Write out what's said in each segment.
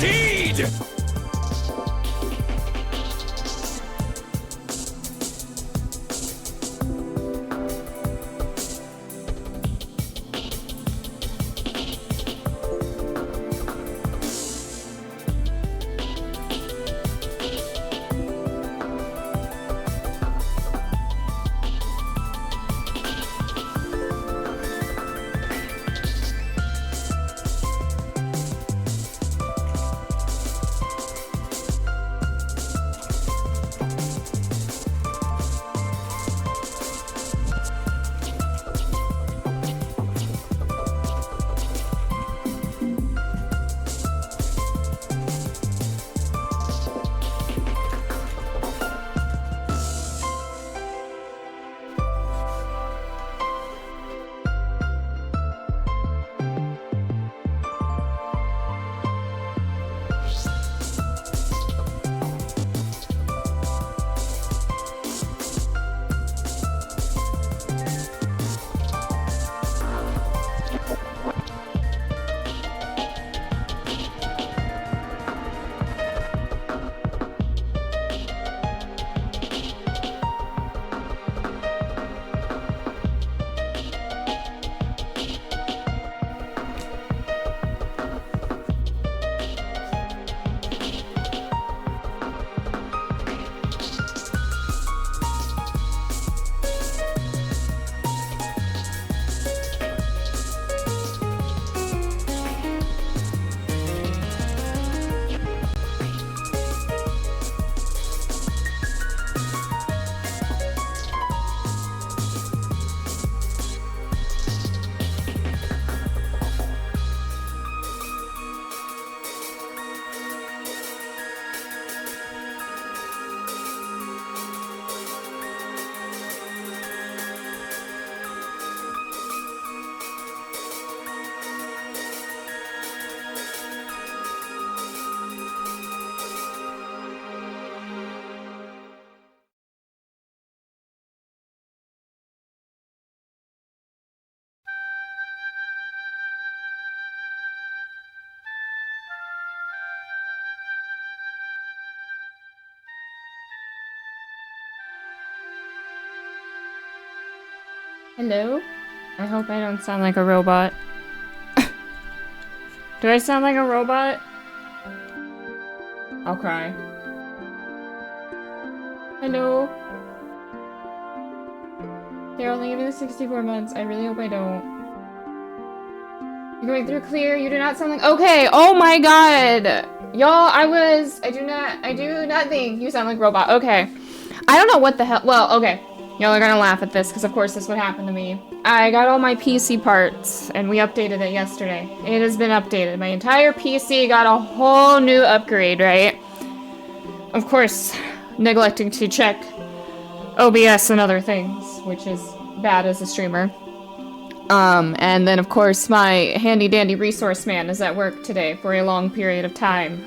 indeed! Hello? I hope I don't sound like a robot. Do I sound like a robot? I'll cry. Hello? They're only giving us 64 months. I really hope I don't. You're going through clear. You do not sound like— Okay, oh my god! Y'all, I do not think you sound like a robot. Okay. I don't know what the hell— Well, okay. Y'all are gonna laugh at this, because of course this would happen to me. I got all my PC parts, and we updated it yesterday. It has been updated. My entire PC got a whole new upgrade, right? Of course, neglecting to check OBS and other things, which is bad as a streamer. And then of course my handy-dandy resource man is at work today for a long period of time.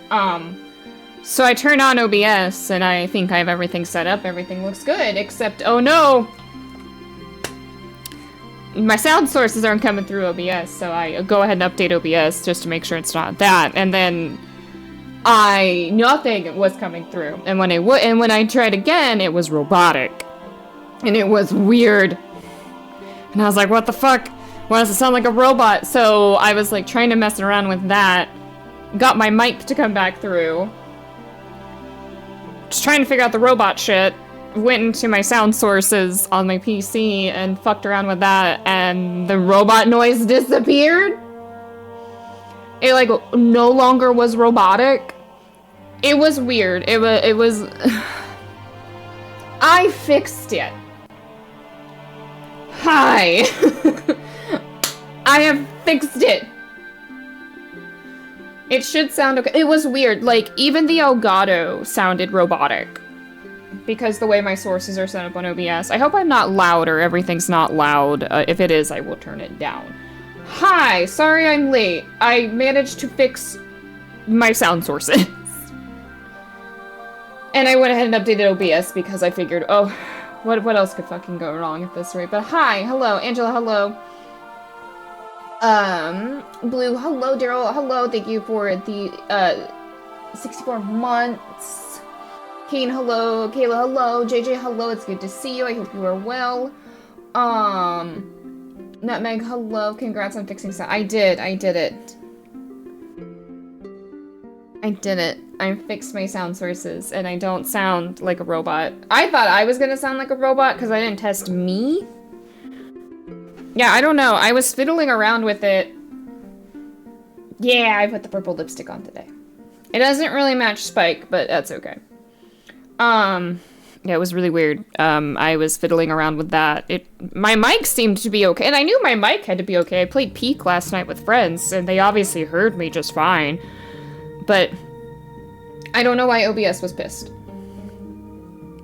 So I turn on OBS, and I think I have everything set up. Everything looks good, except, oh no! My sound sources aren't coming through OBS, so I go ahead and update OBS just to make sure it's not that. And then nothing was coming through. And when I tried again, it was robotic. And it was weird. And I was like, what the fuck? Why does it sound like a robot? So I was like trying to mess around with that. Got my mic to come back through. Just trying to figure out the robot shit. Went into my sound sources on my PC and fucked around with that, and the robot noise disappeared. It like no longer was robotic. It was weird. It was I fixed it. Hi. I have fixed it. It should sound okay. It was weird. Like, even the Elgato sounded robotic. Because the way my sources are set up on OBS. I hope I'm not loud or everything's not loud. If it is, I will turn it down. Hi! Sorry I'm late. I managed to fix my sound sources. And I went ahead and updated OBS because I figured, oh, what else could fucking go wrong at this rate? But hi, hello, Angela, hello. Blue, hello, Daryl, hello, thank you for the, 64 months. Kane, hello. Kayla, hello. JJ, hello. It's good to see you. I hope you are well. Nutmeg, hello. Congrats on fixing sound. I did it. I fixed my sound sources, and I don't sound like a robot. I thought I was gonna sound like a robot because I didn't test me. Yeah, I don't know. I was fiddling around with it. Yeah, I put the purple lipstick on today. It doesn't really match Spike, but that's okay. Yeah, it was really weird. I was fiddling around with that. My mic seemed to be okay, and I knew my mic had to be okay. I played Peak last night with friends, and they obviously heard me just fine. But I don't know why OBS was pissed.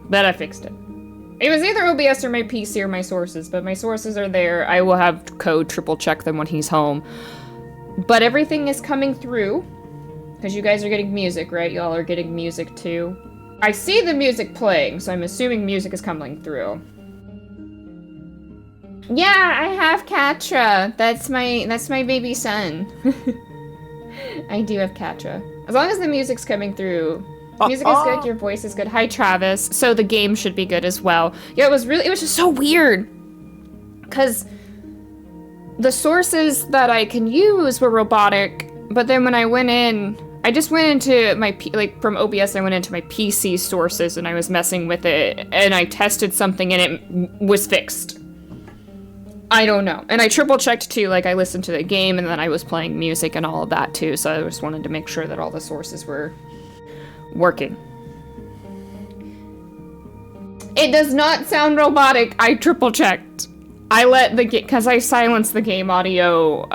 But I fixed it. It was either OBS or my PC or my sources, but my sources are there. I will have Code triple check them when he's home. But everything is coming through, because you guys are getting music, right? Y'all are getting music too. I see the music playing, so I'm assuming music is coming through. Yeah, I have Katra. That's my baby son. I do have Katra. As long as the music's coming through. Music is good, your voice is good. Hi, Travis. So the game should be good as well. Yeah, it was just so weird. Because the sources that I can use were robotic, but then when I went in, I just went into my, from OBS, I went into my PC sources and I was messing with it, and I tested something and it was fixed. I don't know. And I triple checked too, like I listened to the game and then I was playing music and all of that too, so I just wanted to make sure that all the sources were working. It does not sound robotic. I triple checked. I let the game, because I silenced the game audio.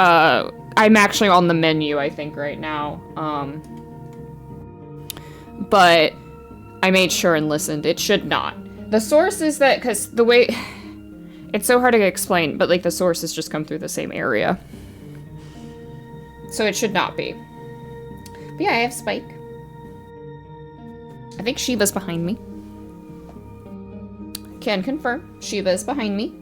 I'm actually on the menu, I think, right now. But I made sure and listened. It should not. The source is that, because the way, it's so hard to explain, but like the sources just come through the same area. So it should not be. But yeah, I have Spike. I think Shiva's behind me. Can confirm. Shiva is behind me.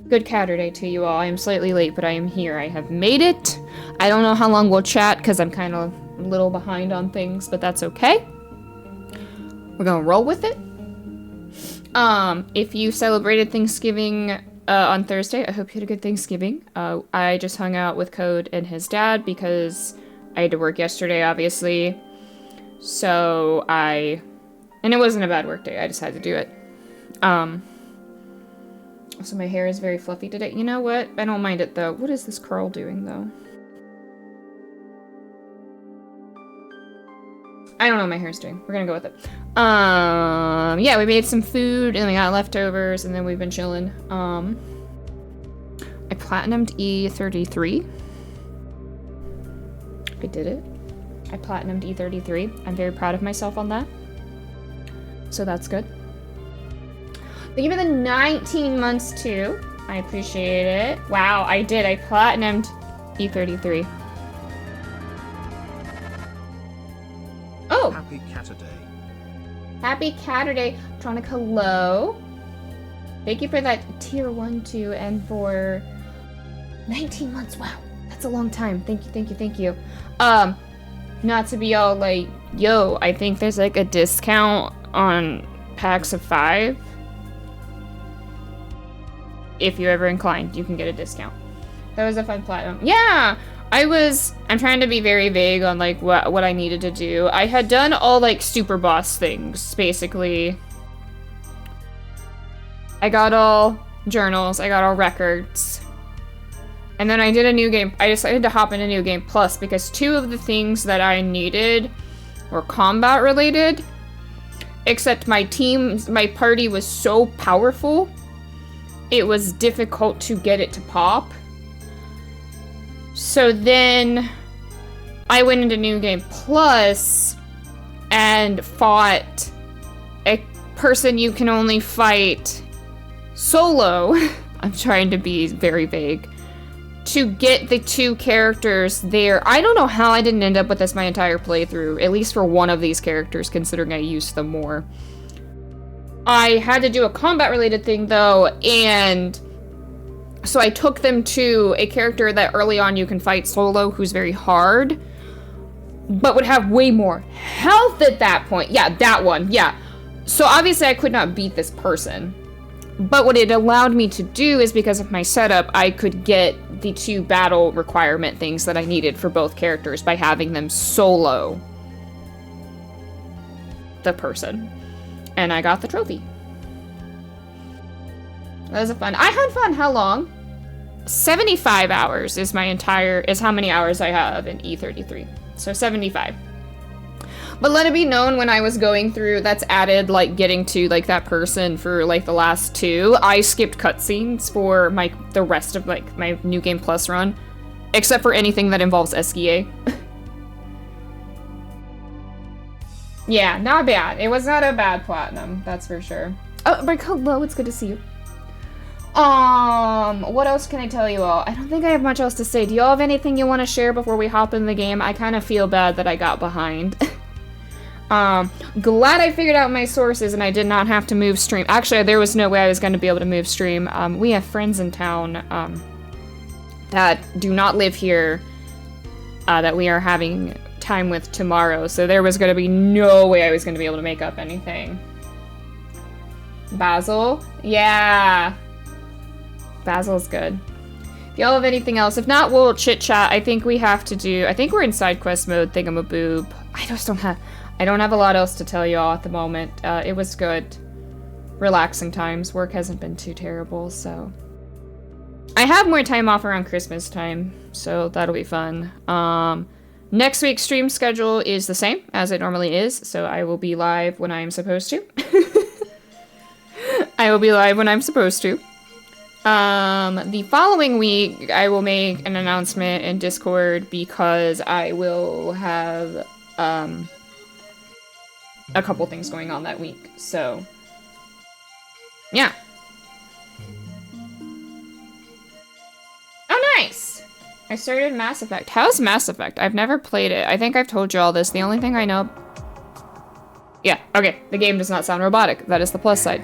Good Saturday to you all. I am slightly late, but I am here. I have made it. I don't know how long we'll chat because I'm kind of a little behind on things, but that's okay. We're gonna roll with it. If you celebrated Thanksgiving on Thursday, I hope you had a good Thanksgiving. I just hung out with Code and his dad because I had to work yesterday, obviously. So and it wasn't a bad work day. I just had to do it. So my hair is very fluffy today. You know what? I don't mind it though. What is this curl doing though? I don't know what my hair's doing. We're gonna go with it. Yeah, we made some food and we got leftovers and then we've been chilling. I platinumed E33. I did it. I platinumed E33. I'm very proud of myself on that. So that's good. Thank you for the 19 months too. I appreciate it. Wow, I did. I platinumed E33. Oh! Happy Saturday. Happy Saturday. Tronic, hello. Thank you for that tier 1, 2, and for 19 months. Wow, that's a long time. Thank you, thank you, thank you. Not to be all like, yo, I think there's like a discount on packs of 5. If you're ever inclined, you can get a discount. That was a fun platinum. Yeah, I'm trying to be very vague on like what I needed to do. I had done all like super boss things, basically. I got all journals, I got all records. And then I did a new game. I decided to hop in a new game plus because 2 of the things that I needed were combat related. Except my party was so powerful, it was difficult to get it to pop. So then I went into New Game Plus and fought a person you can only fight solo. I'm trying to be very vague. To get the 2 characters there. I don't know how I didn't end up with this my entire playthrough, at least for one of these characters, considering I used them more. I had to do a combat-related thing, though, and so I took them to a character that early on you can fight solo, who's very hard. but would have way more health at that point. Yeah, that one, yeah. So obviously I could not beat this person. But what it allowed me to do is because of my setup, I could get the 2 battle requirement things that I needed for both characters by having them solo the person. And I got the trophy. That was fun. I had fun. How long? 75 hours is how many hours I have in E33. So 75. But let it be known, when I was going through, that's added, like, getting to, like, that person for, like, the last 2, I skipped cutscenes for the rest of, like, my New Game Plus run. Except for anything that involves SGA. Yeah, not bad. It was not a bad platinum, that's for sure. Oh, Mike, hello, it's good to see you. What else can I tell you all? I don't think I have much else to say. Do y'all have anything you want to share before we hop in the game? I kind of feel bad that I got behind. Glad I figured out my sources and I did not have to move stream. Actually, there was no way I was going to be able to move stream. We have friends in town, that do not live here, that we are having time with tomorrow. So there was going to be no way I was going to be able to make up anything. Basil? Yeah. Basil's good. If y'all have anything else, if not, we'll chit chat. I think we have to do, I think we're in side quest mode thingamaboob. I don't have a lot else to tell y'all at the moment. It was good. Relaxing times. Work hasn't been too terrible, so. I have more time off around Christmas time, so that'll be fun. Next week's stream schedule is the same as it normally is, so I will be live when I'm supposed to. I will be live when I'm supposed to. The following week, I will make an announcement in Discord because I will have, a couple things going on that week, so yeah. Oh, nice! I started Mass Effect. How's Mass Effect? I've never played it. I think I've told you all this. The only thing I know... Yeah, okay. The game does not sound robotic. That is the plus side.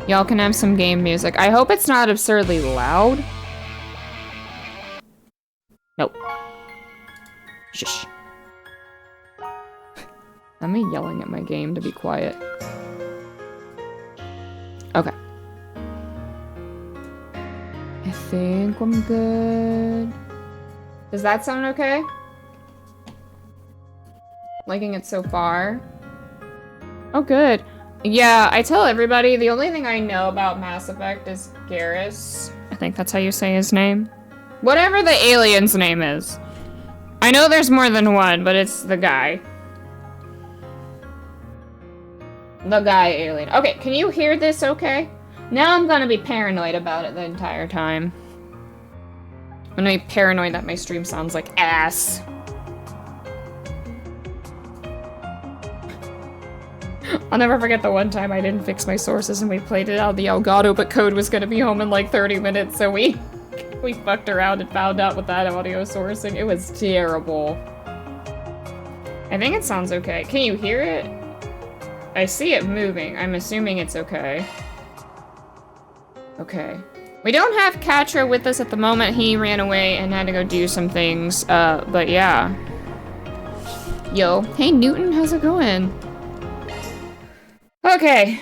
Y'all can have some game music. I hope it's not absurdly loud. Nope. Shush. I'm yelling at my game to be quiet. Okay. I think I'm good. Does that sound okay? Liking it so far? Oh, good. Yeah, I tell everybody, the only thing I know about Mass Effect is Garrus. I think that's how you say his name. Whatever the alien's name is. I know there's more than one, but it's the guy. The guy alien. Okay, can you hear this okay? Now I'm gonna be paranoid about it the entire time. I'm gonna be paranoid that my stream sounds like ass. I'll never forget the one time I didn't fix my sources and we played it out of the Elgato, but Code was gonna be home in like 30 minutes, so we fucked around and found out with that audio sourcing. It was terrible. I think it sounds okay. Can you hear it? I see it moving. I'm assuming it's okay. Okay. We don't have Katra with us at the moment. He ran away and had to go do some things, but yeah. Yo. Hey, Newton, how's it going? Okay.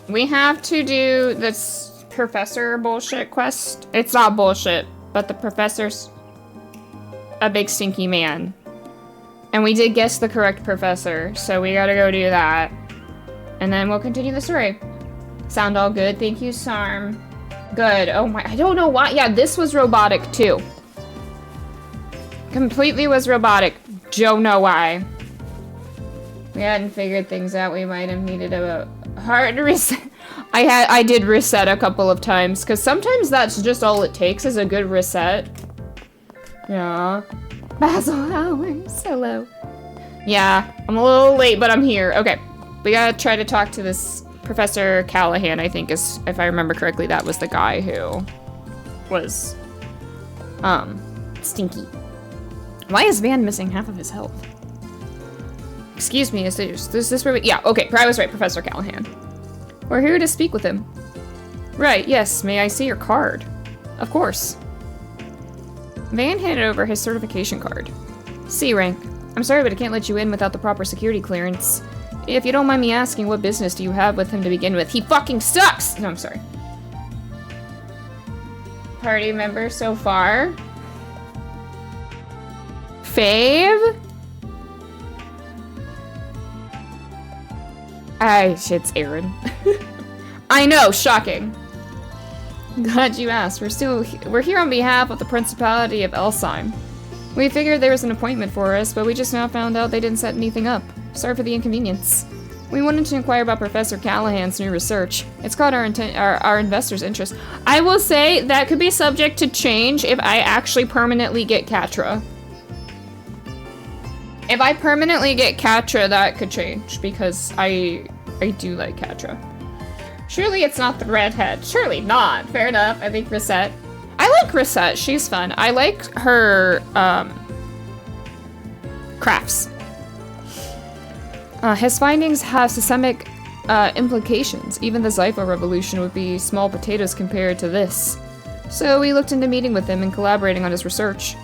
We have to do this professor bullshit quest. It's not bullshit, but the professor's a big stinky man. And we did guess the correct professor, so we gotta go do that. And then we'll continue the story. Sound all good? Thank you, Sarm. Good. Oh my, I don't know why. Yeah, this was robotic too. Completely was robotic. Don't know why. We hadn't figured things out. We might have needed a hard reset. I did reset a couple of times, because sometimes that's just all it takes is a good reset. Yeah. Basil Hours, hello. Yeah, I'm a little late, but I'm here. Okay, we gotta try to talk to this Professor Callahan, I think is, if I remember correctly, that was the guy who was, stinky. Why is Van missing half of his health? Excuse me, is this where we, yeah, okay, I was right, Professor Callahan. We're here to speak with him. Right, yes, may I see your card? Of course. Van handed over his certification card. C rank. I'm sorry, but I can't let you in without the proper security clearance. If you don't mind me asking, what business do you have with him to begin with? He fucking sucks! No, I'm sorry. Party member so far. Fave? It's Aaron. I know, shocking. Glad you asked. We're here on behalf of the Principality of Elsheim. We figured there was an appointment for us, but we just now found out they didn't set anything up. Sorry for the inconvenience. We wanted to inquire about Professor Callahan's new research. It's caught our investors' interest. I will say that could be subject to change if I actually permanently get Catra. If I permanently get Catra, that could change, because I do like Catra. Surely it's not the redhead. Surely not. Fair enough. I think Rosette. I like Rosette. She's fun. I like her, crafts. His findings have systemic implications. Even the Zypho revolution would be small potatoes compared to this. So we looked into meeting with him and collaborating on his research.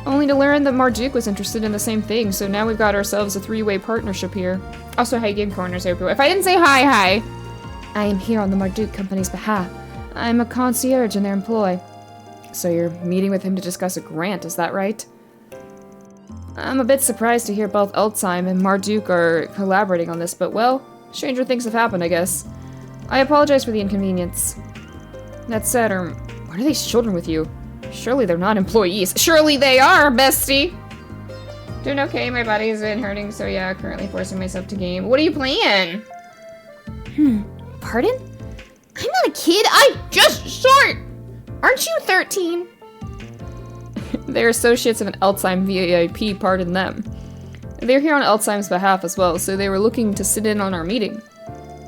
Only to learn that Marduk was interested in the same thing, so now we've got ourselves a three-way partnership here. Also, hi Game Corners everywhere. If I didn't say hi. I am here on the Marduk company's behalf. I'm a concierge in their employ. So you're meeting with him to discuss a grant, is that right? I'm a bit surprised to hear both Elsheim and Marduk are collaborating on this, but well, stranger things have happened, I guess. I apologize for the inconvenience. That said, what are these children with you? Surely they're not employees. Surely they are, bestie! Doing okay, my body's been hurting, so yeah, currently forcing myself to game. What are you playing? Pardon? I'm not a kid, I'm just short! Aren't you 13? They're associates of an Elsheim VIP, pardon them. They're here on Elsheim's behalf as well, so they were looking to sit in on our meeting.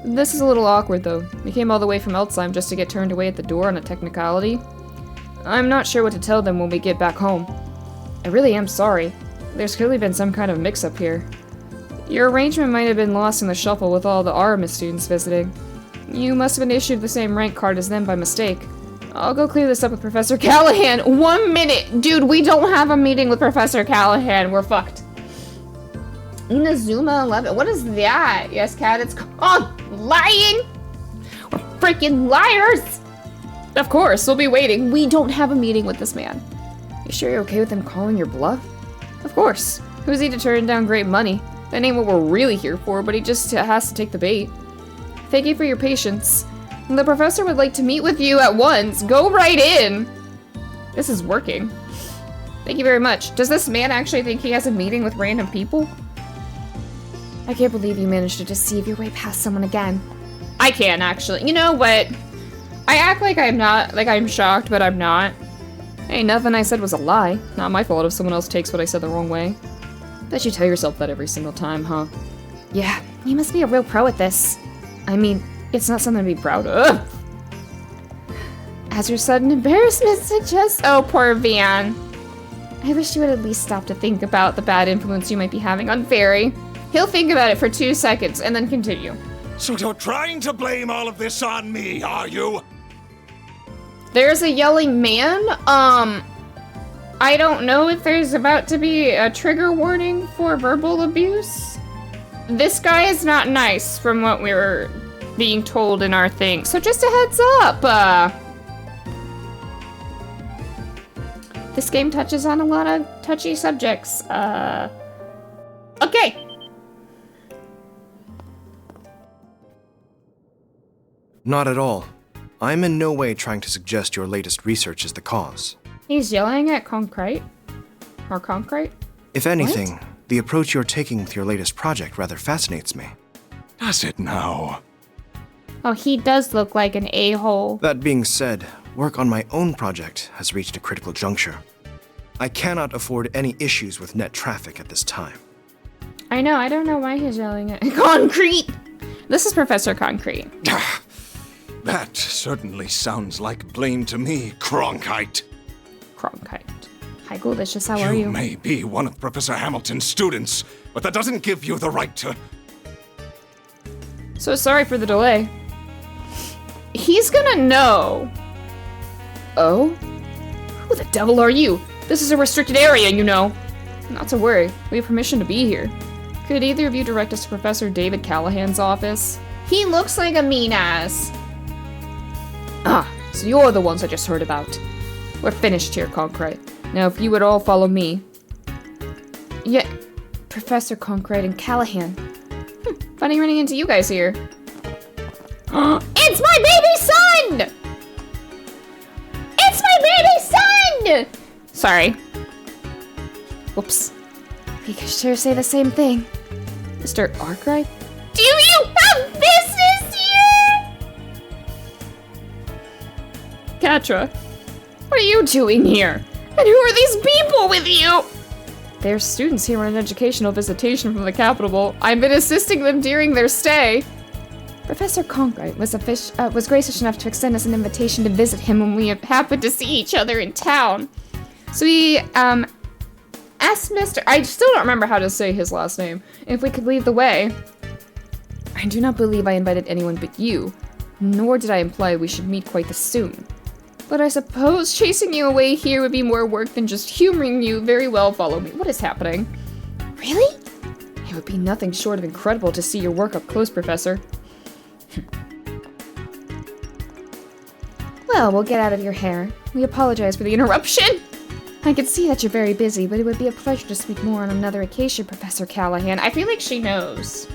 This is a little awkward though. We came all the way from Elsheim just to get turned away at the door on a technicality. I'm not sure what to tell them when we get back home. I really am sorry. There's clearly been some kind of mix-up here. Your arrangement might have been lost in the shuffle with all the Aramis students visiting. You must have been issued the same rank card as them by mistake. I'll go clear this up with Professor Callahan. 1 minute! Dude, we don't have a meeting with Professor Callahan. We're fucked. Inazuma 11. What is that? Yes, Cat, it's called lying! We're freaking liars! Of course, we'll be waiting. We don't have a meeting with this man. You sure you're okay with him calling your bluff? Of course. Who's he to turn down great money? That ain't what we're really here for, but he just has to take the bait. Thank you for your patience. The professor would like to meet with you at once. Go right in. This is working. Thank you very much. Does this man actually think he has a meeting with random people? I can't believe you managed to deceive your way past someone again. I can, actually. You know what? I act like I'm not, like I'm shocked, but I'm not. Hey, nothing I said was a lie. Not my fault if someone else takes what I said the wrong way. Bet you tell yourself that every single time, huh? Yeah, you must be a real pro at this. I mean, it's not something to be proud of. As your sudden embarrassment suggests— oh, poor Van. I wish you would at least stop to think about the bad influence you might be having on Fairy. He'll think about it for 2 seconds and then continue. So you're trying to blame all of this on me, are you? There's a yelling man. I don't know if there's about to be a trigger warning for verbal abuse. This guy is not nice from what we were being told in our thing. So just a heads up. This game touches on a lot of touchy subjects. Okay. Not at all. I'm in no way trying to suggest your latest research is the cause. He's yelling at Concrete? Or Concrete? If anything, the approach you're taking with your latest project rather fascinates me. Does it now? Oh, he does look like an a-hole. That being said, work on my own project has reached a critical juncture. I cannot afford any issues with net traffic at this time. I know, I don't know why he's yelling at Concrete! This is Professor Concrete. That certainly sounds like blame to me, Cronkite. Cronkite. Hi, Ghoulish, how are you? You may be one of Professor Hamilton's students, but that doesn't give you the right to... So sorry for the delay. He's gonna know. Oh? Who the devil are you? This is a restricted area, you know. Not to worry, we have permission to be here. Could either of you direct us to Professor David Callahan's office? He looks like a mean ass. Ah, so you're the ones I just heard about. We're finished here, Concrete. Now if you would all follow me. Yeah, Professor Concrete and Callahan. Funny running into you guys here. It's my baby son! It's my baby son! Sorry. Whoops. We could sure say the same thing. Mr. Arkwright? Do you have business here? Katra, what are you doing here? And who are these people with you? They're students here on an educational visitation from the capital. I've been assisting them during their stay. Professor Concrete was gracious enough to extend us an invitation to visit him when we happened to see each other in town. So we, asked Mr. I still don't remember how to say his last name, if we could lead the way. I do not believe I invited anyone but you, nor did I imply we should meet quite this soon. But I suppose chasing you away here would be more work than just humoring you. Very well, follow me. What is happening? Really? It would be nothing short of incredible to see your work up close, Professor. Well, we'll get out of your hair. We apologize for the interruption. I can see that you're very busy, but it would be a pleasure to speak more on another occasion, Professor Callahan. I feel like she knows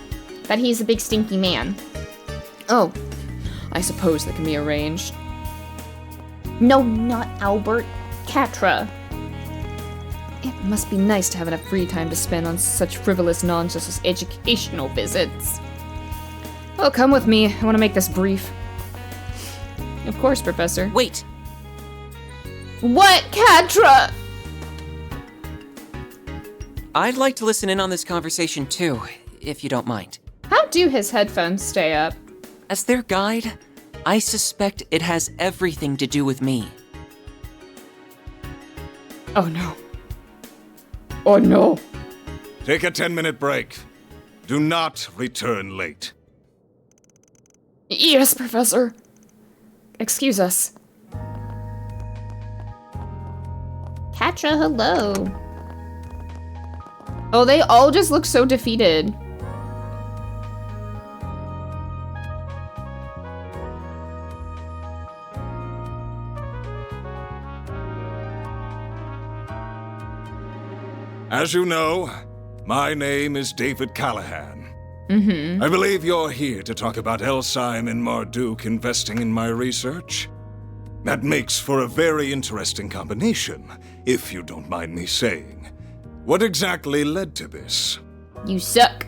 that he's a big stinky man. Oh, I suppose that can be arranged. No, not Albert. Katra. It must be nice to have enough free time to spend on such frivolous nonsense as educational visits. Oh, come with me. I want to make this brief. Of course, Professor. Wait! What, Katra? I'd like to listen in on this conversation too, if you don't mind. How do his headphones stay up? As their guide, I suspect it has everything to do with me. Oh no. Oh no. Take a 10-minute break. Do not return late. Yes, Professor. Excuse us. Katra, hello. Oh, they all just look so defeated. As you know, my name is David Callahan. Mm-hmm. I believe you're here to talk about Elsyme and Marduk investing in my research. That makes for a very interesting combination, if you don't mind me saying. What exactly led to this? You suck.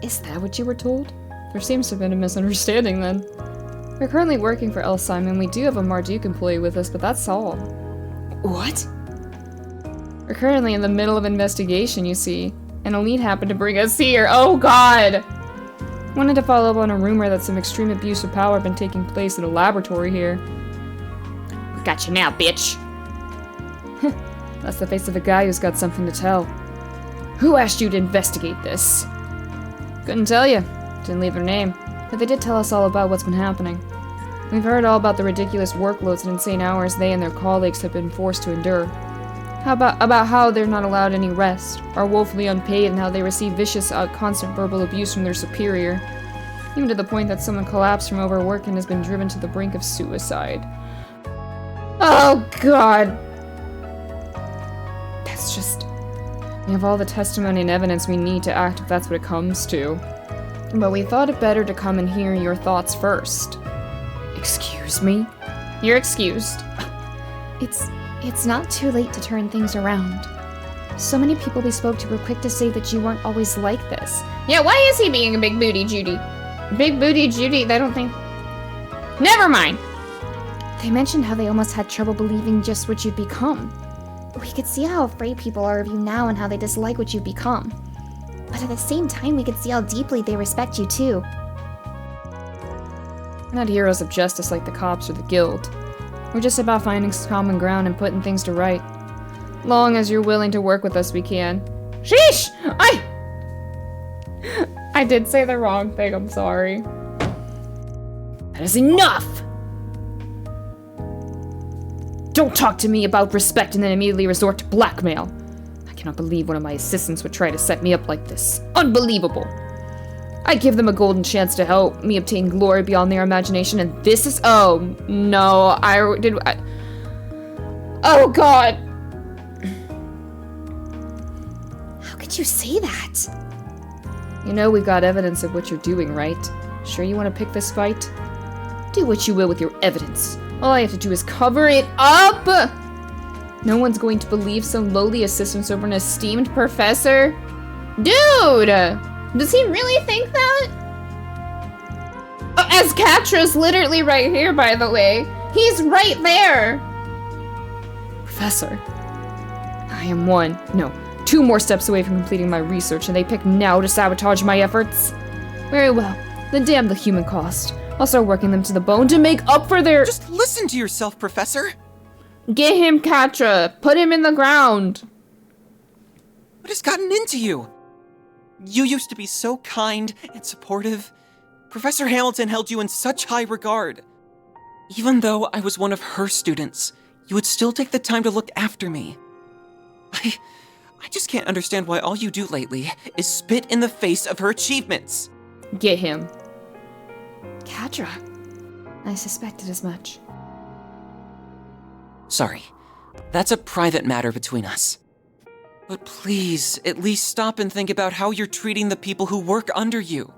Is that what you were told? There seems to have been a misunderstanding then. We're currently working for Elsyme and we do have a Marduk employee with us, but that's all. What? We're currently in the middle of investigation, you see. And a lead happened to bring us here. Oh god! Wanted to follow up on a rumor that some extreme abuse of power had been taking place in a laboratory here. We got you now, bitch! That's the face of a guy who's got something to tell. Who asked you to investigate this? Couldn't tell you. Didn't leave their name. But they did tell us all about what's been happening. We've heard all about the ridiculous workloads and insane hours they and their colleagues have been forced to endure. About how they're not allowed any rest, are woefully unpaid, and how they receive vicious, constant verbal abuse from their superior. Even to the point that someone collapsed from overwork and has been driven to the brink of suicide. Oh god! That's just... We have all the testimony and evidence we need to act if that's what it comes to. But we thought it better to come and hear your thoughts first. Excuse me? You're excused. It's not too late to turn things around. So many people we spoke to were quick to say that you weren't always like this. Yeah, why is he being a big booty Judy? Big booty Judy, I don't think... Never mind! They mentioned how they almost had trouble believing just what you'd become. We could see how afraid people are of you now and how they dislike what you've become. But at the same time, we could see how deeply they respect you too. We're not heroes of justice like the cops or the guild. We're just about finding common ground and putting things to right. Long as you're willing to work with us, we can. Sheesh! I did say the wrong thing, I'm sorry. That is enough! Don't talk to me about respect and then immediately resort to blackmail. I cannot believe one of my assistants would try to set me up like this. Unbelievable. I give them a golden chance to help me obtain glory beyond their imagination, and this is— oh, no, oh, God. How could you say that? You know we've got evidence of what you're doing, right? Sure you want to pick this fight? Do what you will with your evidence. All I have to do is cover it up! No one's going to believe some lowly assistants over an esteemed professor? Dude! Does he really think that? As Katra's literally right here, by the way. He's right there! Professor. I am two more steps away from completing my research, and they pick now to sabotage my efforts? Very well. Then damn the human cost. I'll start working them to the bone to make up for their— Just listen to yourself, Professor. Get him, Katra. Put him in the ground. What has gotten into you? You used to be so kind and supportive. Professor Hamilton held you in such high regard. Even though I was one of her students, you would still take the time to look after me. I just can't understand why all you do lately is spit in the face of her achievements. Get him. Katra. I suspected as much. Sorry, that's a private matter between us. But please, at least stop and think about how you're treating the people who work under you.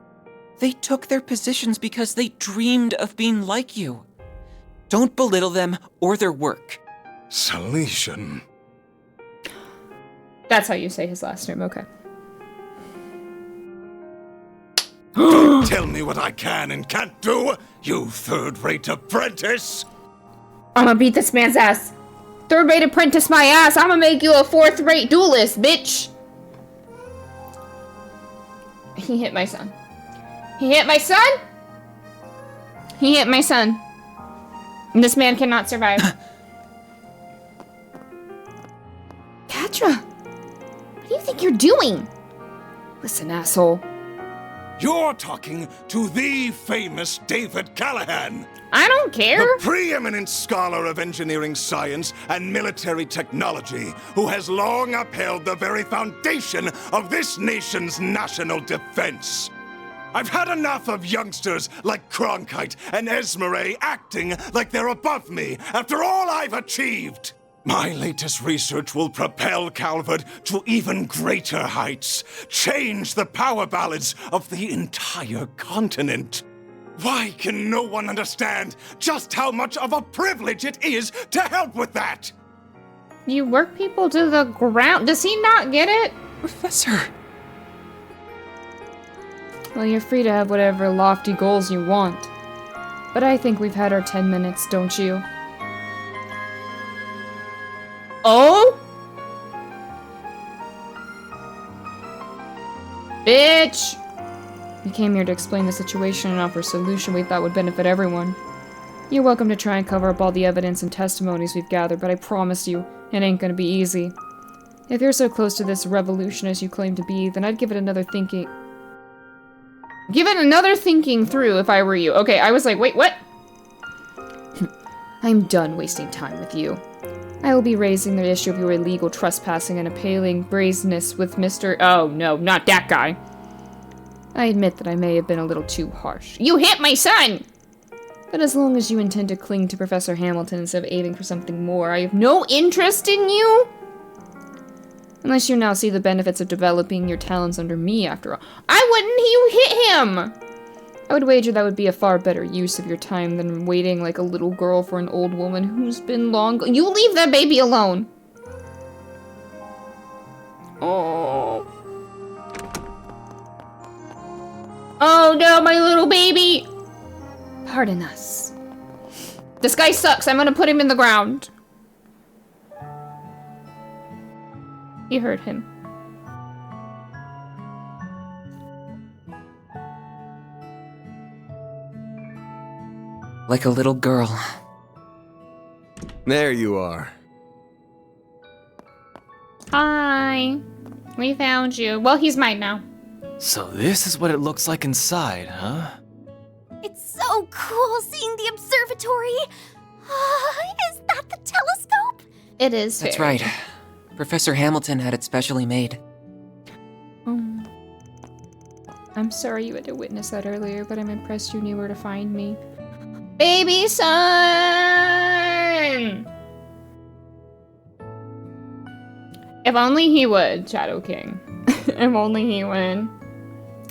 They took their positions because they dreamed of being like you. Don't belittle them or their work. Salesian. That's how you say his last name, okay. Don't tell me what I can and can't do, you third-rate apprentice! I'm gonna beat this man's ass. Third-rate apprentice my ass. I'm gonna make you a fourth-rate duelist, bitch. He hit my son. He hit my son? He hit my son. And this man cannot survive. Katra. What do you think you're doing? Listen, asshole. You're talking to the famous David Callahan! I don't care. The preeminent scholar of engineering science and military technology, who has long upheld the very foundation of this nation's national defense. I've had enough of youngsters like Cronkite and Esmeralda acting like they're above me after all I've achieved. My latest research will propel Calvert to even greater heights, change the power balance of the entire continent. Why can no one understand just how much of a privilege it is to help with that? You work people to the ground. Does he not get it? Professor. Well, you're free to have whatever lofty goals you want. But I think we've had our 10 minutes, don't you? Oh? Bitch! We came here to explain the situation and offer a solution we thought would benefit everyone. You're welcome to try and cover up all the evidence and testimonies we've gathered, but I promise you, it ain't gonna be easy. If you're so close to this revolution as you claim to be, then I'd give it another thinking. Give it another thinking through if I were you. Okay, I was like, wait, what? I'm done wasting time with you. I will be raising the issue of your illegal trespassing and appalling brazenness with Mr. Oh, no, not that guy. I admit that I may have been a little too harsh. You hit my son! But as long as you intend to cling to Professor Hamilton instead of aiming for something more, I have no interest in you! Unless you now see the benefits of developing your talents under me, after all. I wouldn't! You hit him! I would wager that would be a far better use of your time than waiting like a little girl for an old woman who's been long gone. You leave that baby alone! Oh. Oh no, my little baby! Pardon us. This guy sucks. I'm gonna put him in the ground. You heard him. Like a little girl. There you are. Hi. We found you. Well, he's mine now. So this is what it looks like inside, huh? It's so cool seeing the observatory. Is that the telescope? It is. That's Very. right. Professor Hamilton had it specially made. I'm sorry you had to witness that earlier, but I'm impressed you knew where to find me. Baby son! If only he would, Shadow King. If only he would.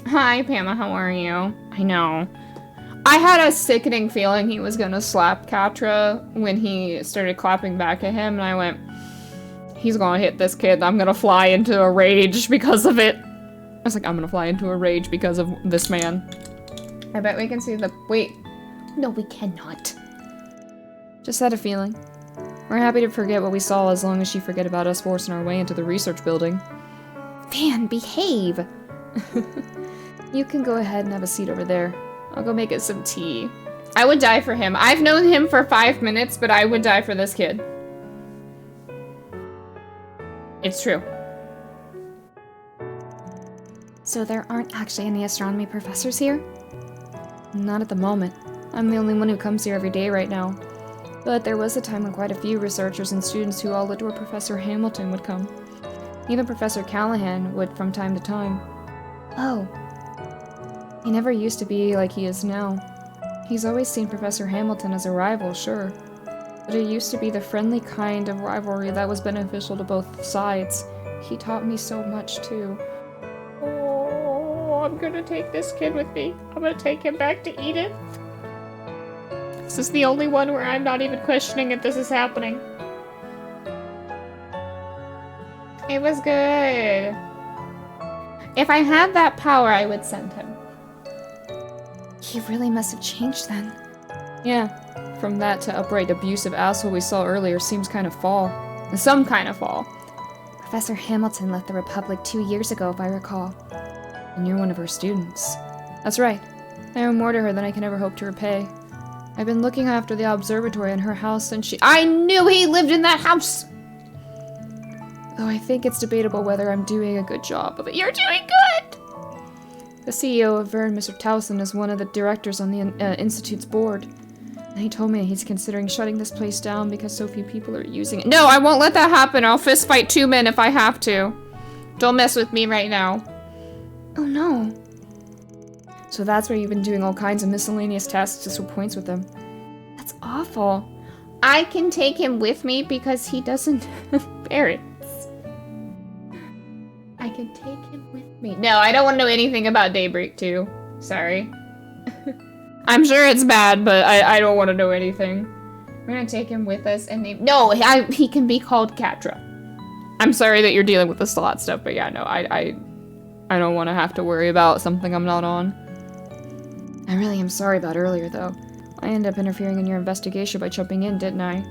Hi, Pama, how are you? I know. I had a sickening feeling he was gonna slap Katra when he started clapping back at him, and I went, he's gonna hit this kid, I'm gonna fly into a rage because of it. I was like, I'm gonna fly into a rage because of this man. I bet we can see the- wait. No, we cannot. Just had a feeling. We're happy to forget what we saw as long as you forget about us forcing our way into the research building. Van, behave. You can go ahead and have a seat over there. I'll go make us some tea. I would die for him. I've known him for 5 minutes, but I would die for this kid. It's true. So there aren't actually any astronomy professors here? Not at the moment. I'm the only one who comes here every day right now. But there was a time when quite a few researchers and students who all adore Professor Hamilton would come. Even Professor Callahan would from time to time. Oh, He never used to be like he is now. He's always seen Professor Hamilton as a rival, sure. But it used to be the friendly kind of rivalry that was beneficial to both sides. He taught me so much, too. Oh, I'm gonna take this kid with me. I'm gonna take him back to Edith. This is the only one where I'm not even questioning if this is happening. It was good. If I had that power, I would send him. he really must have changed then. Yeah, from that to upright abusive asshole we saw earlier seems kind of fall. Some kind of fall. Professor Hamilton left the Republic 2 years ago, if I recall. And you're one of her students. That's right. I owe more to her than I can ever hope to repay. I've been looking after the observatory in her house since she- I knew he lived in that house! Though I think it's debatable whether I'm doing a good job of it. You're doing good! The CEO of Vern, Mr. Towson, is one of the directors on the Institute's board. And he told me he's considering shutting this place down because so few people are using it. No, I won't let that happen. I'll fist fight 2 men if I have to. Don't mess with me right now. Oh no. So that's where you've been doing all kinds of miscellaneous tasks to score points with them. That's awful. I can take him with me because he doesn't have parents. I can take him with me. No, I don't want to know anything about Daybreak 2. Sorry. I'm sure it's bad, but I don't want to know anything. We're gonna take him with us and name- No, he can be called Katra. I'm sorry that you're dealing with the slot stuff, but yeah, no, I don't want to have to worry about something I'm not on. I really am sorry about earlier, though. I ended up interfering in your investigation by jumping in, didn't I?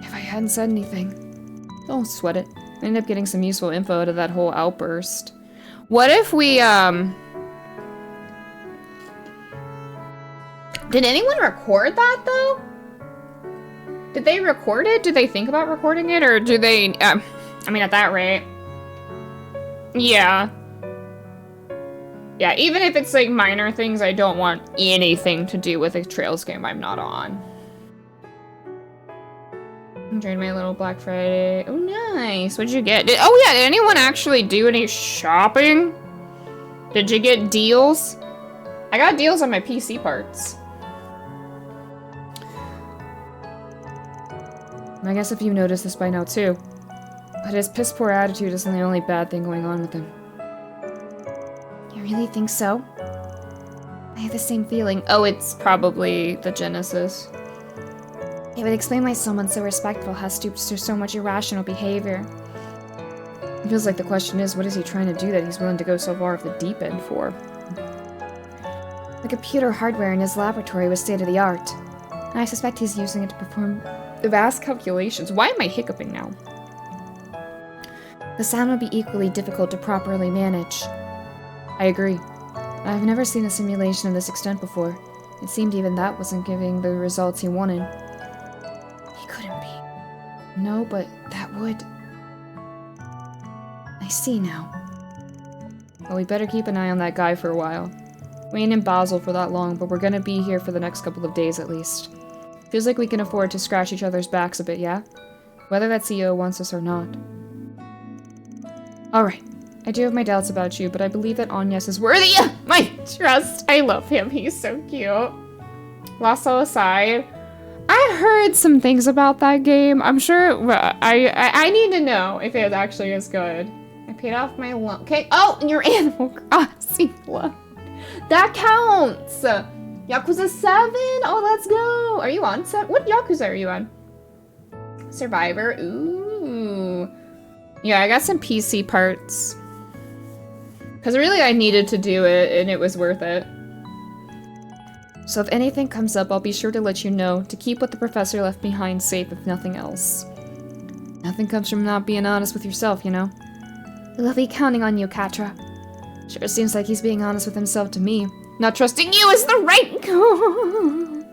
If I hadn't said anything. Don't sweat it. I ended up getting some useful info out of that whole outburst. What if we, Did anyone record that, though? Did they record it? Did they think about recording it? Or do they, I mean, at that rate. Yeah. Yeah, even if it's, like, minor things, I don't want anything to do with a Trails game I'm not on. Enjoyed my little Black Friday. Oh, nice. What'd you get? Oh, yeah, did anyone actually do any shopping? Did you get deals? I got deals on my PC parts. I guess if you noticed this by now, too. But his piss-poor attitude isn't the only bad thing going on with him. You really think so? I have the same feeling. Oh, it's probably the Genesis. It would explain why someone so respectful has stooped to so much irrational behavior. It feels like the question is, what is he trying to do that he's willing to go so far off the deep end for? The computer hardware in his laboratory was state-of-the-art, and I suspect he's using it to perform The vast calculations. Why am I hiccuping now? the sound would be equally difficult to properly manage. I agree. I've never seen a simulation of this extent before. It seemed even that wasn't giving the results he wanted. He couldn't be. No, but that would. I see now. Well, we better keep an eye on that guy for a while. We ain't in Basel for that long, but we're gonna be here for the next couple of days at least. Feels like we can afford to scratch each other's backs a bit, yeah? Whether that CEO wants us or not. Alright. I do have my doubts about you, but I believe that Agnes is worthy of my trust. I love him. He's so cute. Lasso aside, I heard some things about that game. I'm sure I need to know if it actually is good. I paid off my loan. Okay. Oh, and your Animal Crossing loan. That counts. Yakuza 7. Oh, let's go. Are you on 7? What Yakuza are you on? Survivor. Ooh. Yeah, I got some PC parts. Because really I needed to do it, and it was worth it. So if anything comes up, I'll be sure to let you know, to keep what the professor left behind safe if nothing else. Nothing comes from not being honest with yourself, you know? We'll be counting on you, Katra. Sure seems like he's being honest with himself to me. Not trusting you is the right call!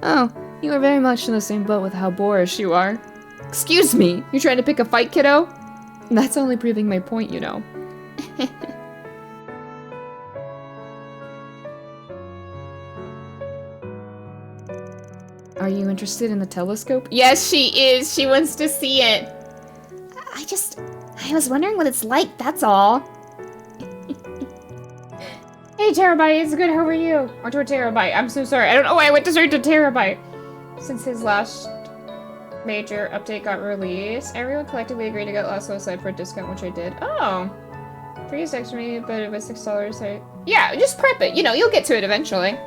Oh, you are very much in the same boat with how boorish you are. Excuse me, you trying to pick a fight, kiddo? That's only proving my point, you know. Are you interested in the telescope? Yes, she is. She wants to see it. I was wondering what it's like, that's all. Hey, Terabyte, it's good. How are you? Or to a Terabyte. I'm so sorry. I don't know why I went to search to Terabyte. Since his last major update got released, everyone collectively agreed to get Lasso aside for a discount, which I did. Oh. $3 for me, but it was $6. So yeah, just prep it. You know, you'll get to it eventually.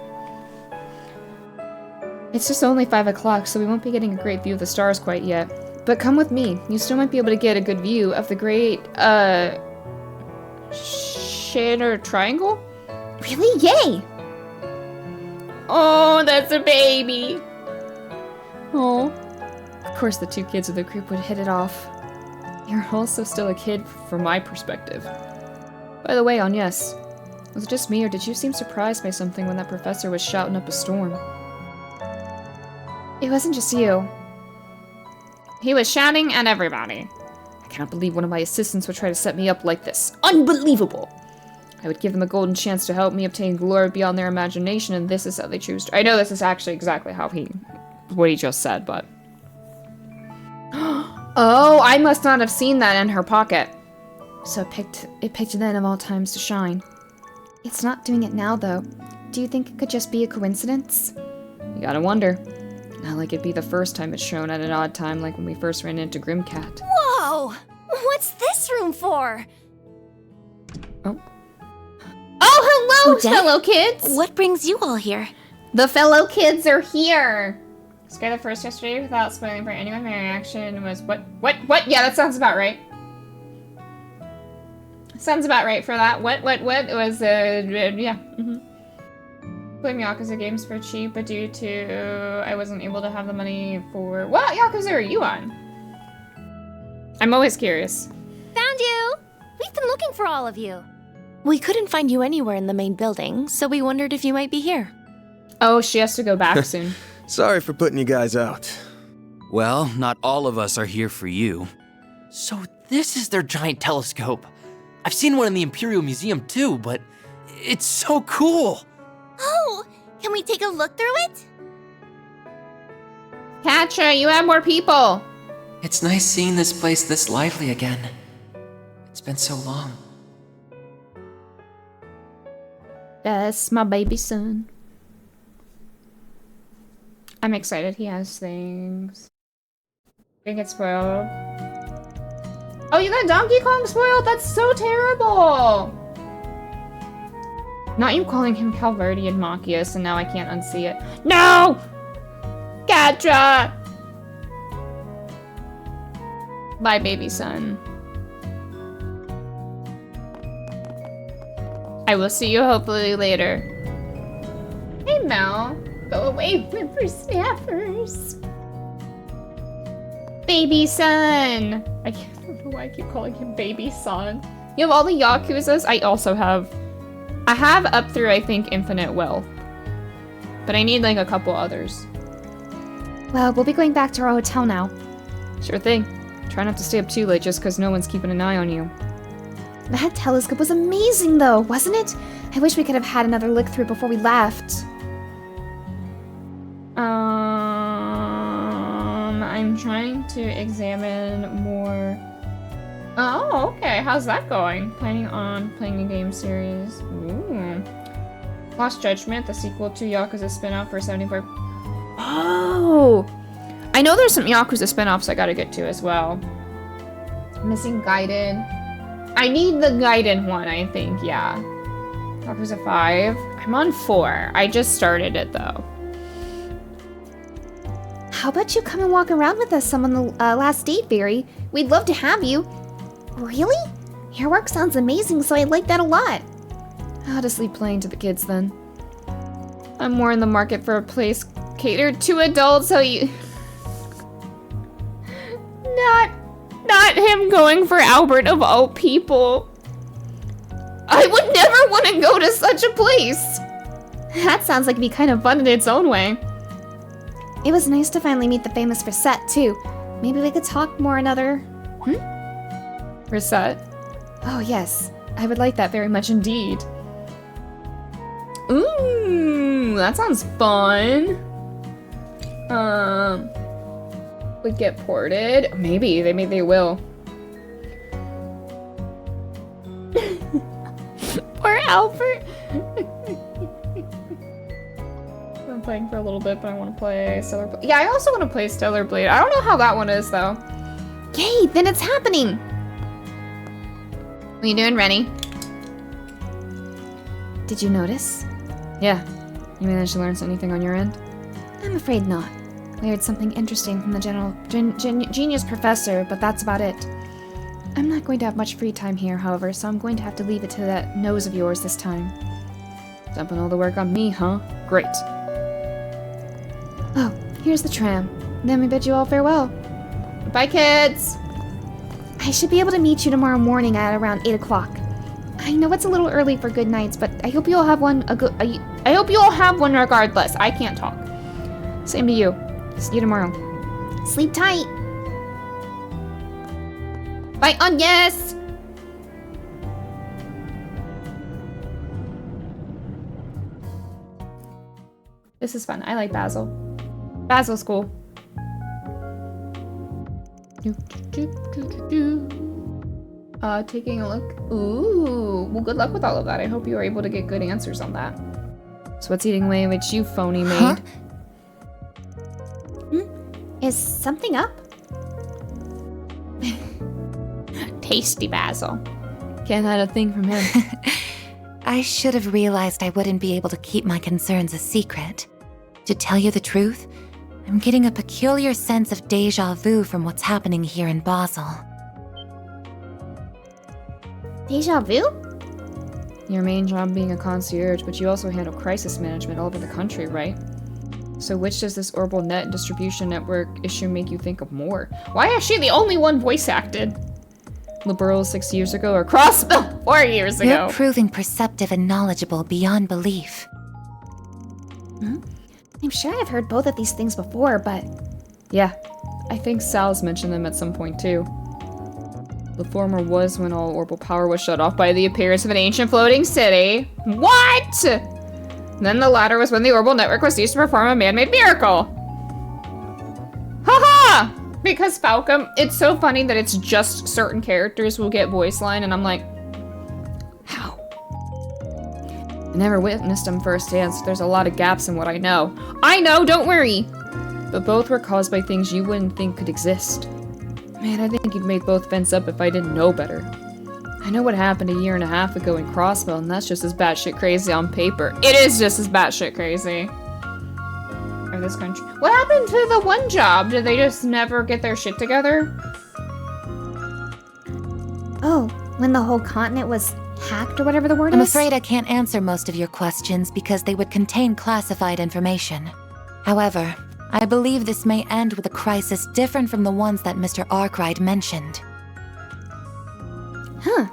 It's just only 5 o'clock, so we won't be getting a great view of the stars quite yet. But come with me. You still might be able to get a good view of the great, Shader Triangle? Really? Yay! Oh, that's a baby. Oh. Of course the 2 kids of the group would hit it off. You're also still a kid from my perspective. By the way, Agnes, was it just me or did you seem surprised by something when that professor was shouting up a storm? It wasn't just you. He was shouting at everybody. I cannot believe one of my assistants would try to set me up like this. Unbelievable! I would give them a golden chance to help me obtain glory beyond their imagination, and this is how they choose to— I know this is actually exactly how what he just said, but... Oh, I must not have seen that in her pocket. So it picked then of all times to shine. It's not doing it now, though. Do you think it could just be a coincidence? You gotta wonder. Not like it'd be the first time it's shown at an odd time like when we first ran into Grimcat. Whoa! What's this room for? Oh. Oh, hello, Odette? fellow kids! What brings you all here? The fellow kids are here! Sky the first yesterday without spoiling for anyone. My reaction was, what? Yeah, that sounds about right. Sounds about right for that. What? It was, yeah. Blame Yakuza games for cheap, but due to I wasn't able to have the money for— What Yakuza are you on? I'm always curious. Found you! We've been looking for all of you. We couldn't find you anywhere in the main building, so we wondered if you might be here. Oh, she has to go back soon. Sorry for putting you guys out. Well, not all of us are here for you. So this is their giant telescope. I've seen one in the Imperial Museum too, but it's so cool. Oh, can we take a look through it? Katra, you have more people! It's nice seeing this place this lively again. It's been so long. That's my baby son. I'm excited he has things. Didn't get spoiled. Oh, you got Donkey Kong spoiled? That's so terrible! Not you calling him Calverdian Machias, and now I can't unsee it. No! Katra! Bye, baby son. I will see you hopefully later. Hey, Mel. Go away, whippersnappers. Baby son. I don't know why I keep calling him baby son. You have all the Yakuzas? I also have. I have up through, I think, Infinite Wealth. But I need, like, a couple others. Well, we'll be going back to our hotel now. Sure thing. Try not to stay up too late just because no one's keeping an eye on you. That telescope was amazing, though, wasn't it? I wish we could have had another look through before we left. I'm trying to examine more. Oh, okay. How's that going? Planning on playing a game series. Ooh. Lost Judgment, the sequel to Yakuza spin-off for 74. Oh! I know there's some Yakuza spin-offs I gotta get to as well. Missing Gaiden. I need the Gaiden one, I think, yeah. Yakuza 5. I'm on 4. I just started it, though. How about you come and walk around with us some on the last date, Barry? We'd love to have you. Really? Your work sounds amazing, so I'd like that a lot. I'll just leave playing to the kids then. I'm more in the market for a place catered to adults, so you... Not him going for Albert of all people. I would never want to go to such a place. That sounds like it'd be kind of fun in its own way. It was nice to finally meet the famous Reset, too. Maybe we could talk more another... Reset? Oh, yes. I would like that very much indeed. Ooh, that sounds fun. Would get ported. Maybe they will. Poor Albert. I'm playing for a little bit, but I want to play Stellar Blade. Yeah, I also want to play Stellar Blade. I don't know how that one is though. Yay, then it's happening. What are you doing, Rennie? Did you notice? Yeah. You managed to learn anything on your end? I'm afraid not. We heard something interesting from the genius professor, but that's about it. I'm not going to have much free time here, however, so I'm going to have to leave it to that nose of yours this time. Dumping all the work on me, huh? Great. Oh, here's the tram. Then we bid you all farewell. Bye, kids! I should be able to meet you tomorrow morning at around 8 o'clock. I know it's a little early for good nights, but I hope you all have one I hope you all have one regardless. I can't talk. Same to you. See you tomorrow. Sleep tight. Bye, Agnes! This is fun. I like Basil. Basil's cool. Taking a look. Ooh. Well, good luck with all of that. I hope you were able to get good answers on that. So what's eating away at you, phony maid? Is something up? Tasty Basil. Can't hide a thing from him. I should have realized I wouldn't be able to keep my concerns a secret. To tell you the truth, I'm getting a peculiar sense of déjà vu from what's happening here in Basel. Deja vu? Your main job being a concierge, but you also handle crisis management all over the country, right? So which does this orbital net distribution network issue make you think of more? Why is she the only one voice acted? Liberal 6 years ago or Crossbill 4 years ago? You're proving perceptive and knowledgeable beyond belief. I'm sure I've heard both of these things before, but... Yeah, I think Sal's mentioned them at some point too. The former was when all orbital power was shut off by the appearance of an ancient floating city. What?! Then the latter was when the orbital network was used to perform a man-made miracle. Haha! Because Falcom, it's so funny that it's just certain characters will get voice line, and I'm like, how? I never witnessed them firsthand, so there's a lot of gaps in what I know. I know, don't worry! But both were caused by things you wouldn't think could exist. Man, I think you'd make both fence up if I didn't know better. I know what happened a year and a half ago in Crossville, and that's just as batshit crazy on paper. It is just as batshit crazy. Or this country. What happened to the one job? Did they just never get their shit together? Oh, when the whole continent was hacked or whatever the word I'm is? afraid I can't answer most of your questions because they would contain classified information. However, I believe this may end with a crisis different from the ones that Mr. Arkwright mentioned. Huh.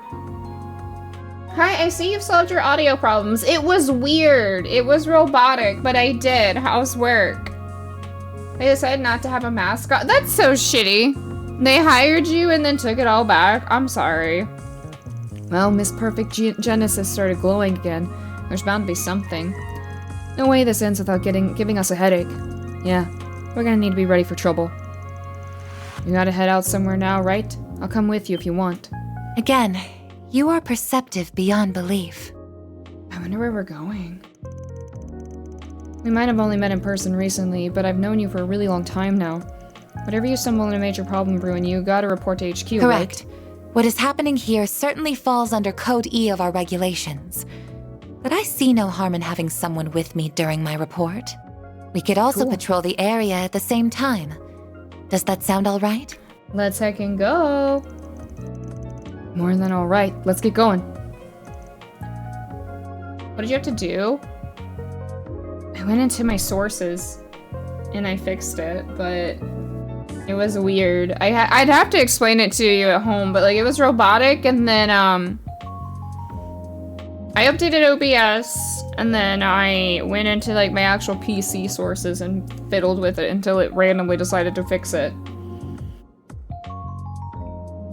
Hi, I see you've solved your audio problems. It was weird. It was robotic, but I did. How's work? They decided not to have a mascot. That's so shitty. They hired you and then took it all back. I'm sorry. Well, Miss Perfect Genesis started glowing again. There's bound to be something. No way this ends without giving us a headache. Yeah, we're gonna need to be ready for trouble. You gotta head out somewhere now, right? I'll come with you if you want. Again, you are perceptive beyond belief. I wonder where we're going. We might have only met in person recently, but I've known you for a really long time now. Whatever you stumble in a major problem brewing, you gotta report to HQ, Correct. right? What is happening here certainly falls under Code E of our regulations. But I see no harm in having someone with me during my report. We could also Cool. patrol the area at the same time. Does that sound all right? Let's heckin' go! More than alright, let's get going. What did you have to do? I went into my sources and I fixed it, but it was weird. I'd have to explain it to you at home, but like it was robotic, and then I updated OBS, and then I went into like my actual PC sources and fiddled with it until it randomly decided to fix it.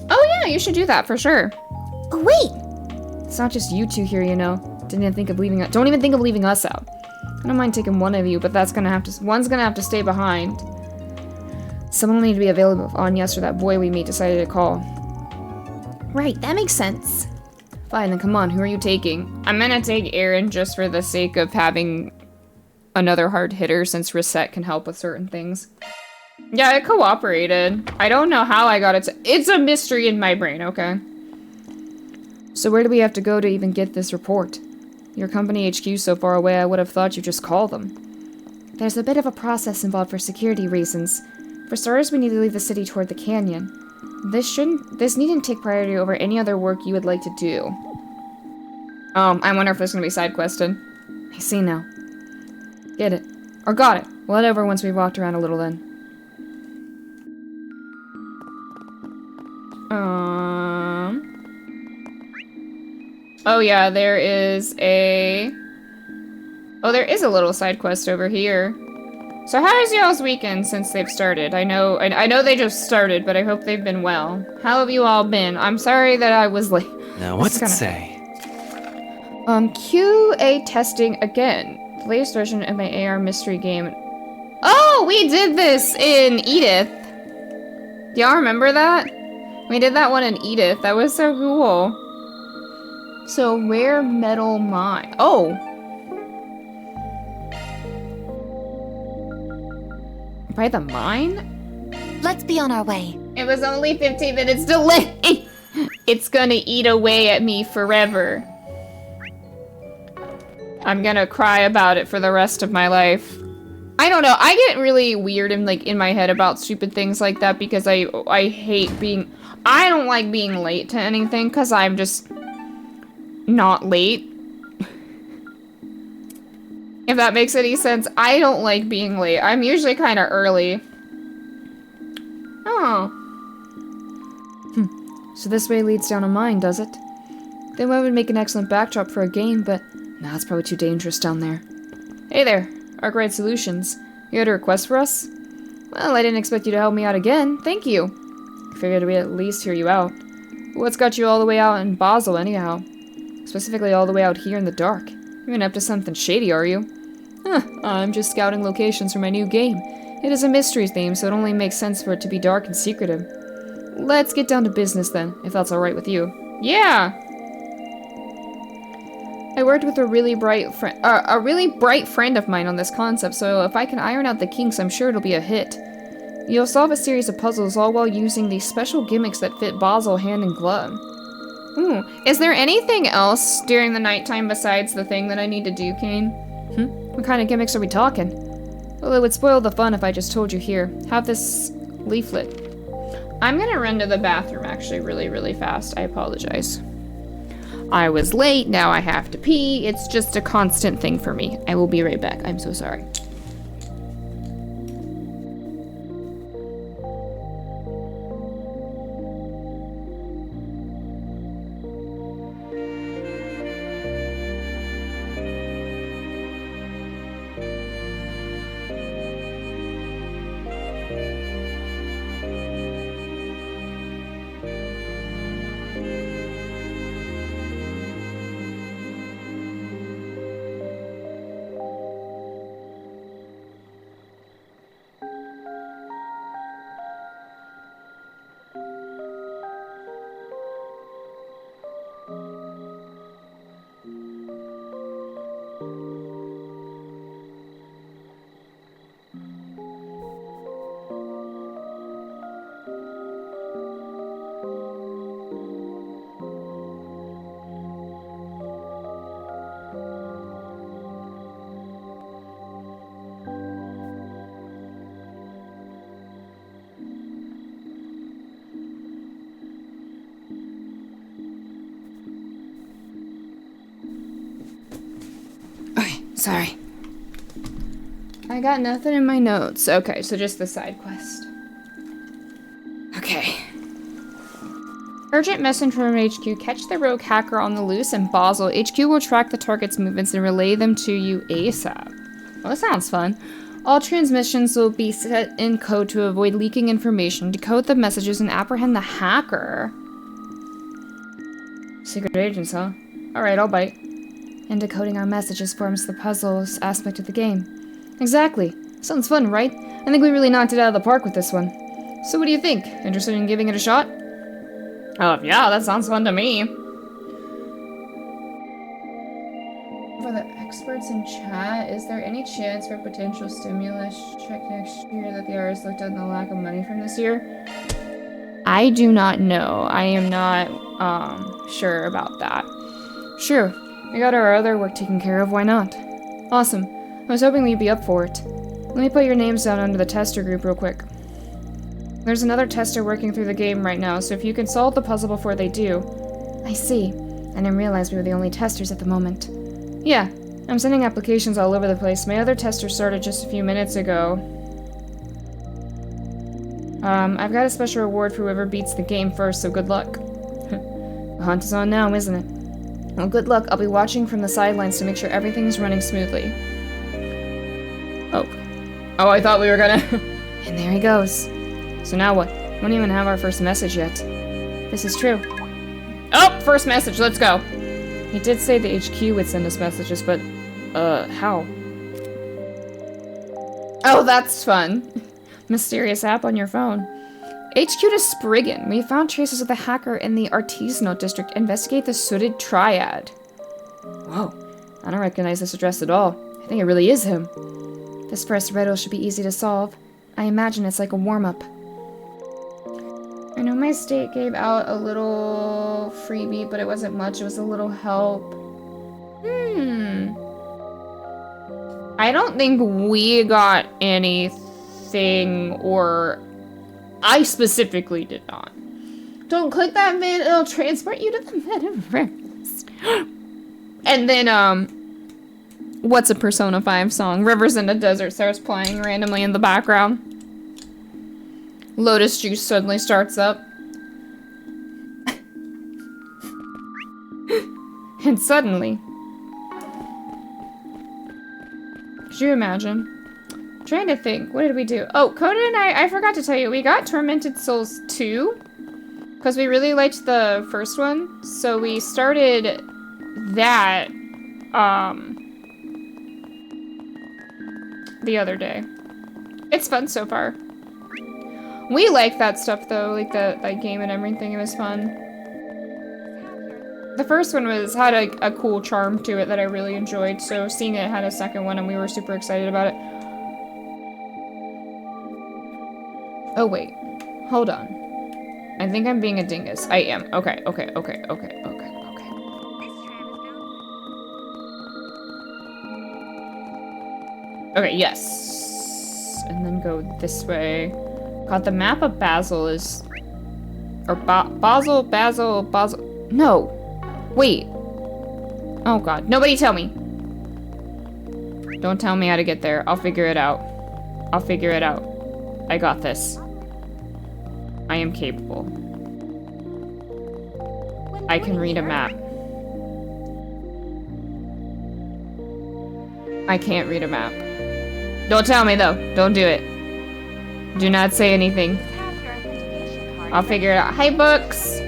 Oh yeah, you should do that for sure. Oh, wait! It's not just you two here, you know. Don't even think of leaving us out. I don't mind taking one of you, but one's gonna have to stay behind. Someone will need to be available if Agnes or that boy we meet decided to call. Right, that makes sense. Fine, then come on, who are you taking? I'm gonna take Aaron just for the sake of having another hard hitter, since Reset can help with certain things. Yeah, it cooperated. I don't know how I got it to- It's a mystery in my brain, okay? So where do we have to go to even get this report? Your company HQ so far away, I would have thought you'd just call them. There's a bit of a process involved for security reasons. For starters, we need to leave the city toward the canyon. This needn't take priority over any other work you would like to do. I wonder if there's gonna be side quested. I see now. Get it. Or got it. Whatever, once we've walked around a little then. Oh yeah, there is a little side quest over here. So how is y'all's weekend since they've started? I know they just started, but I hope they've been well. How have you all been? I'm sorry that I was late. Now, what's it say? QA testing again. The latest version of my AR mystery game. Oh, we did this in Edith. Do y'all remember that? We did that one in Edith. That was so cool. So, rare metal mine. Oh! By the mine? Let's be on our way. It was only 15 minutes delay! It's gonna eat away at me forever. I'm gonna cry about it for the rest of my life. I don't know, I get really weird in my head about stupid things like that because I don't like being late to anything because I'm just not late. If that makes any sense, I don't like being late. I'm usually kind of early. Oh. So this way leads down a mine, does it? Then one would make an excellent backdrop for a game, but nah, it's probably too dangerous down there. Hey there, Arkwright Solutions. You had a request for us? Well, I didn't expect you to help me out again. Thank you. I figured we'd at least hear you out. What's got you all the way out in Basel, anyhow? Specifically all the way out here in the dark. You're up to something shady, are you? Huh, I'm just scouting locations for my new game. It is a mystery theme, so it only makes sense for it to be dark and secretive. Let's get down to business then, if that's alright with you. Yeah! I worked with a really bright friend of mine on this concept, so if I can iron out the kinks, I'm sure it'll be a hit. You'll solve a series of puzzles all while using these special gimmicks that fit Basel hand in glove. Ooh, is there anything else during the nighttime besides the thing that I need to do, Kane? What kind of gimmicks are we talking? Well, it would spoil the fun if I just told you here. Have this leaflet. I'm gonna run to the bathroom actually really, really fast. I apologize. I was late, now I have to pee. It's just a constant thing for me. I will be right back. I'm so sorry. Sorry. I got nothing in my notes. Okay, so just the side quest. Okay. Urgent message from HQ. Catch the rogue hacker on the loose in Basel. HQ will track the target's movements and relay them to you ASAP. Well, that sounds fun. All transmissions will be set in code to avoid leaking information. Decode the messages and apprehend the hacker. Secret agents, huh? Alright, I'll bite. And decoding our messages forms the puzzles aspect of the game. Exactly. Sounds fun, right? I think we really knocked it out of the park with this one. So what do you think? Interested in giving it a shot? Oh, yeah, that sounds fun to me. For the experts in chat, is there any chance for potential stimulus check next year that the IRS looked at the lack of money from this year? I do not know. I am not, sure about that. Sure, we got our other work taken care of, why not? Awesome. I was hoping you'd be up for it. Let me put your names down under the tester group real quick. There's another tester working through the game right now, so if you can solve the puzzle before they do. I see. I didn't realize we were the only testers at the moment. Yeah, I'm sending applications all over the place. My other tester started just a few minutes ago. I've got a special reward for whoever beats the game first, so good luck. The hunt is on now, isn't it? Well, good luck. I'll be watching from the sidelines to make sure everything's running smoothly. Oh. Oh, I thought we were gonna... And there he goes. So now what? We don't even have our first message yet. This is true. Oh! First message, let's go! He did say the HQ would send us messages, but... how? Oh, that's fun. Mysterious app on your phone. HQ to Spriggan. We found traces of the hacker in the Artisanal district. Investigate the Sooted Triad. Whoa. I don't recognize this address at all. I think it really is him. This first riddle should be easy to solve. I imagine it's like a warm-up. I know my state gave out a little freebie, but it wasn't much. It was a little help. I don't think we got anything, or I specifically did not. Don't click that vid, it'll transport you to the metaverse. And then, what's a Persona 5 song? Rivers in the Desert starts playing randomly in the background. Lotus Juice suddenly starts up. And suddenly... Could you imagine? I'm trying to think. What did we do? Oh, Conan and I forgot to tell you, we got Tormented Souls 2. Because we really liked the first one. So we started that, the other day. It's fun so far. We like that stuff though, like that game and everything, it was fun. The first one had a cool charm to it that I really enjoyed, so seeing it had a second one and we were super excited about it. Oh wait, hold on. I think I'm being a dingus. I am. Okay. Okay, yes. And then go this way. God, the map of Basel is... Or Basel. No. Wait. Oh god. Nobody tell me. Don't tell me how to get there. I'll figure it out. I got this. I am capable. I can read a map. I can't read a map. Don't tell me though. Don't do it. Do not say anything. I'll figure it out. Hi, books!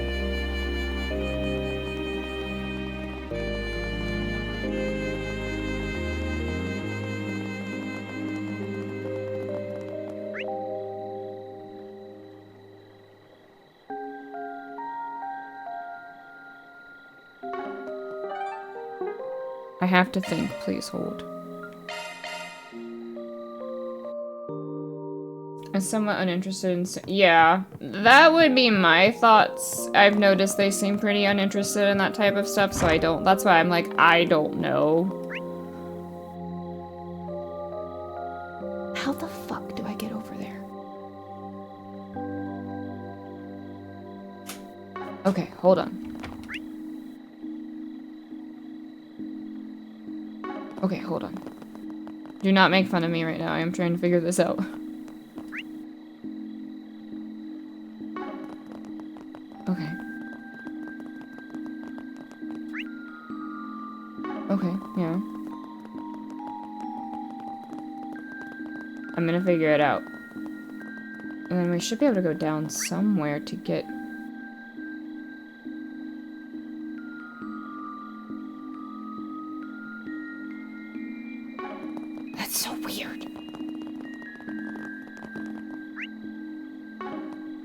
I have to think. Please hold. I'm somewhat uninterested in... Yeah, that would be my thoughts. I've noticed they seem pretty uninterested in that type of stuff, so I don't... That's why I'm like, I don't know. How the fuck do I get over there? Okay, hold on. Okay, hold on. Do not make fun of me right now. I am trying to figure this out. Okay. Okay, yeah. I'm gonna figure it out. And then we should be able to go down somewhere to get... That's so weird.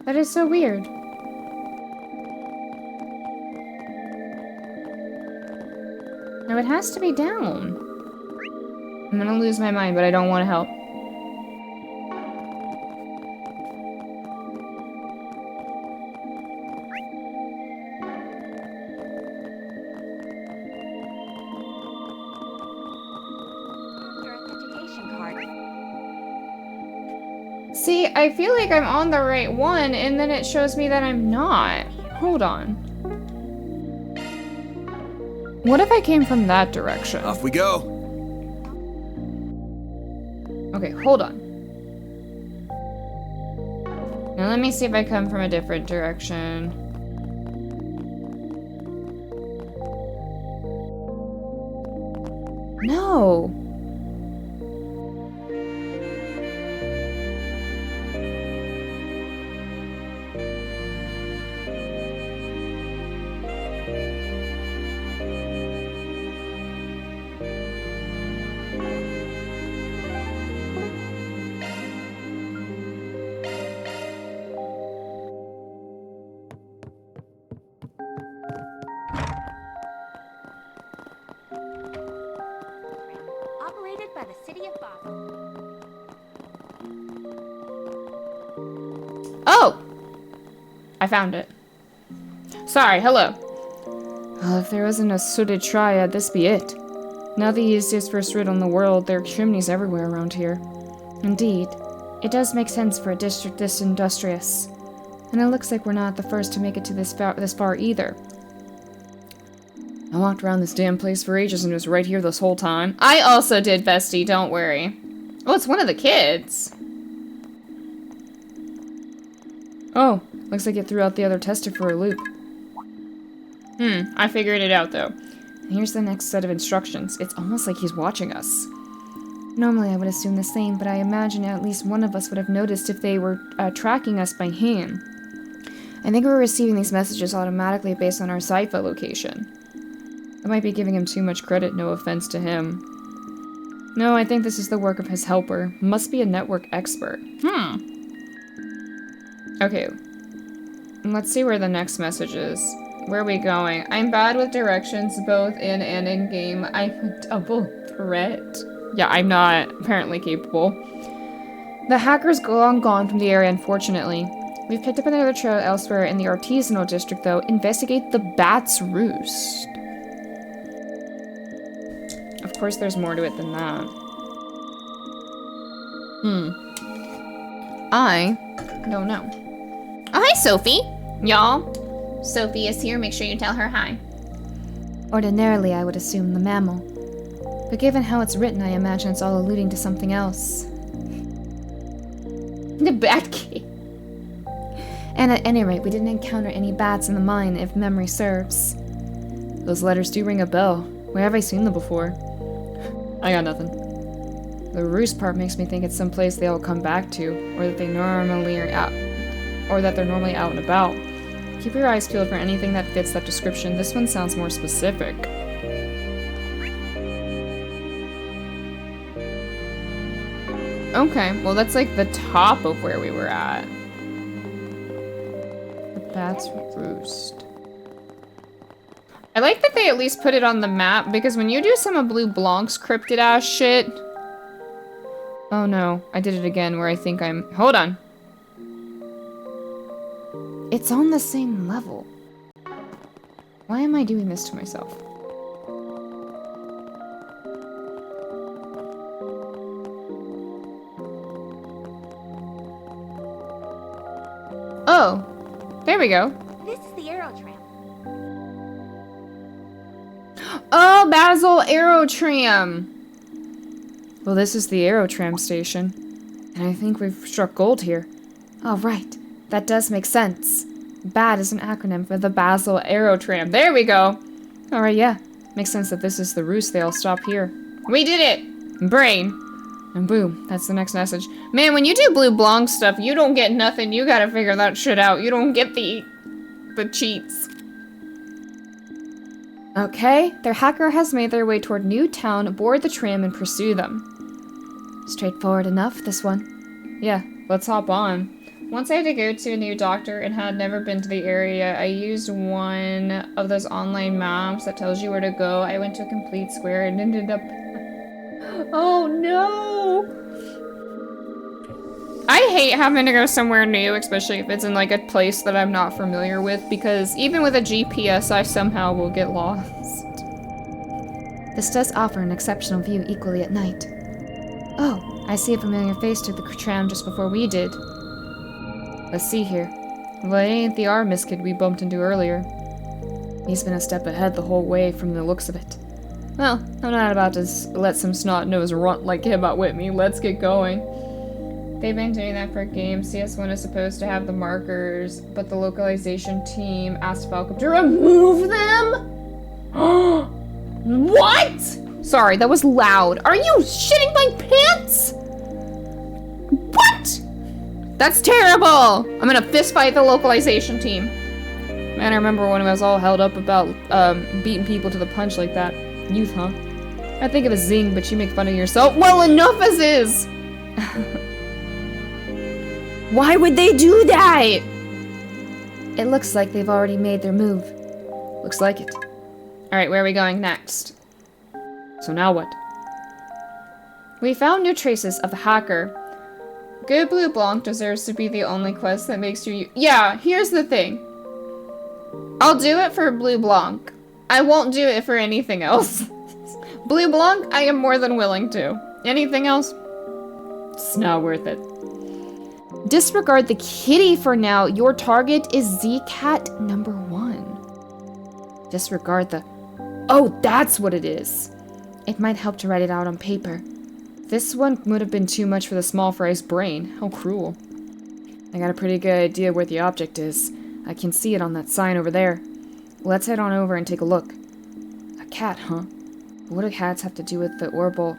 That is so weird. No, it has to be down. I'm gonna lose my mind, but I don't want to help. See, I feel like I'm on the right one, and then it shows me that I'm not. Hold on. What if I came from that direction? Off we go. Okay, hold on. Now let me see if I come from a different direction. No. Operated by the City of Basel. Oh! I found it. Sorry, hello. Well, if there wasn't a sooted triad, this be it. Now the easiest first route in the world, there are chimneys everywhere around here. Indeed. It does make sense for a district this industrious. And it looks like we're not the first to make it to this far either. I walked around this damn place for ages and it was right here this whole time. I also did, bestie, don't worry. Oh, it's one of the kids. Oh, looks like it threw out the other tester for a loop. I figured it out, though. And here's the next set of instructions. It's almost like he's watching us. Normally I would assume the same, but I imagine at least one of us would have noticed if they were tracking us by hand. I think we're receiving these messages automatically based on our Cypher location. I might be giving him too much credit, no offense to him. No, I think this is the work of his helper. Must be a network expert. Okay. Let's see where the next message is. Where are we going? I'm bad with directions, both in and in-game. I'm a double threat. Yeah, I'm not apparently capable. The hacker's long gone from the area, unfortunately. We've picked up another trail elsewhere in the artisanal district, though. Investigate the Bat's Roost. Of course, there's more to it than that. I don't know. Oh, hi, Sophie. Y'all. Sophie is here. Make sure you tell her hi. Ordinarily, I would assume the mammal. But given how it's written, I imagine it's all alluding to something else. The bat kid. And at any rate, we didn't encounter any bats in the mine, if memory serves. Those letters do ring a bell. Where have I seen them before? I got nothing. The roost part makes me think it's some place they all come back to, or that they normally are out, or that they're normally out and about. Keep your eyes peeled for anything that fits that description. This one sounds more specific. Okay, well that's like the top of where we were at. The Bat's Roost. I like that they at least put it on the map, because when you do some of Blue Blanc's cryptid ass shit... Oh no, I did it again where I think I'm... Hold on. It's on the same level. Why am I doing this to myself? Oh, there we go. This is the arrow tram. Oh, Basil Aerotram. Well, this is the Aerotram station. And I think we've struck gold here. Oh, right. That does make sense. BAD is an acronym for the Basel Aerotram. There we go! Alright, yeah. Makes sense that this is the roost they all stop here. We did it! Brain. And boom, that's the next message. Man, when you do Blue Blanc stuff, you don't get nothing. You gotta figure that shit out. You don't get the cheats. Okay, their hacker has made their way toward Newtown, board the tram, and pursue them. Straightforward enough, this one. Yeah, let's hop on. Once I had to go to a new doctor and had never been to the area, I used one of those online maps that tells you where to go. I went to a complete square and ended up... Oh no! I hate having to go somewhere new, especially if it's in like a place that I'm not familiar with, because even with a GPS, I somehow will get lost. This does offer an exceptional view equally at night. Oh, I see a familiar face took the tram just before we did. Let's see here. Well, it ain't the Artemis kid we bumped into earlier. He's been a step ahead the whole way from the looks of it. Well, I'm not about to let some snot-nosed runt like him outwit me. Let's get going. They've been doing that for games. CS1 is supposed to have the markers, but the localization team asked Falcom to remove them? What? Sorry, that was loud. Are you shitting my pants? What? That's terrible! I'm gonna fist fight the localization team. Man, I remember when I was all held up about beating people to the punch like that. Youth, huh? I think of a zing, but you make fun of yourself. Well, enough as is! Why would they do that? It looks like they've already made their move. Looks like it. Alright, where are we going next? So now what? We found no traces of the hacker. Good Blue Blanc deserves to be the only quest that makes you... Yeah, here's the thing. I'll do it for Blue Blanc. I won't do it for anything else. Blue Blanc, I am more than willing to. Anything else? It's not worth it. Disregard the kitty for now. Your target is Z-Cat number 1. Disregard the... Oh, that's what it is. It might help to write it out on paper. This one would have been too much for the small fry's brain. How cruel. I got a pretty good idea where the object is. I can see it on that sign over there. Let's head on over and take a look. A cat, huh? But what do cats have to do with the orbital?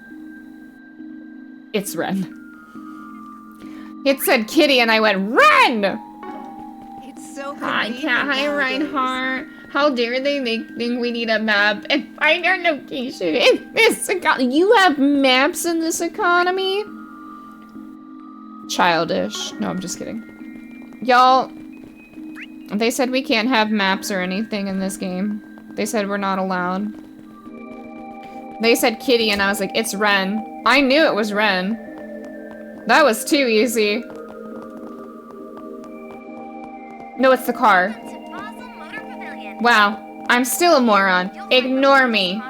It's Ren. It said kitty and I went, Ren! It's so Hi, convenient cat. Hi, nowadays. Reinhardt. How dare they think we need a map and find our location in this economy? You have maps in this economy? Childish. No, I'm just kidding. Y'all, they said we can't have maps or anything in this game. They said we're not allowed. They said kitty and I was like, it's Ren. I knew it was Ren. That was too easy. No, it's the car. Wow, I'm still a moron. Ignore me.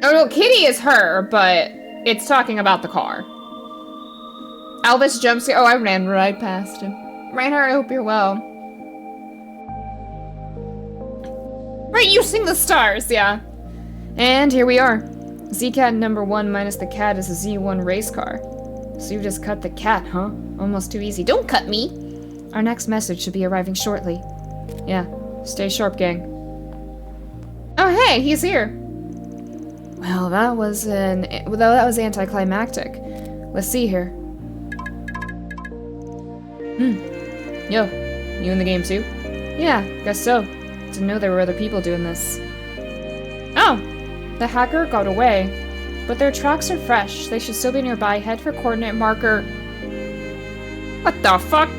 Oh no, kitty is her, but it's talking about the car. Elvis jumps here. Oh, I ran right past him. Reinhardt, I hope you're well. Right, you sing the stars, yeah. And here we are. Z-Cat number 1 minus the cat is a Z1 race car. So you just cut the cat, huh? Almost too easy. Don't cut me! Our next message should be arriving shortly. Yeah, stay sharp, gang. Oh, hey, he's here. Well, that was anticlimactic. Let's see here. Yo, you in the game too? Yeah, guess so. Didn't know there were other people doing this. Oh, the hacker got away. But their tracks are fresh. They should still be nearby. Head for coordinate marker. What the fuck?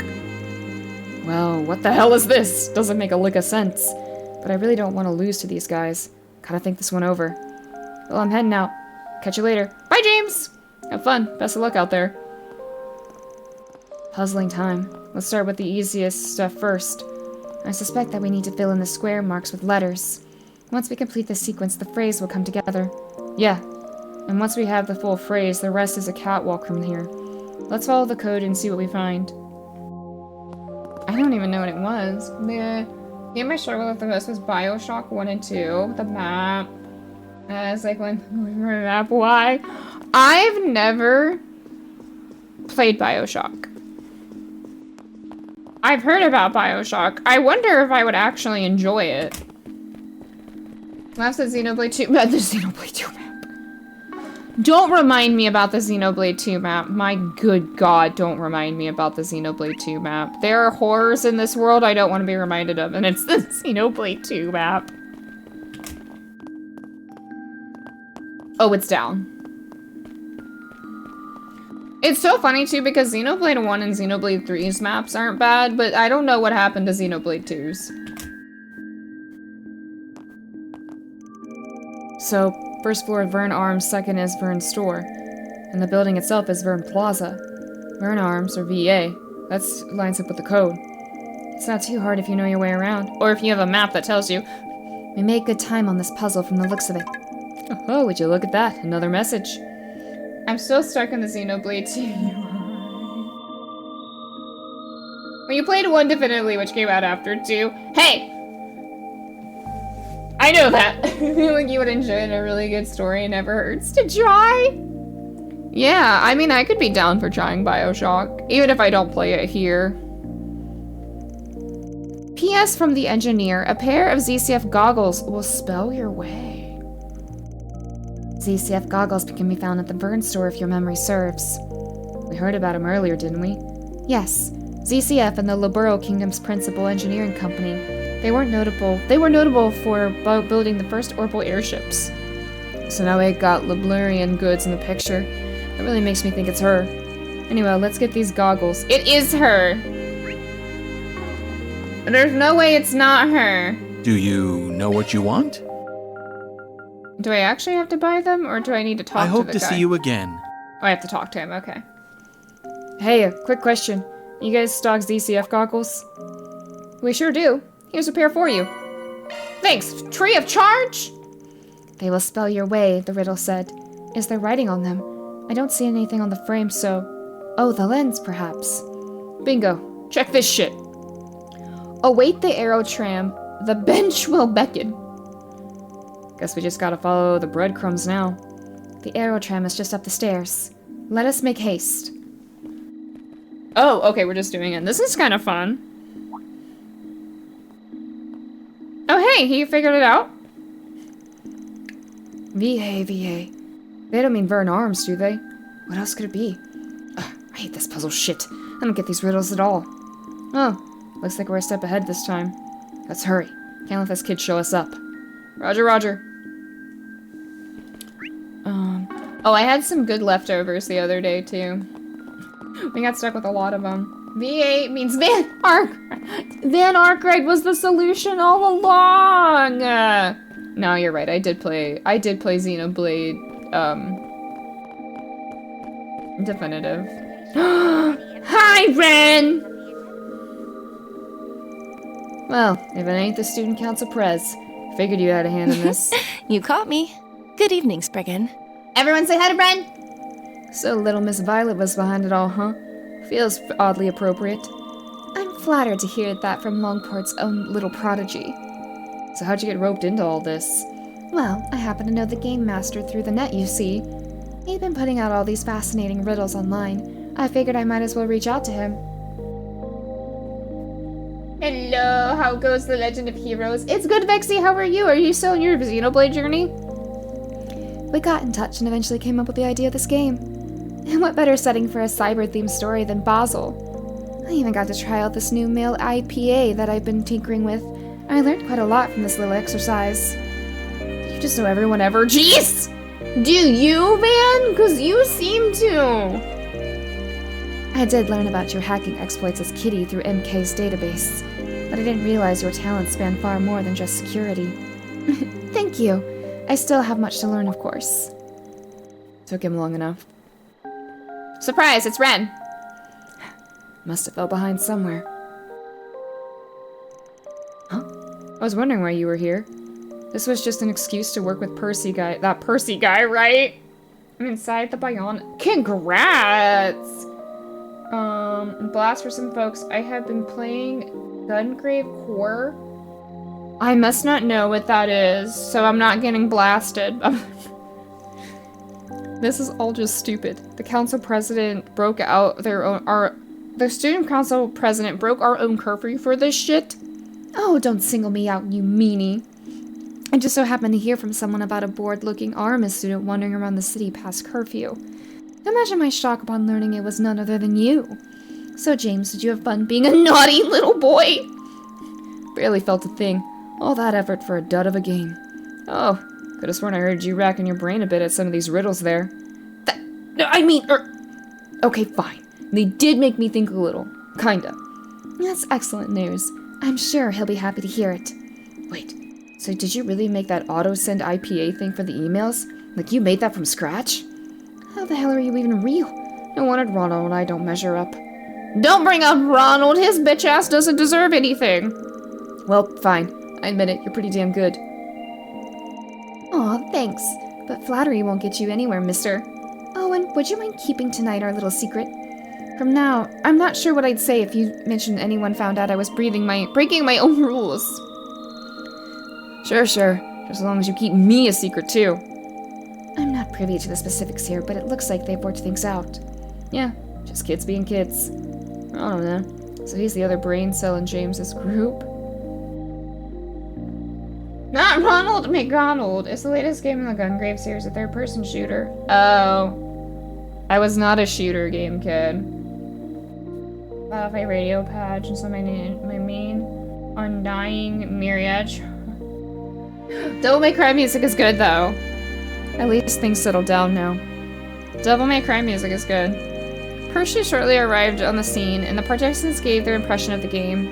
Well, what the hell is this? Doesn't make a lick of sense. But I really don't want to lose to these guys. Gotta think this one over. Well, I'm heading out. Catch you later. Bye, James! Have fun. Best of luck out there. Puzzling time. Let's start with the easiest stuff first. I suspect that we need to fill in the square marks with letters. Once we complete this sequence, the phrase will come together. Yeah. And once we have the full phrase, the rest is a catwalk from here. Let's follow the code and see what we find. I don't even know what it was. The game I struggled with the most was BioShock 1 and 2. The map. It's like when map. Why? I've never played BioShock. I've heard about BioShock. I wonder if I would actually enjoy it. Last the Xenoblade 2 map. The Xenoblade 2 map. Don't remind me about the Xenoblade 2 map. My good god, don't remind me about the Xenoblade 2 map. There are horrors in this world I don't want to be reminded of, and it's the Xenoblade 2 map. Oh, it's down. It's so funny too because Xenoblade 1 and Xenoblade 3's maps aren't bad, but I don't know what happened to Xenoblade 2's. So, first floor Vern Arms, second is Vern Store. And the building itself is Vern Plaza. Vern Arms, or VA, that lines up with the code. It's not too hard if you know your way around, or if you have a map that tells you. We made good time on this puzzle from the looks of it. Oh, would you look at that? Another message. I'm still stuck in the Xenoblade 2. Well, you played 1 definitively, which came out after 2. Hey! I know that. I feel like you would enjoy a really good story. It never hurts to try. Yeah, I mean, I could be down for trying BioShock, even if I don't play it here. P.S. from the engineer, a pair of ZCF goggles will spell your way. ZCF goggles can be found at the Vern store if your memory serves. We heard about them earlier, didn't we? Yes. ZCF and the Laburo Kingdom's principal engineering company. They were notable for building the first orbital airships. So now we got Lablurian goods in the picture. It really makes me think it's her. Anyway, let's get these goggles. It is her! There's no way it's not her. Do you know what you want? Do I actually have to buy them, or do I need to talk to the guy? I hope to see you again. Oh, I have to talk to him, okay. Hey, a quick question. You guys stock ZCF goggles? We sure do. Here's a pair for you. Thanks, free of charge? They will spell your way, the riddle said. Is there writing on them? I don't see anything on the frame, so... Oh, the lens, perhaps. Bingo. Check this shit. Await the arrow tram. The bench will beckon. Guess we just gotta follow the breadcrumbs now. The arrow tram is just up the stairs. Let us make haste. Oh, okay, we're just doing it. This is kind of fun. Oh, hey, he figured it out. VA. They don't mean Vern Arms, do they? What else could it be? Ugh, I hate this puzzle shit. I don't get these riddles at all. Oh, looks like we're a step ahead this time. Let's hurry. Can't let this kid show us up. Roger, roger. Oh, I had some good leftovers the other day, too. We got stuck with a lot of them. V8 means Van Ark. Van Arkwright was the solution all along. No, you're right. I did play Xenoblade, definitive. Hi, Ren! Well, if it ain't the student council prez, figured you had a hand in this. You caught me. Good evening, Spriggan. Everyone say hi to Ren! So little Miss Violet was behind it all, huh? Feels oddly appropriate. I'm flattered to hear that from Longport's own little prodigy. So how'd you get roped into all this? Well, I happen to know the game master through the net, you see. He'd been putting out all these fascinating riddles online. I figured I might as well reach out to him. Hello, how goes the Legend of Heroes? It's good, Vexy, how are you? Are you still on your Xenoblade journey? We got in touch and eventually came up with the idea of this game. And what better setting for a cyber-themed story than Basel? I even got to try out this new male IPA that I've been tinkering with. I learned quite a lot from this little exercise. You just know everyone ever. Jeez! Do you, man? Because you seem to. I did learn about your hacking exploits as Kitty through MK's database, but I didn't realize your talents span far more than just security. Thank you. I still have much to learn, of course. Took him long enough. Surprise, it's Ren. Must have fell behind somewhere. Huh? I was wondering why you were here. This was just an excuse to work with Percy guy. That Percy guy, right? I'm inside the Bionic. Congrats! Blast for some folks. I have been playing Gungrave Core I must not know what that is, so I'm not getting blasted. This is all just stupid. The council president broke out the student council president broke our own curfew for this shit? Oh, don't single me out, you meanie. I just so happened to hear from someone about a bored-looking Aramis student wandering around the city past curfew. Imagine my shock upon learning it was none other than you. So, James, did you have fun being a naughty little boy? Barely felt a thing. All that effort for a dud of a game. Oh, could have sworn I heard you racking your brain a bit at some of these riddles there. Okay, fine. They did make me think a little. Kinda. That's excellent news. I'm sure he'll be happy to hear it. Wait, so did you really make that auto-send IPA thing for the emails? Like you made that from scratch? How the hell are you even real? No wonder Ronald and I don't measure up. Don't bring up Ronald! His bitch ass doesn't deserve anything! Well, fine. I admit it, you're pretty damn good. Aw, thanks. But flattery won't get you anywhere, mister. Oh, and would you mind keeping tonight our little secret? From now, I'm not sure what I'd say if you mentioned anyone found out I was breaking my own rules. Sure. Just as long as you keep me a secret, too. I'm not privy to the specifics here, but it looks like they've worked things out. Yeah, just kids being kids. I don't know. So he's the other brain cell in James's group? Not Ronald McDonald. It's the latest game in the Gungrave series, a third-person shooter. Oh. I was not a shooter game kid. My radio patch and so my main undying myriad. Devil May Cry music is good though. At least things settled down now. Devil May Cry music is good. Percy shortly arrived on the scene, and the participants gave their impression of the game.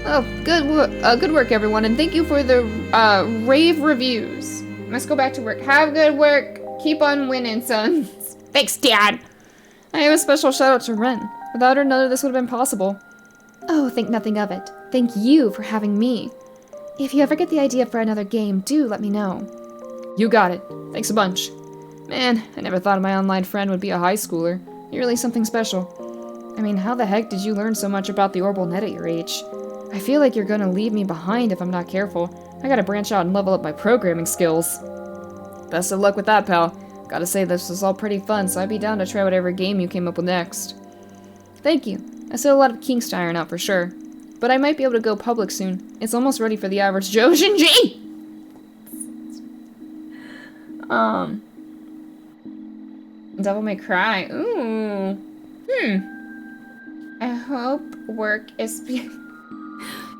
Oh, good work, everyone, and thank you for the rave reviews. Must go back to work. Have good work. Keep on winning, sons. Thanks, Dad. I have a special shout out to Ren. Without her, none of this would have been possible. Oh, think nothing of it. Thank you for having me. If you ever get the idea for another game, do let me know. You got it. Thanks a bunch. Man, I never thought my online friend would be a high schooler. You're really something special. I mean, how the heck did you learn so much about the Orbital Net at your age? I feel like you're gonna leave me behind if I'm not careful. I gotta branch out and level up my programming skills. Best of luck with that, pal. Gotta say, this was all pretty fun, so I'd be down to try whatever game you came up with next. Thank you. I still have a lot of kinks to iron out for sure. But I might be able to go public soon. It's almost ready for the average Joe Shinji! Devil May Cry. Ooh. I hope work is...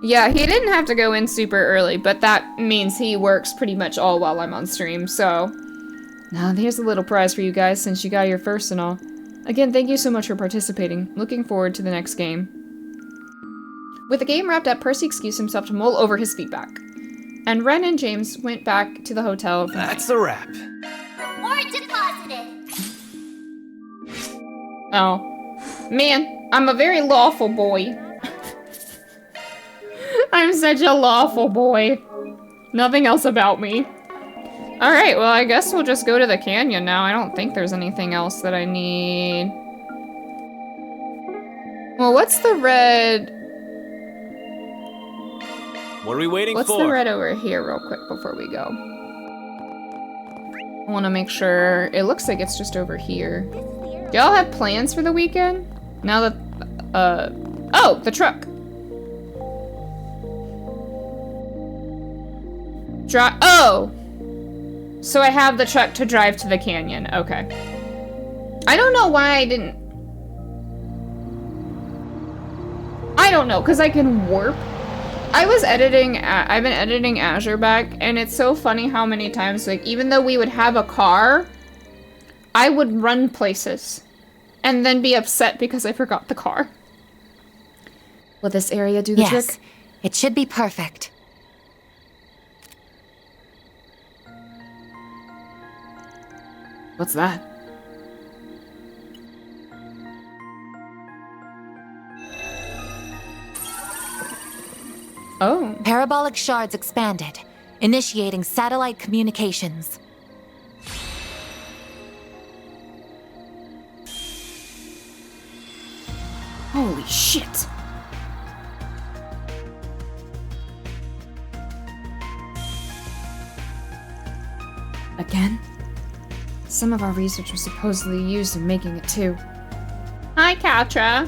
Yeah, he didn't have to go in super early, but that means he works pretty much all while I'm on stream, so... Now, here's a little prize for you guys since you got your first and all. Again, thank you so much for participating. Looking forward to the next game. With the game wrapped up, Percy excused himself to mull over his feedback. And Ren and James went back to the hotel. That's a wrap. Reward deposited. Oh. Man, I'm a very lawful boy. I'm such a lawful boy. Nothing else about me. Alright, well, I guess we'll just go to the canyon now. I don't think there's anything else that I need. Well, what's the red... What are we waiting What's for? the red over here real quick before we go? I want to make sure. It looks like it's just over here. Do y'all have plans for the weekend? Now that, oh, the truck. Oh! So I have the truck to drive to the canyon. Okay. I don't know why I didn't... I don't know, because I can warp. I've been editing Azure back, and it's so funny how many times, like, even though we would have a car, I would run places, and then be upset because I forgot the car. Will this area do the trick? Yes, it should be perfect. What's that? Oh. Parabolic shards expanded, initiating satellite communications. Holy shit. Again? Some of our research was supposedly used in making it too. Hi, Katra.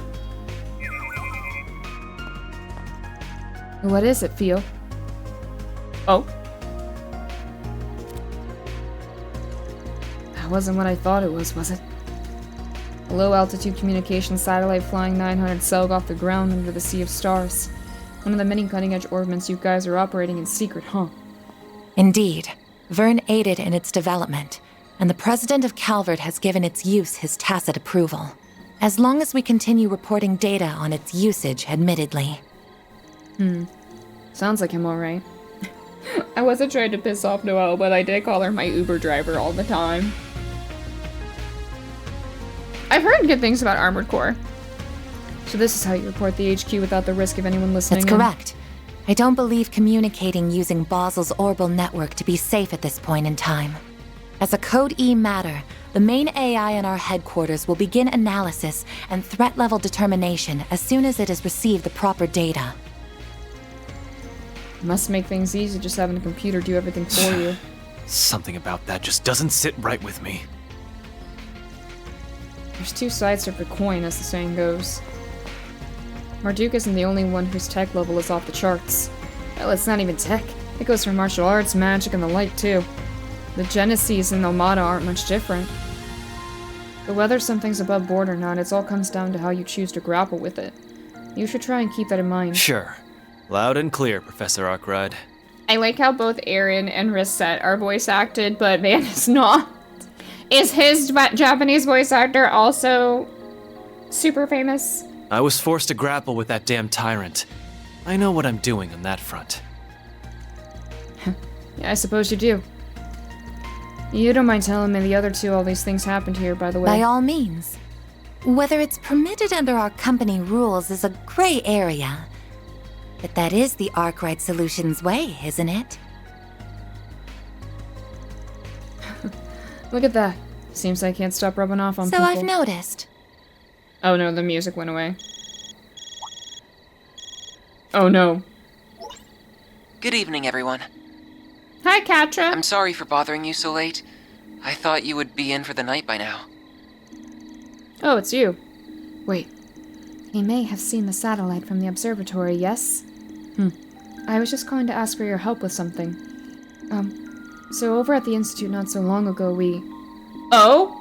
What is it, Feel? Oh. That wasn't what I thought it was it? A low-altitude communication satellite flying 900 Selg off the ground under the Sea of Stars. One of the many cutting-edge orbits you guys are operating in secret, huh? Indeed. Vern aided in its development, and the president of Calvert has given its use his tacit approval. As long as we continue reporting data on its usage, admittedly. Sounds like him alright. I wasn't trying to piss off Noelle, but I did call her my Uber driver all the time. I've heard good things about Armored Core. So this is how you report the HQ without the risk of anyone listening That's in? correct. I don't believe communicating using Basel's orbital network to be safe at this point in time. As a Code E matter, the main AI in our headquarters will begin analysis and threat level determination as soon as it has received the proper data. Must make things easy just having a computer do everything for you. Something about that just doesn't sit right with me. There's two sides to every coin, as the saying goes. Marduk isn't the only one whose tech level is off the charts. Well, it's not even tech. It goes for martial arts, magic, and the like, too. The Genesis and Almada aren't much different. But whether something's above board or not, it all comes down to how you choose to grapple with it. You should try and keep that in mind. Sure. Loud and clear, Professor Arkwright. I like how both Aaron and Risette are voice acted, but Van is not. Is his Japanese voice actor also super famous? I was forced to grapple with that damn tyrant. I know what I'm doing on that front. Yeah, I suppose you do. You don't mind telling me the other two all these things happened here, by the way. By all means. Whether it's permitted under our company rules is a gray area. But that is the Arkwright Solutions way, isn't it? Look at that. Seems I can't stop rubbing off on So people. I've noticed. Oh no, the music went away. Oh no. Good evening, everyone. Hi, Katra. I'm sorry for bothering you so late. I thought you would be in for the night by now. Oh, it's you. Wait. He may have seen the satellite from the observatory, yes? I was just calling to ask for your help with something. So over at the Institute not so long ago, we... Oh?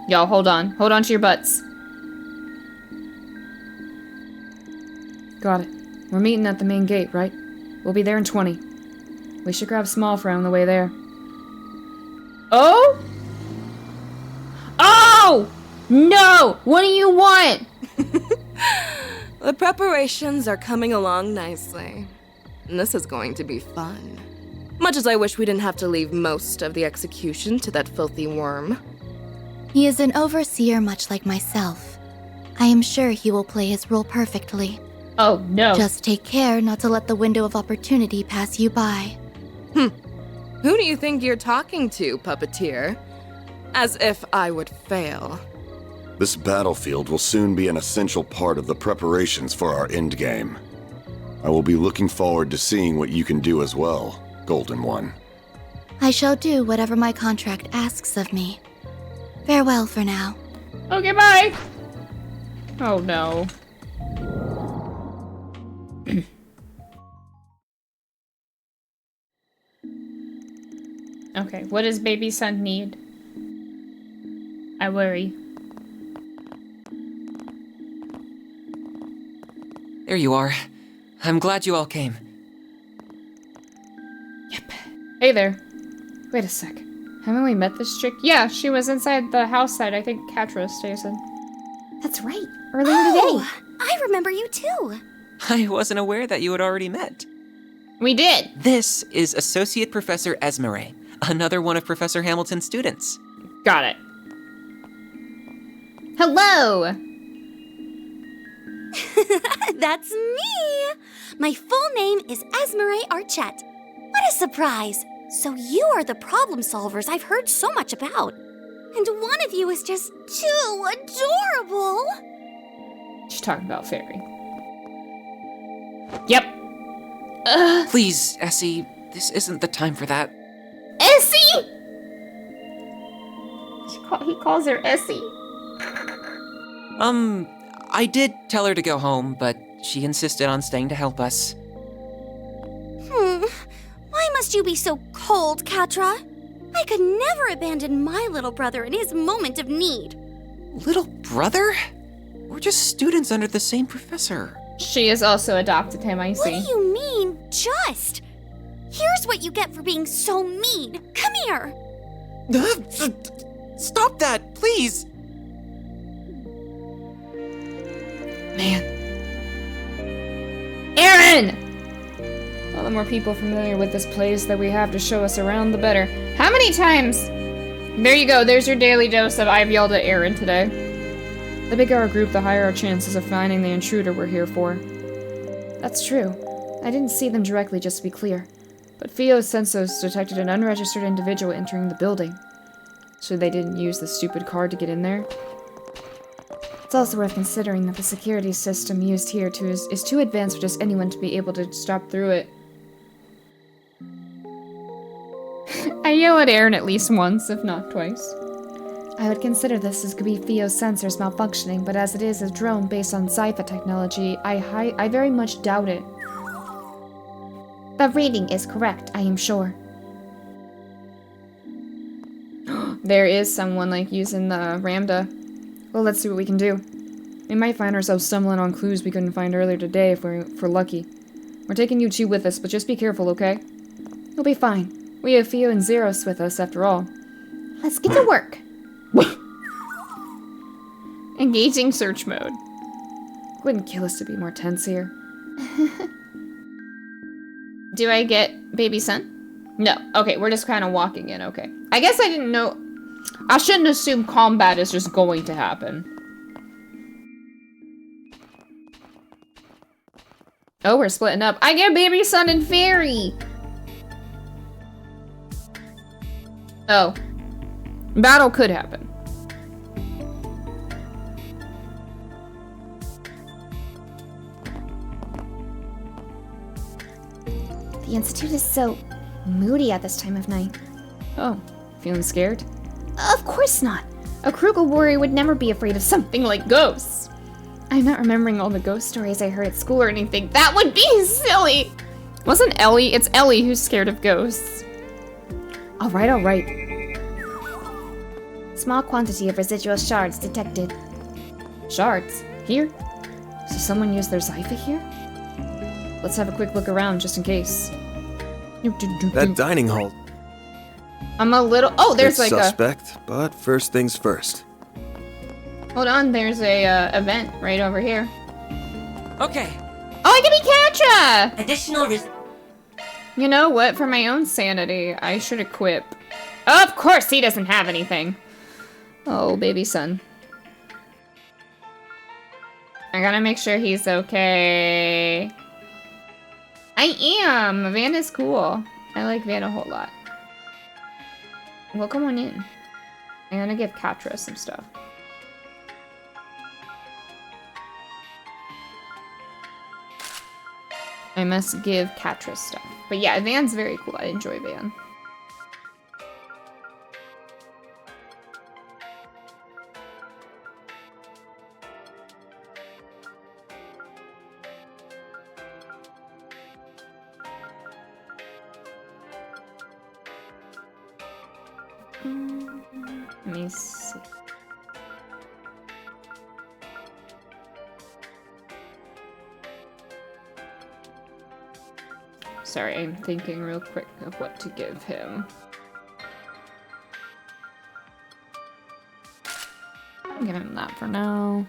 Y'all, hold on. Hold on to your butts. Got it. We're meeting at the main gate, right? We'll be there in 20. We should grab small fry on the way there. Oh? Oh! No! What do you want? The preparations are coming along nicely. And this is going to be fun. Much as I wish we didn't have to leave most of the execution to that filthy worm. He is an overseer much like myself. I am sure he will play his role perfectly. Oh, no. Just take care not to let the window of opportunity pass you by. Who do you think you're talking to, puppeteer? As if I would fail. This battlefield will soon be an essential part of the preparations for our endgame. I will be looking forward to seeing what you can do as well, Golden One. I shall do whatever my contract asks of me. Farewell for now. Okay, bye. Oh, no. Okay, what does baby son need? I worry. There you are. I'm glad you all came. Hey there. Wait a sec. Haven't we met this chick? Yeah, she was inside the house that I think Katra stays in. That's right. Earlier today. I remember you too. I wasn't aware that you had already met. We did. This is Associate Professor Esmeralda, another one of Professor Hamilton's students. Got it. Hello! That's me! My full name is Esmeralda Archette. What a surprise! So you are the problem solvers I've heard so much about. And one of you is just too adorable! She's talking about Fairy. Yep. Please, Essie, this isn't the time for that. Essie! He calls her Essie. I did tell her to go home, but she insisted on staying to help us. Why must you be so cold, Katra? I could never abandon my little brother in his moment of need. Little brother? We're just students under the same professor. She has also adopted him, I see. What do you mean, just? Here's what you get for being so mean. Come here. Stop that, please. Man. Aaron! All the more people familiar with this place that we have to show us around, the better. How many times? There you go, there's your daily dose of I've yelled at Aaron today. The bigger our group, the higher our chances of finding the intruder we're here for. That's true. I didn't see them directly, just to be clear. But Theo's sensors detected an unregistered individual entering the building. So they didn't use the stupid card to get in there? It's also worth considering that the security system used here is too advanced for just anyone to be able to stop through it. I yell at Aaron at least once, if not twice. I would consider this as could be Theo's sensors malfunctioning, but as it is a drone based on Cypher technology, I very much doubt it. The reading is correct, I am sure. There is someone, like, using the Ramda. Well, let's see what we can do. We might find ourselves stumbling on clues we couldn't find earlier today if we're lucky. We're taking you two with us, but just be careful, okay? You'll be fine. We have Theo and Zeros with us, after all. Let's get to work. Engaging search mode. Wouldn't kill us to be more tense here. Do I get baby son? No. Okay, we're just kind of walking in, okay. I guess I didn't know... I shouldn't assume combat is just going to happen. Oh, we're splitting up. I get baby son and fairy! Oh. Battle could happen. The Institute is so moody at this time of night. Oh, feeling scared? Of course not. A Krugel warrior would never be afraid of something like ghosts. I'm not remembering all the ghost stories I heard at school or anything. That would be silly! Wasn't Ellie? It's Ellie who's scared of ghosts. Alright, alright. Small quantity of residual shards detected. Shards? Here? So someone used their Zypher here? Let's have a quick look around just in case. That dining hall. I'm a little... Oh, there's it's like suspect, but first things first. Hold on, there's a event right over here. Okay. Oh, I can be Katra! Additional You know what? For my own sanity, I should equip. Of course he doesn't have anything. Oh, baby son. I gotta make sure he's okay. I am! Van is cool. I like Van a whole lot. Well, come on in. I'm gonna give Katra some stuff. I must give Katra stuff. But yeah, Van's very cool. I enjoy Van. Let me see. Sorry, I'm thinking real quick of what to give him. I'll give him that for now.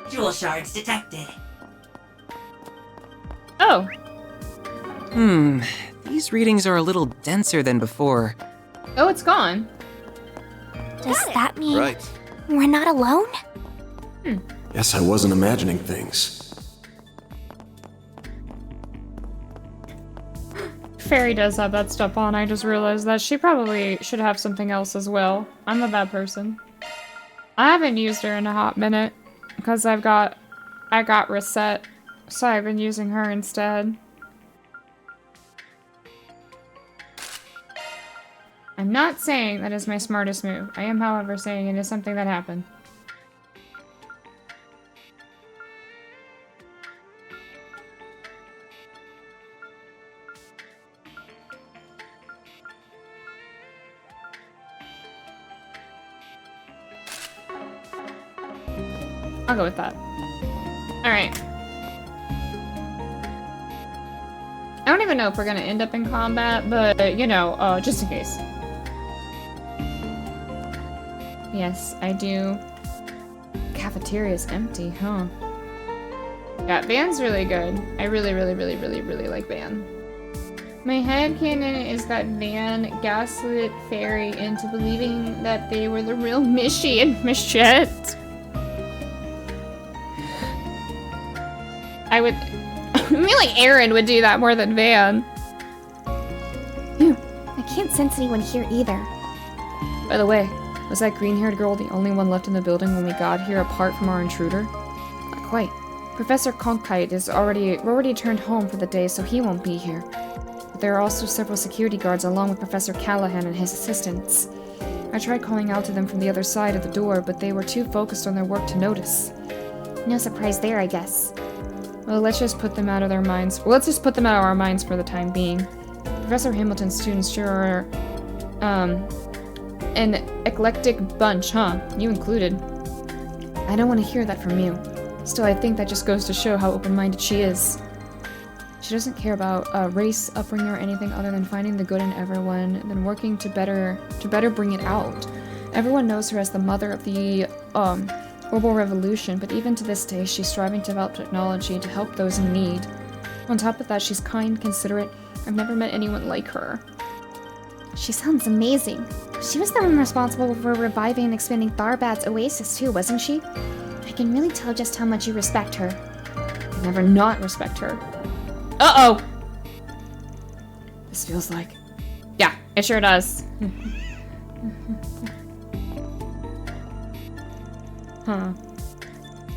Jewel shards detected. Oh. These readings are a little denser than before. Oh, it's gone. Does that mean Right. we're not alone? Guess I wasn't imagining things. Fairy does have that stuff on. I just realized that she probably should have something else as well. I'm a bad person. I haven't used her in a hot minute because I've got I got reset, so I've been using her instead. I'm not saying that is my smartest move. I am, however, saying it is something that happened. I'll go with that. Alright. I don't even know if we're gonna end up in combat, but, you know, just in case. Yes, I do. Cafeteria's empty, huh? Yeah, Van's really good. I really like Van. My headcanon is that Van gaslit Fairy into believing that they were the real Mishy and Michette. I would... I mean, like, Aaron would do that more than Van. I can't sense anyone here either. By the way, was that green-haired girl the only one left in the building when we got here apart from our intruder? Not quite. Professor Cronkite is already turned home for the day, so he won't be here. But there are also several security guards along with Professor Callahan and his assistants. I tried calling out to them from the other side of the door, but they were too focused on their work to notice. No surprise there, I guess. Well, let's just put them out of their minds. Well, let's just put them out of our minds for the time being. Professor Hamilton's students sure are, an eclectic bunch, huh? You included. I don't want to hear that from you. Still, I think that just goes to show how open-minded she is. She doesn't care about race, upbringing, or anything other than finding the good in everyone, and then working to better bring it out. Everyone knows her as the mother of the Herbal Revolution, but even to this day, she's striving to develop technology to help those in need. On top of that, she's kind, considerate. I've never met anyone like her. She sounds amazing. She was the one responsible for reviving and expanding Tharbat's oasis too, wasn't she? I can really tell just how much you respect her. I never not respect her. Uh-oh! This feels like... Yeah, it sure does. Huh.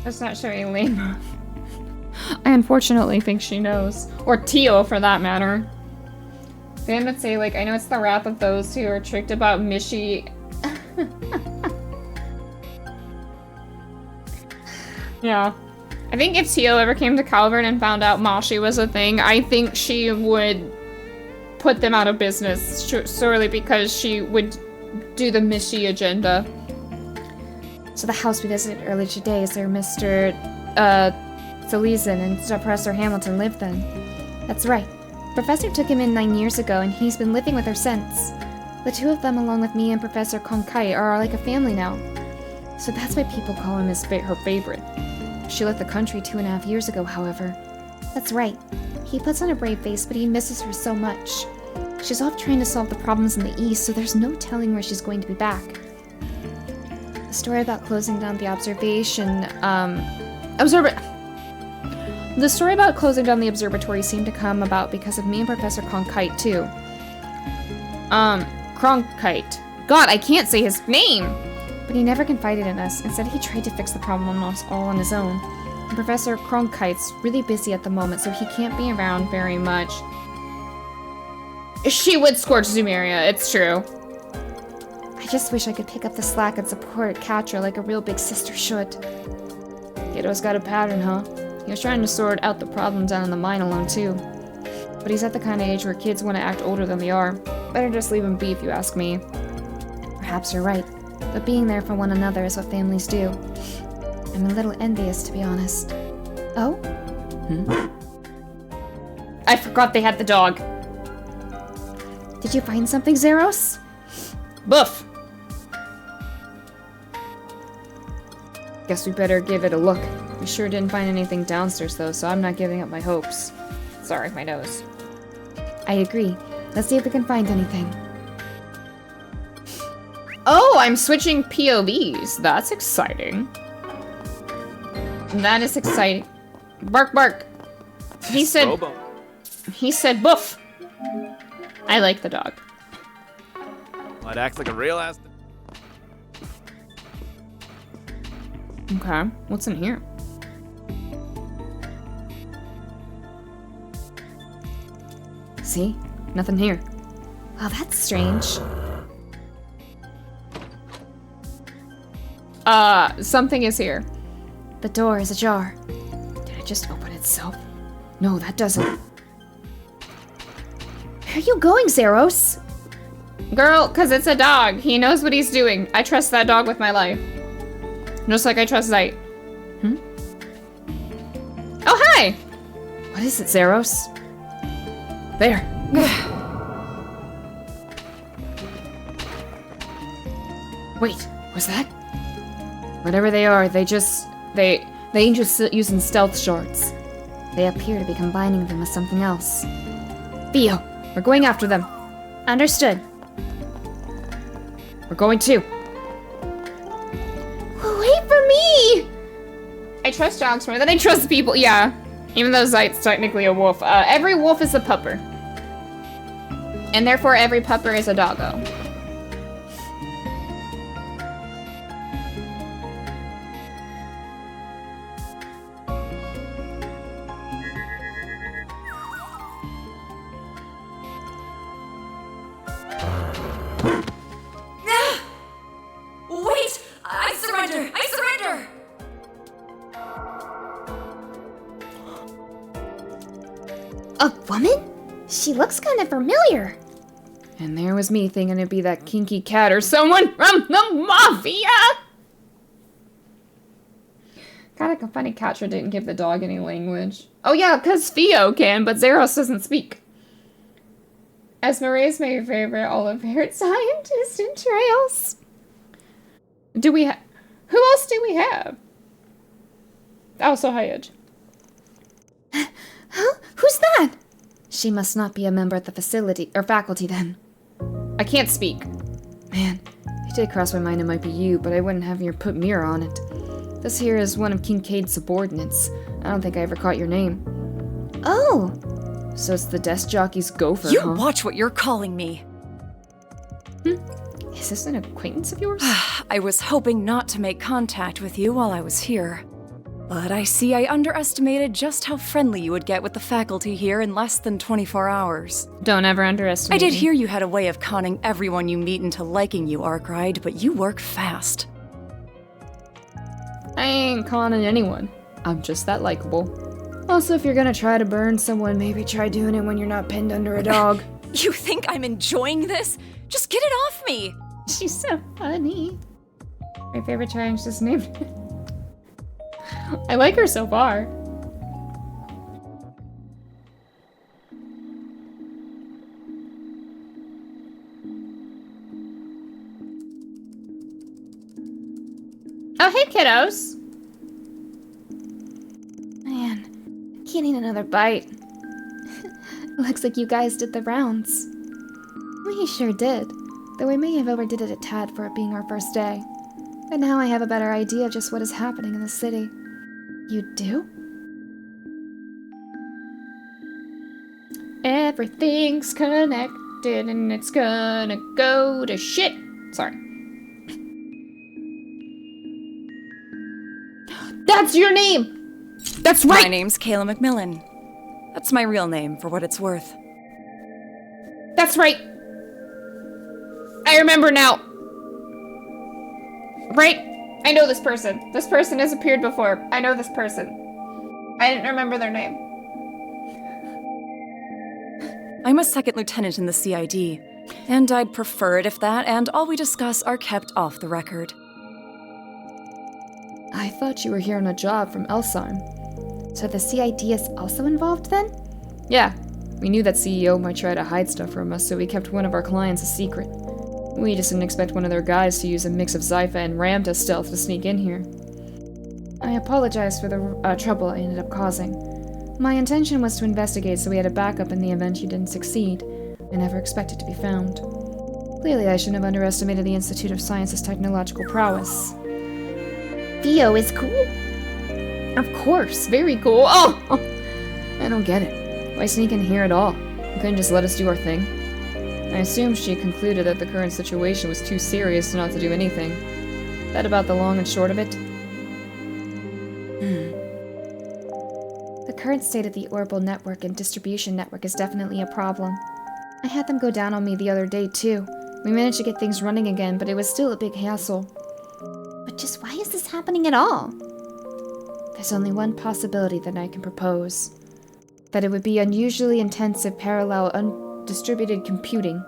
That's not showing Lena. I unfortunately think she knows. Or Tio, for that matter. Van would say, like, I know it's the wrath of those who are tricked about Mishy. Yeah. I think if Tio ever came to Calvert and found out Moshi was a thing, I think she would put them out of business, solely because she would do the Mishy agenda. So the house we visited earlier today is where Mr. Thaleason and Professor Hamilton lived then. That's right. Professor took him in 9 years ago, and he's been living with her since. The two of them, along with me and Professor Konkai, are like a family now. So that's why people call him her favorite. She left the country 2.5 years ago, however. That's right. He puts on a brave face, but he misses her so much. She's off trying to solve the problems in the East, so there's no telling where she's going to be back. The story about closing down the The story about closing down the observatory seemed to come about because of me and Professor Cronkite, too. Cronkite. God, I can't say his name! But he never confided in us. Instead, he tried to fix the problem all on his own. And Professor Cronkite's really busy at the moment, so he can't be around very much. She would scorch Zumeria, it's true. I just wish I could pick up the slack and support Katra like a real big sister should. Kiddo's got a pattern, huh? He was trying to sort out the problem down in the mine alone, too. But he's at the kind of age where kids want to act older than they are. Better just leave him be, if you ask me. Perhaps you're right. But being there for one another is what families do. I'm a little envious, to be honest. Oh? I forgot they had the dog. Did you find something, Zeros? Boof! Guess we better give it a look. We sure didn't find anything downstairs, though, so I'm not giving up my hopes. Sorry, my nose. I agree. Let's see if we can find anything. Oh, I'm switching POVs. That's exciting. That is exciting. Bark, bark. He said boof. I like the dog. Well, it acts like a real ass. Okay, what's in here? see? Nothing here. Well, that's strange. Something is here. The door is ajar. Did it just open itself? No, that doesn't. Where are you going, Zeros? Girl, cause it's a dog. He knows what he's doing. I trust that dog with my life. Just like I trust Zite. Oh, hi! What is it, Zeros? There. Wait, was that? Whatever they are, they ain't just using stealth shards. They appear to be combining them with something else. Theo, we're going after them. Understood. We're going too. Wait for me! I trust dogs more than I trust people. Yeah, even though Zite's technically a wolf. Every wolf is a pupper. And therefore every pupper is a doggo. Wait! I surrender! I surrender! A woman? She looks kind of familiar. And there was me thinking it'd be that kinky cat or someone from the mafia! Kinda like a funny Catra didn't give the dog any language. Oh yeah, because Theo can, but Zeros doesn't speak. Esmeralda is my favorite all-favorite scientist in Trails. Do we have... Who else do we have? Also Hayaj. Huh? Who's that? She must not be a member of the facility, or faculty then. I can't speak. Man, it did cross my mind it might be you, but I wouldn't have your put mirror on it. This here is one of Kincaid's subordinates. I don't think I ever caught your name. Oh! So it's the desk jockey's gopher, You huh? watch what you're calling me. Is this an acquaintance of yours? I was hoping not to make contact with you while I was here. But I see I underestimated just how friendly you would get with the faculty here in less than 24 hours. Don't ever underestimate I did me. hear you had a way of conning everyone you meet into liking you, Arkride, but you work fast. I ain't conning anyone. I'm just that likable. Also, if you're gonna try to burn someone, maybe try doing it when you're not pinned under a dog. You think I'm enjoying this? Just get it off me! She's so funny. My favorite challenge is named. I like her so far. Oh, hey, kiddos. Man, can't eat another bite. Looks like you guys did the rounds. We sure did, though we may have overdid it a tad for it being our first day. But now I have a better idea of just what is happening in the city. You do? Everything's connected and it's gonna go to shit. Sorry. That's your name! That's right! My name's Kayla McMillan. That's my real name, for what it's worth. That's right! I remember now. Right? I know this person. This person has appeared before. I know this person. I didn't remember their name. I'm a second lieutenant in the CID, and I'd prefer it if that and all we discuss are kept off the record. I thought you were here on a job from Elsheim. So the CID is also involved then? Yeah. We knew that CEO might try to hide stuff from us, so we kept one of our clients a secret. We just didn't expect one of their guys to use a mix of Zypha and Ramta stealth to sneak in here. I apologize for the trouble I ended up causing. My intention was to investigate so we had a backup in the event you didn't succeed. I never expected to be found. Clearly I shouldn't have underestimated the Institute of Science's technological prowess. Theo is cool? Of course, very cool. Oh! I don't get it. Why sneak in here at all? You couldn't just let us do our thing? I assumed she concluded that the current situation was too serious not to do anything. That about the long and short of it? The current state of the orbital network and distribution network is definitely a problem. I had them go down on me the other day, too. We managed to get things running again, but it was still a big hassle. But just why is this happening at all? There's only one possibility that I can propose. That it would be unusually intensive parallel undistributed computing.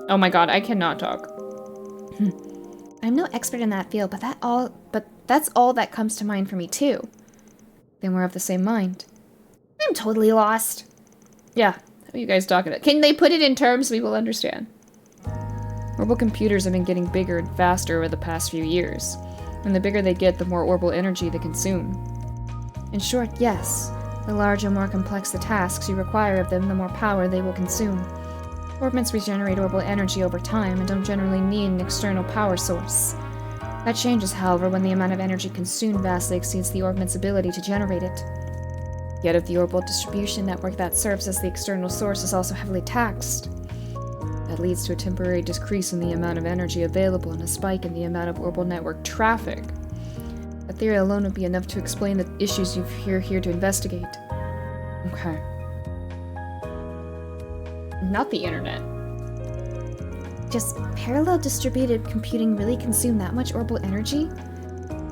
Oh my god, I cannot talk. I'm no expert in that field, but that's all that comes to mind for me, too. Then we're of the same mind. I'm totally lost. Yeah, how are you guys talking about? Can they put it in terms we will understand? Orbital computers have been getting bigger and faster over the past few years. And the bigger they get, the more orbital energy they consume. In short, yes. The larger and more complex the tasks you require of them, the more power they will consume. Orbits regenerate orbital energy over time and don't generally need an external power source. That changes, however, when the amount of energy consumed vastly exceeds the orbit's ability to generate it. Yet if the orbital distribution network that serves as the external source is also heavily taxed, that leads to a temporary decrease in the amount of energy available and a spike in the amount of orbital network traffic. That theory alone would be enough to explain the issues you're here to investigate. Okay. Not the internet. Does parallel distributed computing really consume that much orbital energy?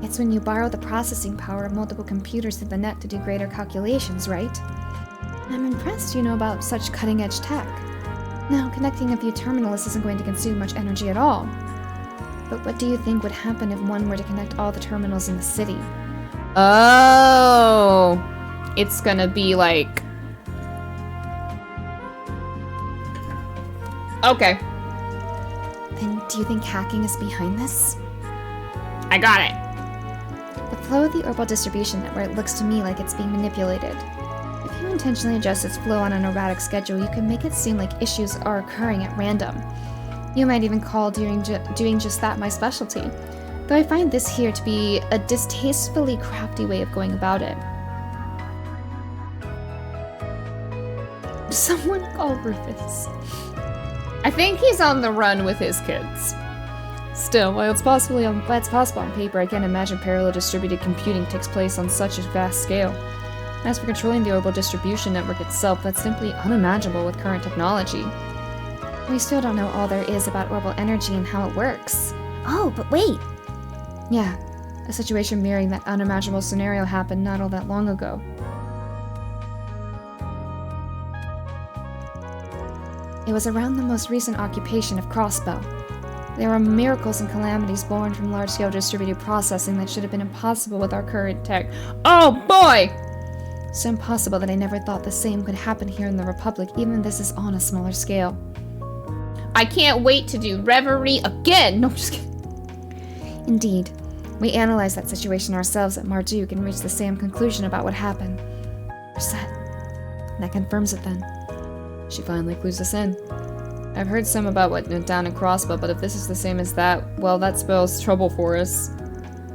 It's when you borrow the processing power of multiple computers in the net to do greater calculations, right? I'm impressed you know about such cutting-edge tech. Now, connecting a few terminals isn't going to consume much energy at all. But what do you think would happen if one were to connect all the terminals in the city? Oh! It's gonna be like... Okay. Then do you think hacking is behind this? I got it. The flow of the orbital distribution network looks to me like it's being manipulated. If you intentionally adjust its flow on an erratic schedule, you can make it seem like issues are occurring at random. You might even call doing just that my specialty, though I find this here to be a distastefully crafty way of going about it. Someone call Rufus. I think he's on the run with his kids. Still, while it's possible on paper, I can't imagine parallel distributed computing takes place on such a vast scale. As for controlling the orbital distribution network itself, that's simply unimaginable with current technology. We still don't know all there is about orbital energy and how it works. Oh, but wait! Yeah, a situation mirroring that unimaginable scenario happened not all that long ago. It was around the most recent occupation of Crossbow. There were miracles and calamities born from large-scale distributed processing that should have been impossible with our current tech. Oh boy! So impossible that I never thought the same could happen here in the Republic, even if this is on a smaller scale. I can't wait to do Reverie again! No, I'm just kidding. Indeed. We analyzed that situation ourselves at Marduk and reached the same conclusion about what happened. We're set. That confirms it then. She finally clues us in. I've heard some about what went down in Crossbow, but if this is the same as that, well, that spells trouble for us.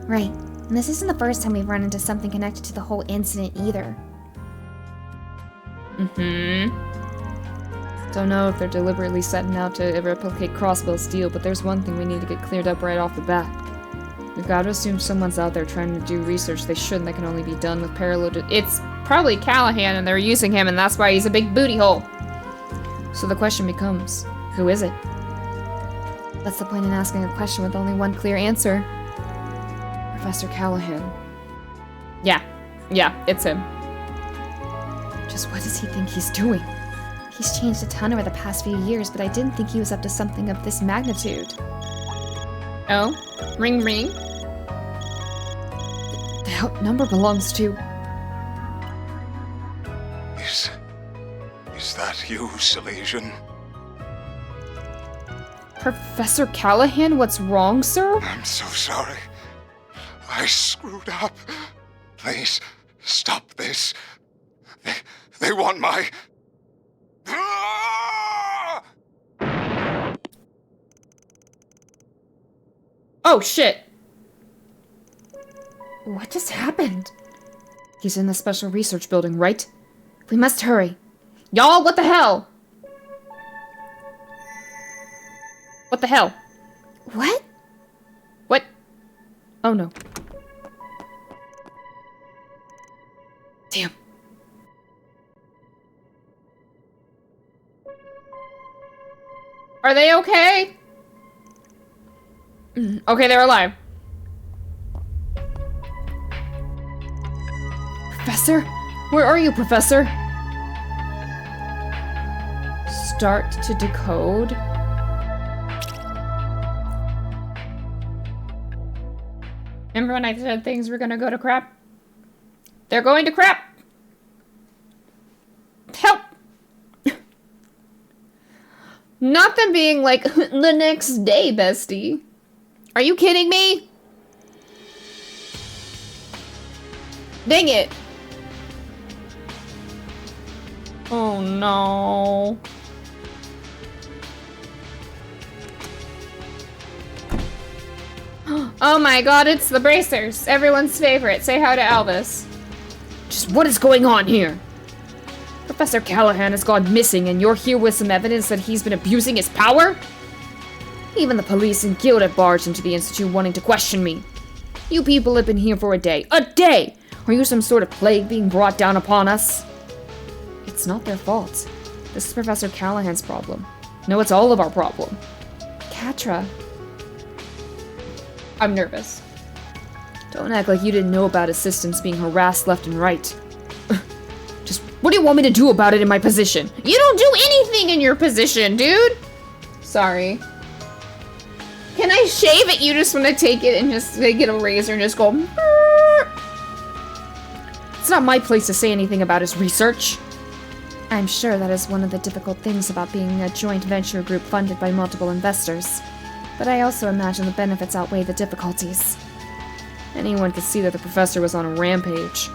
Right. And this isn't the first time we've run into something connected to the whole incident either. Don't know if they're deliberately setting out to replicate Crossbow's deal, but there's one thing we need to get cleared up right off the bat. We've got to assume someone's out there trying to do research they shouldn't that can only be done with parallel. It's probably Callahan and they're using him and that's why he's a big booty hole. So the question becomes, who is it? What's the point in asking a question with only one clear answer? Professor Callahan. Yeah, it's him. Just what does he think he's doing? He's changed a ton over the past few years, but I didn't think he was up to something of this magnitude. Oh? Ring ring? The number belongs to... Is that you, Silesian? Professor Callahan, what's wrong, sir? I'm so sorry. I screwed up. Please, stop this. They want my... Oh, shit. What just happened? He's in the special research building, right? We must hurry. Y'all, what the hell? What the hell? What? What? Oh no. Damn. Are they okay? Okay, they're alive. Professor? Where are you, Professor? Start to decode. Remember when I said things were gonna go to crap? They're going to crap! Help! Not them being like, the next day, bestie. Are you kidding me? Dang it. Oh no. Oh my god, it's the bracers. Everyone's favorite. Say hi to Albus. Just what is going on here? Professor Callahan has gone missing and you're here with some evidence that he's been abusing his power? Even the police and guild have barged into the Institute wanting to question me. You people have been here for a day. A day! Are you some sort of plague being brought down upon us? It's not their fault. This is Professor Callahan's problem. No, it's all of our problem. Catra. I'm nervous. Don't act like you didn't know about assistants being harassed left and right. Just, what do you want me to do about it in my position? You don't do anything in your position, dude! Sorry. Can I shave it? You just want to take it and just get a razor and just go... It's not my place to say anything about his research. I'm sure that is one of the difficult things about being a joint venture group funded by multiple investors. But I also imagine the benefits outweigh the difficulties. Anyone could see that the professor was on a rampage.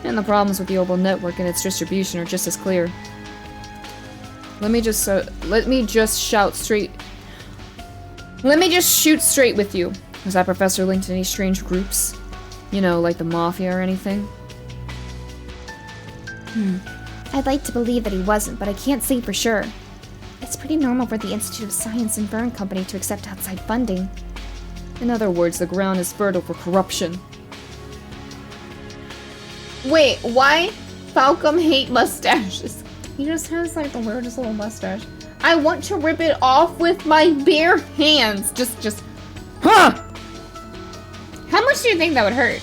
And the problems with the Orbital network and its distribution are just as clear. Let me just shoot straight with you. Was that professor linked to any strange groups? You know, like the Mafia or anything? I'd like to believe that he wasn't, but I can't say for sure. It's pretty normal for the Institute of Science and Verne Company to accept outside funding. In other words, the ground is fertile for corruption. Wait, why Falcom hate mustaches? He just has like the weirdest little mustache. I want to rip it off with my bare hands. Just, huh! How much do you think that would hurt?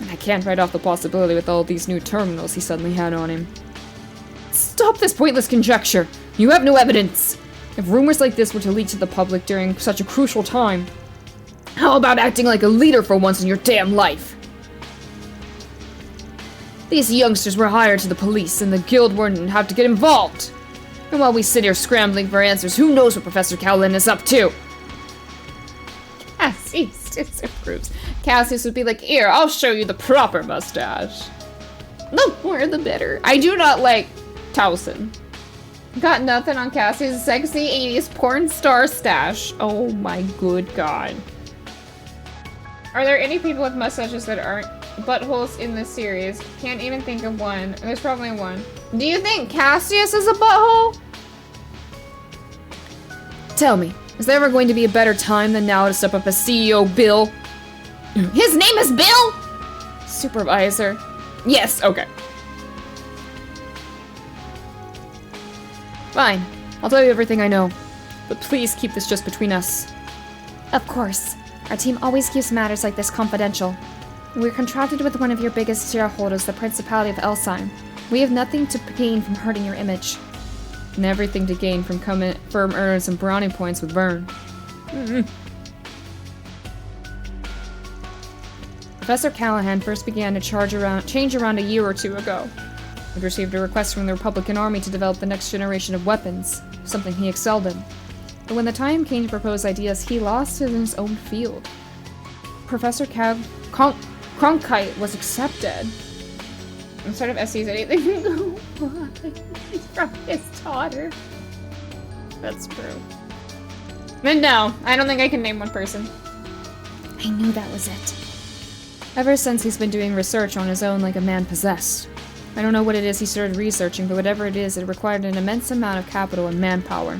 I can't write off the possibility with all these new terminals he suddenly had on him. Stop this pointless conjecture! You have no evidence! If rumors like this were to leak to the public during such a crucial time, how about acting like a leader for once in your damn life? These youngsters were hired to the police, and the guild wouldn't have to get involved! And while we sit here scrambling for answers, who knows what Professor Callahan is up to? Cassius disapproves. Cassius would be like, here, I'll show you the proper mustache. The more the better. I do not like Towson. Got nothing on Cassius' sexy 80s porn star stash. Oh my good god. Are there any people with mustaches that aren't buttholes in this series? Can't even think of one. There's probably one. Do you think Cassius is a butthole? Tell me, is there ever going to be a better time than now to step up as CEO Bill? His name is Bill? Supervisor. Yes, okay. Fine. I'll tell you everything I know. But please keep this just between us. Of course. Our team always keeps matters like this confidential. We're contracted with one of your biggest shareholders, the Principality of Elsheim. We have nothing to gain from hurting your image. And everything to gain from earning some brownie points with Verne. Professor Callahan first began to change around a year or two ago. He received a request from the Republican Army to develop the next generation of weapons, something he excelled in. But when the time came to propose ideas, he lost in his own field. Professor Cronkite was accepted. Instead of SC's anything go on from his daughter. That's true. But no, I don't think I can name one person. I knew that was it. Ever since he's been doing research on his own like a man possessed. I don't know what it is he started researching, but whatever it is, it required an immense amount of capital and manpower.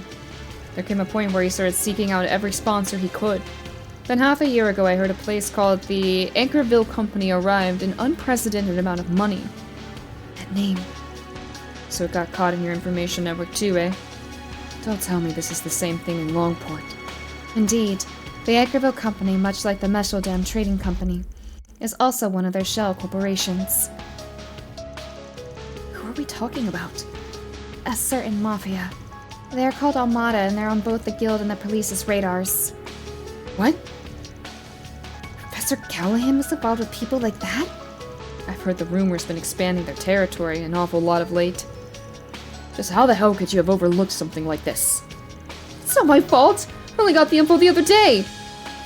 There came a point where he started seeking out every sponsor he could. Then half a year ago, I heard a place called the Anchorville Company arrived an unprecedented amount of money. That name. So it got caught in your information network too, eh? Don't tell me this is the same thing in Longport. Indeed, the Edgarville Company, much like the Mesheldam Trading Company, is also one of their shell corporations. Who are we talking about? A certain mafia. They are called Armada, and they're on both the Guild and the police's radars. What? Professor Callahan was involved with people like that? I've heard the rumor's been expanding their territory an awful lot of late. Just how the hell could you have overlooked something like this? It's not my fault! I only got the info the other day!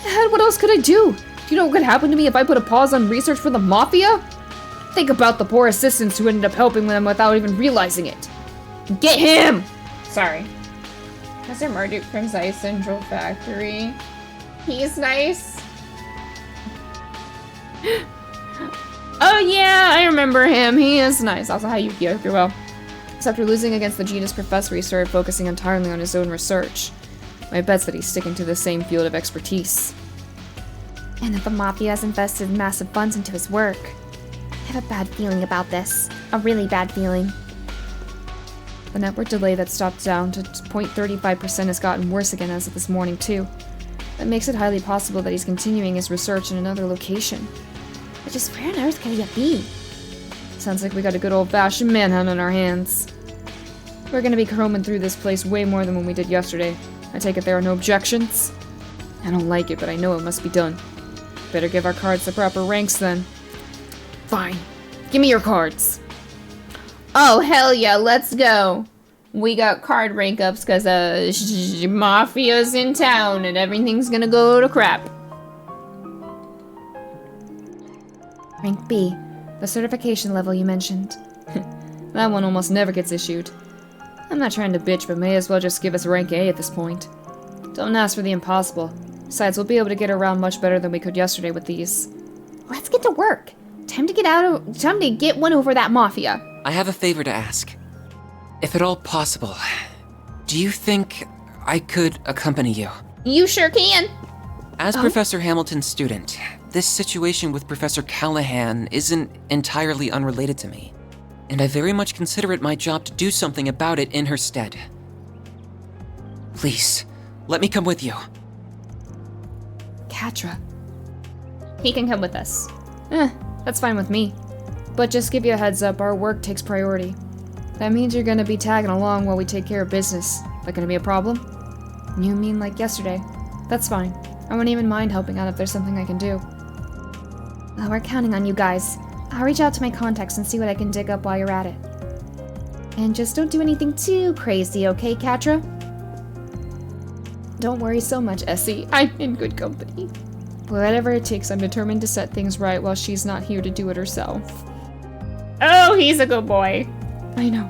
And what else could I do? Do you know what could happen to me if I put a pause on research for the Mafia? Think about the poor assistants who ended up helping them without even realizing it. Get him! Sorry. Professor Marduk from Zeiss Central Factory. He's nice. Oh yeah, I remember him. He is nice. Also, hi Yuki, I hope you're well. Except after losing against the Genus Professor, he started focusing entirely on his own research. My bet's that he's sticking to the same field of expertise. And that the Mafia has invested massive funds into his work. I have a bad feeling about this. A really bad feeling. The network delay that stopped down to 0.35% has gotten worse again as of this morning, too. That makes it highly possible that he's continuing his research in another location. But just where on earth could he be? Sounds like we got a good old-fashioned manhunt on our hands. We're gonna be combing through this place way more than when we did yesterday. I take it there are no objections? I don't like it, but I know it must be done. Better give our cards the proper ranks then. Fine. Give me your cards. Oh, hell yeah, let's go. We got card rank ups because Mafia's in town and everything's gonna go to crap. Rank B, the certification level you mentioned. That one almost never gets issued. I'm not trying to bitch, but may as well just give us rank A at this point. Don't ask for the impossible. Besides, we'll be able to get around much better than we could yesterday with these. Let's get to work. Time to get one over that Mafia. I have a favor to ask. If at all possible, do you think I could accompany you? You sure can. As Professor Hamilton's student, this situation with Professor Callahan isn't entirely unrelated to me, and I very much consider it my job to do something about it in her stead. Please, let me come with you. Catra. He can come with us. That's fine with me. But just give you a heads up, our work takes priority. That means you're gonna be tagging along while we take care of business. That gonna be a problem? You mean like yesterday? That's fine. I wouldn't even mind helping out if there's something I can do. Well, we're counting on you guys. I'll reach out to my contacts and see what I can dig up while you're at it. And just don't do anything too crazy, okay, Catra? Don't worry so much, Essie. I'm in good company. Whatever it takes, I'm determined to set things right while she's not here to do it herself. Oh, he's a good boy. I know.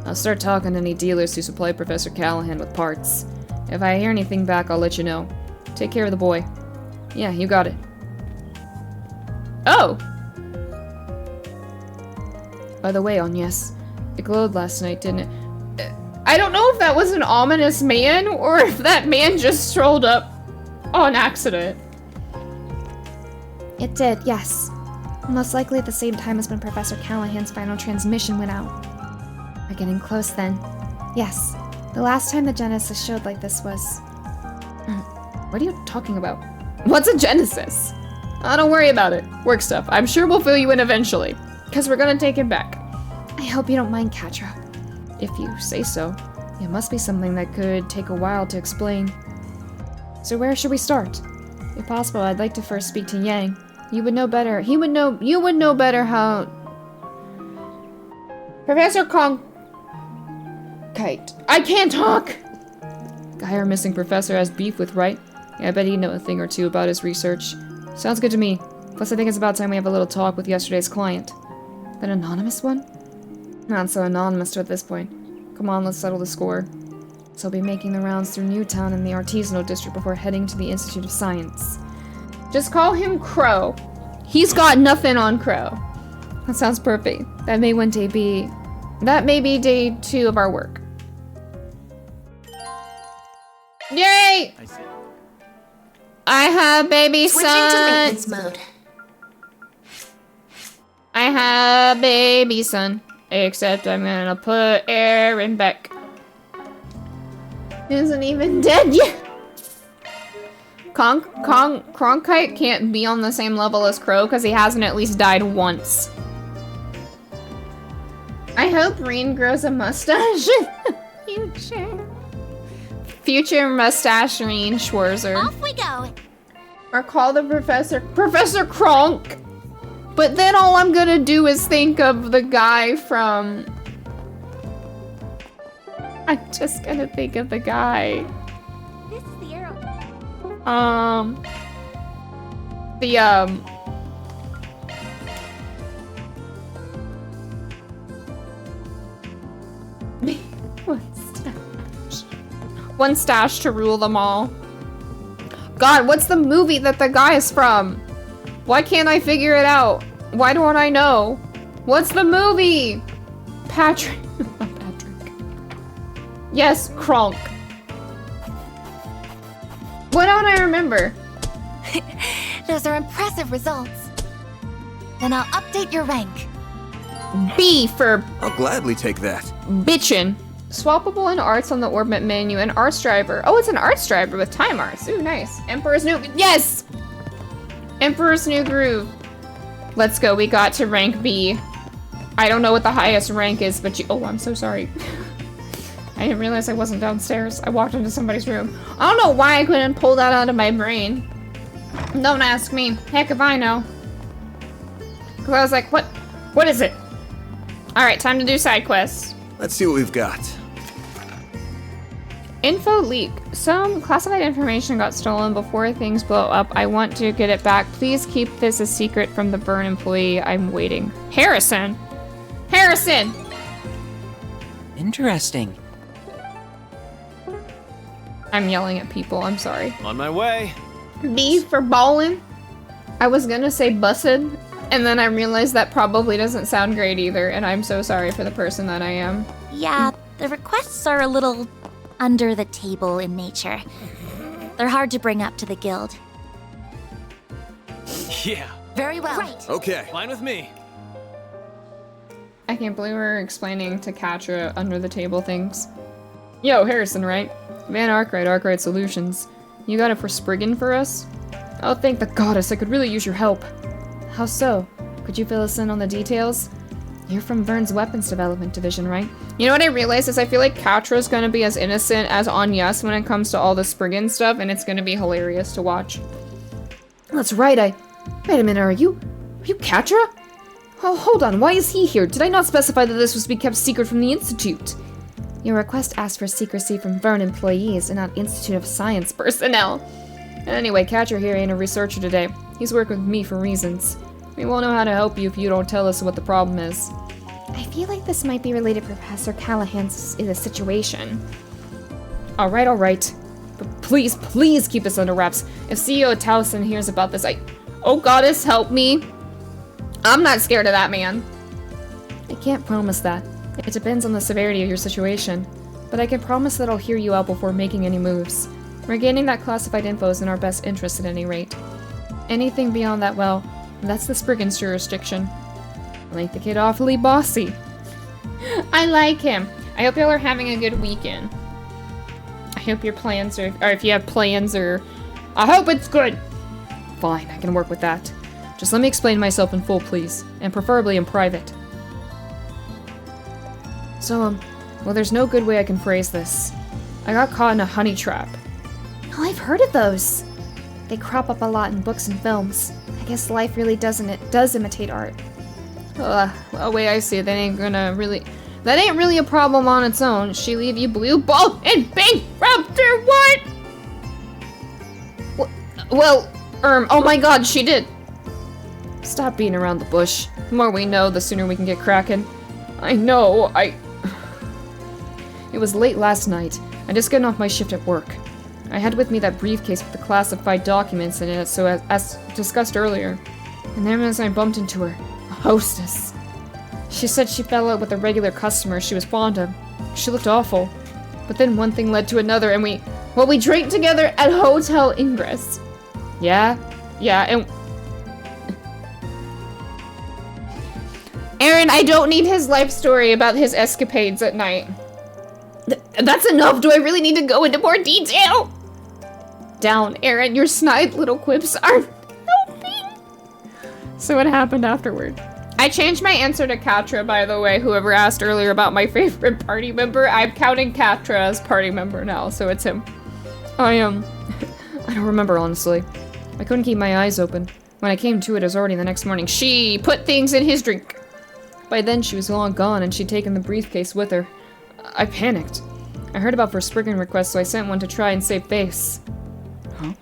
I'll start talking to any dealers who supply Professor Callahan with parts. If I hear anything back, I'll let you know. Take care of the boy. Yeah, you got it. Oh! By the way, Agnes, it glowed last night, didn't it? I don't know if that was an ominous man, or if that man just strolled up on accident. It did, yes. Most likely at the same time as when Professor Callahan's final transmission went out. We're getting close then. Yes, the last time the Genesis showed like this was... What are you talking about? What's a Genesis? Don't worry about it. Work stuff. I'm sure we'll fill you in eventually. Because we're gonna take it back. I hope you don't mind, Catra. If you say so. It must be something that could take a while to explain. So where should we start? If possible, I'd like to first speak to Yang. You would know better. You would know better how... Professor Kite. I can't talk! Guy our missing professor has beef with, right? Yeah, I bet he'd know a thing or two about his research. Sounds good to me. Plus, I think it's about time we have a little talk with yesterday's client. That anonymous one? Not so anonymous at this point. Come on, let's settle the score. So I'll be making the rounds through Newtown and the Artisanal District before heading to the Institute of Science. Just call him Crow. He's got nothing on Crow. That sounds perfect. That may be day 2 of our work. Yay! I have baby Switching son. to maintenance mode. I have baby son. Except I'm gonna put Aaron back. He isn't even dead yet. Cronkite can't be on the same level as Crow because he hasn't at least died once. I hope Reen grows a mustache in the future. Future mustache Reen Schwarzer. Off we go. Or call the Professor Kronk. But then all I'm gonna do is think of the guy from... I'm just gonna think of the guy. This is the arrow. One stash to rule them all. God, what's the movie that the guy is from? Why can't I figure it out? Why don't I know? What's the movie? Patrick. Not Patrick. Yes, Kronk. Why don't I remember? Those are impressive results. Then I'll update your rank. B for I'll gladly take that. bitchin'. Swappable in arts on the orbit menu and arts driver. Oh, it's an arts driver with time arts. Ooh, nice. Emperor's New... Yes! Emperor's New Groove. Let's go. We got to rank B. I don't know what the highest rank is, but you... Oh, I'm so sorry. I didn't realize I wasn't downstairs. I walked into somebody's room. I don't know why I couldn't pull that out of my brain. Don't ask me. Heck if I know. Because I was like, what? What is it? Alright, time to do side quests. Let's see what we've got. Info leak. Some classified information got stolen before things blow up. I want to get it back. Please keep this a secret from the Burn employee. I'm waiting. Harrison! Harrison! Interesting. I'm yelling at people. I'm sorry. On my way. B for ballin'. I was gonna say bussed, and then I realized that probably doesn't sound great either, and I'm so sorry for the person that I am. Yeah, the requests are a little under the table in nature. They're hard to bring up to the guild. Yeah. Very well. Right. Okay. Fine with me. I can't believe we're explaining to Katra under the table things. Yo, Harrison, right? Van Arkwright Solutions. You got it for Spriggan for us? Oh, thank the goddess, I could really use your help. How so? Could you fill us in on the details? You're from Vern's Weapons Development Division, right? You know what I realized is I feel like Katra's gonna be as innocent as Agnes when it comes to all the Spriggan stuff, and it's gonna be hilarious to watch. That's right, Wait a minute, are you Katra? Oh, hold on, why is he here? Did I not specify that this was to be kept secret from the Institute? Your request asked for secrecy from Vern employees and not Institute of Science personnel. Anyway, Katra here ain't a researcher today. He's working with me for reasons. We won't know how to help you if you don't tell us what the problem is. I feel like this might be related to Professor Callahan's situation. Alright. But please keep this under wraps. If CEO Towson hears about this, Oh goddess, help me! I'm not scared of that man. I can't promise that. It depends on the severity of your situation. But I can promise that I'll hear you out before making any moves. Regaining that classified info is in our best interest at any rate. Anything beyond that, well, that's the Spriggan's jurisdiction. I like the kid awfully bossy. I like him. I hope y'all are having a good weekend. I hope your plans are, or if you have plans or... I hope it's good! Fine, I can work with that. Just let me explain myself in full, please. And preferably in private. So, well, there's no good way I can phrase this. I got caught in a honey trap. Oh, I've heard of those. They crop up a lot in books and films. I guess life really does imitate art. Well, the way I see it, that ain't really a problem on its own. She leave you blue ball and bankrupt or what? Well, oh my god, she did. Stop beating around the bush. The more we know, the sooner we can get cracking. I know, It was late last night. I just gotten off my shift at work. I had with me that briefcase with the classified documents in it, so as discussed earlier. And then as I bumped into her, a hostess. She said she fell out with a regular customer she was fond of. She looked awful. But then one thing led to another, and we drank together at Hotel Ingress. Yeah, and Aaron, I don't need his life story about his escapades at night. That's enough. Do I really need to go into more detail? Down, Aaron. Your snide little quips aren't helping. So what happened afterward? I changed my answer to Katra, by the way. Whoever asked earlier about my favorite party member, I'm counting Katra as party member now, so it's him. I don't remember, honestly. I couldn't keep my eyes open. When I came to it, it was already the next morning. She put things in his drink. By then, she was long gone, and she'd taken the briefcase with her. I panicked. I heard about Forspriggan requests, so I sent one to try and save face. Huh?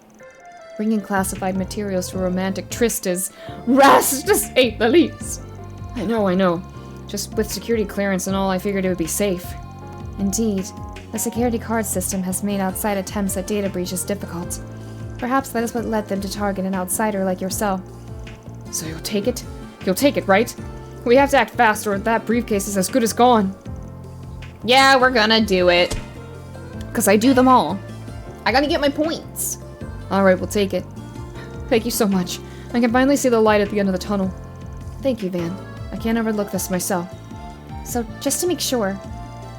Bringing classified materials to a romantic tryst is rash, to say the least. I know. Just with security clearance and all, I figured it would be safe. Indeed. The security card system has made outside attempts at data breaches difficult. Perhaps that is what led them to target an outsider like yourself. So you'll take it? You'll take it, right? We have to act fast or that briefcase is as good as gone. Yeah, we're gonna do it. Because I do them all. I gotta get my points. Alright, we'll take it. Thank you so much. I can finally see the light at the end of the tunnel. Thank you, Van. I can't overlook this myself. So, just to make sure,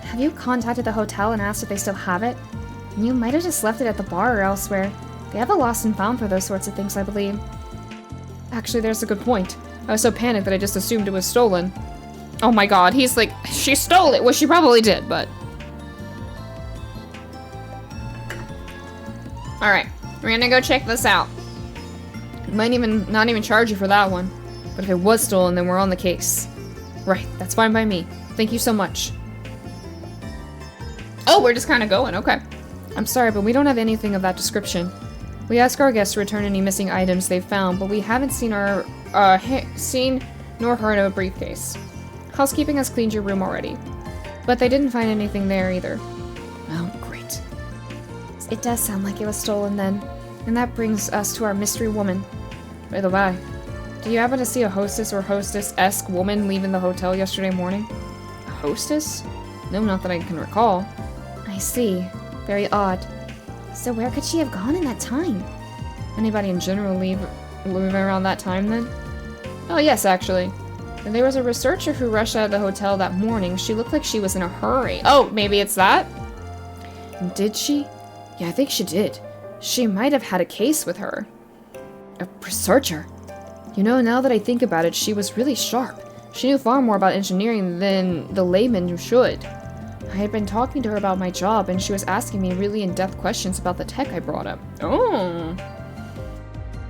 have you contacted the hotel and asked if they still have it? You might have just left it at the bar or elsewhere. They have a lost and found for those sorts of things, I believe. Actually, there's a good point. I was so panicked that I just assumed it was stolen. Oh my god, he's like, she stole it! Well, she probably did, but... Alright, we're gonna go check this out. Might not even charge you for that one. But if it was stolen, then we're on the case. Right, that's fine by me. Thank you so much. Oh, we're just kind of going, okay. I'm sorry, but we don't have anything of that description. We ask our guests to return any missing items they've found, but we haven't seen nor heard of a briefcase. Housekeeping has cleaned your room already. But they didn't find anything there either. Oh, great. It does sound like it was stolen then. And that brings us to our mystery woman. By the way, do you happen to see a hostess or hostess-esque woman leaving the hotel yesterday morning? A hostess? No, not that I can recall. I see. Very odd. So where could she have gone in that time? Anybody in general leave around that time then? Oh yes, actually. There was a researcher who rushed out of the hotel that morning. She looked like she was in a hurry. Oh, maybe it's that? Did she? Yeah, I think she did. She might have had a case with her. A researcher? You know, now that I think about it, she was really sharp. She knew far more about engineering than the layman should. I had been talking to her about my job, and she was asking me really in-depth questions about the tech I brought up. Oh.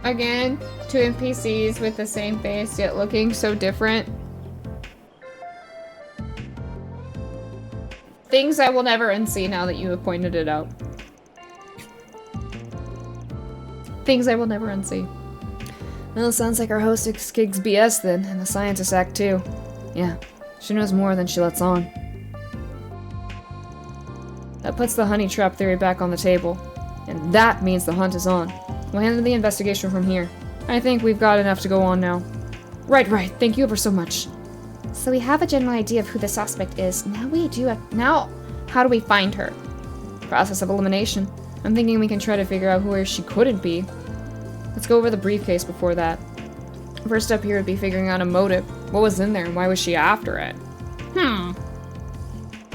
Again, two NPCs with the same face, yet looking so different. Things I will never unsee now that you have pointed it out. Things I will never unsee. Well, sounds like our hostess kicks BS then, and the scientist act too. Yeah, she knows more than she lets on. That puts the honey trap theory back on the table. And that means the hunt is on. We'll handle the investigation from here. I think we've got enough to go on now. Right. Thank you ever so much. So we have a general idea of who the suspect is. Now, how do we find her? Process of elimination. I'm thinking we can try to figure out who she couldn't be. Let's go over the briefcase before that. First up here would be figuring out a motive. What was in there and why was she after it?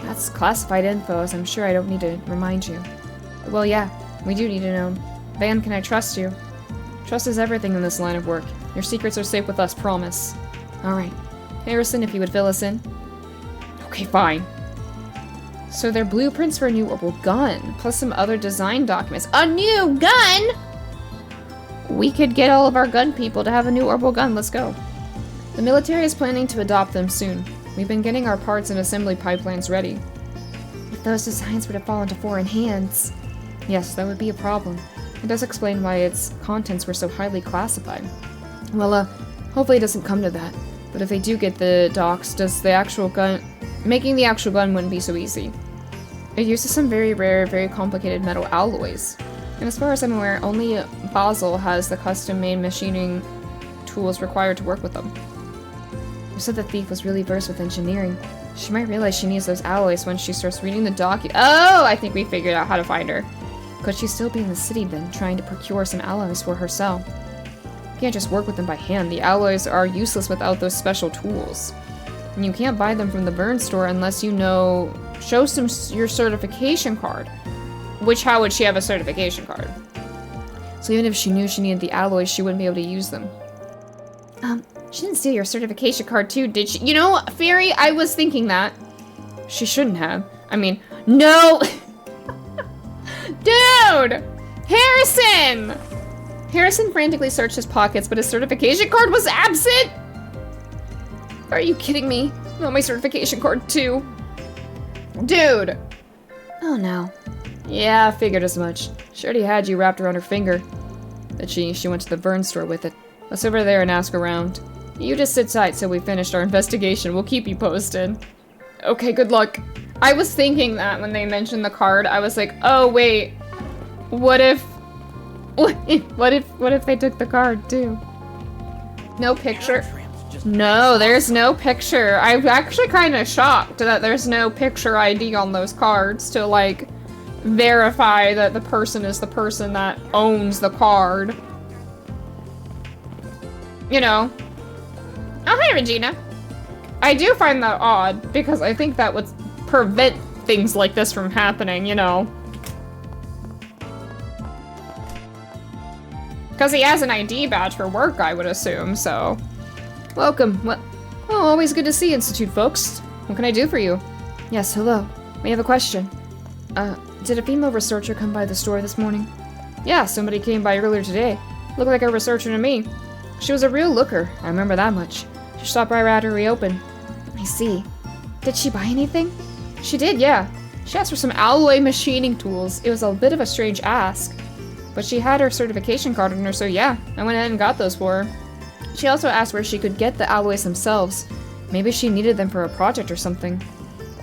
That's classified info, as I'm sure I don't need to remind you. Well, yeah, we do need to know. Van, can I trust you? Trust is everything in this line of work. Your secrets are safe with us, promise. Alright. Harrison, if you would fill us in. Okay, fine. So they're blueprints for a new orbital gun, plus some other design documents. A new gun?! We could get all of our gun people to have a new orbital gun. Let's go. The military is planning to adopt them soon. We've been getting our parts and assembly pipelines ready. If those designs were to fall into foreign hands... Yes, that would be a problem. It does explain why its contents were so highly classified. Well, hopefully it doesn't come to that. But if they do get the docs, making the actual gun wouldn't be so easy. It uses some very rare, very complicated metal alloys. And as far as I'm aware, only Basel has the custom-made machining tools required to work with them. You said the thief was really versed with engineering. She might realize she needs those alloys when she starts reading the Oh, I think we figured out how to find her. Could she still be in the city then, trying to procure some alloys for herself? You can't just work with them by hand. The alloys are useless without those special tools. And you can't buy them from the Burn store unless you know... Show your certification card. Which, how would she have a certification card? So even if she knew she needed the alloys, she wouldn't be able to use them. She didn't steal your certification card too, did she? You know, Fairy, I was thinking that. She shouldn't have. I mean, no! Dude! Harrison! Harrison frantically searched his pockets, but his certification card was absent! Are you kidding me? I want my certification card too. Dude! Oh no. Yeah, I figured as much. She already had you wrapped around her finger. But she went to the Burn store with it. Let's over there and ask around. You just sit tight till we finished our investigation. We'll keep you posted. Okay, good luck. I was thinking that when they mentioned the card, I was like, oh wait, what if they took the card too? No picture. No, there's no picture. I'm actually kind of shocked that there's no picture ID on those cards to like verify that the person is the person that owns the card. You know. Oh, hi, Regina. I do find that odd because I think that would prevent things like this from happening, you know. Because he has an ID badge for work, I would assume, so. Welcome. Well, always good to see Institute folks. What can I do for you? Yes, hello. We have a question. Did a female researcher come by the store this morning? Yeah, somebody came by earlier today. Looked like a researcher to me. She was a real looker, I remember that much. She stopped by right after we opened. I see. Did she buy anything? She did, yeah. She asked for some alloy machining tools. It was a bit of a strange ask. But she had her certification card on her, so yeah, I went ahead and got those for her. She also asked where she could get the alloys themselves. Maybe she needed them for a project or something.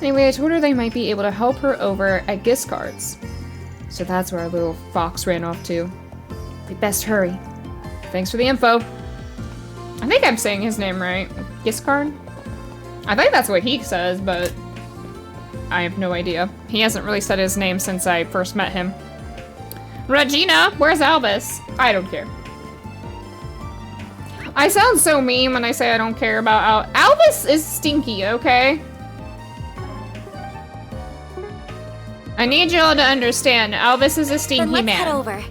Anyway, I told her they might be able to help her over at gift cards. So that's where our little fox ran off to. We best hurry. Thanks for the info. I think I'm saying his name right. Giscard? I think that's what he says, but I have no idea. He hasn't really said his name since I first met him. Regina, where's Albus? I don't care. I sound so mean when I say I don't care about Albus is stinky, okay? I need y'all to understand, Albus is a stinky man. Then let's head over.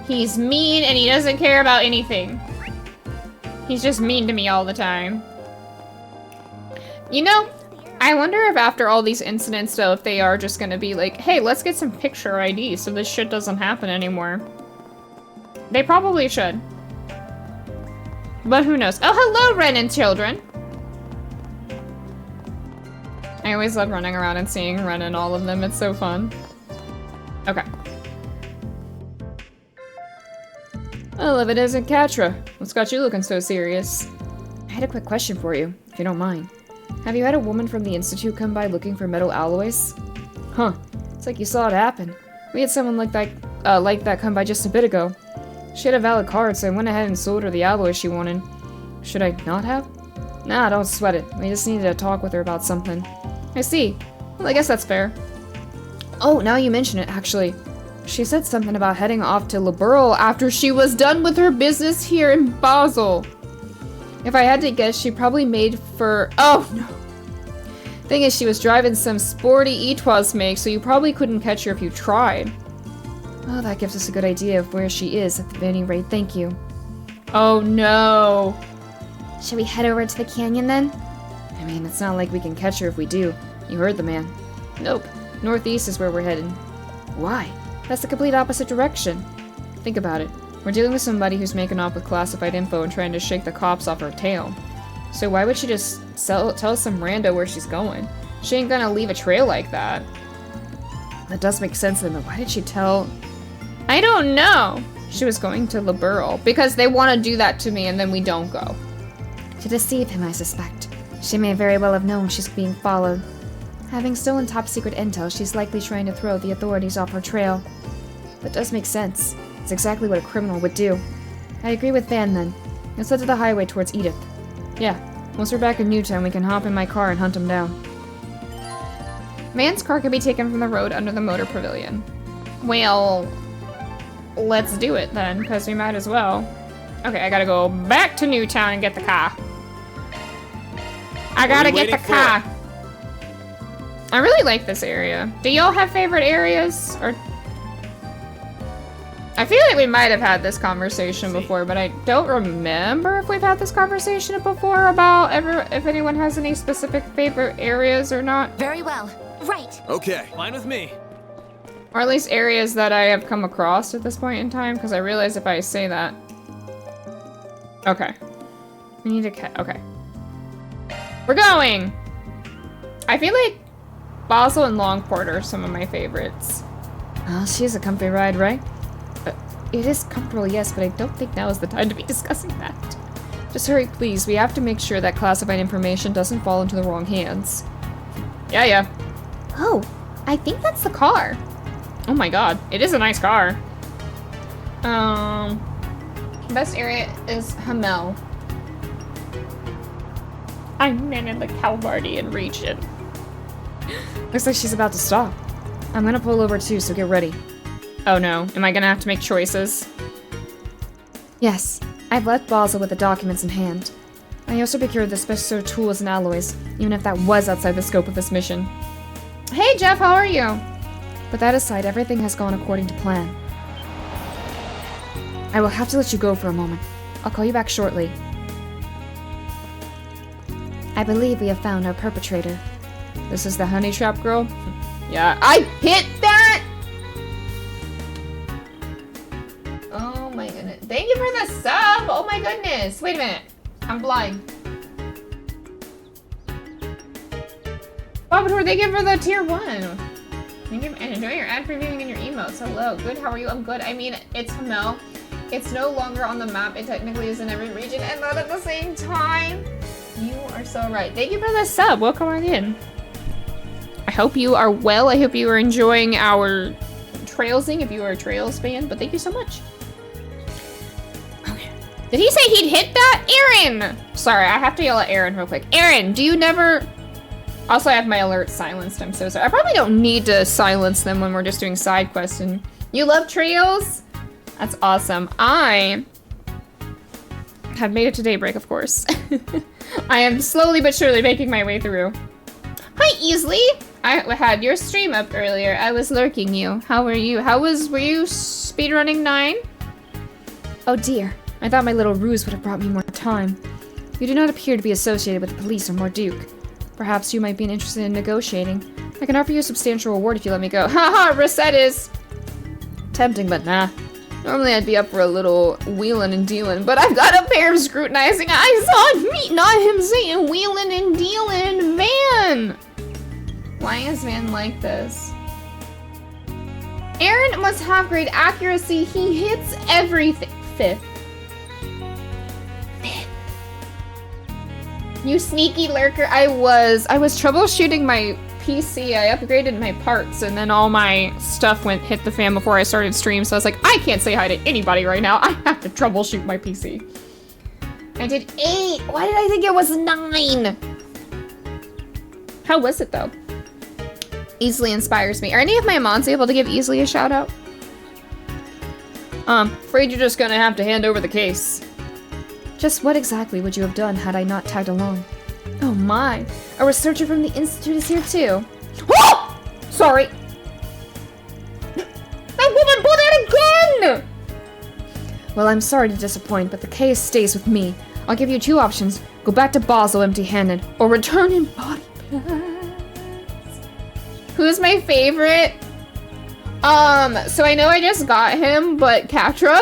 He's mean and he doesn't care about anything. He's just mean to me all the time. You know, I wonder if after all these incidents though, if they are just gonna be like, hey, let's get some picture ID so this shit doesn't happen anymore. They probably should. But who knows? Oh, hello, Ren and children! I always love running around and seeing Ren and all of them. It's so fun. Okay. Well, if it isn't Katra, what's got you looking so serious? I had a quick question for you, if you don't mind. Have you had a woman from the Institute come by looking for metal alloys? Huh. It's like you saw it happen. We had someone like that come by just a bit ago. She had a valid card, so I went ahead and sold her the alloys she wanted. Should I not have? Nah, don't sweat it. We just needed to talk with her about something. I see. Well, I guess that's fair. Oh, now you mention it, actually. She said something about heading off to Liberl after she was done with her business here in Basel. If I had to guess, she probably made for... Oh, no. Thing is, she was driving some sporty Etoise make, so you probably couldn't catch her if you tried. Well, that gives us a good idea of where she is at the very rate, thank you. Oh, no. Should we head over to the canyon then? I mean, it's not like we can catch her if we do. You heard the man. Nope. Northeast is where we're headed. Why? That's the complete opposite direction. Think about it. We're dealing with somebody who's making off with classified info and trying to shake the cops off her tail. So why would she just tell some rando where she's going? She ain't gonna leave a trail like that. That does make sense then, but why did she tell... I don't know. She was going to Liberl because they want to do that to me and then we don't go. To deceive him, I suspect. She may very well have known she's being followed. Having stolen top-secret intel, she's likely trying to throw the authorities off her trail. That does make sense. It's exactly what a criminal would do. I agree with Van, then. Let's head to the highway towards Edith. Yeah, once we're back in Newtown, we can hop in my car and hunt him down. Man's car can be taken from the road under the motor pavilion. Well, let's do it then, because we might as well. Okay, I gotta go back to Newtown and get the car. I gotta get the car. I really like this area. Do y'all have favorite areas? Or I feel like we might have had this conversation before, but I don't remember if we've had this conversation before about if anyone has any specific favorite areas or not. Very well. Right. Okay. Fine with me. Or at least areas that I have come across at this point in time, because I realize if I say that. Okay. We need to okay. We're going! I feel like Basel and Longport are some of my favorites. Oh, she's a comfy ride, right? It is comfortable, yes, but I don't think now is the time to be discussing that. Just hurry, please. We have to make sure that classified information doesn't fall into the wrong hands. Yeah. Oh, I think that's the car. Oh my god, it is a nice car. Best area is Hamel. I'm in the Calvardian region. Looks like she's about to stop. I'm gonna pull over too, so get ready. Oh no, am I gonna have to make choices? Yes, I've left Basel with the documents in hand. I also procured the special tools and alloys, even if that was outside the scope of this mission. Hey Jeff, how are you? But that aside, everything has gone according to plan. I will have to let you go for a moment. I'll call you back shortly. I believe we have found our perpetrator. This is the honey trap girl? Yeah, I hit that! Oh my goodness. Thank you for the sub! Oh my goodness. Wait a minute. I'm blind. Bobator, thank you for the tier 1. Thank you and enjoy your ad previewing and your emotes. Hello. Good, how are you? I'm good. I mean, it's Hamel. It's no longer on the map. It technically is in every region and not at the same time. You are so right. Thank you for the sub. Welcome on in. I hope you are well. I hope you are enjoying our trailsing if you are a Trails fan, but thank you so much. Okay. Did he say he'd hit that? Aaron! Sorry, I have to yell at Aaron real quick. Aaron, do you never... Also, I have my alerts silenced. I'm so sorry. I probably don't need to silence them when we're just doing side quests. And you love Trails? That's awesome. I have made it to Daybreak, of course. I am slowly but surely making my way through. Hi, Easley! I had your stream up earlier. I was lurking you. How were you? Were you speedrunning 9? Oh dear. I thought my little ruse would have brought me more time. You do not appear to be associated with the police or Marduk. Perhaps you might be interested in negotiating. I can offer you a substantial reward if you let me go. Haha, reset is tempting, but nah. Normally I'd be up for a little wheelin' and dealin', but I've got a pair of scrutinizing eyes on me, not him saying wheelin' and dealin'. Van! Why is Van like this? Aaron must have great accuracy. He hits everything. Fifth. You sneaky lurker. I was troubleshooting my PC. I upgraded my parts and then all my stuff hit the fan before I started stream. So I was like, I can't say hi to anybody right now. I have to troubleshoot my PC. I did 8. Why did I think it was 9? How was it though? Easily inspires me. Are any of my mods able to give Easily a shout out? Afraid you're just gonna have to hand over the case. Just what exactly would you have done had I not tagged along? Oh my, a researcher from the Institute is here too. Oh! Sorry. That woman pulled out a gun! Well, I'm sorry to disappoint, but the case stays with me. I'll give you 2 options. Go back to Basel empty-handed, or return in body bags. Who's my favorite? So I know I just got him, but Katra.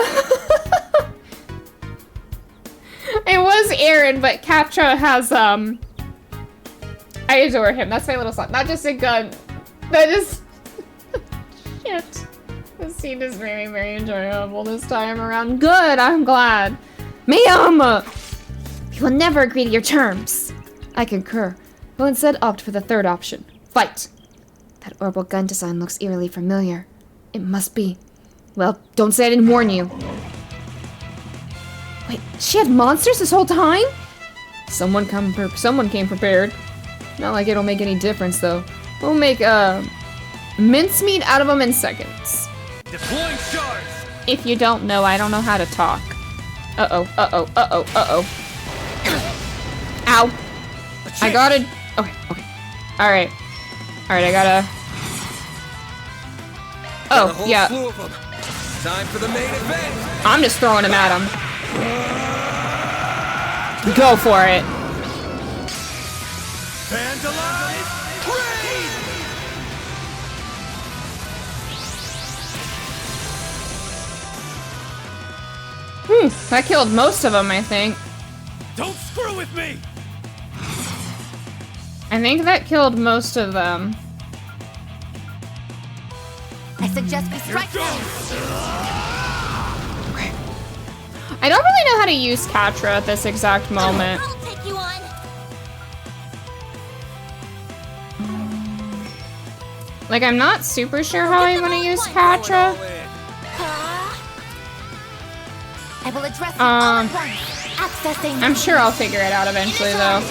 It was Aaron, but Katra has, I adore him. That's my little son. Not just a gun. That is... Shit. This scene is very, very enjoyable this time around. Good, I'm glad. Ma'am! You will never agree to your terms. I concur. We'll instead opt for the 3rd option. Fight. That orbital gun design looks eerily familiar. It must be. Well, don't say I didn't warn you. Wait, she had monsters this whole time? Someone came prepared. Not like it'll make any difference, though. We'll make, mincemeat out of them in seconds. Deploying charge! If you don't know, I don't know how to talk. Uh-oh, uh-oh, uh-oh, uh-oh. Ow. I gotta... Okay, okay. Alright. Alright, I gotta... Oh, yeah. Time for the main event. I'm just throwing him at him. Go for it. Vandalize! Raid! That killed most of them, I think. Don't screw with me! I think that killed most of them. I suggest we strike them. I don't really know how to use Katra at this exact moment. I'll take you on. Like, I'm not super sure how I want to use Katra. I will address you all at once. Accessing. I'm sure I'll figure it out eventually, though.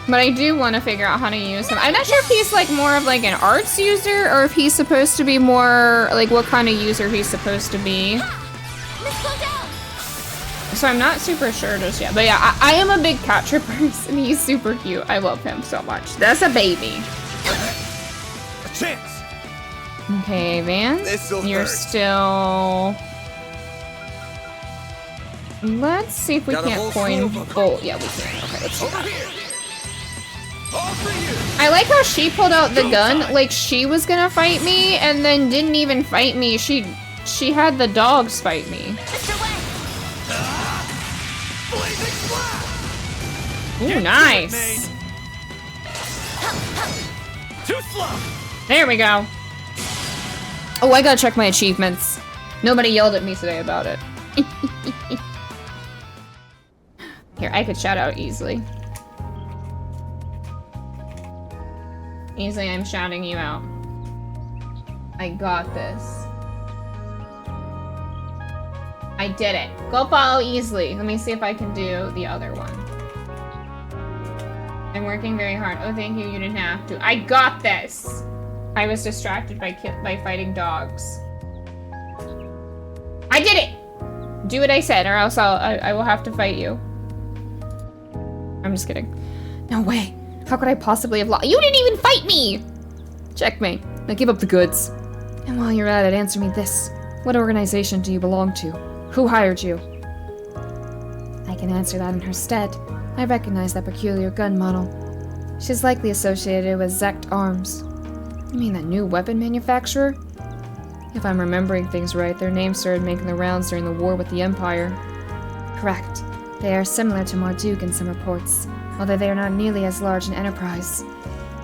But I do want to figure out how to use him. I'm not sure if he's like more of like an arts user or if he's supposed to be more like what kind of user he's supposed to be. So I'm not super sure just yet. But yeah, I am a big Katra person. He's super cute. I love him so much. That's a baby. A chance. Okay, Vance, you're still... Let's see if we can't coin... Oh, yeah, we can. Okay, let's do that. I like how she pulled out the gun like she was gonna fight me and then didn't even fight me. She had the dogs fight me. Ooh, nice. Too slow. There we go. Oh, I gotta check my achievements. Nobody yelled at me today about it. Here, I could shout out easily. Easily, I'm shouting you out. I got this. I did it. Go follow easily. Let me see if I can do the other one. I'm working very hard. Oh, thank you. You didn't have to. I got this. I was distracted by fighting dogs. I did it. Do what I said, or else I will have to fight you. I'm just kidding. No way. How could I possibly have lost? You didn't even fight me! Checkmate. Now give up the goods. And while you're at it, answer me this. What organization do you belong to? Who hired you? I can answer that in her stead. I recognize that peculiar gun model. She's likely associated with Zect Arms. You mean that new weapon manufacturer? If I'm remembering things right, their name started making the rounds during the war with the Empire. Correct. They are similar to Marduk in some reports, although they are not nearly as large an enterprise.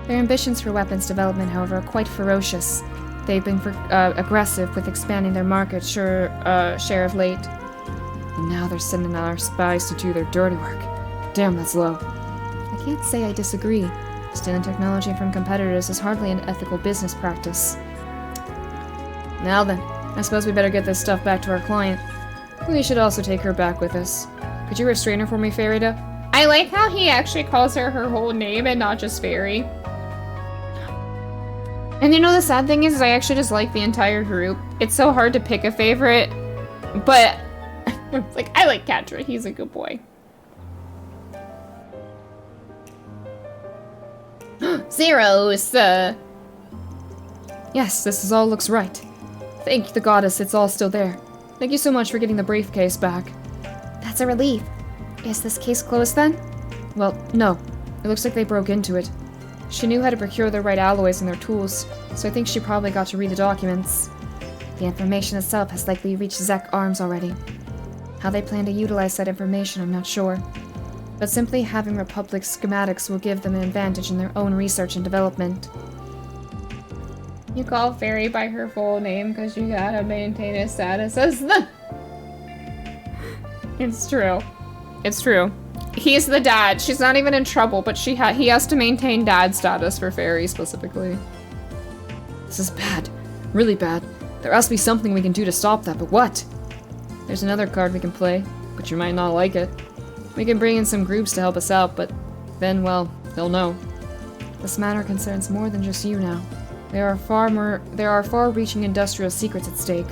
Their ambitions for weapons development, however, are quite ferocious. They've been aggressive with expanding their market share of late. And now they're sending our spies to do their dirty work. Damn, that's low. I can't say I disagree. Stealing technology from competitors is hardly an ethical business practice. Now then, I suppose we better get this stuff back to our client. We should also take her back with us. Could you restrain her for me, Farida? I like how he actually calls her whole name and not just Fairy. And you know the sad thing is I actually just like the entire group. It's so hard to pick a favorite, but it's like, I like Katra, he's a good boy. Zeros! Yes, this all looks right. Thank the goddess, it's all still there. Thank you so much for getting the briefcase back. That's a relief. Is this case closed then? Well, no. It looks like they broke into it. She knew how to procure the right alloys and their tools, so I think she probably got to read the documents. The information itself has likely reached Zek Arms already. How they plan to utilize that information, I'm not sure. But simply having Republic schematics will give them an advantage in their own research and development. You call Fairy by her full name because you gotta maintain a status as the... It's true. It's true. He's the dad. She's not even in trouble, but he has to maintain dad status for Fairy specifically. This is bad. Really bad. There has to be something we can do to stop that, but what? There's another card we can play, but you might not like it. We can bring in some groups to help us out, but then, well, they'll know. This matter concerns more than just you now. There are far-reaching industrial secrets at stake.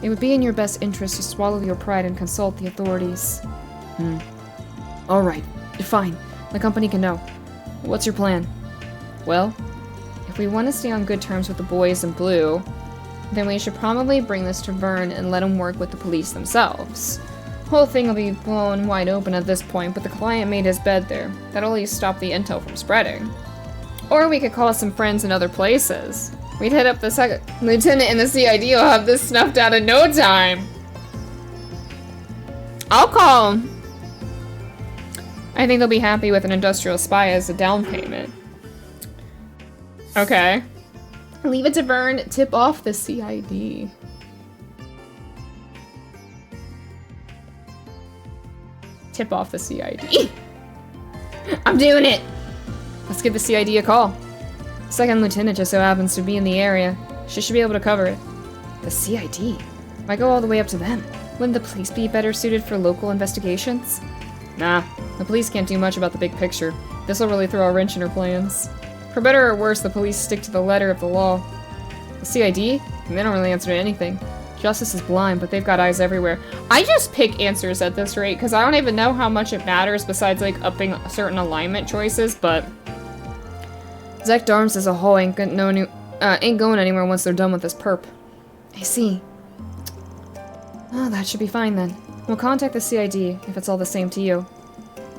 It would be in your best interest to swallow your pride and consult the authorities. Alright, fine. The company can know. What's your plan? Well, if we want to stay on good terms with the boys in blue, then we should probably bring this to Vern and let him work with the police themselves. Whole thing will be blown wide open at this point, but the client made his bed there. That'll at least stop the intel from spreading. Or we could call some friends in other places. We'd hit up the second lieutenant and the CID will have this snuffed out in no time. I'll call him. I think they'll be happy with an industrial spy as a down payment. Okay. Leave it to Vern, tip off the CID. Tip off the CID. I'm doing it! Let's give the CID a call. Second lieutenant just so happens to be in the area. She should be able to cover it. The CID? Why go all the way up to them? Wouldn't the police be better suited for local investigations? Nah, the police can't do much about the big picture. This'll really throw a wrench in her plans. For better or worse, the police stick to the letter of the law. The CID? They don't really answer to anything. Justice is blind, but they've got eyes everywhere. I just pick answers at this rate, because I don't even know how much it matters besides, like, upping certain alignment choices, but... Zek Darms as a whole ain't going anywhere once they're done with this perp. I see. Oh, that should be fine then. We'll contact the CID if it's all the same to you.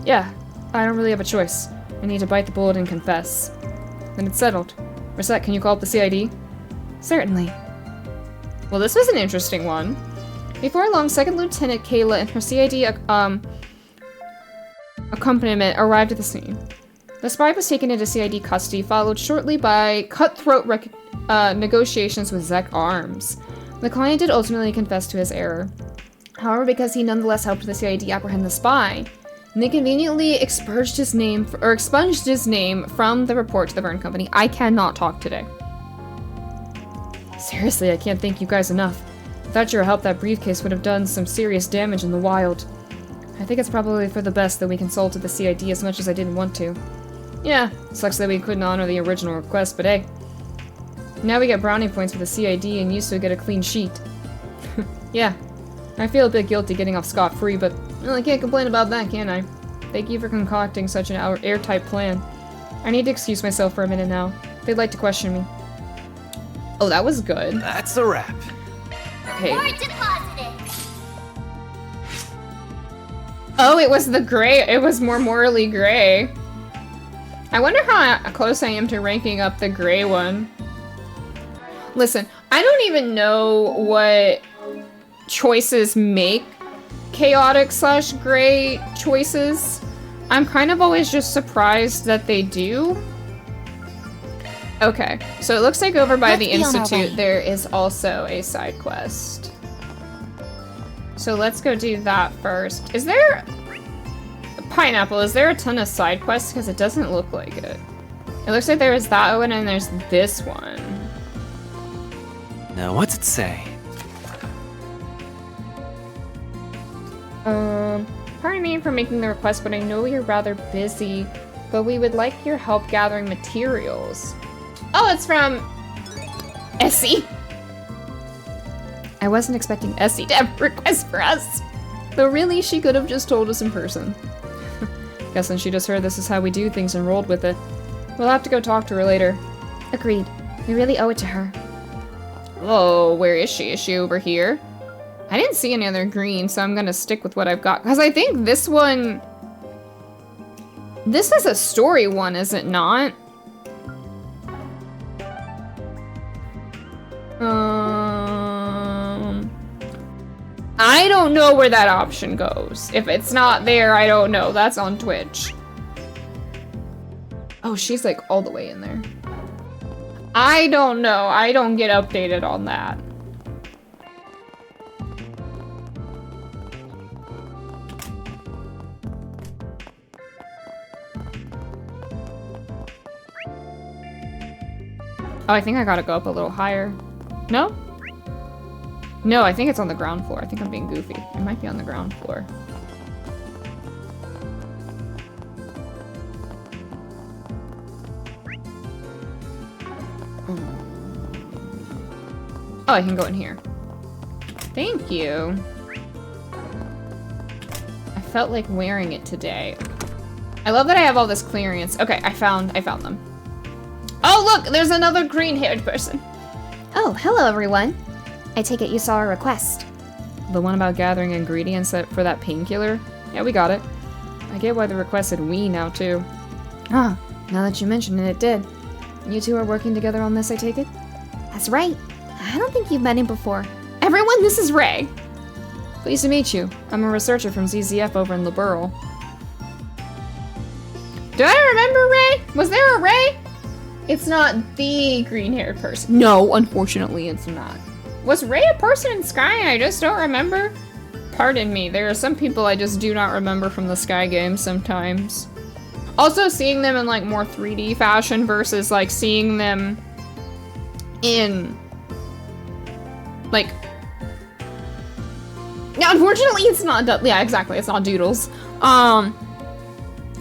Yeah, I don't really have a choice. I need to bite the bullet and confess. Then it's settled. Rosette, can you call up the CID? Certainly. Well, this was an interesting one. Before long, Second Lieutenant Kayla and her CID accompaniment arrived at the scene. The spy was taken into CID custody, followed shortly by cutthroat negotiations with Zek Arms. The client did ultimately confess to his error. However, because he nonetheless helped the CID apprehend the spy, they conveniently expunged his name from the report to the Vern Company. I cannot talk today. Seriously, I can't thank you guys enough. Without your help, that briefcase would have done some serious damage in the wild. I think it's probably for the best that we consulted the CID as much as I didn't want to. Yeah, sucks that we couldn't honor the original request, but hey. Now we get brownie points for the CID and you still get a clean sheet. Yeah, I feel a bit guilty getting off scot-free, but well, I can't complain about that, can I? Thank you for concocting such an airtight plan. I need to excuse myself for a minute now. They'd like to question me. Oh, that was good. That's a wrap. Okay. Oh, it was the gray. It was more morally gray. I wonder how close I am to ranking up the gray one. Listen, I don't even know what choices make chaotic / gray choices. I'm kind of always just surprised that they do. Okay, so it looks like over by the Institute there is also a side quest. So let's go do that first. Is there... Pineapple, is there a ton of side quests? Because it doesn't look like it. It looks like there is that one and there's this one. Now, what's it say? Pardon me for making the request, but I know you're rather busy. But we would like your help gathering materials. Oh, it's from Essie. I wasn't expecting Essie to have a request for us. Though really, she could have just told us in person. Guessing she just heard this is how we do things and rolled with it. We'll have to go talk to her later. Agreed. We really owe it to her. Oh, where is she? Is she over here? I didn't see any other green, so I'm gonna stick with what I've got. Because I think this one... This is a story one, is it not? I don't know where that option goes. If it's not there, I don't know. That's on Twitch. Oh, she's like all the way in there. I don't know. I don't get updated on that. Oh, I think I gotta go up a little higher. No? No, I think it's on the ground floor. I think I'm being goofy. It might be on the ground floor. Oh, I can go in here. Thank you. I felt like wearing it today. I love that I have all this clearance. Okay, I found them. Oh, look, there's another green-haired person. Oh, hello, everyone. I take it you saw our request. The one about gathering ingredients for that painkiller? Yeah, we got it. I get why the request said we now, too. Ah, now that you mention it, it did. You two are working together on this, I take it? That's right. I don't think you've met him before. Everyone, this is Ray. Pleased to meet you. I'm a researcher from ZZF over in Liberl. Do I remember Ray? Was there a Ray? It's not the green-haired person. No, unfortunately, it's not. Was Ray a person in Sky? I just don't remember. Pardon me, there are some people I just do not remember from the Sky games sometimes. Also, seeing them in, like, more 3D fashion versus, like, seeing them in, like... Yeah, unfortunately, it's not... Yeah, exactly, it's not Doodles.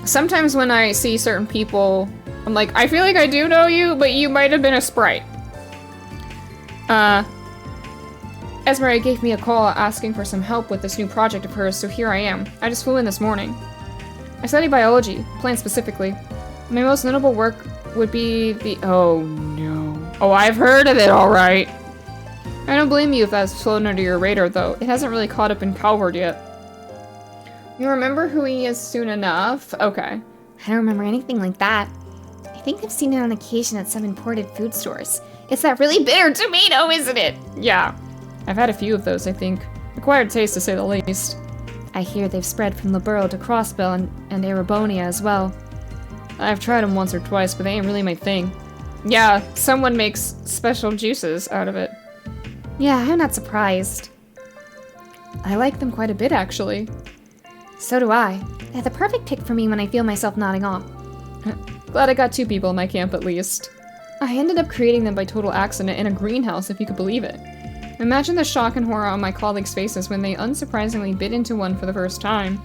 Sometimes when I see certain people, I'm like, I feel like I do know you, but you might have been a sprite. Esmeralda gave me a call asking for some help with this new project of hers, so here I am. I just flew in this morning. I study biology, plants specifically. My most notable work would be the... Oh, no. Oh, I've heard of it, alright. I don't blame you if that's flown under your radar, though. It hasn't really caught up in Calvard yet. You remember who he is soon enough? Okay. I don't remember anything like that. I think I've seen it on occasion at some imported food stores. It's that really bitter tomato, isn't it? Yeah. I've had a few of those, I think. Acquired taste, to say the least. I hear they've spread from Liberl to Crossbell and Erebonia as well. I've tried them once or twice, but they ain't really my thing. Yeah, someone makes special juices out of it. Yeah, I'm not surprised. I like them quite a bit, actually. So do I. They're the perfect pick for me when I feel myself nodding off. Glad I got 2 people in my camp, at least. I ended up creating them by total accident in a greenhouse, if you could believe it. Imagine the shock and horror on my colleagues' faces when they unsurprisingly bit into one for the first time.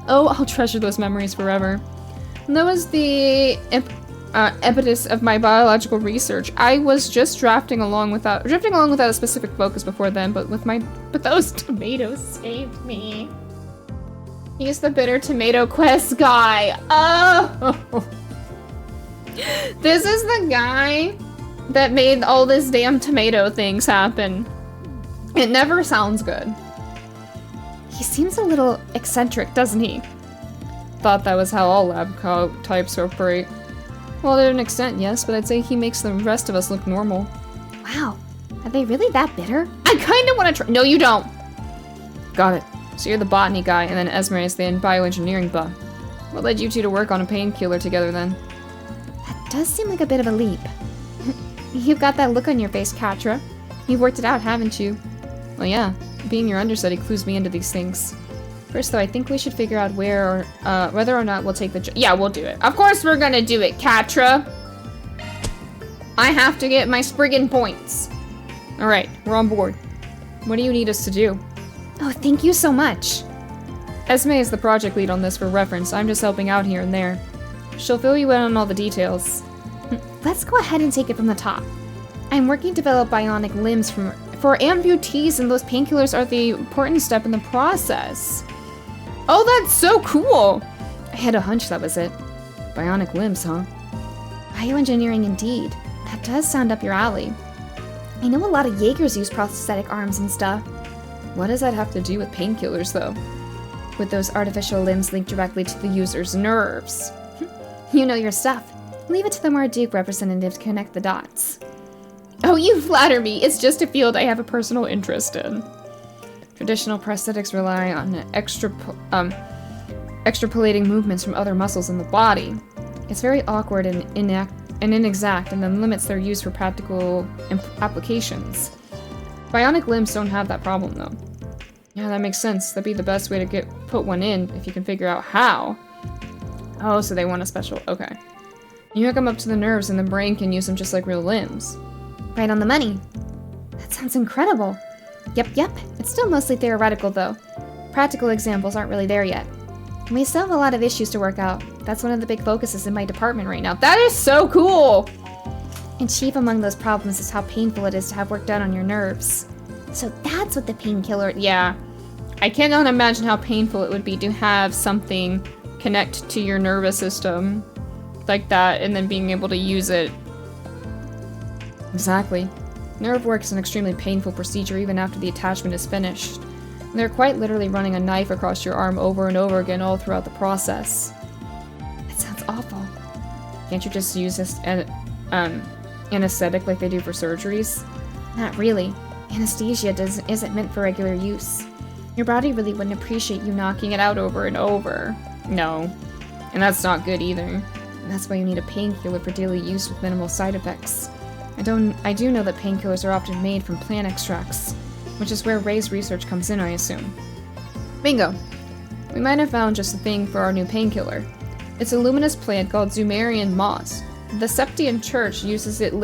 Oh, I'll treasure those memories forever. And that was the impetus of my biological research. I was just drifting along without a specific focus before then, but those tomatoes saved me. He's the bitter tomato quest guy. Oh! This is the guy that made all this damn tomato things happen. It never sounds good. He seems a little eccentric, doesn't he? Thought that was how all lab types operate. Well, to an extent, yes, but I'd say he makes the rest of us look normal. Wow. Are they really that bitter? I kinda wanna try- No, you don't! Got it. So you're the botany guy, and then Esme is the bioengineering buff. What led you two to work on a painkiller together, then? That does seem like a bit of a leap. You've got that look on your face, Katra. You've worked it out, haven't you? Well, yeah. Being your understudy clues me into these things. First, though, I think we should figure out whether or not we'll take the yeah, we'll do it. Of course we're gonna do it, Katra! I have to get my Spriggan points. Alright, we're on board. What do you need us to do? Oh, thank you so much. Esme is the project lead on this for reference. I'm just helping out here and there. She'll fill you in on all the details. Let's go ahead and take it from the top. I'm working to develop bionic limbs for amputees, and those painkillers are the important step in the process. Oh, that's so cool! I had a hunch that was it. Bionic limbs, huh? Bioengineering indeed. That does sound up your alley. I know a lot of Jaegers use prosthetic arms and stuff. What does that have to do with painkillers, though? With those artificial limbs linked directly to the user's nerves. You know your stuff. Leave it to the Marduk representative to connect the dots. Oh, you flatter me. It's just a field I have a personal interest in. Traditional prosthetics rely on extrapolating movements from other muscles in the body. It's very awkward and inexact, and then limits their use for practical applications. Bionic limbs don't have that problem, though. Yeah, that makes sense. That'd be the best way to put one in, if you can figure out how. Oh, so they want a special... Okay. You hook them up to the nerves, and the brain can use them just like real limbs. Right on the money. That sounds incredible. Yep. It's still mostly theoretical, though. Practical examples aren't really there yet. We still have a lot of issues to work out. That's one of the big focuses in my department right now. That is so cool! And chief among those problems is how painful it is to have work done on your nerves. So that's what the painkiller... Yeah. I cannot imagine how painful it would be to have something connect to your nervous system like that and then being able to use it. Exactly. Nerve work is an extremely painful procedure even after the attachment is finished. And they're quite literally running a knife across your arm over and over again all throughout the process. That sounds awful. Can't you just use this anesthetic like they do for surgeries? Not really. Anesthesia isn't meant for regular use. Your body really wouldn't appreciate you knocking it out over and over. No. And that's not good either. And that's why you need a painkiller for daily use with minimal side effects. I do know that painkillers are often made from plant extracts, which is where Ray's research comes in, I assume. Bingo! We might have found just the thing for our new painkiller. It's a luminous plant called Zumerian moss. The Septian Church uses it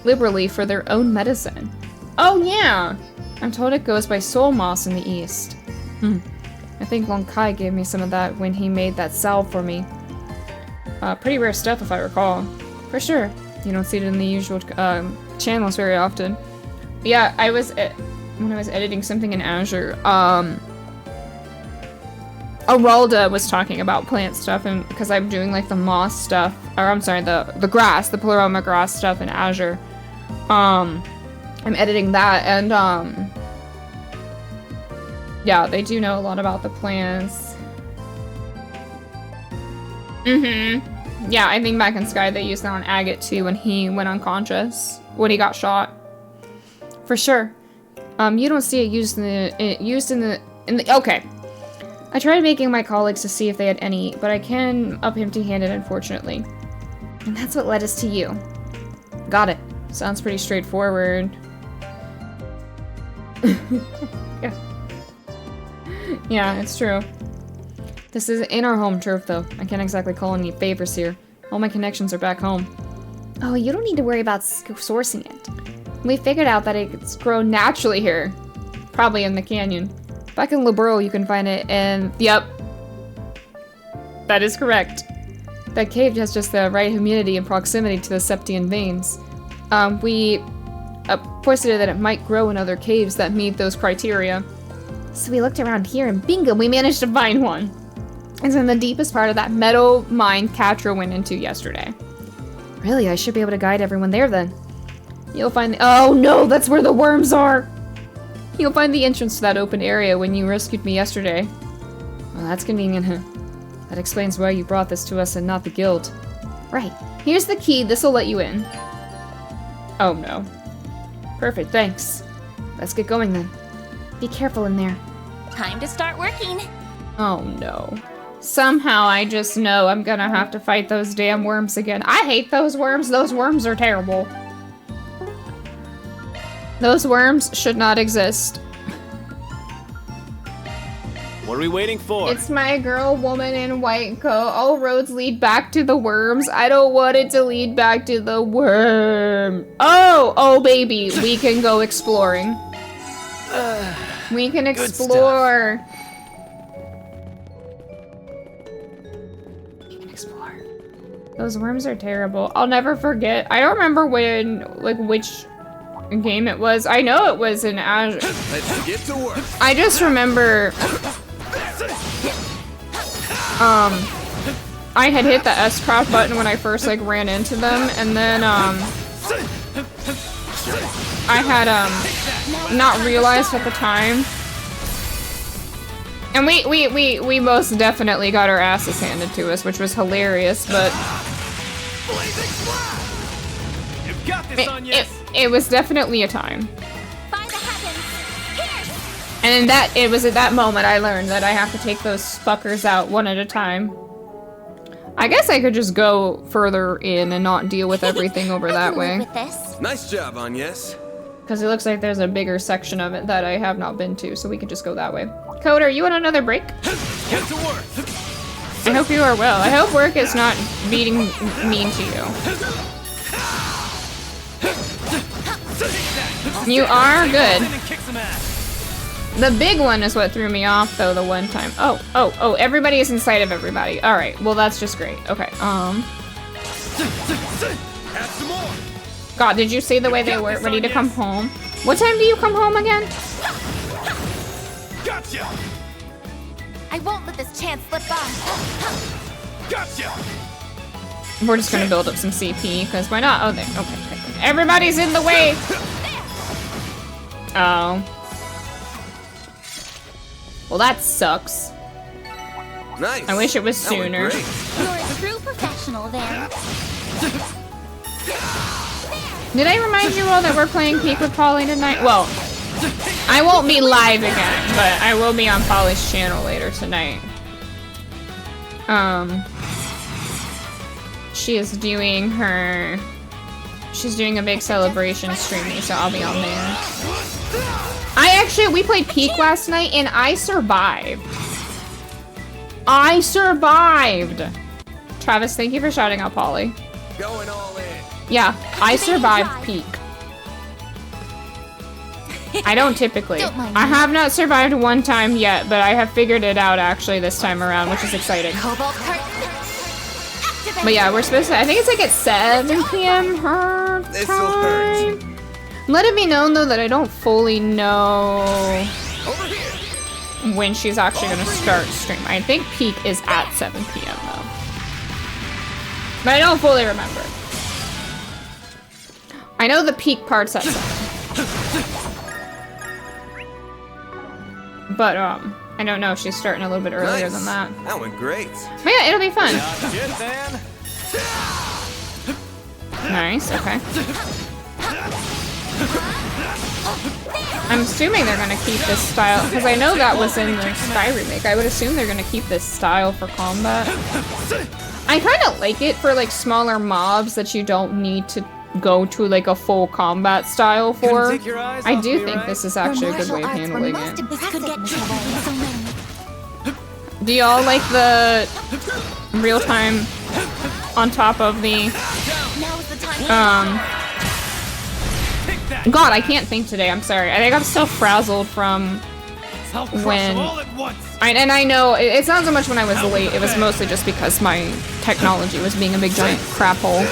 liberally for their own medicine. Oh yeah! I'm told it goes by soul moss in the East. I think Long Kai gave me some of that when he made that salve for me. Pretty rare stuff if I recall. For sure. You don't see it in the usual channels very often. But yeah, when I was editing something in Azure, Aralda was talking about plant stuff, and because I'm doing like the moss stuff, or I'm sorry, the grass, the Pleroma grass stuff in Azure. I'm editing that, and yeah, they do know a lot about the plants. Yeah, I think back in Sky they used that on Agate too when he went unconscious, when he got shot. For sure. You don't see it used in the okay. I tried making my colleagues to see if they had any, but I came up empty-handed, unfortunately. And that's what led us to you. Got it. Sounds pretty straightforward. Yeah. Yeah, it's true. This is in our home turf, though. I can't exactly call any favors here. All my connections are back home. Oh, you don't need to worry about sourcing it. We figured out that it's grown naturally here. Probably in the canyon. Back in Liberal, you can find it in... Yep. That is correct. That cave has just the right humidity and proximity to the Septian veins. We posted that it might grow in other caves that meet those criteria. So we looked around here and bingo, we managed to find one. It's in the deepest part of that meadow mine Catra went into yesterday. Really, I should be able to guide everyone there then. You'll find oh no, that's where the worms are! You'll find the entrance to that open area when you rescued me yesterday. Well, that's convenient, huh? That explains why you brought this to us and not the guild. Right. Here's the key, this'll let you in. Oh no. Perfect, thanks. Let's get going then. Be careful in there. Time to start working. Oh no. Somehow I just know I'm gonna have to fight those damn worms again. I hate those worms are terrible. Those worms should not exist. What are we waiting for? It's my girl, woman in white coat. All roads lead back to the worms. I don't want it to lead back to the worm. Oh baby, we can go exploring. We can explore. We can explore. Those worms are terrible. I'll never forget. I don't remember when, like, which game it was. I know it was in Azure. Let's get to work. I just remember I had hit the S-Craft button when I first like ran into them, and then I had not realized at the time. And we most definitely got our asses handed to us, which was hilarious, but You've got this on, yes. It was definitely a time. And it was at that moment I learned that I have to take those fuckers out one at a time. I guess I could just go further in and not deal with everything over that way. Nice job, Agnes. Because it looks like there's a bigger section of it that I have not been to, so we could just go that way. Coder, you want another break? Get to work. I hope you are well. I hope work is not being mean to you. You are good. The big one is what threw me off, though, the one time. Oh, everybody is inside of everybody. Alright, well, that's just great. Okay, God, did you see the way they were ready to come home? What time do you come home again? Gotcha! I won't let this chance slip by. Gotcha! We're just gonna build up some CP, because why not? Oh, there. Okay. Everybody's in the way! Oh. Well, that sucks. Nice. I wish it was sooner. You're a true professional then. Did I remind you all that we're playing Peak with Polly tonight? Well, I won't be live again, but I will be on Polly's channel later tonight. She is doing her... She's doing a big celebration streaming, so I'll be on there. We played Peak last night, and I survived. I survived! Travis, thank you for shouting out Polly. Going all in. Yeah, I survived Peak. I don't typically. I have not survived one time yet, but I have figured it out actually this time around, which is exciting. But yeah, we're supposed to, I think it's like at 7 p.m. her time. Let it be known though that I don't fully know when she's actually gonna start stream. I think Peak is at 7 p.m. though. But I don't fully remember. I know the Peak part's at 7. But I don't know if she's starting a little bit earlier than that. That went great. But yeah, it'll be fun. Good, man. Nice, okay. I'm assuming they're gonna keep this style, because I know that was in the Sky remake. I would assume they're gonna keep this style for combat. I kind of like it for like smaller mobs that you don't need to go to like a full combat style for. I do think this is actually a good way of handling it. Do y'all like the real-time on top of the God, I can't think today, I'm sorry. I think I'm so frazzled from when and I know it's not so much when I was late, it was mostly just because my technology was being a big giant crap hole.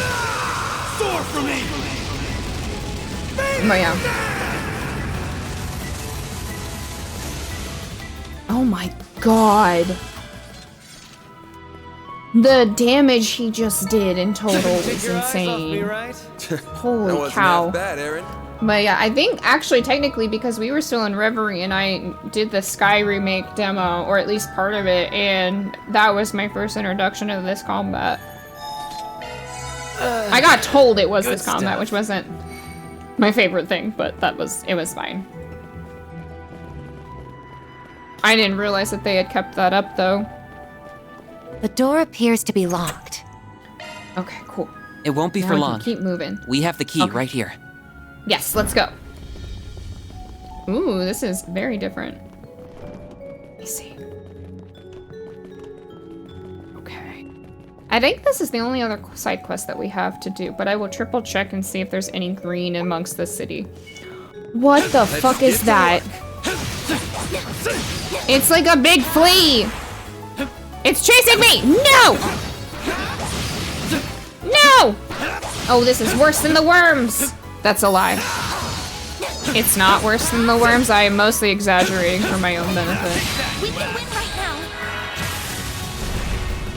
But yeah. Oh my god. The damage he just did in total was insane. Holy cow. But yeah, I think actually technically because we were still in Reverie and I did the Sky remake demo, or at least part of it, and that was my first introduction to this combat. I got told it was this combat, which wasn't my favorite thing, but it was fine. I didn't realize that they had kept that up though. The door appears to be locked. Okay, cool. It won't be Now for we can long. keep moving. We have the key right here. Yes, let's go. Ooh, this is very different. Let me see. Okay. I think this is the only other side quest that we have to do, but I will triple check and see if there's any green amongst the city. What the fuck is that? It's like a big flea! It's chasing me! No! No! Oh, this is worse than the worms! That's a lie. It's not worse than the worms. I am mostly exaggerating for my own benefit. We can win right now.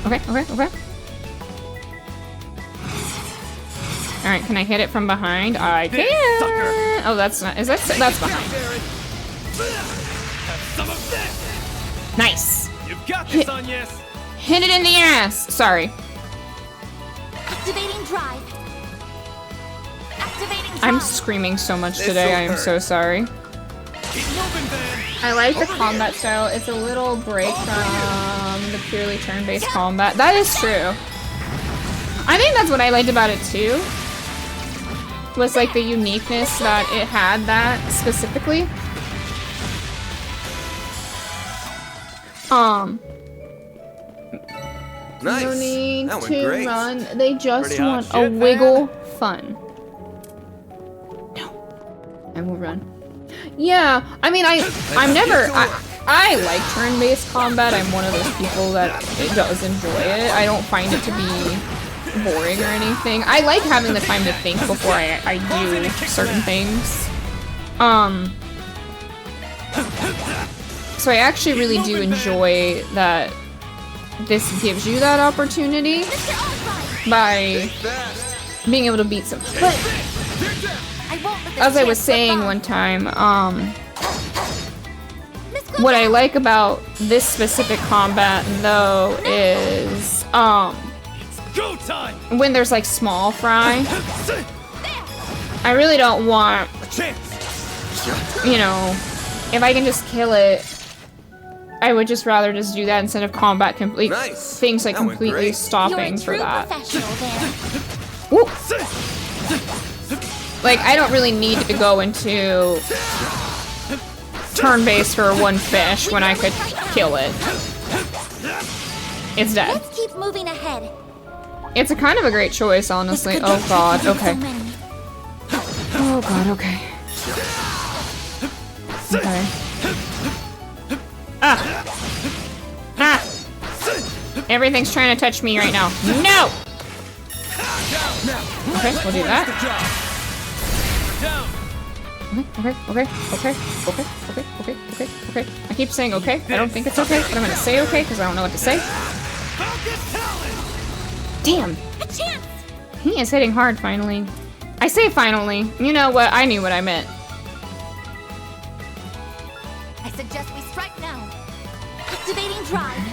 Okay. Alright, can I hit it from behind? I can! Oh, that's not- that's behind. Nice! You've got this on, yes. Hit it in the ass! Sorry. Activating drive. Activating drive. I'm screaming so much today, I am so sorry. I like the combat style. It's a little break from the purely turn-based combat. That is true. I think that's what I liked about it too. Was like the uniqueness that it had that specifically. Nice. No need That went to great. run. They just Pretty hot want a shit, wiggle fun. No. I will run. Yeah, I mean, I like turn-based combat. I'm one of those people that does enjoy it. I don't find it to be boring or anything. I like having the time to think before I do certain things. So I actually really do enjoy that this gives you that opportunity by being able to beat some. But as I was saying one time, what I like about this specific combat though is when there's like small fry, I really don't want, you know, if I can just kill it, I would just rather just do that instead of combat complete things like completely stopping for that. Woo. Like I don't really need to go into turn-based for one fish when I could kill it. It's dead. Let's keep moving ahead. It's a kind of a great choice, honestly. Oh god, okay. Oh god, okay. Okay. Ah! Ah! Everything's trying to touch me right now. No! Okay, we'll do that. Okay. I keep saying okay. I don't think it's okay, but I'm gonna say okay because I don't know what to say. Damn! He is hitting hard finally. I say finally. You know what? I knew what I meant. I suggest we strike now. Activating drive.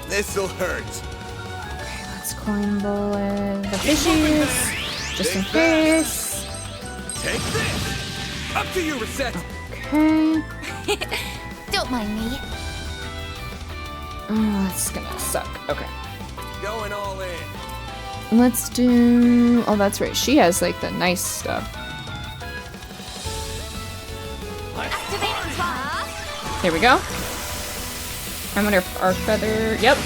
This'll hurt. Okay, let's coin bullet the fishies, just in case. Take this. Up to you, Reset. Okay. Don't mind me. Oh, that's gonna suck. Okay. Going all in. Let's do... Oh, that's right. She has, like, the nice stuff. Here we go. I'm gonna our feather... Yep.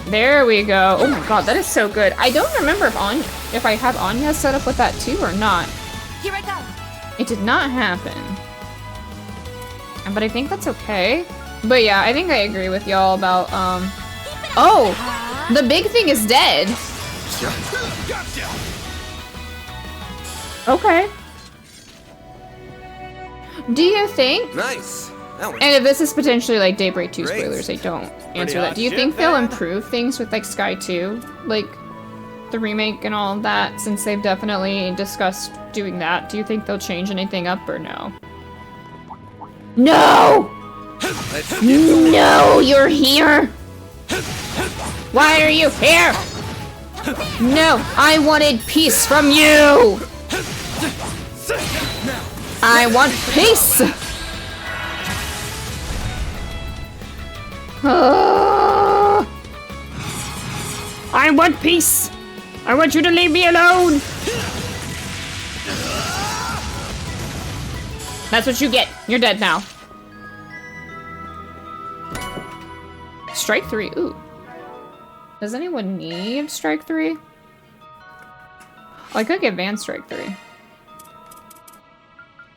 There we go. Oh my god, that is so good. I don't remember if I have Anya set up with that too or not. Here I go. It did not happen. But I think that's okay. But yeah, I think I agree with y'all about, Oh! The big thing is dead! Okay. Do you think... Nice. And if this is potentially like Daybreak 2 spoilers, I don't answer that. Do you think they'll improve things with like Sky 2? Like, the remake and all of that, since they've definitely discussed doing that. Do you think they'll change anything up or no? No! No, you're here! Why are you here? No, I wanted peace from you! I want peace! I want peace! I want you to leave me alone! That's what you get. You're dead now. Strike 3. Ooh. Does anyone need Strike 3? Oh, I could get Van Strike 3.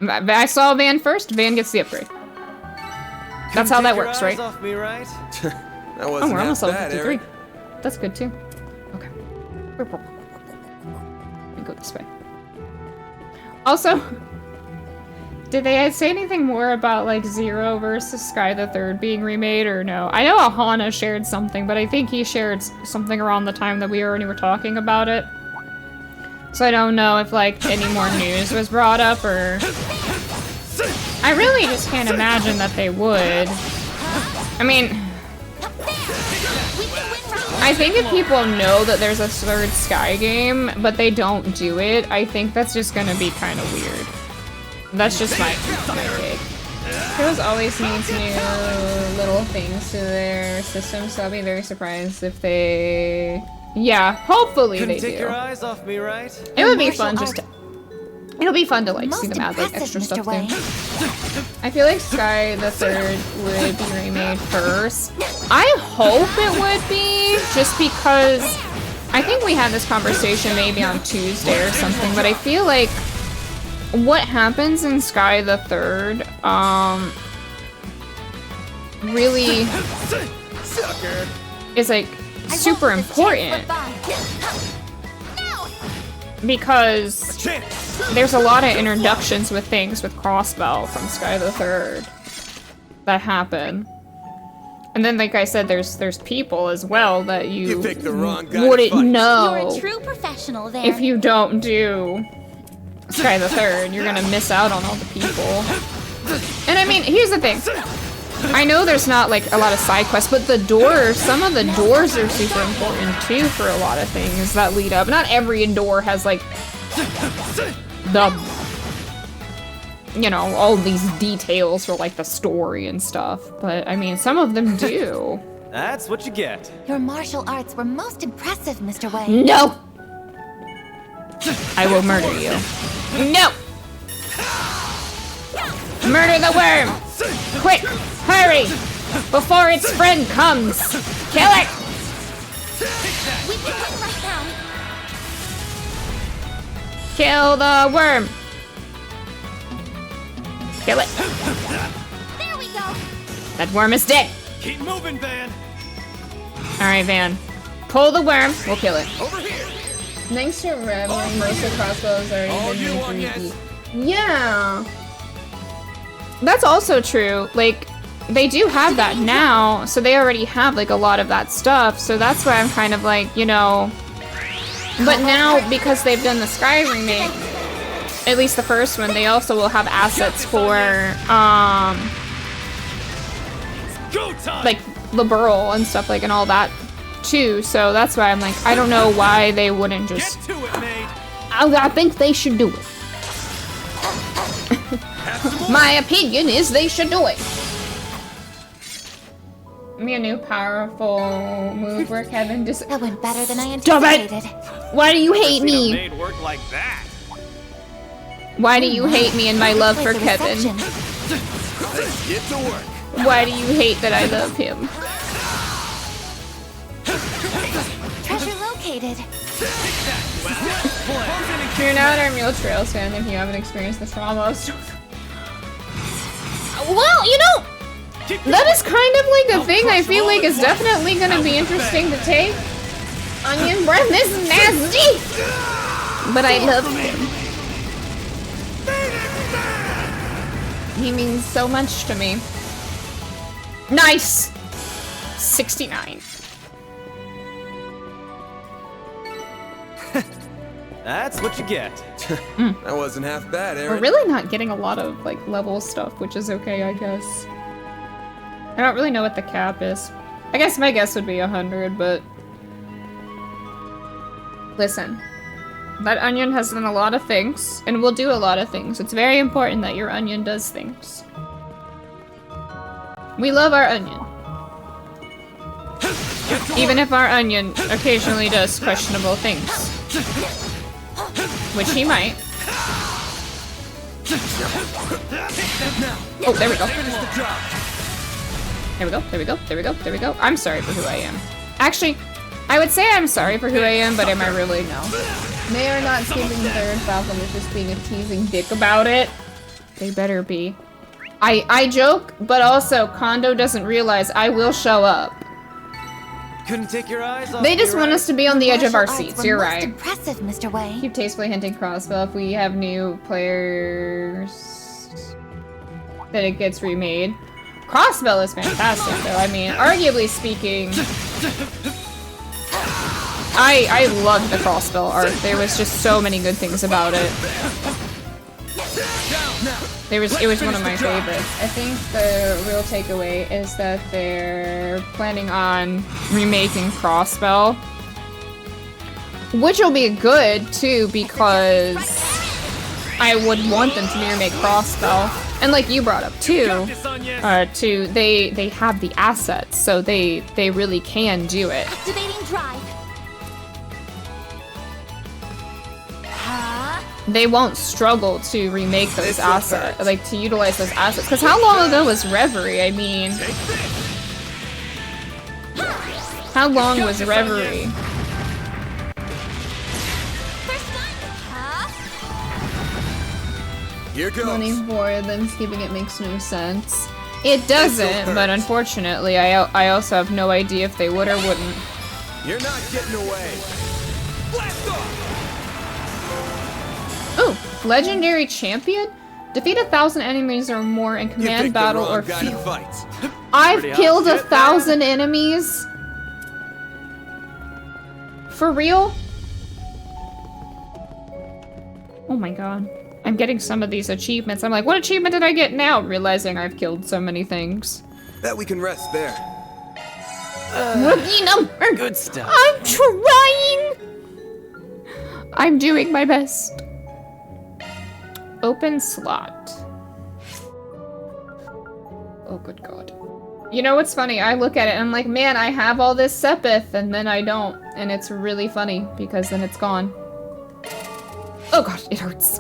I saw Van first. Van gets the upgrade. That's how that works, right? Off me, right? That Oh, we're almost level 53. That's good too. Okay. Let me go this way. Also, did they say anything more about like Zero versus Sky the Third being remade or no? I know Ahana shared something, but I think he shared something around the time that we already were talking about it. So I don't know if like any more news was brought up or... I really just can't imagine that they would. I mean... I think if people know that there's a third Sky game, but they don't do it, I think that's just gonna be kind of weird. That's just my take. Heroes always needs new little things to their system, so I'll be very surprised if they... Yeah, hopefully they do. Take your eyes off me, right? It would be fun just to... It'll be fun to like see them add like extra stuff there. I feel like Sky the Third would be remade first. I hope it would be, just because I think we had this conversation maybe on Tuesday or something, but I feel like what happens in Sky the Third, really is like super important. because there's a lot of introductions with things with Crossbell from Sky the Third that happen. And then, like I said, there's people as well that you picked the wrong guy wouldn't know. You're a true professional there. If you don't do Sky the Third, you're gonna miss out on all the people. And I mean, here's the thing. I know there's not like a lot of side quests, but the doors, some of the doors are super important too for a lot of things that lead up. Not every door has like the, you know, all these details for like the story and stuff, but I mean, some of them do. That's what you get. Your martial arts were most impressive, Mr. Wei. No! I will murder you. No! Murder the worm! Quick! Hurry! Before its friend comes! Kill it! We can win right now. Kill the worm! Kill it! There we go. That worm is dead! Keep moving, Van. Alright, Van. Pull the worm, we'll kill it. Over here. Thanks to Reveling, most of crossbows already been made 3D. Yeah. That's also true. Like, they do have that now, so they already have like a lot of that stuff, so that's why I'm kind of like, you know. But now, because they've done the Sky remake, at least the first one, they also will have assets for, like, Liberal and stuff like, and all that, too. So that's why I'm like, I don't know why they wouldn't just... I think they should do it. My opinion is they should do it. Me a new powerful move where Kevin just... That went better than I Stop it! anticipated. Why do you hate me? Made work like that. Why do you hate me and my love for Like the Kevin? reception. Let's get to work. Why do you hate that I love him? Treasure located. You're not a real Trails fan if you haven't experienced the trauma of story. Well, you know, that is kind of like a thing I feel like is definitely gonna be interesting to take. Onion breath is nasty! But I love him. He means so much to me. Nice! 69. That's what you get. That wasn't half bad, Aaron. We're really not getting a lot of, like, level stuff, which is okay, I guess. I don't really know what the cap is. I guess my guess would be 100, but... Listen. That onion has done a lot of things, and will do a lot of things. It's very important that your onion does things. We love our onion. Even if our onion occasionally does questionable things. Which he might. Oh, there we go. There we go, there we go, there we go, there we go. I'm sorry for who I am. Actually, I would say I'm sorry for who I am, but am I really? No. They are not skipping third. Falcon is just being a teasing dick About it. They better be. I joke, but also Kondo doesn't realize I will show up. Couldn't take your eyes off. They just want us to be on the edge of our Martial arts seats. were You're most right. Impressive, Mr. Wei. Keep tastefully hinting crossbow if we have new players That it gets remade. Crossbell is fantastic, though. I mean, arguably speaking, I loved the Crossbell arc. There was just so many good things about it. It was one of my favorites. I think the real takeaway is that they're Planning on remaking Crossbell, which will be good too, because I would want them to remake Crossbell. And like you brought up too, they have the assets, so they really can do it. Activating drive. They won't struggle to remake those assets, like to utilize those assets. Because how long ago was Reverie? I mean, how long was Reverie? Here goes. 24, then skipping it makes no sense. It doesn't, but unfortunately, I also have no idea if they would or wouldn't. You're not getting away. Blast off. Legendary champion? Defeat 1,000 enemies or more in command battle or field. I've killed 1,000 enemies? For real? Oh my god. I'm getting some of these achievements. I'm like, what achievement did I get now? Realizing I've killed so many things. Bet we can rest there. Rookie number! Good stuff. I'm trying! I'm doing my best. Open slot. Oh, good god. You know what's funny? I look at it and I'm like, man, I have all this Sepith, and then I don't. And it's really funny, because then it's gone. Oh god, it hurts.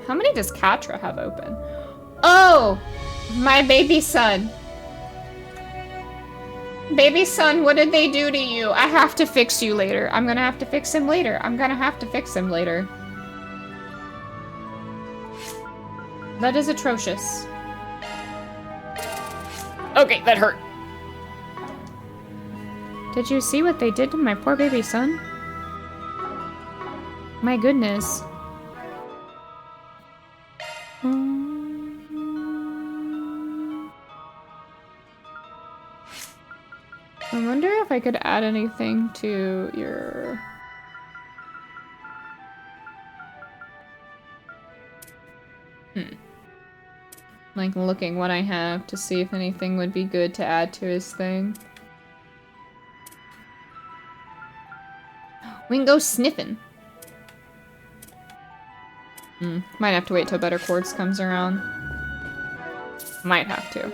How many does Katra have open? Oh! My baby son. Baby son, what did they do to you? I have to fix you later. I'm gonna have to fix him later. I'm gonna have to fix him later. That is atrocious. Okay, that hurt. Did you see what they did to my poor baby son? My goodness. I wonder if I could add anything to your... Like looking what I have to see if anything would be good to add to his thing. We can go sniffing. Might have to wait till Better Quartz comes around. Might have to.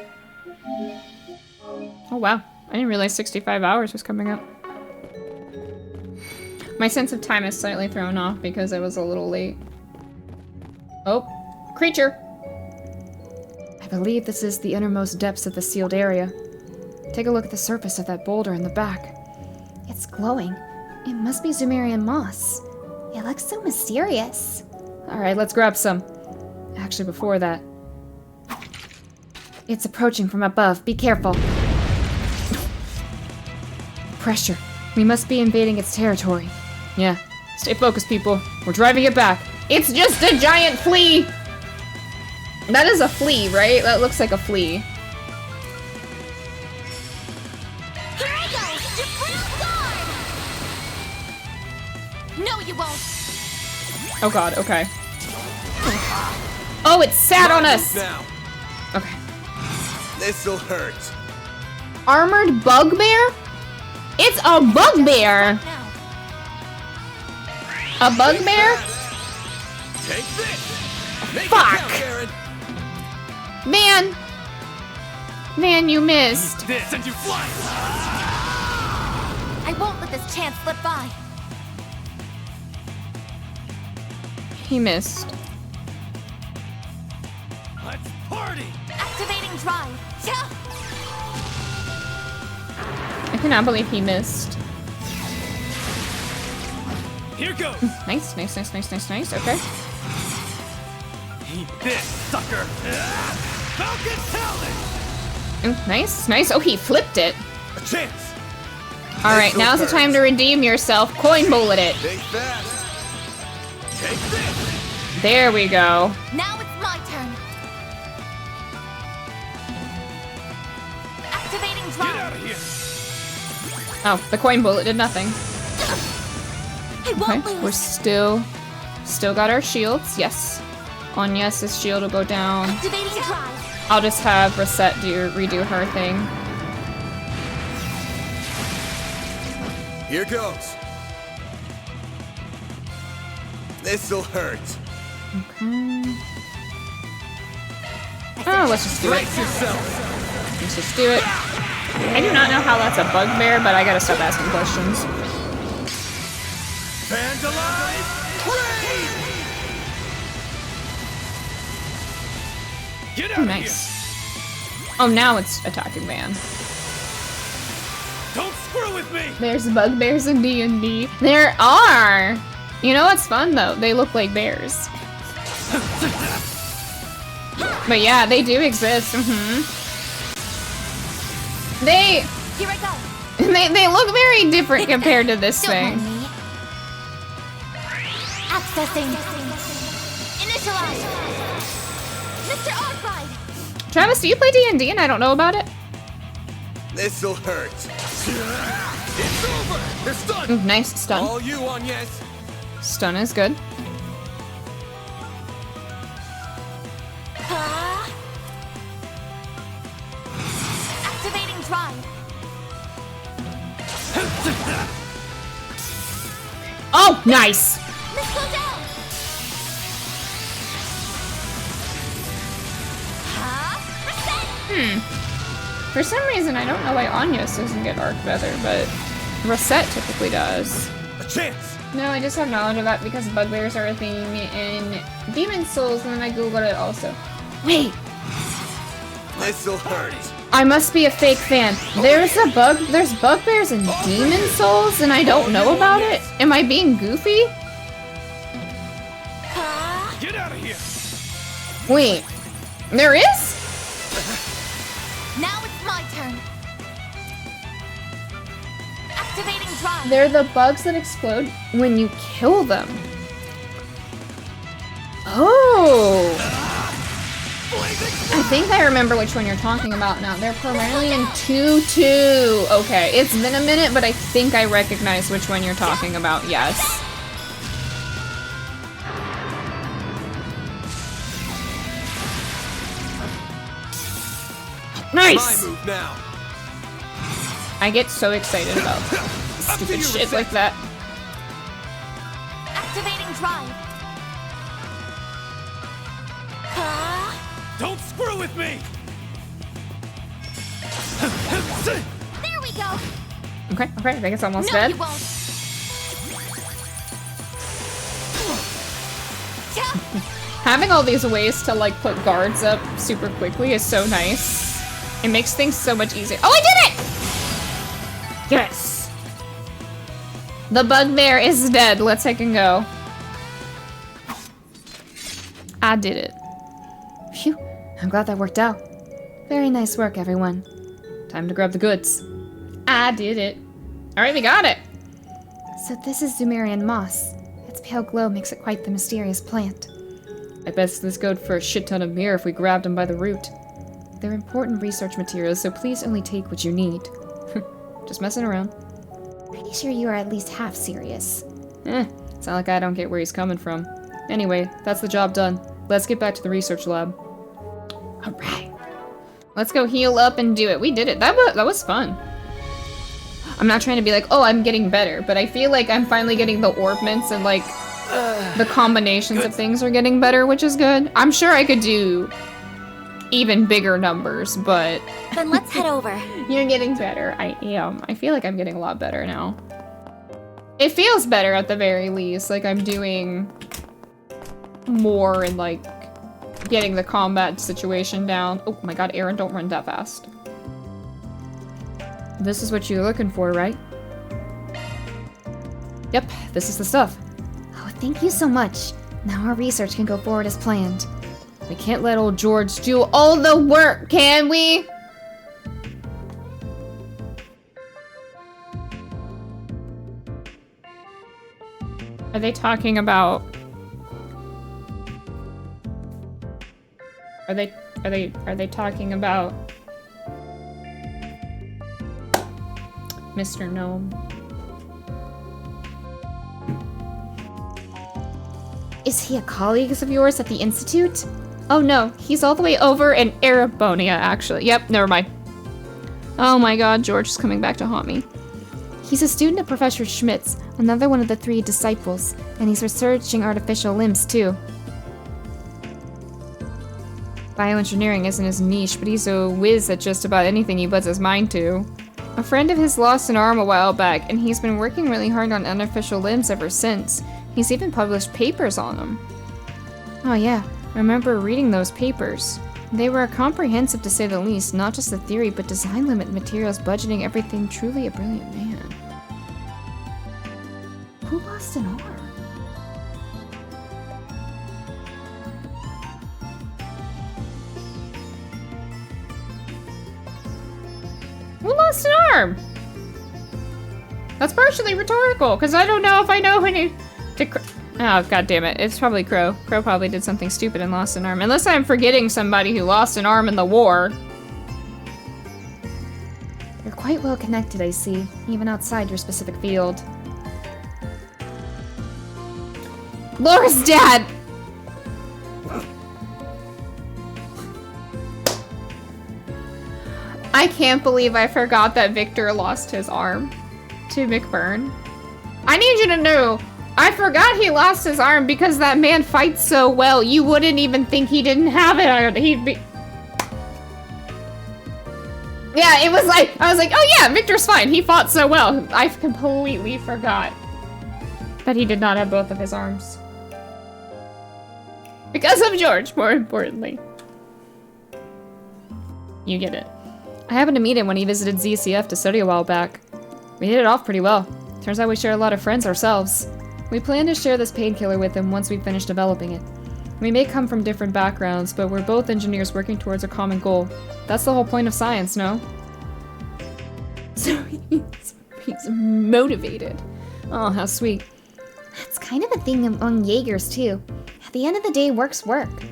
Oh wow, I didn't realize 65 hours was coming up. My sense of time is slightly thrown off because I was a little late. Oh, creature! I believe this is the innermost depths of the sealed area. Take a look at the surface of that boulder in the back. It's glowing. It must be Zumerian moss. It looks so mysterious. Alright, let's grab some. Actually, before that. It's approaching from above. Be careful. Pressure. We must be invading its territory. Yeah. Stay focused, people. We're driving it back. It's just a giant flea! That is a flea, right? That looks like a flea. Here I go! No, you won't! Oh god, okay. Oh, it sat on us! Now. Okay. This'll hurt. Armored bugbear? It's a bugbear! A bugbear? Take this! Make Fuck! it count, Baron. Man! Man, you missed. This and you fly! I won't let this chance slip by. He missed. Let's party! Activating drive. I cannot believe he missed. Here goes! Nice, nice, nice, nice, nice, nice. Okay. Eat this, sucker! Falcon Talon! Ooh, nice, nice. Oh, he flipped it. A chance! Alright, now's the time to redeem yourself. Coin bullet it. Stay fast! Take this! There we go. Now it's my turn. Activating drive. Get out of here! Oh, the coin bullet did nothing. I won't Okay, lose. we're still got our shields. Yes. On Yes's shield will go down. Activating drive. I'll just have Reset redo her thing. Here goes. This'll hurt. Okay. Oh, let's just do it. Brace yourself. Let's just do it. I do not know how that's a bugbear, but I gotta stop asking questions. Vandalize! Raid! Get out of Nice. Oh, now it's attacking man. here! Don't screw with me! There's bugbears in D&D. There are! You know what's fun, though? They look like bears. But yeah, they do exist. They... Here I go. They look very different compared to this thing. Accessing. Specialized! Mr. Arkwright! Travis, do you play D&D and I don't know about it? This'll hurt. It's over! It's done! Ooh, nice stun. All you on, yes. Stun is good. Activating drive. Oh, nice! Missile down. For some reason, I don't know why Anyas doesn't get Arc Feather, but Rosette typically does. A chance! No, I just have knowledge of that because bugbears are a thing in Demon Souls, and then I googled it also. Wait, This'll hurt. I must be a fake fan. There's bugbears in Demon Souls, and I don't know about it? Am I being goofy? Get out of here! Wait, there is? Now it's my turn. Activating drive. They're the bugs that explode when you kill them. Oh! I think I remember which one you're talking about now. They're primarily in 2-2. Okay, it's been a minute, but I think I recognize which one you're talking about, yes. Nice! My move now. I get so excited about stupid shit like that. Activating drive. Don't screw with me! There we go. Okay, I think it's almost No, dead. you won't. Having all these ways to like put guards up super quickly is so nice. It makes things so much easier. Oh, I did it! Yes! The bugbear is dead. Let's take and go. I did it. Phew, I'm glad that worked out. Very nice work, everyone. Time to grab the goods. I did it. Alright, we got it. So this is Sumerian moss. Its pale glow makes it quite the mysterious plant. I bet this go for a shit ton of mirror if we grabbed them by the root. They're important research materials, so please only take what you need. Just messing around. Pretty sure you are at least half serious. It's not like I don't get where he's coming from. Anyway, that's the job done. Let's get back to the research lab. Alright. Let's go heal up and do it. We did it. That was fun. I'm not trying to be like, oh, I'm getting better, but I feel like I'm finally getting the orbments and like the combinations of things are getting better, which is good. I'm sure I could do even bigger numbers, but Then let's head over. You're getting better. I am. I feel like I'm getting a lot better now. It feels better at the very least. Like I'm doing more and like getting the combat situation down. Oh my god, Aaron, don't run that fast. This is what you're looking for, right? Yep, this is the stuff. Oh, thank you so much. Now our research can go forward as planned. We can't let old George do all the work, can we? Are they talking about... Are they talking about... Mr. Gnome? Is he a colleague of yours at the Institute? Oh no, he's all the way over in Erebonia, actually. Yep, never mind. Oh my god, George is coming back to haunt me. He's a student of Professor Schmidt's, another one of the 3 disciples, and he's researching artificial limbs too. Bioengineering isn't his niche, but he's a whiz at just about anything he puts his mind to. A friend of his lost an arm a while back, and he's been working really hard on artificial limbs ever since. He's even published papers on them. Oh yeah, I remember reading those papers. They were comprehensive to say the least, not just the theory, but design limit, materials, budgeting, everything. Truly a brilliant man. Who lost an arm? Who lost an arm? That's partially rhetorical, because I don't know if I know any... Oh, god damn it. It's probably Crow. Crow probably did something stupid and lost an arm. Unless I'm forgetting somebody who lost an arm in the war. You're quite well connected, I see, even outside your specific field. Laura's dad! I can't believe I forgot that Victor lost his arm to McBurn. I need you to know, I forgot he lost his arm because that man fights so well, you wouldn't even think he didn't have it. He'd be... Yeah, it was like, I was like, oh yeah, Victor's fine. He fought so well. I completely forgot that he did not have both of his arms. Because of George, more importantly. You get it. I happened to meet him when he visited ZCF to study a while back. We hit it off pretty well. Turns out we share a lot of friends ourselves. We plan to share this painkiller with him once we finish developing it. We may come from different backgrounds, but we're both engineers working towards a common goal. That's the whole point of science, no? So he's motivated. Oh, how sweet. That's kind of a thing among Jaegers, too. At the end of the day, work's work.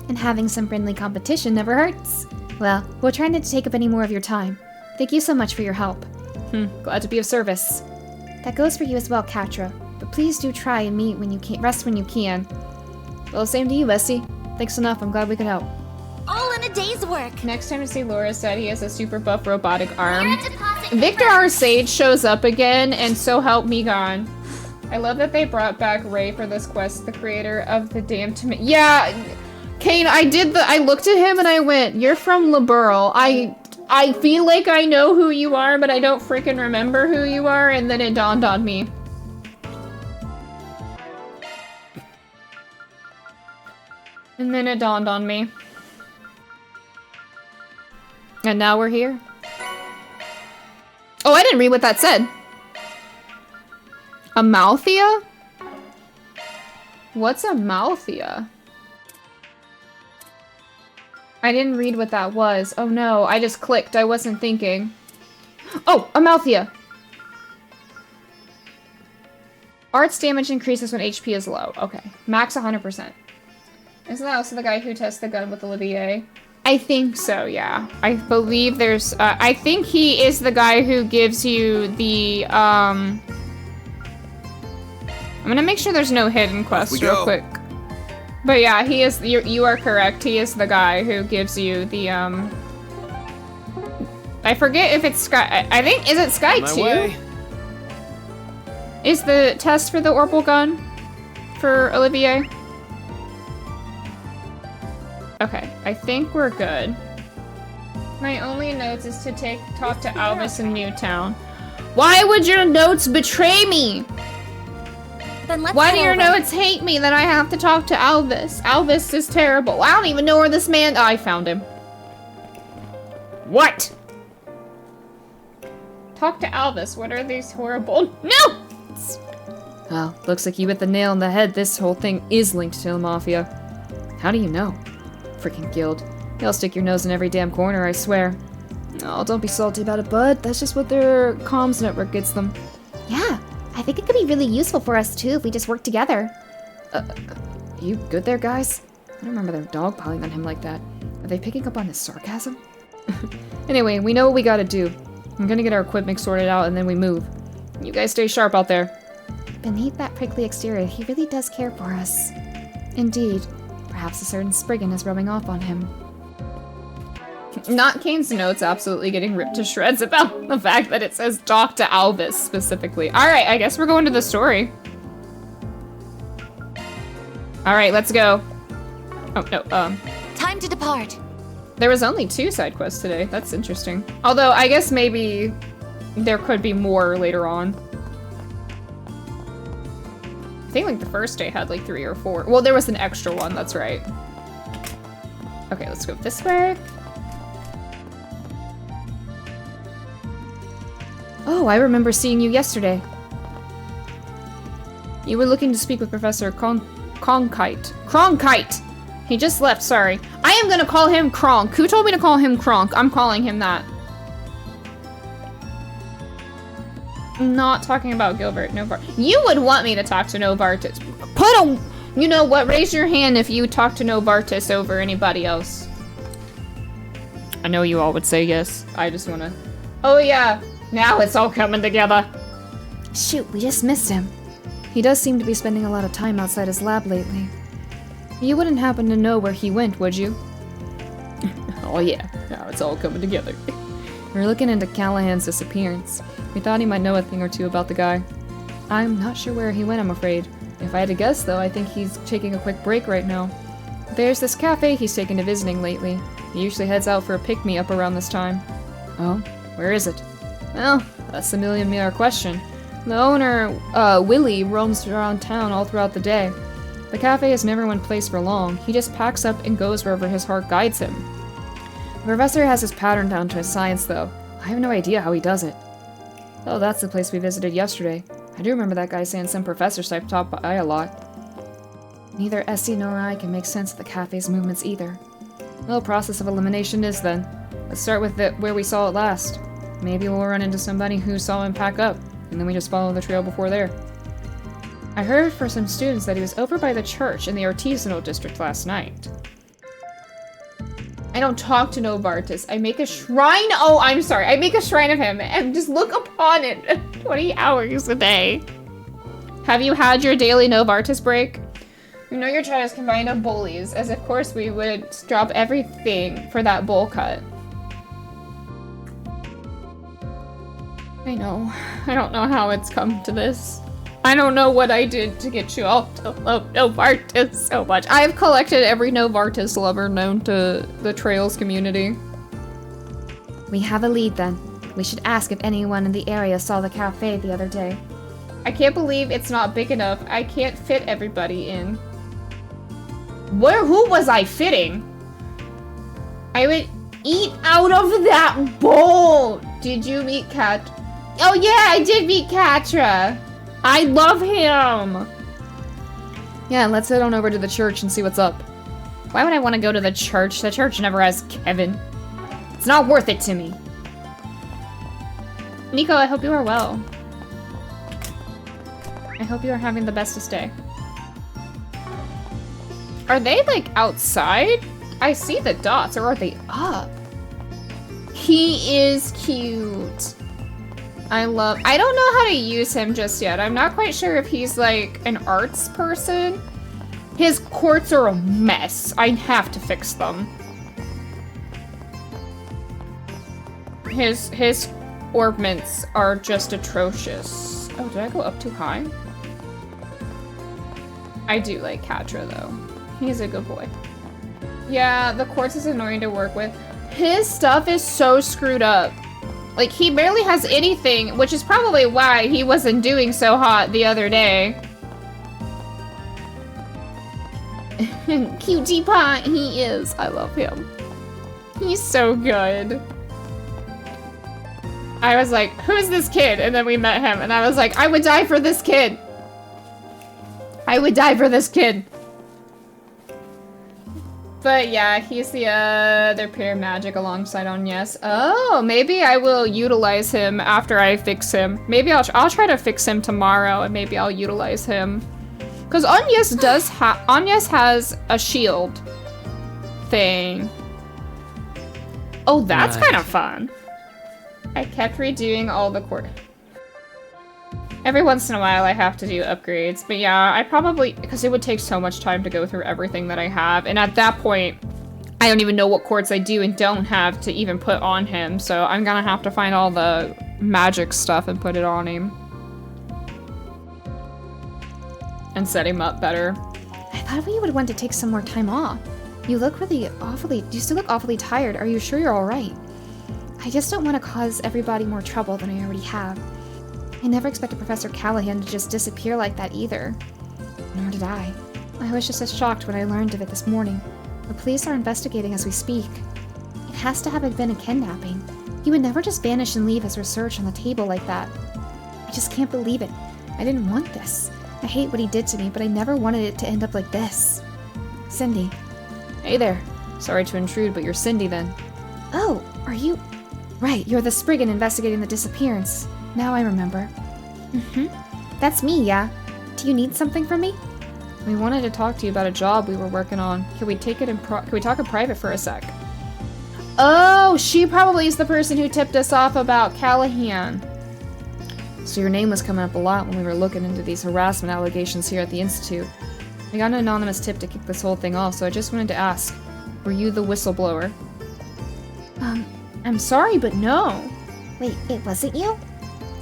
And having some friendly competition never hurts. Well, we'll try not to take up any more of your time. Thank you so much for your help. Glad to be of service. That goes for you as well, Katra. But please do try and meet when you can, rest when you can. Well, same to you, Bessie. Thanks enough, I'm glad we could help. All in a day's work. Next time I see Laura said he has a super buff robotic arm. Victor R. Sage shows up again, and so help me God. I love that they brought back Ray for this quest, the creator of the damn tomato. Yeah, Kane, I looked at him and I went, you're from Liberl. I feel like I know who you are, but I don't freaking remember who you are, and then it dawned on me. And then it dawned on me. And now we're here. Oh, I didn't read what that said. Amalthea? What's Amalthea? I didn't read what that was. Oh no, I just clicked. I wasn't thinking. Oh, Amalthea! Arts damage increases when HP is low. Okay. Max 100%. Isn't that also the guy who tests the gun with Olivier? I think so, yeah. I believe there's, I think he is the guy who gives you the, I'm gonna make sure there's no hidden quests real quick. But yeah, he is, you are correct. He is the guy who gives you the, I forget if it's Sky, I think, is it Sky 2? Is the test for the Orbital gun for Olivier? Okay, I think we're good. My only notes is to talk to Albus in Newtown. Why would your notes betray me? Then let's Why go do your over. notes hate me that I have to talk to Albus? Albus is terrible. I don't even know where this man— I found him. What? Talk to Albus. What are these horrible— No! Well, looks like you hit the nail on the head. This whole thing is linked to the Mafia. How do you know? Freaking guild. They'll stick your nose in every damn corner, I swear. Oh, don't be salty about it, bud. That's just what their comms network gets them. Yeah, I think it could be really useful for us too if we just work together. You good there, guys? I don't remember them dogpiling on him like that. Are they picking up on his sarcasm? Anyway, we know what we gotta do. I'm gonna get our equipment sorted out and then we move. You guys stay sharp out there. Beneath that prickly exterior, he really does care for us. Indeed. Perhaps a certain Spriggan is rubbing off on him. Not Kane's notes absolutely getting ripped to shreds about the fact that it says talk to Albus specifically. Alright, I guess we're going to the story. Alright, let's go. Oh, no, Time to depart. There was only 2 side quests today. That's interesting. Although, I guess maybe there could be more later on. I think like the first day had like 3 or 4. Well, there was an extra one, that's right. Okay, let's go this way. Oh, I remember seeing you yesterday. You were looking to speak with Professor Cronkite. Cronkite! He just left, sorry. I am gonna call him Kronk. Who told me to call him Kronk? I'm calling him that. I'm not talking about Gilbert Novartis. You would want me to talk to Novartis. You know what? Raise your hand if you talk to Novartis over anybody else. I know you all would say yes. I just wanna... Oh yeah, now it's all coming together. Shoot, we just missed him. He does seem to be spending a lot of time outside his lab lately. You wouldn't happen to know where he went, would you? Oh yeah, now it's all coming together. We're looking into Callahan's disappearance. We thought he might know a thing or two about the guy. I'm not sure where he went, I'm afraid. If I had to guess, though, I think he's taking a quick break right now. There's this cafe he's taken to visiting lately. He usually heads out for a pick-me-up around this time. Oh, where is it? Well, that's the million-dollar question. The owner, Willie, roams around town all throughout the day. The cafe is never one place for long. He just packs up and goes wherever his heart guides him. The professor has his pattern down to a science, though. I have no idea how he does it. Oh, that's the place we visited yesterday. I do remember that guy saying some professor stopped by a lot. Neither Essie nor I can make sense of the cafe's movements either. Well, process of elimination is then. Let's start with where we saw it last. Maybe we'll run into somebody who saw him pack up, and then we just follow the trail before there. I heard from some students that he was over by the church in the artisanal district last night. I don't talk to Novartis. I make a shrine. Oh, I'm sorry. I make a shrine of him and just look upon it 20 hours a day. Have you had your daily Novartis break? You know your child is combined of bullies, as of course we would drop everything for that bowl cut. I know. I don't know how it's come to this. I don't know what I did to get you all to love Novartis so much. I've collected every Novartis lover known to the Trails community. We have a lead then. We should ask if anyone in the area saw the cafe the other day. I can't believe it's not big enough. I can't fit everybody in. Who was I fitting? I would eat out of that bowl. Did you meet Kat? Oh yeah, I did meet Katra. I love him! Yeah, let's head on over to the church and see what's up. Why would I want to go to the church? The church never has Kevin. It's not worth it to me. Nico, I hope you are well. I hope you are having the bestest day. Are they, like, outside? I see the dots, or are they up? He is cute. I don't know how to use him just yet. I'm not quite sure if he's like an arts person. His quartz are a mess. I have to fix them. His orbments are just atrocious. Oh, did I go up too high? I do like Katra though. He's a good boy. Yeah, the quartz is annoying to work with. His stuff is so screwed up. Like, he barely has anything, which is probably why he wasn't doing so hot the other day. Cutie pie, he is. I love him. He's so good. I was like, who's this kid? And then we met him, and I was like, I would die for this kid. I would die for this kid. But yeah, he's the other pure magic alongside Agnes. Oh, maybe I will utilize him after I fix him. Maybe I'll try to fix him tomorrow, and maybe I'll utilize him. Because Agnes has a shield thing. Oh, that's kind of fun. I kept redoing all the every once in a while I have to do upgrades, but yeah, I probably, because it would take so much time to go through everything that I have, and at that point, I don't even know what quartz I do and don't have to even put on him, so I'm gonna have to find all the magic stuff and put it on him. And set him up better. I thought you would want to take some more time off. You still look awfully tired. Are you sure you're alright? I just don't want to cause everybody more trouble than I already have. I never expected Professor Callahan to just disappear like that either. Nor did I. I was just as shocked when I learned of it this morning. The police are investigating as we speak. It has to have been a kidnapping. He would never just vanish and leave his research on the table like that. I just can't believe it. I didn't want this. I hate what he did to me, but I never wanted it to end up like this. Cindy. Hey there. Sorry to intrude, but you're Cindy then. Oh, are you... Right, you're the Spriggan investigating the disappearance. Now I remember. That's me, yeah. Do you need something from me? We wanted to talk to you about a job we were working on. Can we talk in private for a sec? Oh, she probably is the person who tipped us off about Callahan. So your name was coming up a lot when we were looking into these harassment allegations here at the Institute. I got an anonymous tip to kick this whole thing off, so I just wanted to ask, were you the whistleblower? I'm sorry, but no. Wait, it wasn't you?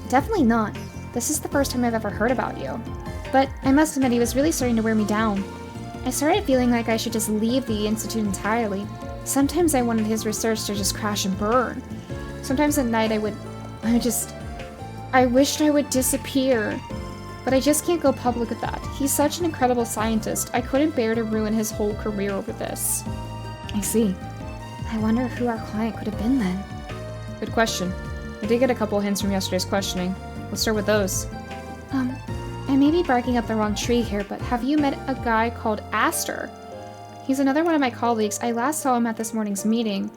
Definitely not. This is the first time I've ever heard about you. But I must admit, he was really starting to wear me down. I started feeling like I should just leave the Institute entirely. Sometimes I wanted his research to just crash and burn. Sometimes at night I wished I would disappear. But I just can't go public with that. He's such an incredible scientist. I couldn't bear to ruin his whole career over this. I see. I wonder who our client could have been then. Good question. I did get a couple hints from yesterday's questioning. Let's start with those. I may be barking up the wrong tree here, but have you met a guy called Aster? He's another one of my colleagues. I last saw him at this morning's meeting.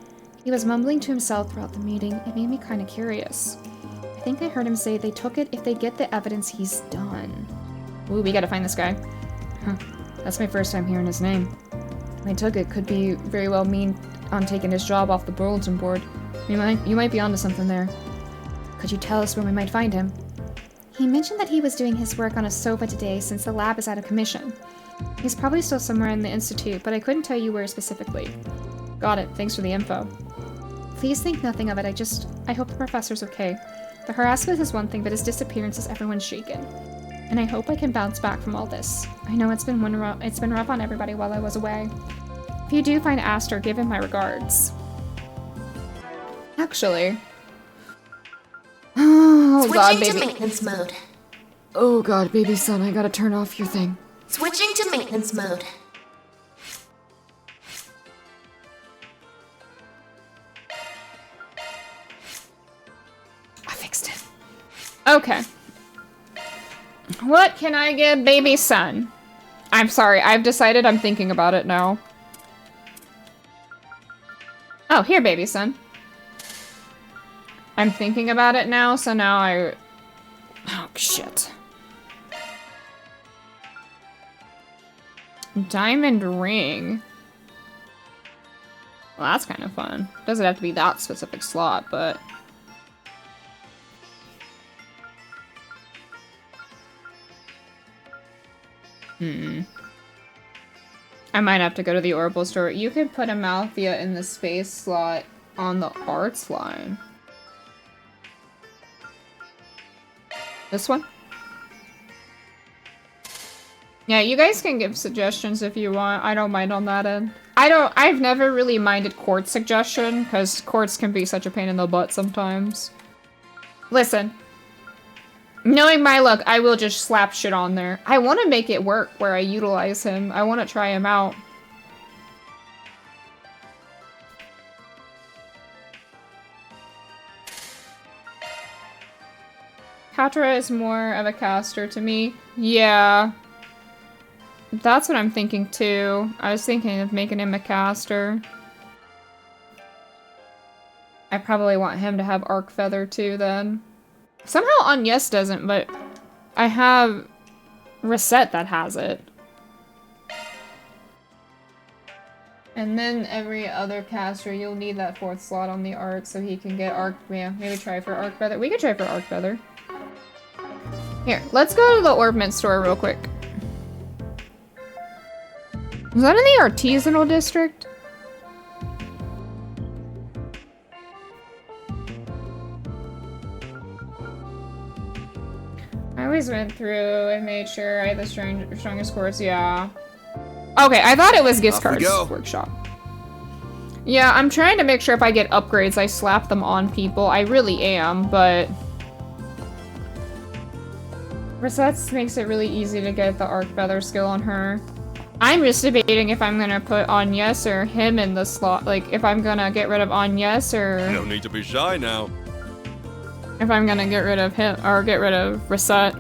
He was mumbling to himself throughout the meeting. It made me kind of curious. I think I heard him say they took it if they get the evidence he's done. Ooh, we gotta find this guy. Huh. That's my first time hearing his name. They took it could be very well mean on taking his job off the bulletin board. You might be onto something there. Could you tell us where we might find him? He mentioned that he was doing his work on a SOVA today since the lab is out of commission. He's probably still somewhere in the Institute, but I couldn't tell you where specifically. Got it. Thanks for the info. Please think nothing of it. I hope the professor's okay. The harassment is one thing, but his disappearance has everyone shaken. And I hope I can bounce back from all this. I know it's been rough on everybody while I was away. If you do find Aster, give him my regards. Actually... Oh god, Switching baby. to maintenance mode. Oh god, baby son, I gotta turn off your thing. Switching to maintenance mode. I fixed it. Okay. What can I give baby son? I'm sorry, I've decided I'm thinking about it now. Oh, here, baby son. I'm thinking about it now, so now oh, shit. Diamond ring. Well, that's kind of fun. Doesn't have to be that specific slot, but... I might have to go to the Orbital store. You could put a Malthea in the space slot on the arts line. This one? Yeah, you guys can give suggestions if you want. I don't mind on that end. I've never really minded Quartz suggestion, because Quartz can be such a pain in the butt sometimes. Listen. Knowing my luck, I will just slap shit on there. I want to make it work where I utilize him. I want to try him out. Katra is more of a caster to me. Yeah. That's what I'm thinking too. I was thinking of making him a caster. I probably want him to have Arc Feather too then. Somehow Agnes doesn't, but I have Reset that has it. And then every other caster, you'll need that 4th slot on the Arc so he can get Arc. Yeah, maybe try for Arc Feather. We could try for Arc Feather. Here, let's go to the Orbment store real quick. Is that in the artisanal district? I always went through and made sure I had the strongest scores, yeah. Okay, I thought it was Gift Cards Workshop. Yeah, I'm trying to make sure if I get upgrades, I slap them on people. I really am, but... Resets makes it really easy to get the Arc Feather skill on her. I'm just debating if I'm gonna put Agnes or him in the slot. Like, if I'm gonna get rid of Agnes or... No need to be shy now. If I'm gonna get rid of him, or get rid of Reset.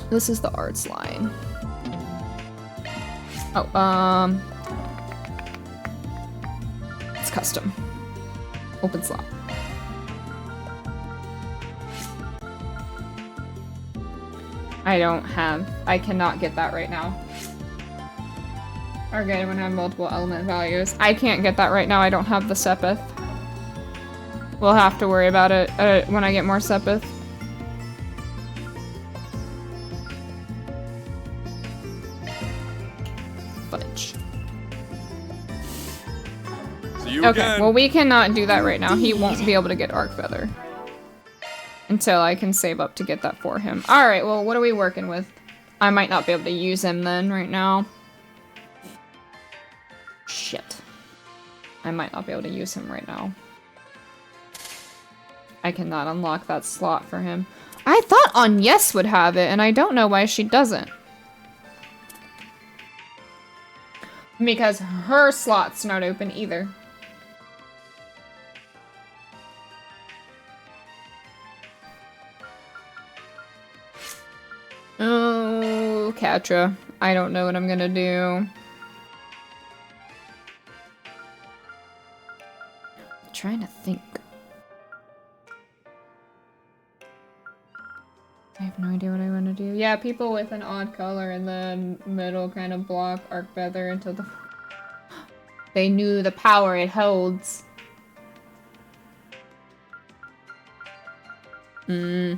This is the arts line. Oh, it's custom. Open slot. I cannot get that right now. Or good when I have multiple element values. I can't get that right now, I don't have the Sepith. We'll have to worry about it when I get more Sepith. Fudge. See you Okay, again. well we cannot do that right now. He won't be able to get Arc Feather. Until I can save up to get that for him. Alright, well what are we working with? I might not be able to use him then right now. Shit. I might not be able to use him right now. I cannot unlock that slot for him. I thought Agnes would have it, and I don't know why she doesn't. Because her slot's not open either. Oh, Katra. I don't know what I'm gonna do. I'm trying to think. I have no idea what I want to do. Yeah, people with an odd color in the middle kind of block Arc Feather until the... They knew the power it holds. Oh,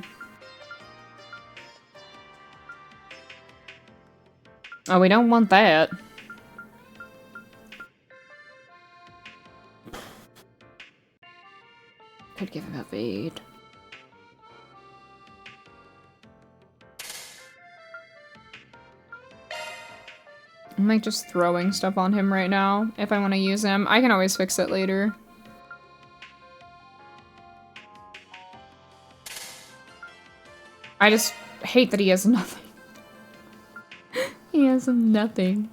we don't want that. Could give him evade. I'm like just throwing stuff on him right now if I want to use him. I can always fix it later. I just hate that he has nothing. He has nothing,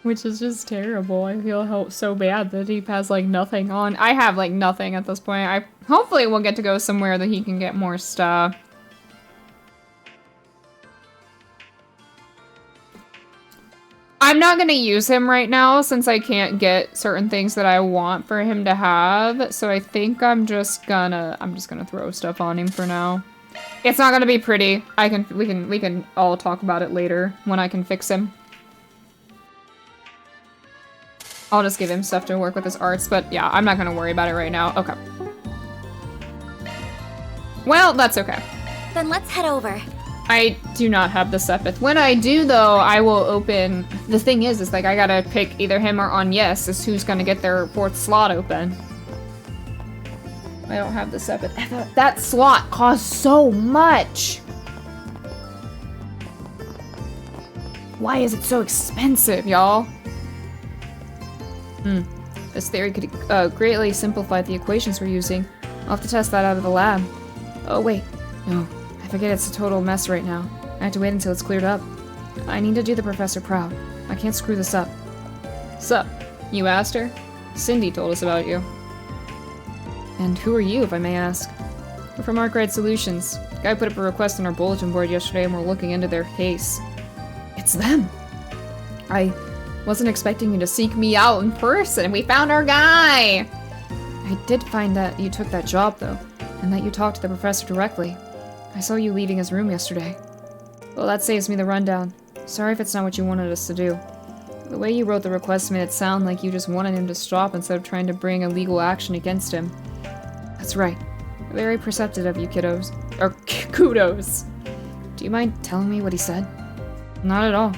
which is just terrible. I feel so bad that he has like nothing on. I have like nothing at this point. Hopefully we'll get to go somewhere that he can get more stuff. I'm not gonna use him right now since I can't get certain things that I want for him to have. So I think I'm just gonna throw stuff on him for now. It's not gonna be pretty. We can all talk about it later when I can fix him. I'll just give him stuff to work with his arts, but yeah, I'm not gonna worry about it right now. Okay. Well, that's okay. Then let's head over. I do not have the Sepith. When I do, though, I will open... The thing is like, I gotta pick either him or Agnes as who's gonna get their 4th slot open. I don't have the Sepith. That slot costs so much! Why is it so expensive, y'all? This theory could greatly simplify the equations we're using. I'll have to test that out of the lab. Oh, wait. No. I forget it's a total mess right now. I have to wait until it's cleared up. I need to do the professor proud. I can't screw this up. Sup? You asked her? Cindy told us about you. And who are you, if I may ask? We're from Arkwright Solutions. Guy put up a request on our bulletin board yesterday and we're looking into their case. It's them! I wasn't expecting you to seek me out in person. We found our guy! I did find that you took that job, though, and that you talked to the professor directly. I saw you leaving his room yesterday. Well, that saves me the rundown. Sorry if it's not what you wanted us to do. The way you wrote the request made it sound like you just wanted him to stop instead of trying to bring a legal action against him. That's right. Very perceptive of you, kiddos. Or kudos. Do you mind telling me what he said? Not at all.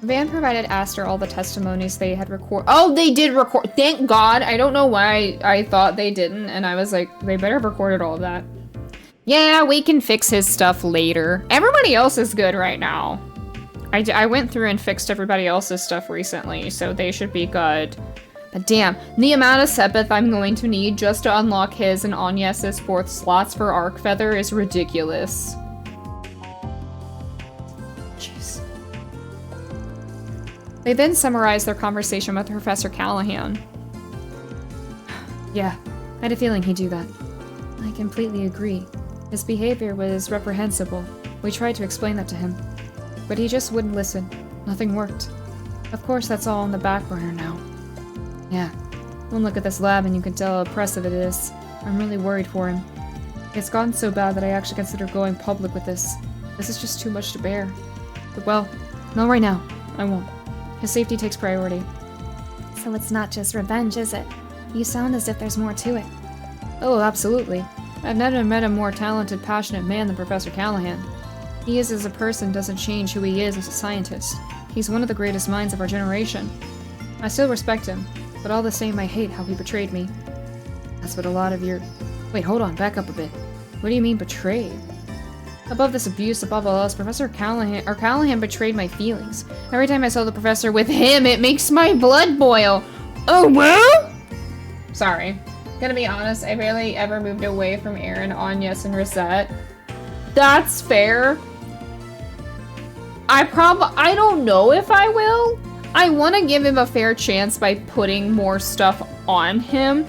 Van provided Aster all the testimonies they had recorded. Oh, they did record. Thank God. I don't know why I thought they didn't, and I was like, they better have recorded all of that. Yeah, we can fix his stuff later. Everybody else is good right now. I went through and fixed everybody else's stuff recently, so they should be good. But damn, the amount of Sepith I'm going to need just to unlock his and Agnes's 4th slots for Arc Feather is ridiculous. Jeez. They then summarized their conversation with Professor Callahan. Yeah, I had a feeling he'd do that. I completely agree. His behavior was reprehensible. We tried to explain that to him. But he just wouldn't listen. Nothing worked. Of course, that's all on the back burner now. Yeah. One look at this lab and you can tell how oppressive it is. I'm really worried for him. It's gotten so bad that I actually consider going public with this. This is just too much to bear. But well, not right now. I won't. His safety takes priority. So it's not just revenge, is it? You sound as if there's more to it. Oh, absolutely. I've never met a more talented, passionate man than Professor Callahan. He is as a person doesn't change who he is as a scientist. He's one of the greatest minds of our generation. I still respect him, but all the same I hate how he betrayed me. That's what a lot of your... Wait, hold on, back up a bit. What do you mean betrayed? Above this abuse, above all else, Callahan betrayed my feelings. Every time I saw the professor with him, it makes my blood boil. Oh, well? Sorry. Gonna be honest, I barely ever moved away from Aaron, Agnes, and Rosette. That's fair. I don't know if I will. I want to give him a fair chance by putting more stuff on him.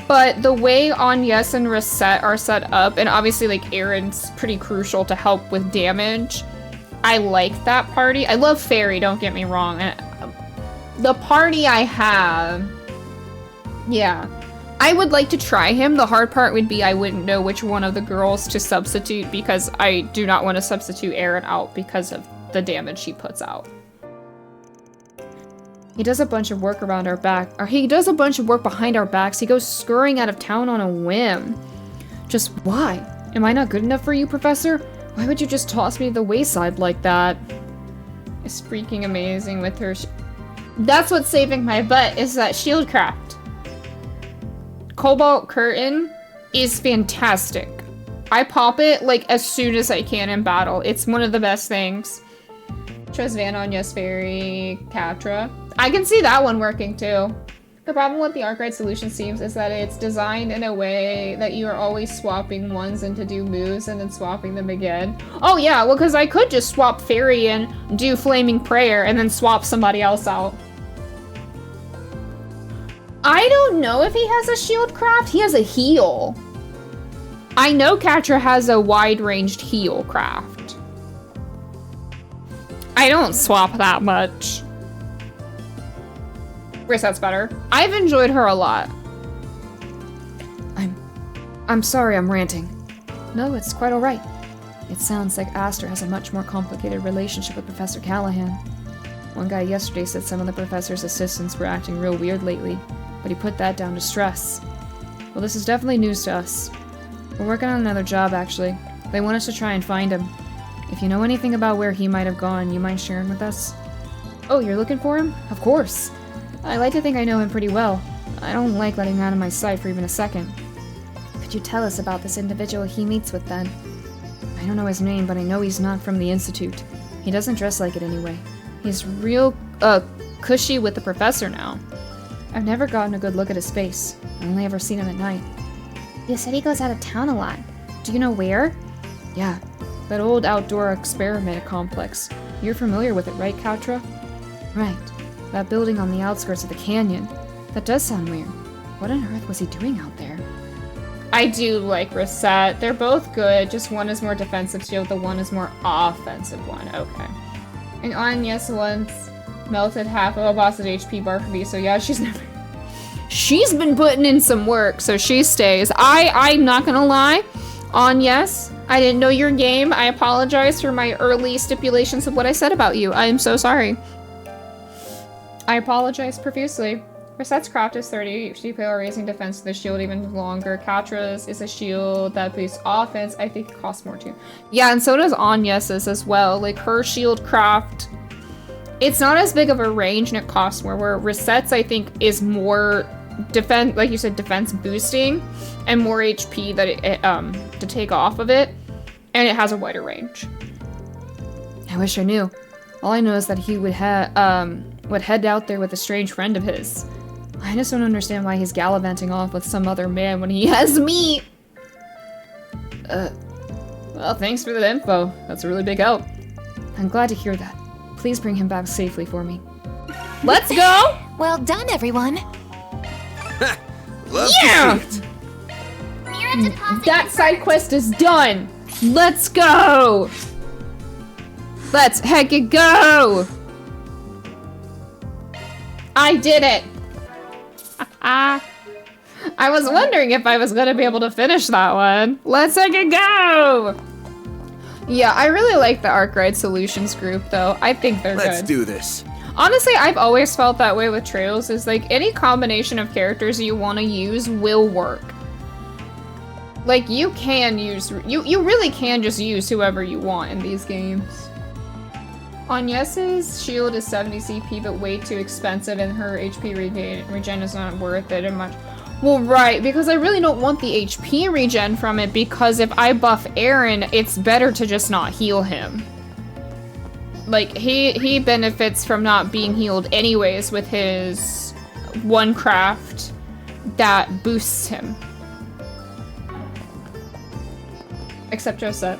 But the way Agnes and Rosette are set up, and obviously like Aaron's pretty crucial to help with damage, I like that party. I love Fairy, don't get me wrong. And the party I have, yeah. I would like to try him. The hard part would be I wouldn't know which one of the girls to substitute because I do not want to substitute Aaron out because of the damage he puts out. He does a bunch of work around our back, or he does a bunch of work behind our backs. He goes scurrying out of town on a whim. Just why? Am I not good enough for you, Professor? Why would you just toss me to the wayside like that? It's freaking amazing with her. That's what's saving my butt, is that shieldcraft. Cobalt Curtain is fantastic. I pop it like as soon as I can in battle. It's one of the best things. Tresvan, Agnes, Fairy, Catra. I can see that one working too. The problem with the Arkwright solution seems is that it's designed in a way that you are always swapping ones in to do moves and then swapping them again. Oh yeah, well because I could just swap Fairy and do Flaming Prayer and then swap somebody else out. I don't know if he has a shield craft. He has a heal. I know Catra has a wide-ranged heal craft. I don't swap that much. Rosette's better. I've enjoyed her a lot. I'm sorry I'm ranting. No, it's quite alright. It sounds like Aster has a much more complicated relationship with Professor Callahan. One guy yesterday said some of the professor's assistants were acting real weird lately, but he put that down to stress. Well, this is definitely news to us. We're working on another job, actually. They want us to try and find him. If you know anything about where he might have gone, you mind sharing with us? Oh, you're looking for him? Of course. I like to think I know him pretty well. I don't like letting him out of my sight for even a second. Could you tell us about this individual he meets with then? I don't know his name, but I know he's not from the Institute. He doesn't dress like it anyway. He's real, cushy with the professor now. I've never gotten a good look at his face. I've only ever seen him at night. You said he goes out of town a lot. Do you know where? Yeah, that old outdoor experiment complex. You're familiar with it, right, Catra? Right. That building on the outskirts of the canyon. That does sound weird. What on earth was he doing out there? I do like Rosette. They're both good, just one is more defensive shield, the one is more offensive one. Okay. And Agnes once melted half of a boss's HP bar for me, so yeah, she's never... She's been putting in some work, so she stays. I'm not gonna lie. Agnes, I didn't know your game. I apologize for my early stipulations of what I said about you. I am so sorry. I apologize profusely. Rosette's craft is 30 HP power, raising defense to the shield even longer. Catra's is a shield that boosts offense. I think it costs more too. Yeah, and so does Agnes's as well. Like her shield craft, it's not as big of a range and it costs more. Where Rosette's, I think, is more defense, like you said, defense boosting and more HP that it to take off of it, and it has a wider range. I wish I knew. All I know is that he would head out there with a strange friend of his. I just don't understand why he's gallivanting off with some other man when he has me. Well, thanks for the info. That's a really big help. I'm glad to hear that. Please bring him back safely for me. Let's go! Well done, everyone. Yeah! That side quest is done. Let's go! Let's heck it go! I did it! I was wondering if I was gonna be able to finish that one. Let's heck it go! Yeah, I really like the Arkwright Solutions group, though. I think they're good. Let's do this. Honestly, I've always felt that way with Trails, is like, any combination of characters you want to use will work. Like, you can use, you really can just use whoever you want in these games. Agnes's shield is 70 CP, but way too expensive, and her HP regen is not worth it and much. Well, right, because I really don't want the HP regen from it, because if I buff Aaron, it's better to just not heal him. Like, he benefits from not being healed anyways with his one craft that boosts him. Except Josette.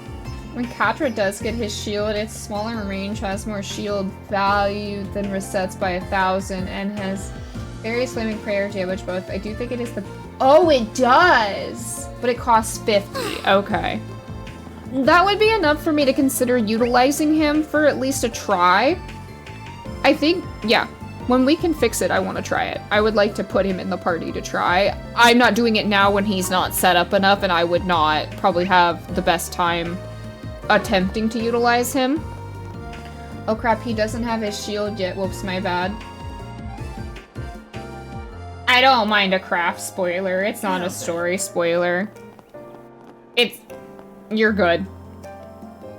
When Katra does get his shield, its smaller range has more shield value than resets by 1,000 and has various flaming prayer damage both. I do think it is the... Oh, it does! But it costs 50. Okay. That would be enough for me to consider utilizing him for at least a try. I think, yeah. When we can fix it, I want to try it. I would like to put him in the party to try. I'm not doing it now when he's not set up enough, and I would not probably have the best time attempting to utilize him. Oh crap, he doesn't have his shield yet. Whoops, my bad. I don't mind a craft spoiler. It's not a story spoiler. You're good.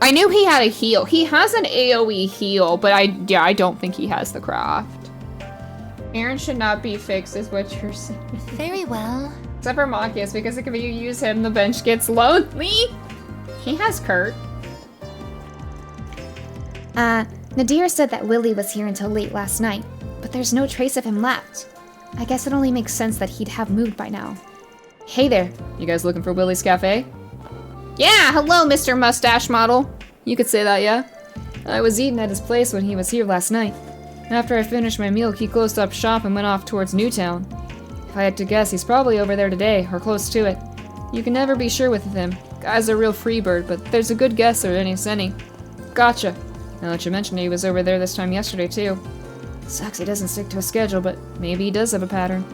I knew he had a heal. He has an AoE heal, but I don't think he has the craft. Aaron should not be fixed, is what you're saying. Very well. Except for Machias, because if you use him, the bench gets lonely. He has Kurt. Nadir said that Willie was here until late last night, but there's no trace of him left. I guess it only makes sense that he'd have moved by now. Hey there, you guys looking for Willie's Cafe? Yeah, hello, Mr. Mustache Model. You could say that, yeah? I was eating at his place when he was here last night. After I finished my meal, he closed up shop and went off towards Newtown. If I had to guess, he's probably over there today, or close to it. You can never be sure with him. Guy's a real freebird, but there's a good guess or any Senny. Gotcha. Now that you mention it, he was over there this time yesterday, too. Sucks he doesn't stick to a schedule, but maybe he does have a pattern.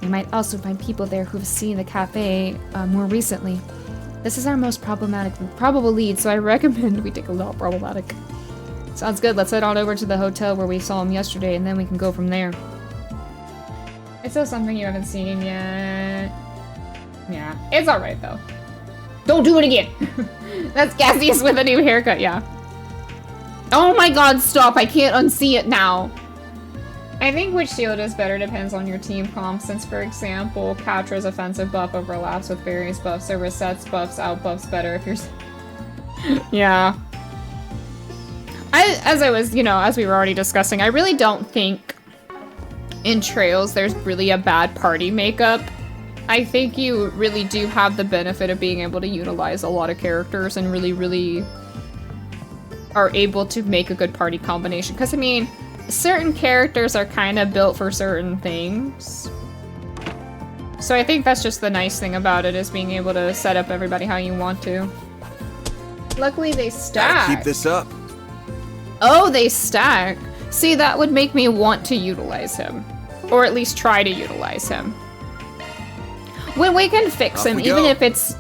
You might also find people there who've seen the cafe more recently. This is our most probable lead, so I recommend we take a look. Problematic. Sounds good. Let's head on over to the hotel where we saw him yesterday, and then we can go from there. It's still something you haven't seen yet. Yeah, it's alright, though. Don't do it again! That's Cassius with a new haircut, yeah. Oh my god, stop! I can't unsee it now! I think which shield is better depends on your team comp, since, for example, Katra's offensive buff overlaps with various buffs, so resets buffs out buffs better if you're... Yeah. As we were already discussing, I really don't think in Trails there's really a bad party makeup. I think you really do have the benefit of being able to utilize a lot of characters and really are able to make a good party combination. Because, I mean, certain characters are kind of built for certain things. So I think that's just the nice thing about it, is being able to set up everybody how you want to. Luckily, they stack. Gotta keep this up. Oh, they stack. See, that would make me want to utilize him. Or at least try to utilize him. When we can fix him, even if it's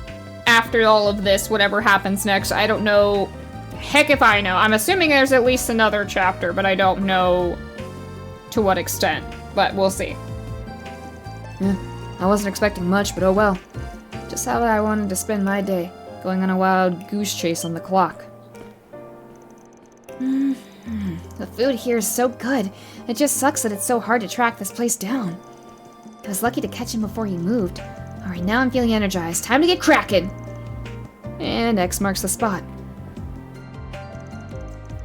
after all of this, whatever happens next, I don't know. Heck if I know. I'm assuming there's at least another chapter, but I don't know to what extent. But we'll see. Yeah, I wasn't expecting much, but oh well. Just how I wanted to spend my day, going on a wild goose chase on the clock. The food here is so good. It just sucks that it's so hard to track this place down. I was lucky to catch him before he moved. Alright, now I'm feeling energized. Time to get cracking! And X marks the spot.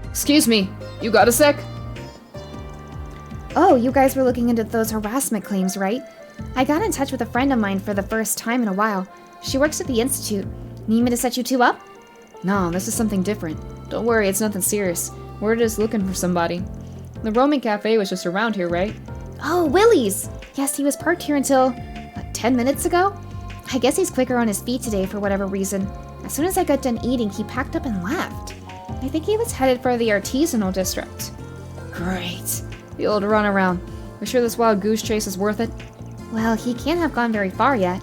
Excuse me, you got a sec? Oh, you guys were looking into those harassment claims, right? I got in touch with a friend of mine for the first time in a while. She works at the Institute. Need me to set you two up? No, this is something different. Don't worry, it's nothing serious. We're just looking for somebody. The roaming cafe was just around here, right? Oh, Willie's! Yes, he was parked here until, 10 minutes ago? I guess he's quicker on his feet today for whatever reason. As soon as I got done eating, he packed up and left. I think he was headed for the artisanal district. Great. The old runaround. You sure this wild goose chase is worth it? Well, he can't have gone very far yet.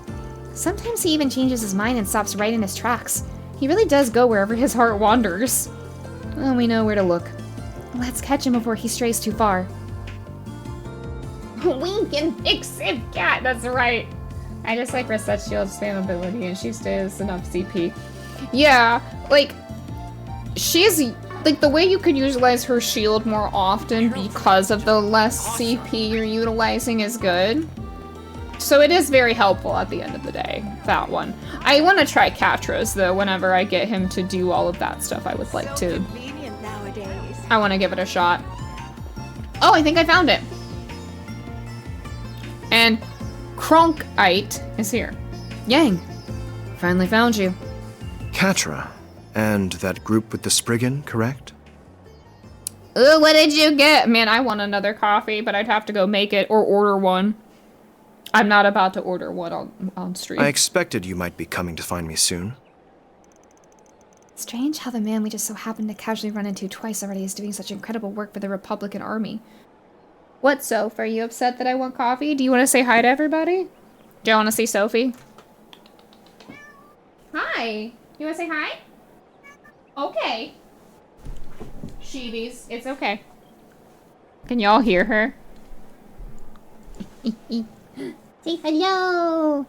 Sometimes he even changes his mind and stops right in his tracks. He really does go wherever his heart wanders. Well, we know where to look. Let's catch him before he strays too far. We can fix him, cat. That's right. I just like reset shield spam ability and she stays enough CP. Yeah, like, she's, like, the way you could utilize her shield more often because of the less CP you're utilizing is good. So it is very helpful at the end of the day, that one. I want to try Catra's, though, whenever I get him to do all of that stuff. I would like to. I want to give it a shot. Oh, I think I found it. And Kronkite is here. Yang, finally found you. Catra, and that group with the Spriggan, correct? Ooh, what did you get? Man, I want another coffee, but I'd have to go make it or order one. I'm not about to order one on stream. I expected you might be coming to find me soon. Strange how the man we just so happened to casually run into twice already is doing such incredible work for the Republican Army. What, Soph? Are you upset that I want coffee? Do you want to say hi to everybody? Do you want to see Sophie? Hi. You want to say hi? Okay. Sheebies. It's okay. Can y'all hear her? Say hello!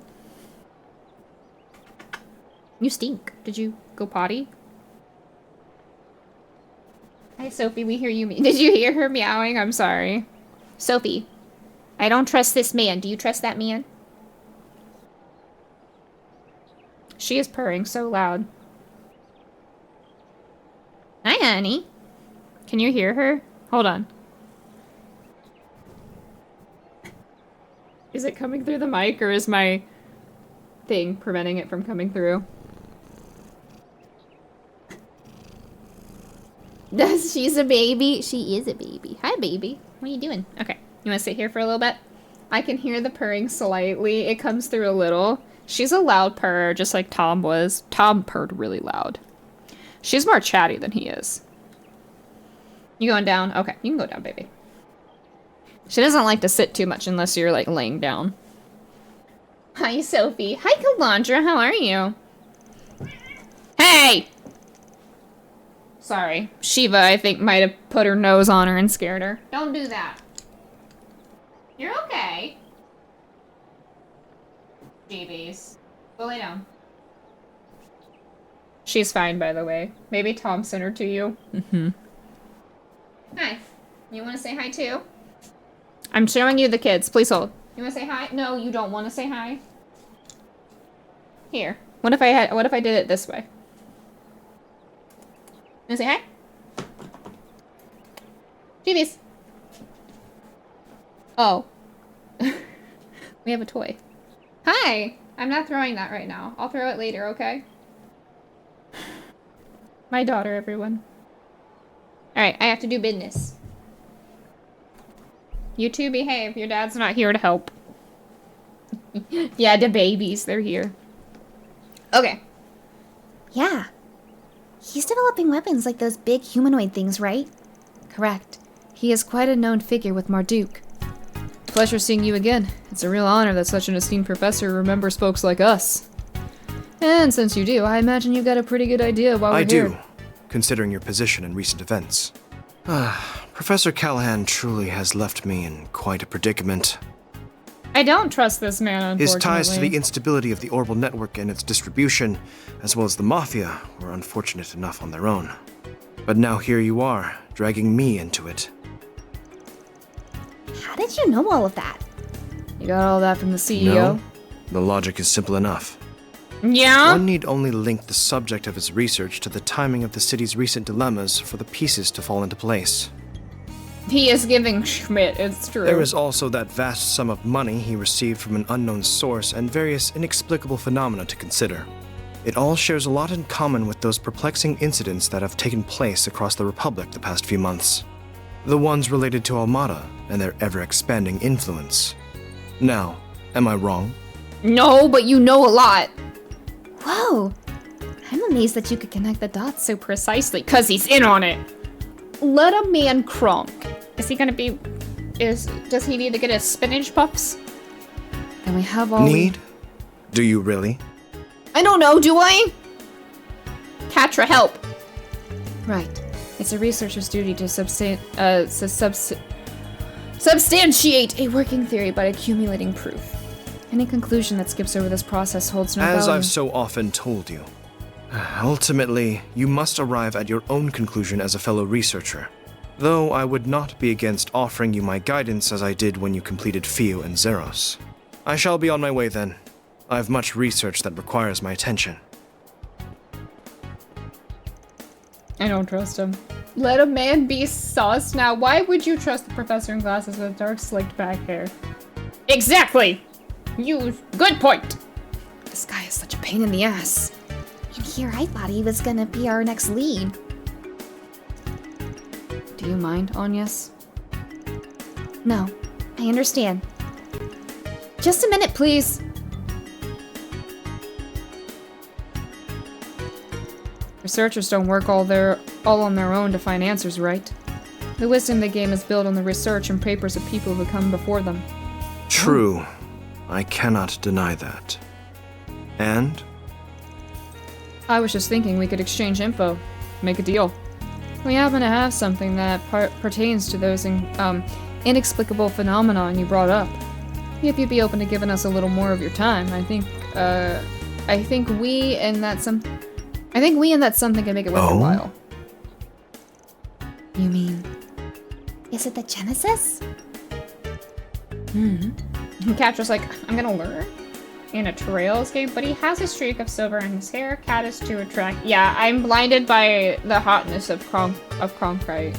You stink. Did you go potty? Hi, Sophie. We hear you. Did you hear her meowing? I'm sorry. Sophie, I don't trust this man. Do you trust that man? She is purring so loud. Hi, honey. Can you hear her? Hold on. Is it coming through the mic, or is my thing preventing it from coming through? She's a baby. She is a baby. Hi, baby. What are you doing? Okay. You want to sit here for a little bit? I can hear the purring slightly. It comes through a little. She's a loud purr, just like Tom was. Tom purred really loud. She's more chatty than he is. You going down? Okay, you can go down, baby. She doesn't like to sit too much unless you're, like, laying down. Hi, Sophie. Hi, Kalandra. How are you? Hey! Sorry. Shiva, I think, might have put her nose on her and scared her. Don't do that. You're okay. GBs. Go lay down. She's fine, by the way. Maybe Tom sent her to you. Mm-hmm. Hi. You want to say hi, too? I'm showing you the kids. Please hold. You want to say hi? No, you don't want to say hi. Here. What if I did it this way? You want to say hi? GBs. Oh. We have a toy. Hi! I'm not throwing that right now. I'll throw it later, okay? My daughter, everyone. Alright, I have to do business. You two behave. Your dad's not here to help. Yeah, the babies. They're here. Okay. Yeah. He's developing weapons like those big humanoid things, right? Correct. He is quite a known figure with Marduk. Pleasure seeing you again. It's a real honor that such an esteemed professor remembers folks like us. And since you do, I imagine you've got a pretty good idea why we're here. I do, considering your position in recent events. Professor Callahan truly has left me in quite a predicament. I don't trust this man, unfortunately. His ties to the instability of the Orbital Network and its distribution, as well as the Mafia, were unfortunate enough on their own. But now here you are, dragging me into it. How did you know all of that? You got all that from the CEO? No, the logic is simple enough. Yeah? One need only link the subject of his research to the timing of the city's recent dilemmas for the pieces to fall into place. He is giving Schmidt, it's true. There is also that vast sum of money he received from an unknown source and various inexplicable phenomena to consider. It all shares a lot in common with those perplexing incidents that have taken place across the Republic the past few months. The ones related to Almada and their ever-expanding influence. Now, am I wrong? No, but you know a lot. Whoa! I'm amazed that you could connect the dots so Precisely, because he's in on it. Let a man crunk. Is he gonna be... Does he need to get his spinach puffs? Then we have all Need? Do you really? I don't know, do I? Catra, help! Right. It's a researcher's duty to substantiate a working theory by accumulating proof. Any conclusion that skips over this process holds no value. As I've so often told you, ultimately, you must arrive at your own conclusion as a fellow researcher. Though I would not be against offering you my guidance as I did when you completed Fio and Zeros. I shall be on my way then. I have much research that requires my attention. I don't trust him. Let a man be sus. Now, why would you trust the professor in glasses with dark slicked back hair? Exactly! Good point! This guy is such a pain in the ass. And here I thought he was gonna be our next lead. Do you mind, Agnes? No, I understand. Just a minute, please. Researchers don't work all on their own to find answers, right? The wisdom they gain is built on the research and papers of people who come before them. True. I cannot deny that. And? I was just thinking we could exchange info. Make a deal. We happen to have something that pertains to those inexplicable phenomena you brought up. If you'd be open to giving us a little more of your time, I think we and that something can make it worth a while. You mean, is it the Genesis? Catra's like, I'm gonna lure in a Trails game, but he has a streak of silver in his hair. Cat is to attract. Yeah, I'm blinded by the hotness of Cronkite.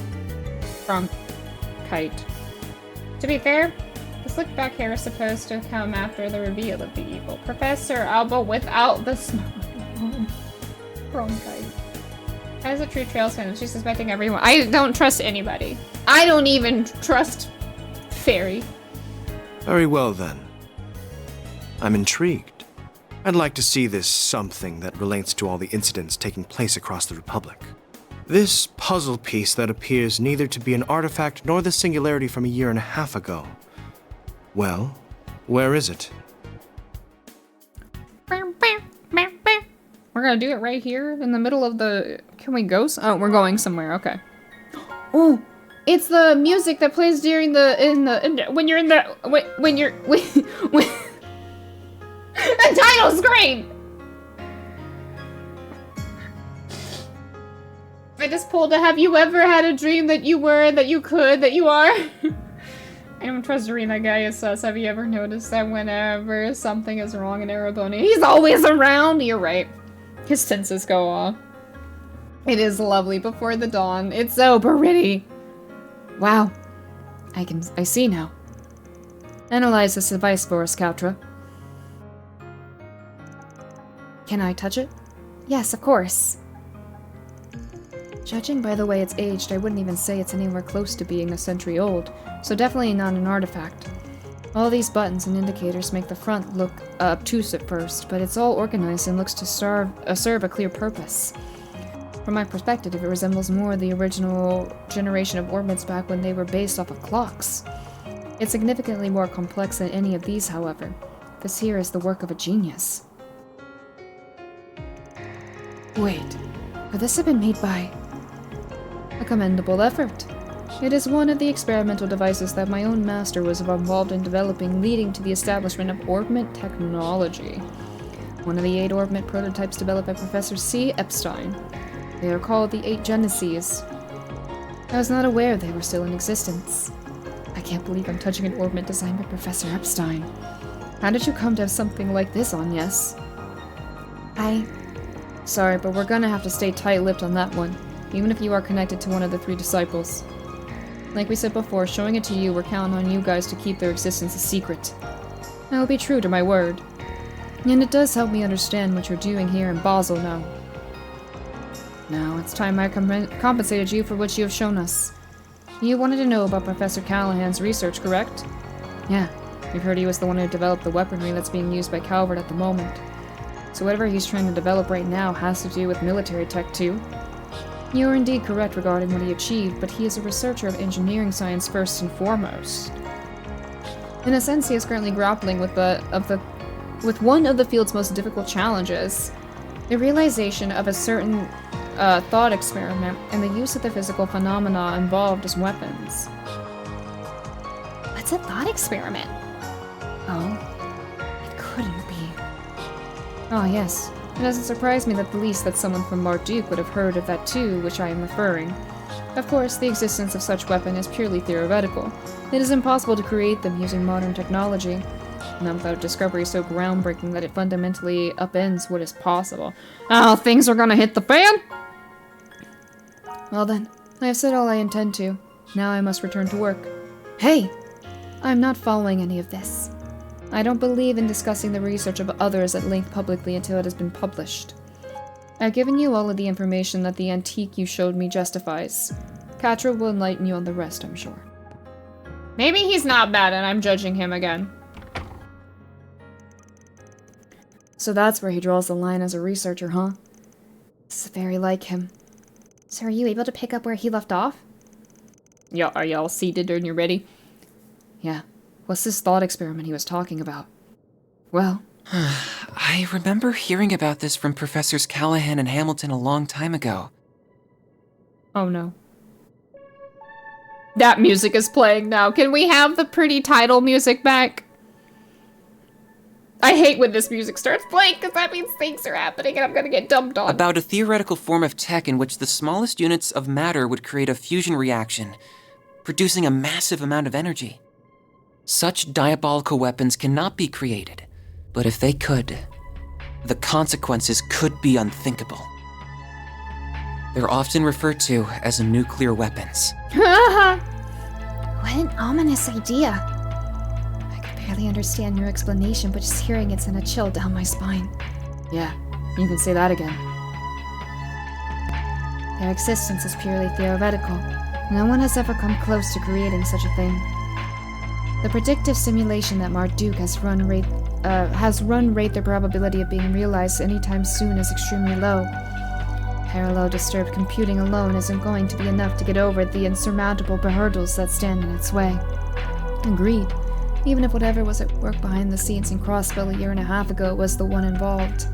To be fair, the slick back hair is supposed to come after the reveal of the evil Professor Alba without the smile. Cronkite. As a true Trails fan, she's suspecting everyone. I don't trust anybody. I don't even trust Fairy. Very well then. I'm intrigued. I'd like to see this something that relates to all the incidents taking place across the Republic. This puzzle piece that appears neither to be an artifact nor the singularity from 1.5 years ago. Well, where is it? We're gonna do it right here in the middle of the... Can we go? Oh, we're going somewhere. Okay. Oh, it's the music that plays during when you're in the the title screen. I just pulled a "Have you ever had a dream that you were, that you could, that you are?" I don't trust Doreen, that guy is sus. Have you ever noticed that whenever something is wrong in Ereboni, he's always around? You're right. His senses go off. It is lovely before the dawn. It's so pretty. Wow. I see now. Analyze this device for us, Catra. Can I touch it? Yes, of course. Judging by the way it's aged, I wouldn't even say it's anywhere close to being a century old, so definitely not an artifact. All these buttons and indicators make the front look obtuse at first, but it's all organized and looks to serve a clear purpose. From my perspective, it resembles more the original generation of orbits back when they were based off of clocks. It's significantly more complex than any of these, however. This here is the work of a genius. Wait, could this have been made by... a commendable effort? It is one of the experimental devices that my own master was involved in developing, leading to the establishment of orbment technology. One of the 8 orbment prototypes developed by Professor C. Epstein. They are called the 8 Geneses. I was not aware they were still in existence. I can't believe I'm touching an orbment designed by Professor Epstein. How did you come to have something like this on, Yes? Sorry, but we're gonna have to stay tight-lipped on that one, even if you are connected to one of the 3 disciples. Like we said before, showing it to you, we're counting on you guys to keep their existence a secret. I will be true to my word. And it does help me understand what you're doing here in Basel now. Now, it's time I compensated you for what you have shown us. You wanted to know about Professor Callahan's research, correct? Yeah, you've heard he was the one who developed the weaponry that's being used by Calvert at the moment. So whatever he's trying to develop right now has to do with military tech too. You are indeed correct regarding what he achieved, but he is a researcher of engineering science first and foremost. In a sense, he is currently grappling with one of the field's most difficult challenges. The realization of a certain thought experiment and the use of the physical phenomena involved as weapons. What's a thought experiment? Oh, it couldn't be. Oh, yes. It doesn't surprise me that the least that someone from Marduk would have heard of that too, which I am referring. Of course, the existence of such weapon is purely theoretical. It is impossible to create them using modern technology. Not without a discovery so groundbreaking that it fundamentally upends what is possible. Oh, things are gonna hit the fan! Well then, I have said all I intend to. Now I must return to work. Hey! I'm not following any of this. I don't believe in discussing the research of others at length publicly until it has been published. I've given you all of the information that the antique you showed me justifies. Katra will enlighten you on the rest, I'm sure. Maybe he's not bad and I'm judging him again. So that's where he draws the line as a researcher, huh? This is very like him. So are you able to pick up where he left off? Yeah, are y'all seated and you're ready? Yeah. What's this thought experiment he was talking about? Well... I remember hearing about this from Professors Callahan and Hamilton a long time ago. Oh no. That music is playing now. Can we have the pretty title music back? I hate when this music starts playing because that means things are happening and I'm gonna get dumped on. About a theoretical form of tech in which the smallest units of matter would create a fusion reaction, producing a massive amount of energy. Such diabolical weapons cannot be created, but if they could, the consequences could be unthinkable. They're often referred to as nuclear weapons. What an ominous idea. I could barely understand your explanation, but just hearing it sent a chill down my spine. Yeah, you can say that again. Their existence is purely theoretical. No one has ever come close to creating such a thing. The predictive simulation that Marduk has run rate the probability of being realized anytime soon is extremely low. Parallel disturbed computing alone isn't going to be enough to get over the insurmountable hurdles that stand in its way. Agreed. Even if whatever was at work behind the scenes in Crossville a year and a half ago was the one involved.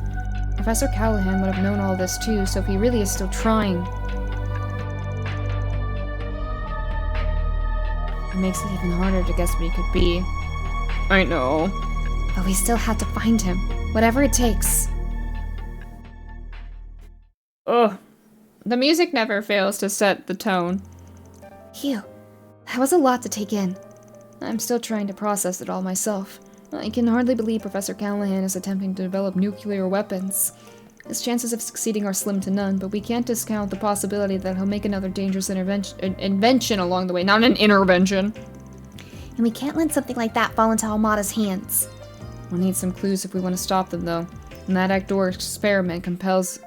Professor Callahan would have known all this too, so if he really is still trying... It makes it even harder to guess what he could be. I know. But we still have to find him. Whatever it takes. Ugh. The music never fails to set the tone. Phew. That was a lot to take in. I'm still trying to process it all myself. I can hardly believe Professor Callahan is attempting to develop nuclear weapons. His chances of succeeding are slim to none, but we can't discount the possibility that he'll make another dangerous invention along the way. Not an intervention. And we can't let something like that fall into Almada's hands. We'll need some clues if we want to stop them, though. And that outdoor experiment compels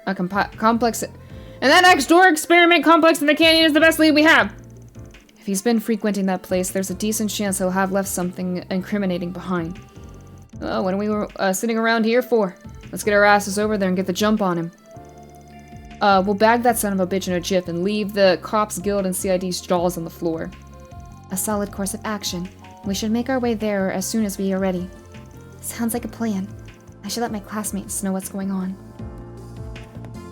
a complex... And that outdoor experiment complex in the canyon is the best lead we have! If he's been frequenting that place, there's a decent chance he'll have left something incriminating behind. Oh, what are we sitting around here for? Let's get our asses over there and get the jump on him. We'll bag that son of a bitch in a jiff and leave the Cops Guild and CID's jaws on the floor. A solid course of action. We should make our way there as soon as we are ready. Sounds like a plan. I should let my classmates know what's going on.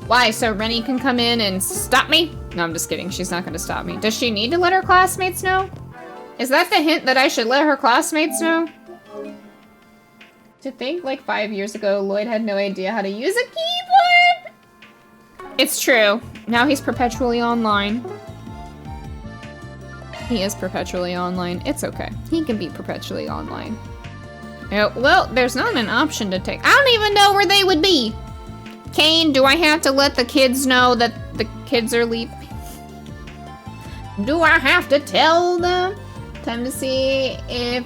Why, so Rennie can come in and stop me? No, I'm just kidding. She's not going to stop me. Does she need to let her classmates know? Is that the hint that I should let her classmates know? To think, like 5 years ago, Lloyd had no idea how to use a keyboard! It's true. Now he's perpetually online. He is perpetually online. It's okay. He can be perpetually online. Oh, well, there's not an option to take. I don't even know where they would be. Kane, do I have to let the kids know that the kids are leaving? Do I have to tell them? Time to see if...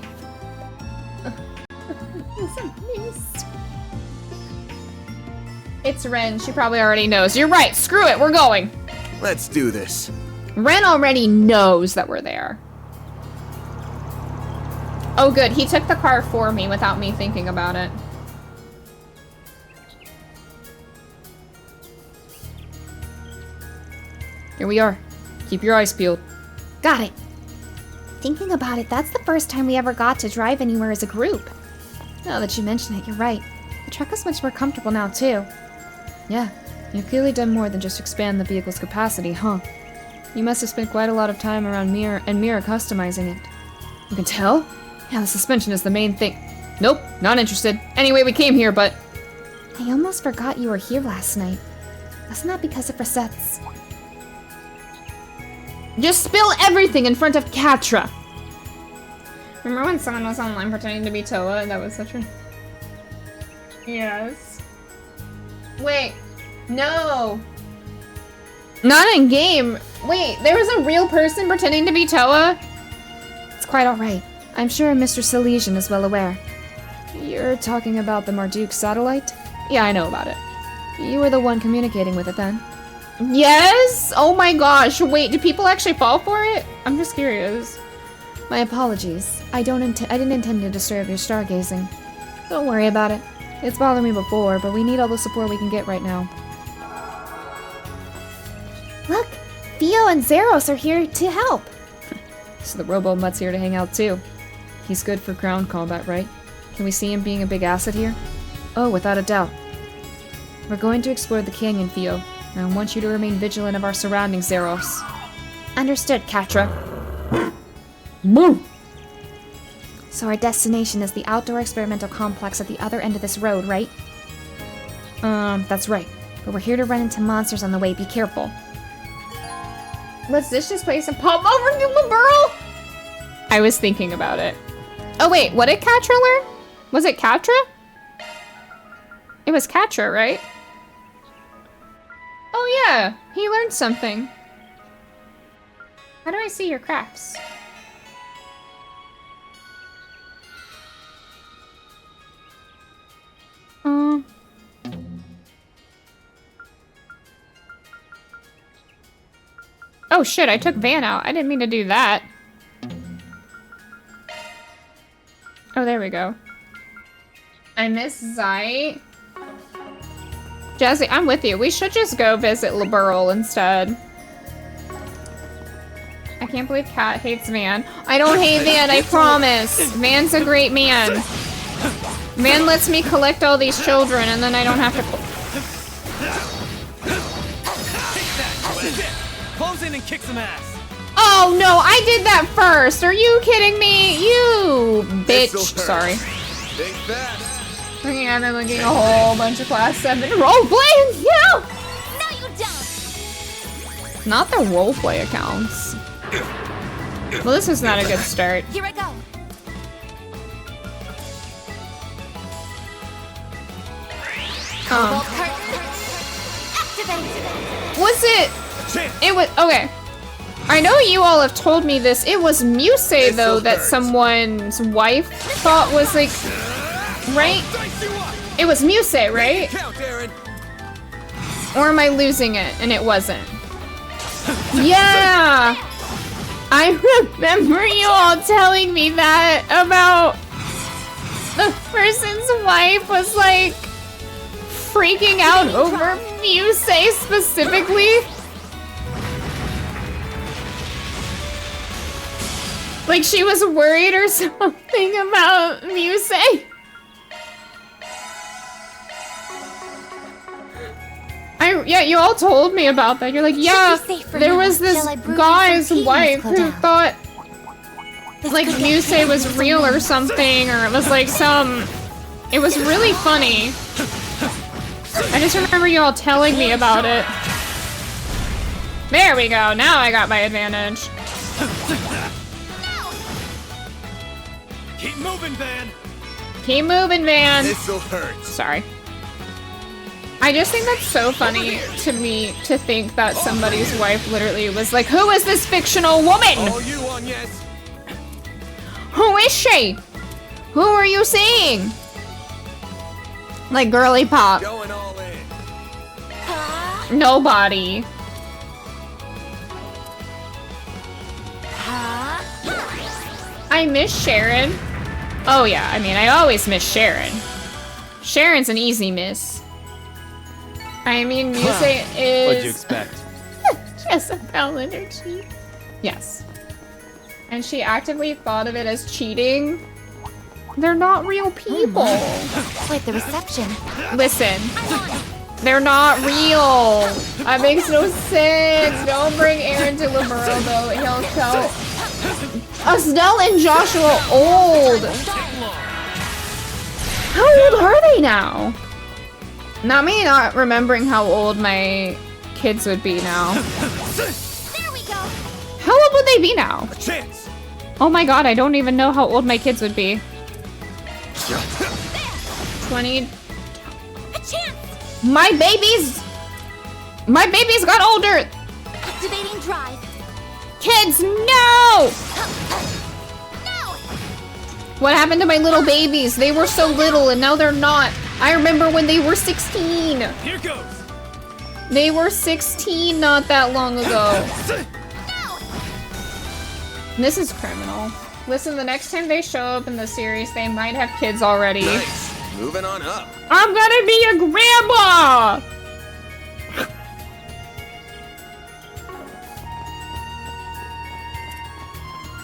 It's Ren. She probably already knows. You're right. Screw it. We're going. Let's do this. Ren already knows that we're there. Oh, good. He took the car for me without me thinking about it. Here we are. Keep your eyes peeled. Got it. Thinking about it, that's the first time we ever got to drive anywhere as a group. Now that you mention it, you're right. The truck is much more comfortable now, too. Yeah, you've clearly done more than just expand the vehicle's capacity, huh? You must have spent quite a lot of time around Mira customizing it. You can tell? Yeah, the suspension is the main thing. Nope, not interested. Anyway, we came here, but... I almost forgot you were here last night. Wasn't that because of Rosette's? Just spill everything in front of Catra! Remember when someone was online pretending to be Toa? That was such a... Yes. Wait. No. Not in game. Wait, there was a real person pretending to be Toa? It's quite alright. I'm sure Mr. Silesian is well aware. You're talking about the Marduk satellite? Yeah, I know about it. You were the one communicating with it then. Yes? Oh my gosh. Wait, do people actually fall for it? I'm just curious. My apologies. I didn't intend to disturb your stargazing. Don't worry about it. It's bothered me before, but we need all the support we can get right now. Look! Theo and Zeros are here to help! So the Robo-Mutt's here to hang out too. He's good for ground combat, right? Can we see him being a big asset here? Oh, without a doubt. We're going to explore the canyon, Theo. And I want you to remain vigilant of our surroundings, Zeros. Understood, Catra. Move! So our destination is the outdoor experimental complex at the other end of this road, right? That's right. But we're here to run into monsters on the way. Be careful. Let's ditch this place and pop over to Liberl! I was thinking about it. Oh wait, what did Catra learn? Was it Catra? It was Catra, right? Oh yeah, he learned something. How do I see your crafts? Oh shit, I took Van out. I didn't mean to do that. Oh, there we go. I miss Zite. Jazzy, I'm with you. We should just go visit Liberl instead. I can't believe Kat hates Van. I don't hate Van, I promise. Van's a great man. Van lets me collect all these children and then I don't have to... Close in and kick some ass. Oh no, I did that first. Are you kidding me? You bitch. Sorry. Big fat. Looking at them, looking a whole bunch of class 7 roleplay. Yeah. No, you don't. Not the roleplay accounts. Well, this is not a good start. Here I go. Was it? It was okay. I know you all have told me this. It was Muse though that someone's wife thought was like, right? It was Muse, right? Or am I losing it and it wasn't? Yeah! I remember you all telling me that about the person's wife was like freaking out over Muse specifically. Like she was worried or something about Muse. Yeah, you all told me about that. You're like, yeah, there was this guy's wife who thought like Muse was real or something, or it was like it was really funny. I just remember you all telling me about it. There we go, now I got my advantage. Keep moving, Van. Keep moving, Van. This'll hurt. Sorry. I just think that's so funny to me to think that somebody's wife literally was like, who is this fictional woman? All you on, yes. Who is she? Who are you seeing? Like girly pop. Going all in. Nobody. I miss Sharon. Oh yeah, I mean, I always miss Sharon. Sharon's an easy miss. I mean, Muse is... What'd you expect? Jezebel energy. Yes. And she actively thought of it as cheating. They're not real people. Wait, the reception. Listen. They're not real. That makes no sense. Don't bring Aaron to Laburo though. He'll tell Estelle and Joshua old. How old are they now? Not me not remembering how old my kids would be now. There we go. How old would they be now? A chance. Oh my god, I don't even know how old my kids would be. 20. A chance. My babies got older. Activating drive. Kids, no! No. What happened to my little babies? They were so little and now they're not. I remember when they were 16. Here goes. They were 16 not that long ago. No. This is criminal. Listen, the next time they show up in the series, they might have kids already. Nice. Moving on up. I'm gonna be a grandma!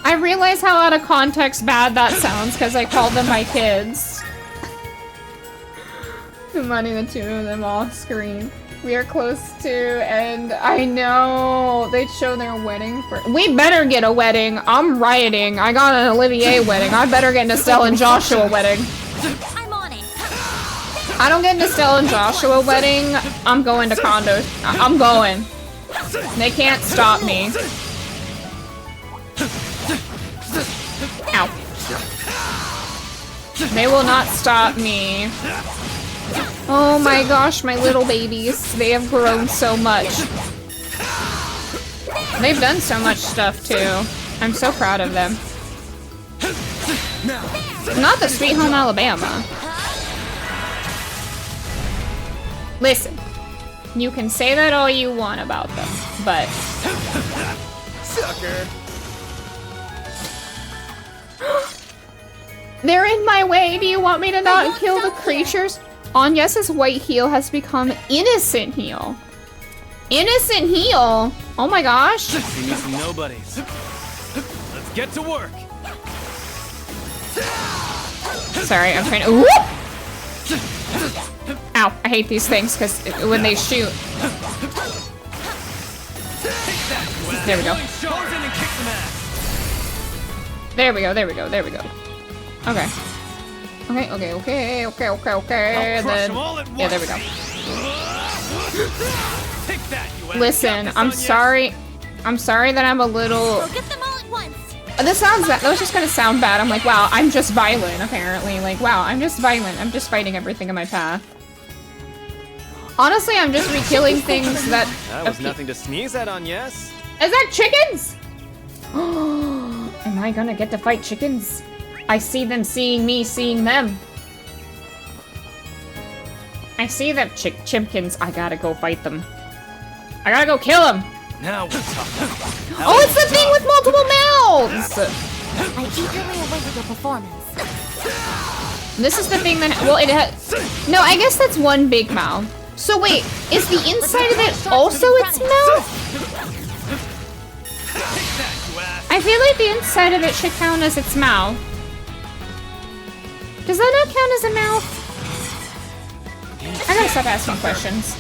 I realize how out of context bad that sounds because I called them my kids. Combining the two of them off screen. We are close to, and I know they'd show their wedding for. We better get a wedding. I'm rioting. I got an Olivier wedding. I better get an Estelle and Joshua wedding. I'm on it. I don't get an Estelle and Joshua wedding. I'm going to condos. I'm going. They can't stop me. Ow. They will not stop me. Oh my gosh, my little babies. They have grown so much. They've done so much stuff too. I'm so proud of them. Not the Sweet Home Alabama. Listen, you can say that all you want about them, but... Sucker. They're in my way. Do you want me to not kill the creatures? Agnes's white heel has become innocent heel. Innocent heel? Oh my gosh. See me some nobodies. Let's get to work. Sorry, I'm trying to. Whoop! Ow, I hate these things because when they shoot. There we go. There we go, there we go, there we go. Okay. Okay, okay, okay, okay, okay, okay. And then, yeah, there we go. Listen, I'm sorry. I'm sorry that I'm a little. This sounds bad. That was just gonna sound bad. I'm like, wow, I'm just violent, apparently. Like, wow, I'm just violent. I'm just fighting everything in my path. Honestly, I'm just re-killing things that. That was nothing to sneeze at, Agnes. Is that chickens? Am I gonna get to fight chickens? I see them seeing me seeing them. I see them chimkins. I gotta go fight them. I gotta go kill them. Now we're talking. Oh, it's the thing with multiple mouths! I eagerly awaited your performance. This is the thing that, well, it has, no, I guess that's one big mouth. So wait, is the inside of it also its mouth? I feel like the inside of it should count as its mouth. Does that not count as a mouth? I gotta stop asking questions.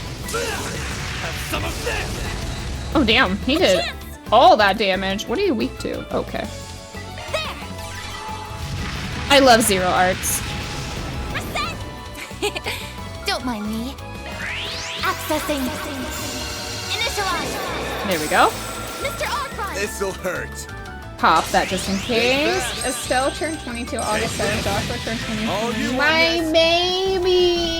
Oh damn, he did all that damage. What are you weak to? Okay. I love Zero Arts. Don't mind me. Accessing. Initialize. There we go. Mr. Arcron. This'll hurt. Pop that just in case. Estelle turned 22 August 7th. Joshua turned 23. My babies!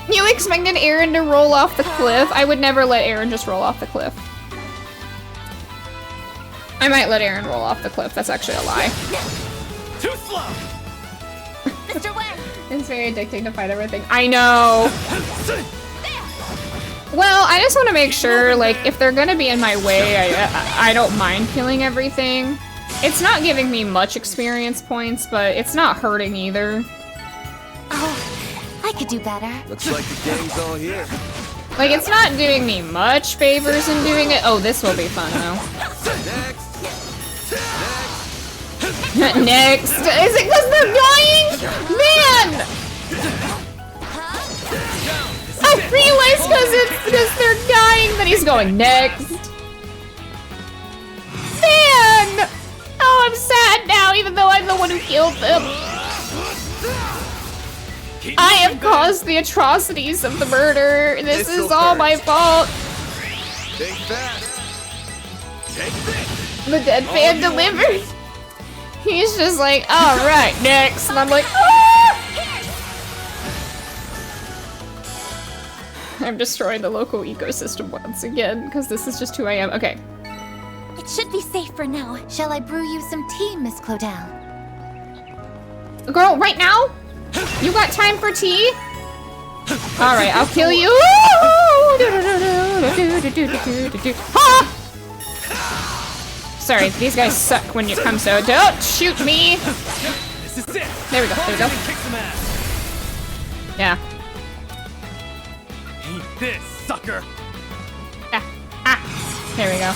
You expected Aaron to roll off the cliff? I would never let Aaron just roll off the cliff. I might let Aaron roll off the cliff. That's actually a lie. Too slow. Mr. Wang. It's very addicting to fight everything. I know. Well, I just want to make sure, like, if they're gonna be in my way, I don't mind killing everything. It's not giving me much experience points, but it's not hurting either. Oh, I could do better. Looks like the gang's all here. Like, it's not doing me much favors in doing it. Oh, this will be fun, though. Next. Is it because they're dying? Man! it's because they're dying that he's going next. Man! Oh, I'm sad now, even though I'm the one who killed them. I have caused the atrocities of the murder. This is all my fault. The deadpan delivered. He's just like, all right, next. And I'm like, ah! I'm destroying the local ecosystem once again, because this is just who I am. Okay. It should be safe for now. Shall I brew you some tea, Miss Claudel? Girl, right now? You got time for tea? Alright, I'll kill you. Ha! Sorry, these guys suck when it comes to don't shoot me. There we go, there we go. Yeah. Eat this, sucker. There we go.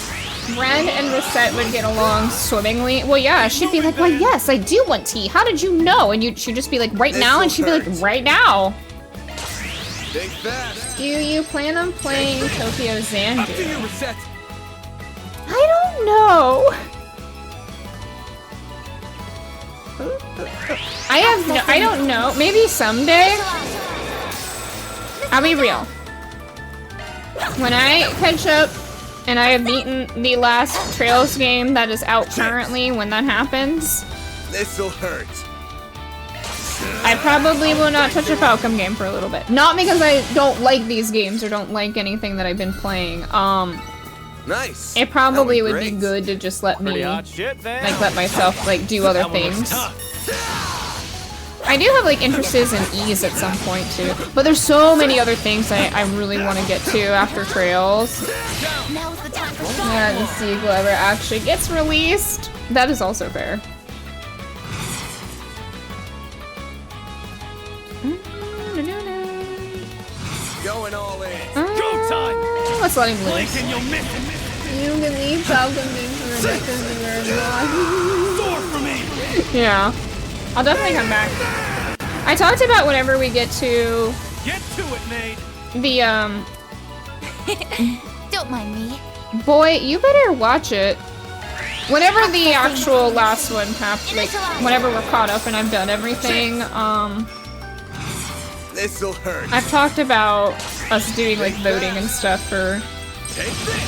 Ren and Rosette would get along swimmingly. Well, yeah, she'd be like, well, yes, I do want tea. How did you know? And she'd just be like, right now? And she'd be like, right now. Do you plan on playing Tokyo Xanadu? I don't know. I don't know. Maybe someday. I'll be real. When I catch up and I have beaten the last Trails game that is out currently, when that happens, This'll hurt. I probably will not touch a Falcom game for a little bit. Not because I don't like these games or don't like anything that I've been playing. Nice. It probably would be good to just let me, let myself, do other things. I do have, interests in Ease at some point, too. But there's so many other things I really want to get to after Trails. Yeah, the sequel ever actually gets released. That is also fair. Going all in. Go time. Let's let him loose. You can leave Falcon for me. Yeah. I'll definitely come back. I talked about whenever we get to it, maid. The Don't mind me. Boy, you better watch it. Whenever the actual last one happens, whenever we're caught up and I've done everything, This'll hurt. I've talked about us doing voting and stuff for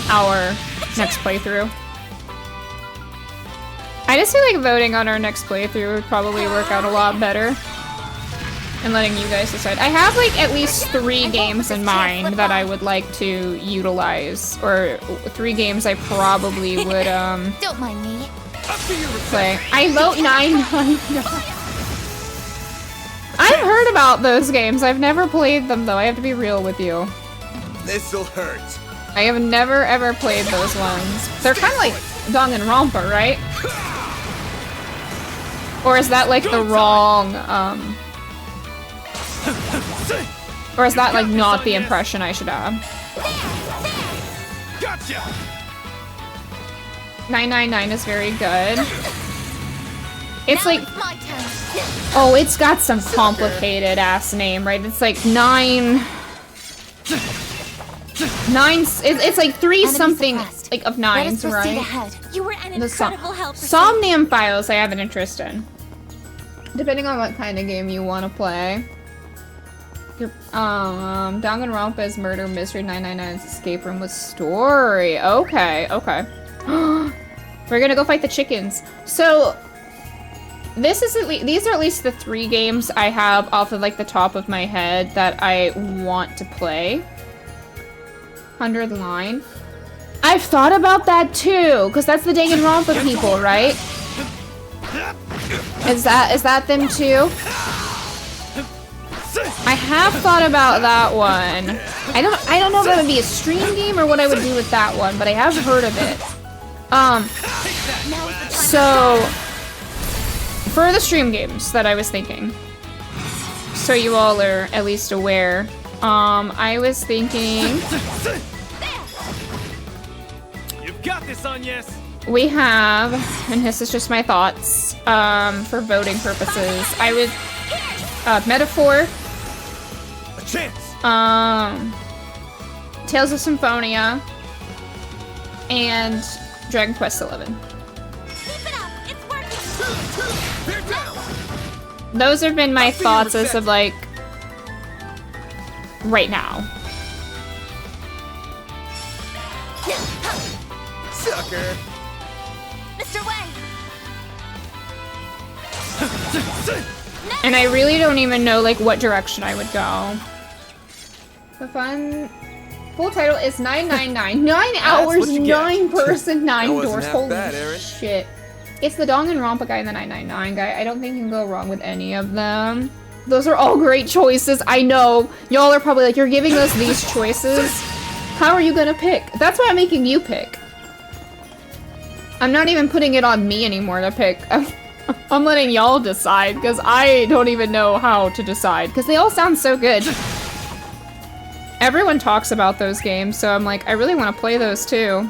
our next playthrough. I just feel like voting on our next playthrough would probably work out a lot better. And letting you guys decide. I have at least 3 games in mind that I would like to utilize. Or 3 games I probably would Don't mind me. play. I vote 999. I've heard about those games. I've never played them though. I have to be real with you. This'll hurt. I have never ever played those ones. They're kind of like Danganronpa, right? Or is that the wrong, or is that not the impression I should have? Gotcha. 999 is very good. It's oh, it's got some complicated ass name, right? It's 9. It's 3 something of 9s, right? You were an incredible help. Somnium Files I have an interest in. Depending on what kind of game you want to play. Danganronpa's Murder Mystery 999's Escape Room with Story. Okay, okay. We're gonna go fight the chickens. So this is these are at least the 3 games I have off of the top of my head that I want to play. 100 line. I've thought about that too, because that's the Danganronpa people, right? Is that them too? I have thought about that one. I don't know if that would be a stream game or what I would do with that one, but I have heard of it. So for the stream games that I was thinking, so you all are at least aware, I was thinking You've got this, Agnes. We have, and this is just my thoughts, for voting purposes. I would, Metaphor. A chance. Tales of Symphonia, and Dragon Quest XI. Those have been my thoughts as of like right now. Sucker. Mr. Wang. And I really don't even know like what direction I would go. The full title is 999. 9 hours, 9 person, 9 doors. Holy shit. It's the Danganronpa guy and the 999 guy. I don't think you can go wrong with any of them. Those are all great choices. I know. Y'all are probably like, you're giving us these choices. How are you gonna pick? That's why I'm making you pick. I'm not even putting it on me anymore to pick. I'm letting y'all decide, because I don't even know how to decide, because they all sound so good. Everyone talks about those games, so I'm like, I really want to play those too.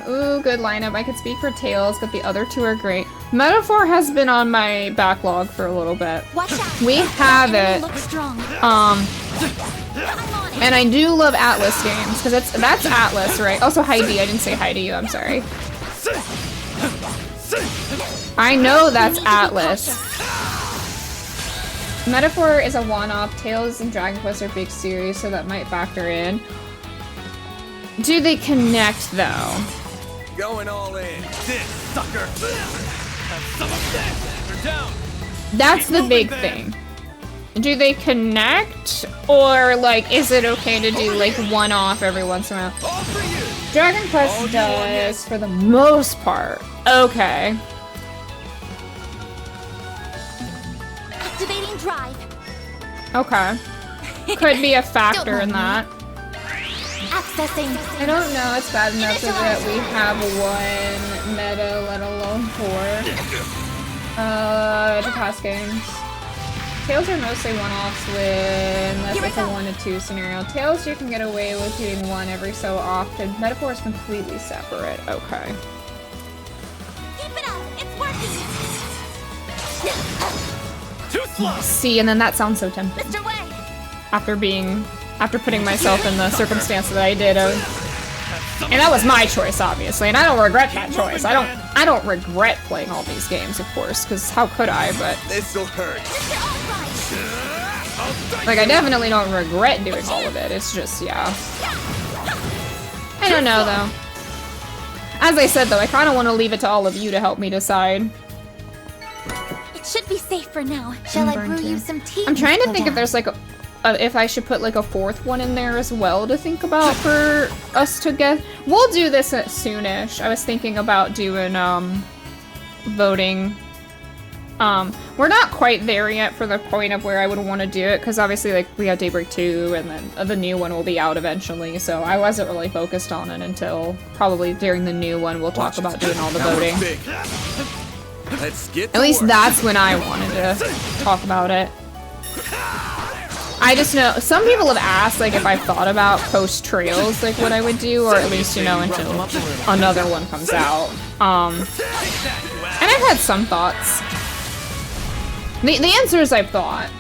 Ooh, good lineup. I could speak for Tales, but the other two are great. Metaphor has been on my backlog for a little bit. We have it. And I do love Atlas games, because that's Atlas, right? Also, Heidi. I didn't say hi to you, I'm sorry. I know that's Atlas. Metaphor is a one-off. Tales and Dragon Quest are big series, so that might factor in. Do they connect, though? Going all in. This sucker. Have some of this. You're down. That's the big thing. Do they connect, or like, is it okay to do like one-off every once in a while? Dragon Quest does for the most part. Okay. Activating drive. Okay. Could be a factor in that. Accessing. I don't know. It's bad enough that we have one meta, let alone 4. To past games. Tales are mostly one-offs unless it's a 1 to 2 scenario. Tales you can get away with doing one every so often. Metaphor is completely separate. Okay. Keep it up. It's working. Too slow. See, and then that sounds so tempting. Mr. Wang. After putting myself in the circumstance that I did of, and that was my choice, obviously, and I don't regret that choice. I don't regret playing all these games, of course, because how could I? But This'll hurt. like, I definitely don't regret doing all of it. It's just, yeah. I don't know, though. As I said, though, I kind of want to leave it to all of you to help me decide. It should be safe for now. Shall I brew you some tea? I'm trying to think if there's like if I should put like a 4th one in there as well to think about for us to get. We'll do this soonish. I was thinking about doing voting. We're not quite there yet for the point of where I would want to do it, because obviously like we have Daybreak 2 and then the new one will be out eventually, so I wasn't really focused on it until probably during the new one we'll talk about doing all the voting. Let's get At least that's when I wanted to talk about it. I just know some people have asked like if I've thought about post trails, like what I would do, or at least, you know, until another one comes out. And I've had some thoughts. The answer is I've thought.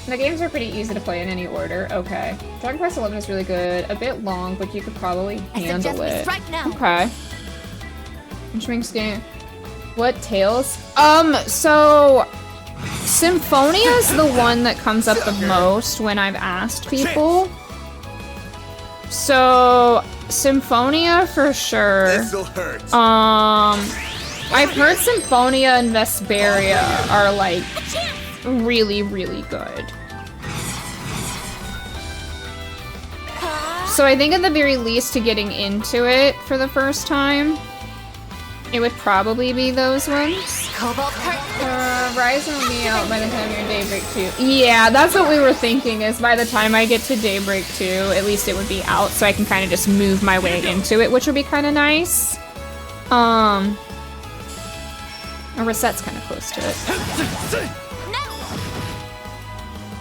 The games are pretty easy to play in any order. Okay. Dragon Quest XI is really good. A bit long, but you could probably handle it. Okay. Which makes game. What Tales? So Symphonia is the one that comes up the most when I've asked people. So Symphonia for sure. This'll hurt. I've heard Symphonia and Vesperia are like really, really good. So I think at the very least to getting into it for the first time, it would probably be those ones. Horizon will be out by the time you're in Daybreak 2. Yeah, that's what we were thinking, is by the time I get to Daybreak 2, at least it would be out, so I can kind of just move my way into it, which would be kind of nice. A reset's kind of close to it.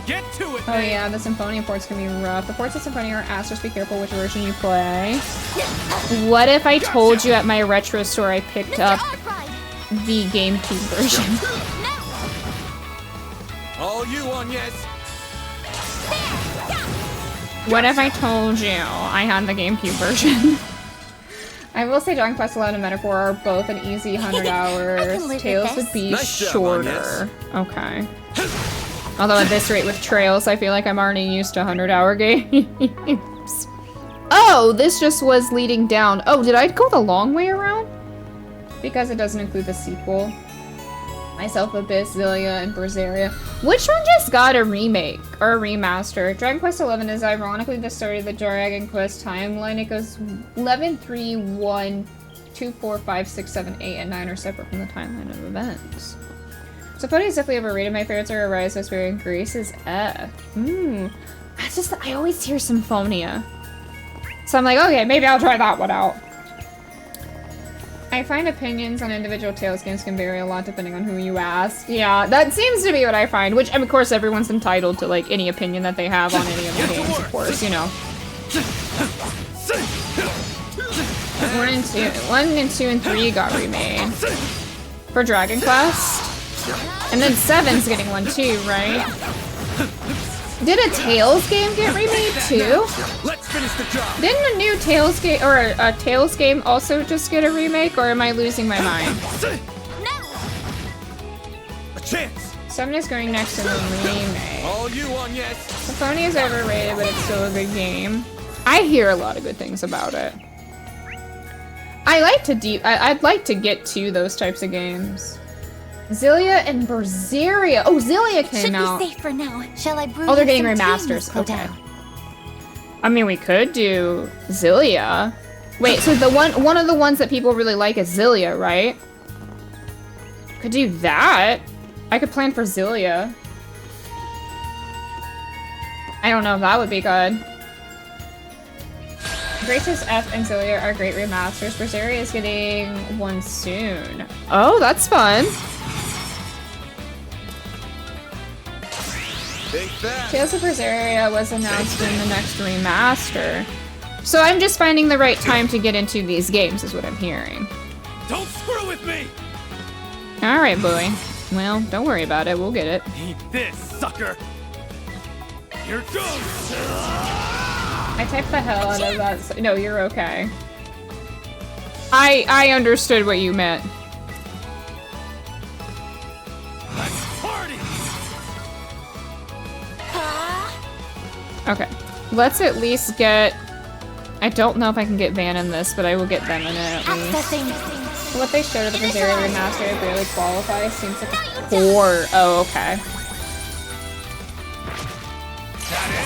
Get to it. Oh yeah, the Symphonia ports can be rough. The ports of Symphonia are ass, just be careful which version you play. What if I told you at my retro store I picked up the GameCube version? All All you on, yes. What if I told you I had the GameCube version? I will say Dragon Quest 11 and Metaphor are both an easy 100 hours. Trails would be shorter. Okay. Although at this rate with Trails, I feel like I'm already used to 100-hour games. Oh, this just was leading down. Oh, did I go the long way around? Because it doesn't include the sequel. Myself, Abyss, Zillia, and Berseria. Which one just got a remake or a remaster? Dragon Quest 11 is ironically the start of the Dragon Quest timeline. It goes 11, 3, 1, 2, 4, 5, 6, 7, 8, and 9 are separate from the timeline of events. Symphonia is definitely overrated. My favorites are Arise, Vesperia, and Grace is F. I always hear Symphonia. So I'm like, okay, maybe I'll try that one out. I find opinions on individual Tales games can vary a lot depending on who you ask. Yeah, that seems to be what I find, which, of course, everyone's entitled to, like, any opinion that they have on any of the games, of course, you know. 1 and 2 and 3 got remade for Dragon Quest. And then 7's getting one too, right? Did a Tales game get remade too? Let's finish the job. Didn't a new Tales game or a Tales game also just get a remake, or am I losing my mind? A chance. 7 is going next in the remake. All you on, yes. Symphonia is overrated, but it's still a good game. I hear a lot of good things about it. I'd like to get to those types of games. Zillia and Berseria. Oh, Zillia came out. Should be safe for now. Shall I brew? Oh, they're getting remasters. Okay. I mean, we could do Zillia. Wait, so the one of the ones that people really like is Zillia, right? Could do that. I could plan for Zillia. I don't know if that would be good. Grace's F and Zillia are great remasters. Berseria is getting one soon. Oh, that's fun. Tales of Berseria was announced in the next remaster. So I'm just finding the right time to get into these games, is what I'm hearing. Don't screw with me! Alright, boy. Well, don't worry about it. We'll get it. Eat this, sucker! Here goes! I typed the hell out of that. No, you're okay. I understood what you meant. Let's party! Okay. Let's at least get... I don't know if I can get Van in this, but I will get them in it at least. What they showed of the Berseria remaster barely qualifies. Seems like a 4. Oh, okay.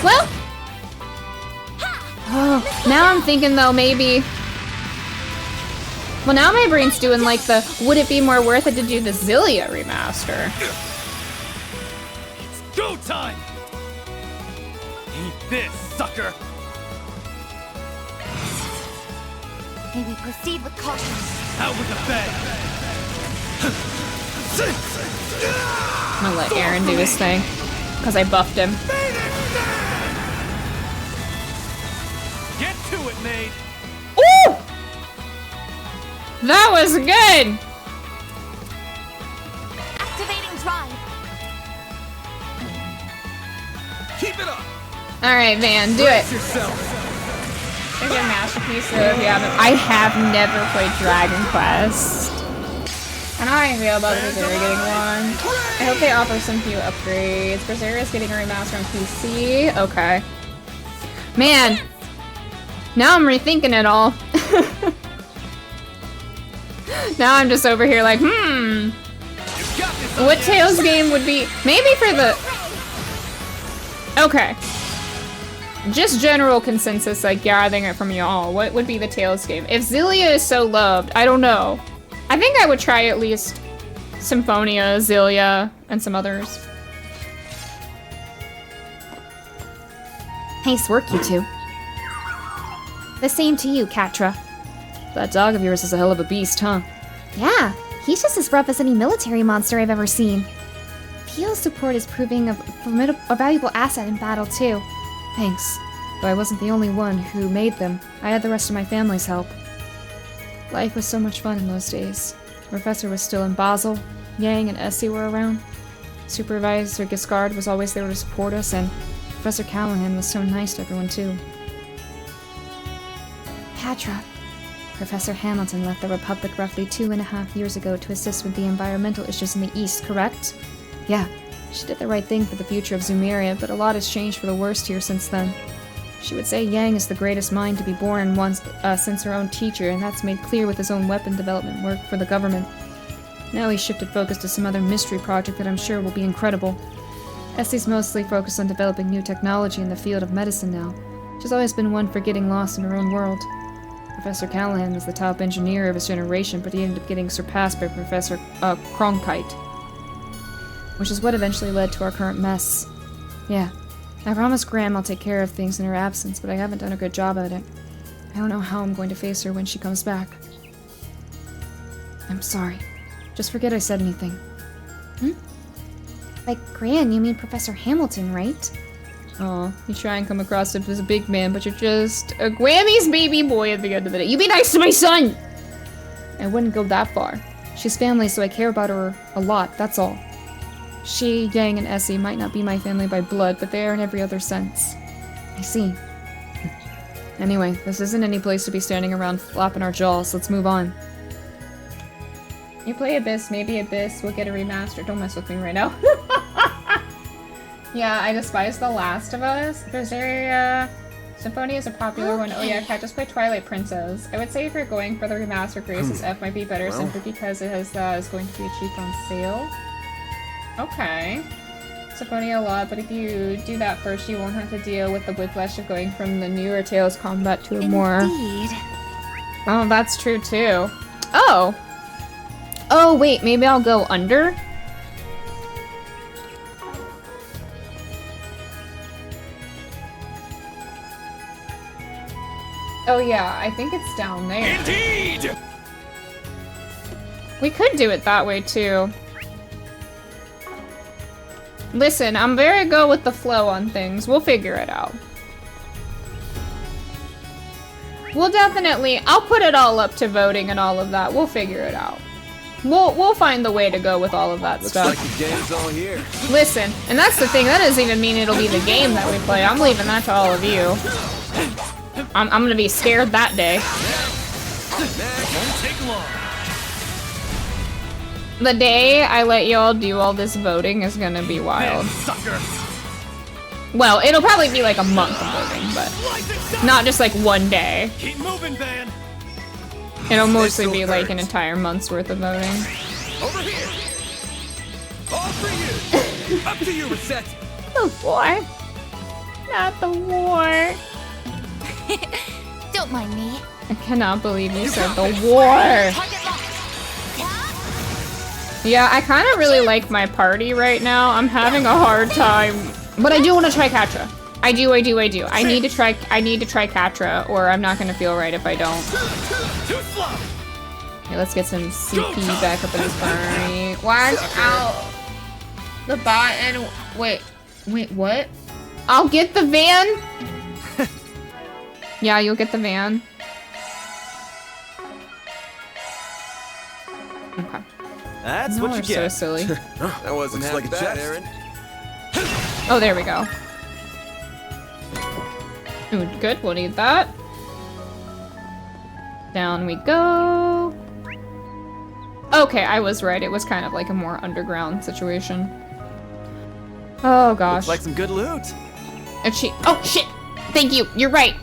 Well... Oh, now I'm thinking though, maybe... Well, now my brain's doing like the, would it be more worth it to do the Zillia remaster? It's go time! Eat this, sucker! May we proceed with caution. Out with the bang! I'm gonna let Aaron do his thing, because I buffed him. Get to it, maid! Ooh! That was good! Activating drive. Keep it up! Alright, Van, do it. Yourself. It's a masterpiece, though, if you haven't. I have never played Dragon Quest. I know how I feel about Berseria getting one. I hope they offer some few upgrades. Berseria is getting a remaster on PC. Okay. Man. Now I'm rethinking it all. Now I'm just over here like, what Tales game would be? Maybe for the... Okay. Just general consensus, like, gathering it from y'all. What would be the Tales game? If Zillia is so loved, I don't know. I think I would try at least Symphonia, Zillia, and some others. Nice work, you two. The same to you, Catra. That dog of yours is a hell of a beast, huh? Yeah, he's just as rough as any military monster I've ever seen. PL support is proving a valuable asset in battle, too. Thanks. Though I wasn't the only one who made them, I had the rest of my family's help. Life was so much fun in those days. The professor was still in Basel, Yang and Essie were around. Supervisor Giscard was always there to support us, and Professor Callahan was so nice to everyone, too. Catra. Professor Hamilton left the Republic roughly 2.5 years ago to assist with the environmental issues in the East, correct? Yeah, she did the right thing for the future of Zumeria, but a lot has changed for the worst here since then. She would say Yang is the greatest mind to be born once since her own teacher, and that's made clear with his own weapon development work for the government. Now he's shifted focus to some other mystery project that I'm sure will be incredible. Essie's mostly focused on developing new technology in the field of medicine now. She's always been one for getting lost in her own world. Professor Callahan was the top engineer of his generation, but he ended up getting surpassed by Professor Cronkite, which is what eventually led to our current mess. Yeah, I promised Graham I'll take care of things in her absence, but I haven't done a good job at it. I don't know how I'm going to face her when she comes back. I'm sorry. Just forget I said anything. By Gran, you mean Professor Hamilton, right? Aw, you try and come across as a big man, but you're just a Grammy's baby boy at the end of the day. You be nice to my son! I wouldn't go that far. She's family, so I care about her a lot, that's all. She, Yang, and Essie might not be my family by blood, but they are in every other sense. I see. Anyway, this isn't any place to be standing around flapping our jaws. Let's move on. You play Abyss, maybe Abyss will get a remaster. Don't mess with me right now. Yeah, I despise The Last of Us. Berseria Symphony is a popular one. Oh yeah, Cat, just play Twilight Princess. I would say if you're going for the remaster, Grace's F might be better simply because it has is going to be cheap on sale. Okay. Symphonia a lot, but if you do that first, you won't have to deal with the whiplash of going from the newer Tales combat to a more... Indeed. Oh, that's true too. Oh! Oh, wait, maybe I'll go under? Oh yeah, I think it's down there. Indeed! We could do it that way too. Listen, I'm very go with the flow on things. We'll figure it out. We'll definitely, I'll put it all up to voting and all of that. We'll figure it out. We'll find the way to go with all of that stuff. Looks like the game's all here. Listen, and that's the thing, that doesn't even mean it'll be the game that we play. I'm leaving that to all of you. I'm gonna be scared that day. Won't take long. The day I let y'all do all this voting is gonna be wild. Well, it'll probably be like a month of voting, but not just like one day. Keep moving, Van. It'll mostly be like an entire month's worth of voting. Over here. All for you. Up to you, Reset. The war. Not the war. Don't mind me. I cannot believe you said the war. Yeah, I kind of really like my party right now. I'm having a hard time, but I do want to try Catra. I do. I need to try Catra, or I'm not gonna feel right if I don't. Okay, let's get some CP back up in this party. Watch out. The button. Wait, what? I'll get the van. Yeah, you'll get the van. Okay. That's No, what you we're get. so silly. That wasn't half like bad, Aaron. Oh, there we go. Ooh, good, we'll need that. Down we go. Okay, I was right. It was kind of like a more underground situation. Oh gosh. Looks like some good loot. Oh shit! Thank you, you're right.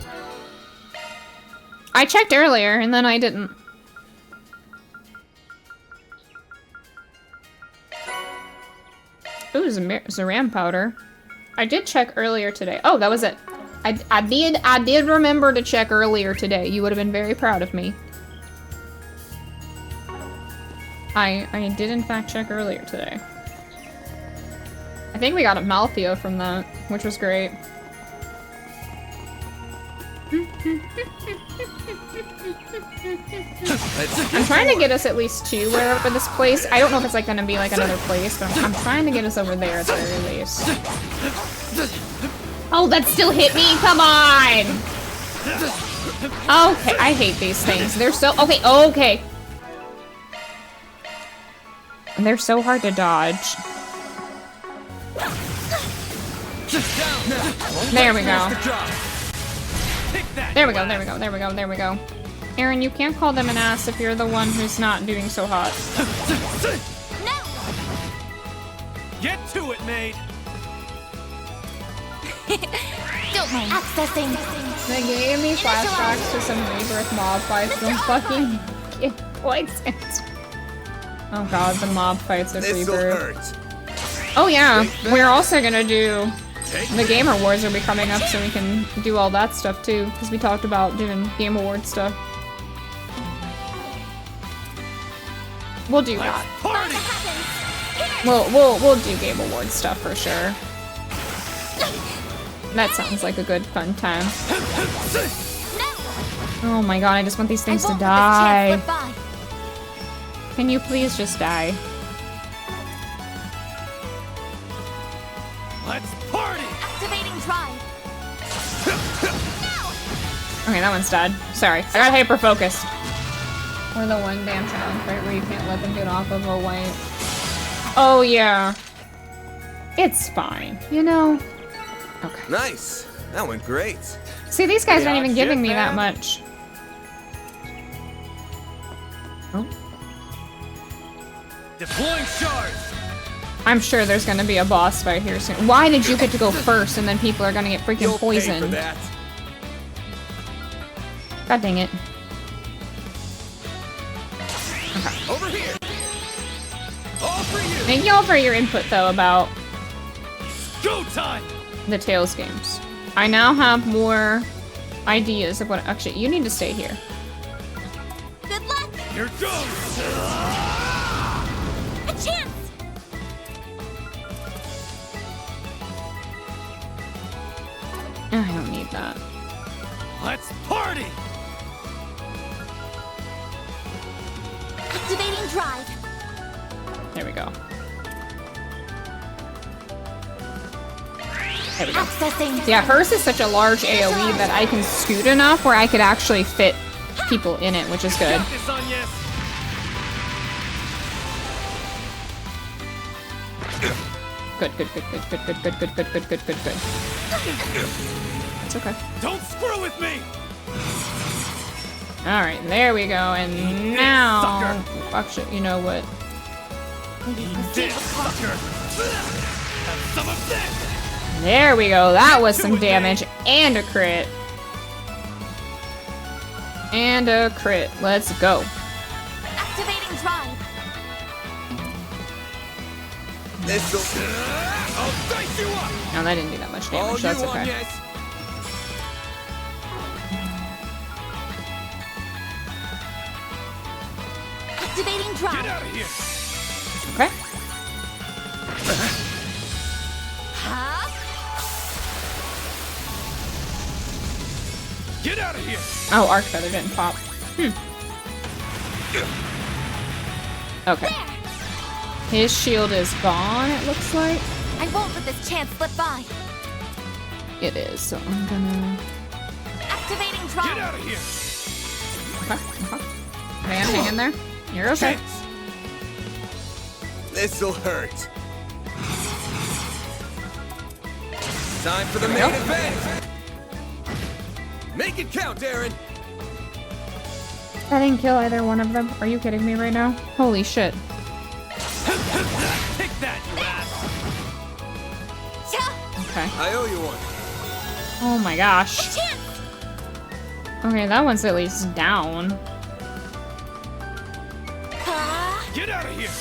I checked earlier and then I didn't. Ooh, Zaram powder. I did check earlier today. Oh, that was it. I did remember to check earlier today. You would have been very proud of me. I did in fact check earlier today. I think we got a Maltheo from that, which was great. I'm trying to get us at least to wherever this place. I don't know if it's like gonna be like another place, but I'm trying to get us over there at the very least. Oh, that still hit me? Come on! Okay, I hate these things. They're so okay. They're so hard to dodge. There we go. There we go, there we go, there we go, there we go. Aaron, you can't call them an ass if you're the one who's not doing so hot. Get to it, maid. Don't mind. Accessing. They gave me flashbacks to some Rebirth mob fights. Don't fucking get poisoned. Oh god, the mob fights of Rebirth. Oh yeah, we're also gonna do the Game Awards will be coming up, so we can do all that stuff too, because we talked about doing Game Award stuff. We'll do that. We'll do Game Award stuff for sure. That sounds like a good fun time. Oh my god, I just want these things to die. Can you please just die? Let's party! Activating drive. Okay, that one's dead. Sorry, I got hyper focused. Or the one damn challenge, right, where you can't let them get off of a white. Oh yeah. It's fine, you know? Okay. Nice. That went great. See, these guys aren't even giving me that much. Oh. Deploying charge. I'm sure there's gonna be a boss fight here soon. Why did you get to go first and then people are gonna get freaking poisoned? God dang it. Okay. Over here. All for you. Thank you all for your input though about Go time. the Tales games. I now have more ideas of what actually you need to stay here. Good luck. Here goes. A chance. I don't need that. Let's party. Activating drive. There we go. There we go. Accessing. Yeah, hers is such a large AoE that I can scoot enough where I could actually fit people in it, which is good. Good, good, good, good, good, good, good, good, good, good, good, good, good. It's okay. Don't screw with me. Alright, there we go, and now... Actually, you know what? This sucker. Have some of this. There we go, that was some damage, and a crit. And a crit, let's go. Activating drive. This'll. I'll dice you up. No, that didn't do that much damage, that's okay. Activating drive. Get out of here. Okay. Huh? Get out of here. Oh, Arc Feather didn't pop. Okay. His shield is gone, it looks like. I won't let this chance slip by. It is, so I'm gonna... Activating drive. Get out of here. Okay, okay. Man, hang in there. You're okay. This'll hurt. Time for the main event. Make it count, Aaron. I didn't kill either one of them. Are you kidding me right now? Holy shit. Take that, you ass. Okay. I owe you one. Oh my gosh. Okay, that one's at least down. Get out of here.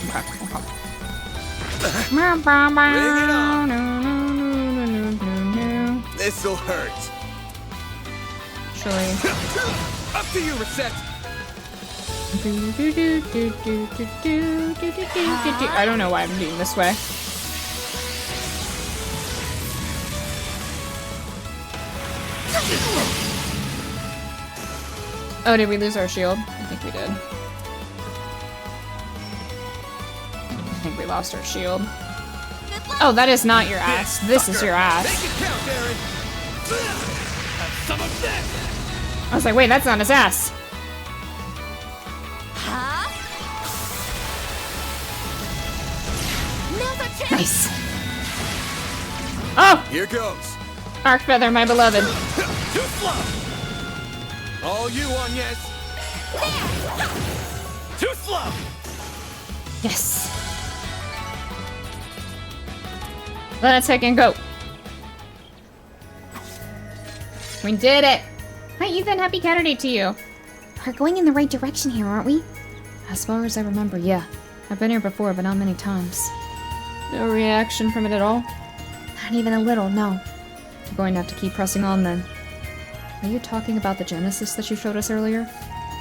Okay, okay. Bring it on. This'll hurt. Actually. Up to you, Reset. I don't know why I'm doing this way. Oh, did we lose our shield? I think we did. I think we lost our shield. Oh, that is not your ass. This is your ass. Make it count, Aaron. Have some of this. I was like, wait, that's not his ass. Huh? Now's our chance. Nice. Oh! Here goes. Arc Feather, my beloved. Too slow. All you on, yes. Too slow. Yes. Let's take and go. We did it. Hi, Ethan. Happy Saturday to you. We're going in the right direction here, aren't we? As far as I remember, yeah. I've been here before, but not many times. No reaction from it at all? Not even a little, no. We're going to have to keep pressing on then. Are you talking about the Genesis that you showed us earlier?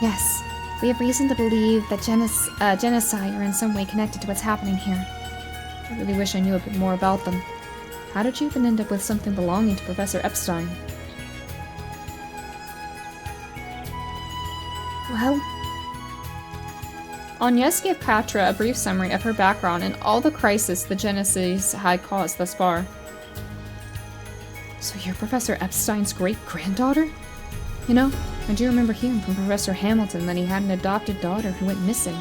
Yes. We have reason to believe that genocide are in some way connected to what's happening here. I really wish I knew a bit more about them. How did you even end up with something belonging to Professor Epstein? Well, Agnes gave Patra a brief summary of her background and all the crisis the Genesis had caused thus far. So you're Professor Epstein's great-granddaughter? You know, I do remember hearing from Professor Hamilton that he had an adopted daughter who went missing.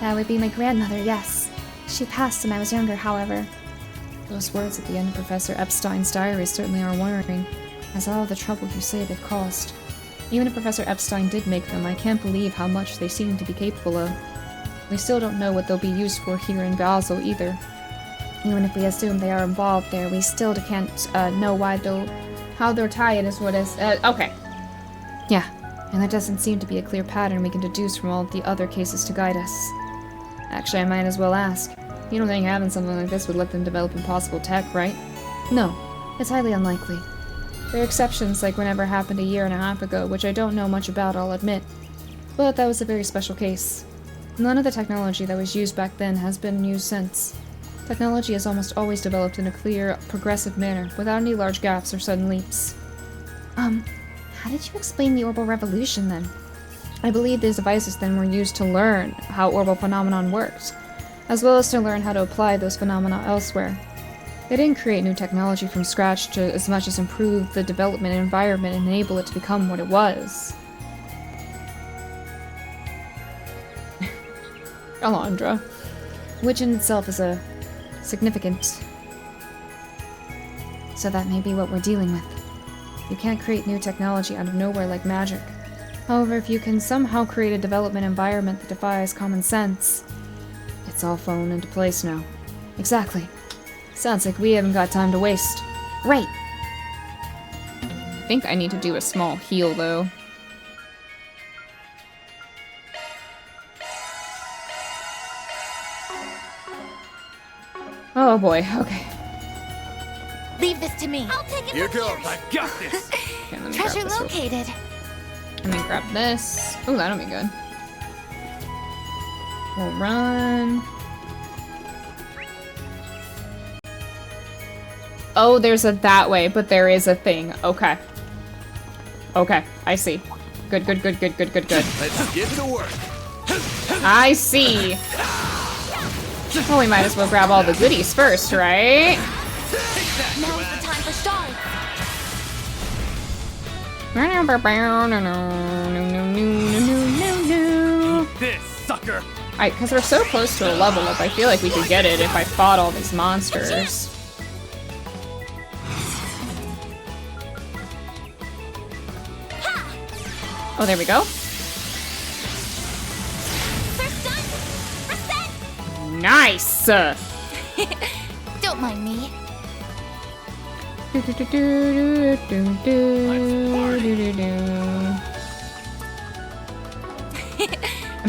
That would be my grandmother, yes. She passed when I was younger, however. Those words at the end of Professor Epstein's diary certainly are worrying, as all of the trouble you say they've caused. Even if Professor Epstein did make them, I can't believe how much they seem to be capable of. We still don't know what they'll be used for here in Basel either. Even if we assume they are involved there, we still can't know how they're tied is what is... okay. Yeah, and there doesn't seem to be a clear pattern we can deduce from all of the other cases to guide us. Actually, I might as well ask. You don't think having something like this would let them develop impossible tech, right? No, it's highly unlikely. There are exceptions, like whatever happened a year and a half ago, which I don't know much about, I'll admit. But that was a very special case. None of the technology that was used back then has been used since. Technology has almost always developed in a clear, progressive manner, without any large gaps or sudden leaps. How did you explain the orbital revolution, then? I believe these devices then were used to learn how orbital phenomenon worked, as well as to learn how to apply those phenomena elsewhere. They didn't create new technology from scratch to as much as improve the development environment and enable it to become what it was. Alondra. Which in itself is a significant. So that may be what we're dealing with. You can't create new technology out of nowhere like magic. However, if you can somehow create a development environment that defies common sense, it's all fallen into place now. Exactly. Sounds like we haven't got time to waste. Right. I think I need to do a small heal, though. Oh boy, okay. Leave this to me. I'll take it. Here goes. I got this. Okay, let me Treasure grab this located. Let me grab this. Oh, that'll be good. We'll run. Oh, there's a that way, but there is a thing. Okay. Okay, I see. Good, good, good, good, good, good, good. Let's get to work. I see. Well, we might as well grab all the goodies first, right? Now's the time for stars. This sucker. Alright, because we're so close to a level up, I feel like we could get it if I fought all these monsters. Oh, there we go. Nice! Don't mind me. I'm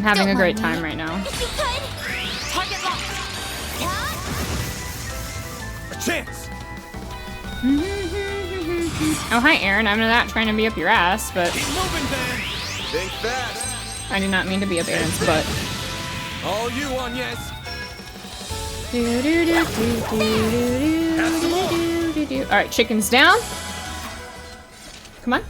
having a great time right now. If you could, target locked. A chance. Oh, hi, Aaron. I'm not trying to be up your ass, but Keep moving, Ben. Think fast. I did not mean to be up Aaron's butt. All you on, yes. Alright, chicken's down. Come on.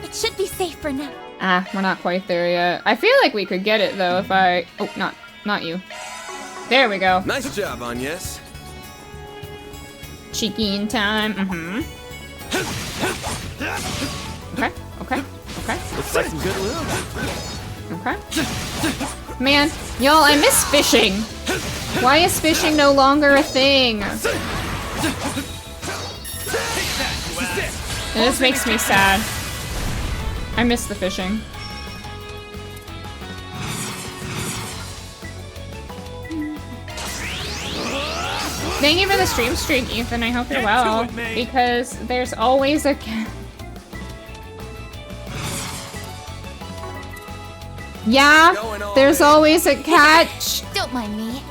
It should be safe for now. Ah, we're not quite there yet. I feel like we could get it, though, if I... Oh, not you. There we go. Nice job, Agnes. Chicken time. Okay, okay, okay. Looks like some good loot. Okay. Man, y'all, I miss fishing. Why is fishing no longer a thing? This makes me sad. I miss the fishing. Thank you for the stream streak, Ethan. I hope you're well. Because there's always a... Yeah, there's always a catch. Don't mind me.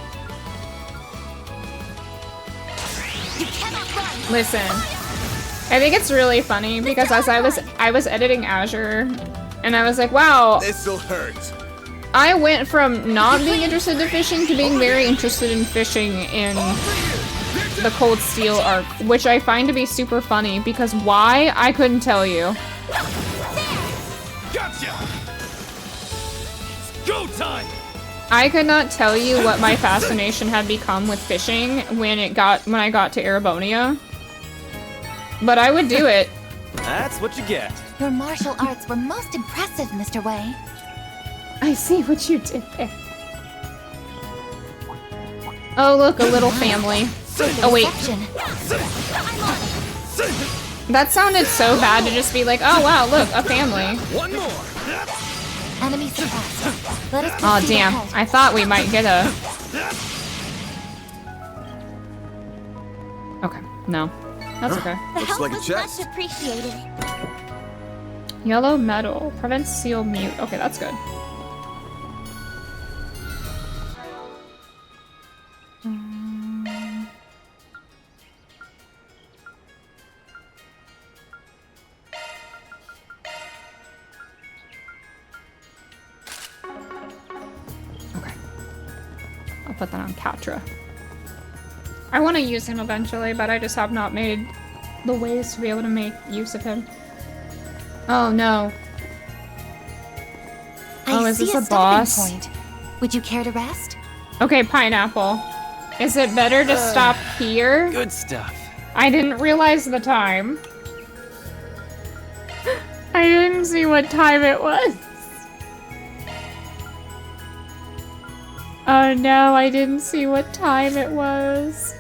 You cannot run. Listen, I think it's really funny because as I was editing Azure, and I was like, wow, This'll hurt. I went from not being interested in fishing to being very interested in fishing in the Cold Steel arc, which I find to be super funny because why, I couldn't tell you. Gotcha. Go time. I could not tell you what my fascination had become with fishing when I got to Erebonia. But I would do it. That's what you get. Your martial arts were most impressive, Mr. Wei. I see what you did there. Oh, look, a little family. Oh, wait. That sounded so bad to just be like, oh, wow, look, a family. One more. Enemy suppressed. Let us Oh, proceed damn. ahead. I thought we might get a... Okay, no. That's okay. The Looks help like a was chest. much appreciated. Yellow metal. Prevents seal mute. Okay, that's good. Okay. I'll put that on Katra. I want to use him eventually, but I just have not made the ways to be able to make use of him. Oh no. Oh, is this a boss? Point. Would you care to rest? Okay, pineapple. Is it better to stop here? Good stuff. I didn't realize the time. I didn't see what time it was. Oh no, I didn't see what time it was.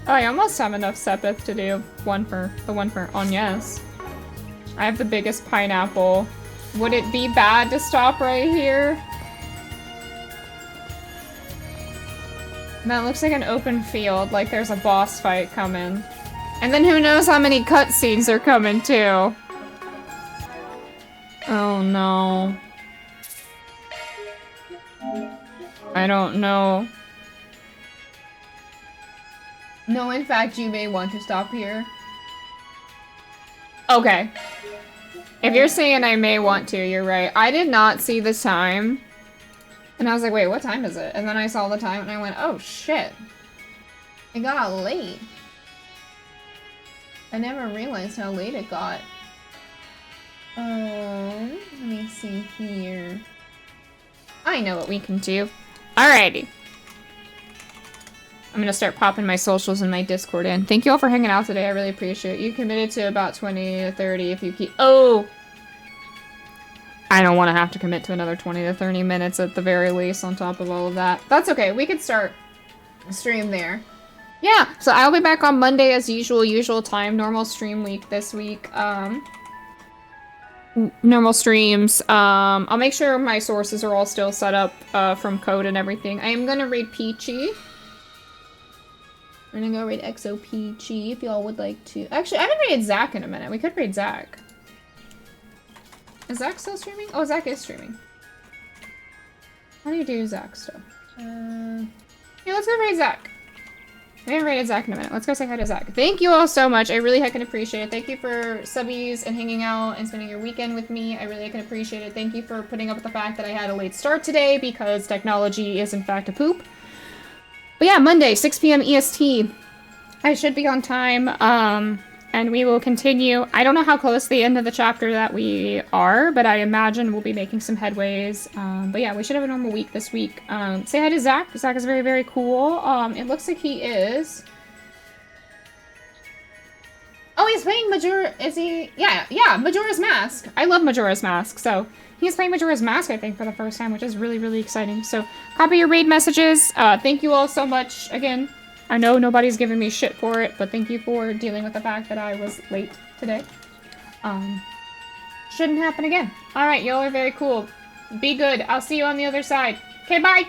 Oh, I almost have enough Sepith to do the one for Agnes. I have the biggest pineapple. Would it be bad to stop right here? That looks like an open field, like there's a boss fight coming. And then who knows how many cutscenes are coming too. Oh no. I don't know. No, in fact, you may want to stop here. Okay. If you're saying I may want to, you're right. I did not see the time. And I was like, wait, what time is it? And then I saw the time and I went, oh shit. It got late. I never realized how late it got. Let me see here. I know what we can do. Alrighty. I'm gonna start popping my socials and my Discord in. Thank you all for hanging out today. I really appreciate it. You committed to about 20 to 30 if you keep... Oh! I don't want to have to commit to another 20 to 30 minutes at the very least on top of all of that. That's okay. We could start stream there. Yeah, so I'll be back on Monday as usual time. Normal stream week this week. Normal streams. I'll make sure my sources are all still set up from code and everything. I am gonna read Peachy. I'm gonna go raid XO Peachy if y'all would like to. Actually, I haven't raided Zach in a minute. We could raid Zach. Is Zach still streaming? Oh, Zach is streaming. How do you do Zach stuff? Yeah, let's go raid Zach. We haven't raided Zach in a minute. Let's go say hi to Zach. Thank you all so much. I really heckin' appreciate it. Thank you for subbies and hanging out and spending your weekend with me. I really heckin' appreciate it. Thank you for putting up with the fact that I had a late start today because technology is in fact a poop. But yeah, Monday, 6 p.m. EST. I should be on time, and we will continue. I don't know how close to the end of the chapter that we are, but I imagine we'll be making some headways. But yeah, we should have a normal week this week. Say hi to Zach. Zach is very, very cool. It looks like he is... Oh, he's playing Majora. Is he? Yeah, Majora's Mask. I love Majora's Mask, so He's playing Majora's Mask, I think, for the first time, which is really, really exciting. So, copy your raid messages. Thank you all so much again. I know nobody's giving me shit for it, but thank you for dealing with the fact that I was late today. Shouldn't happen again. Alright, y'all are very cool. Be good. I'll see you on the other side. Okay, bye!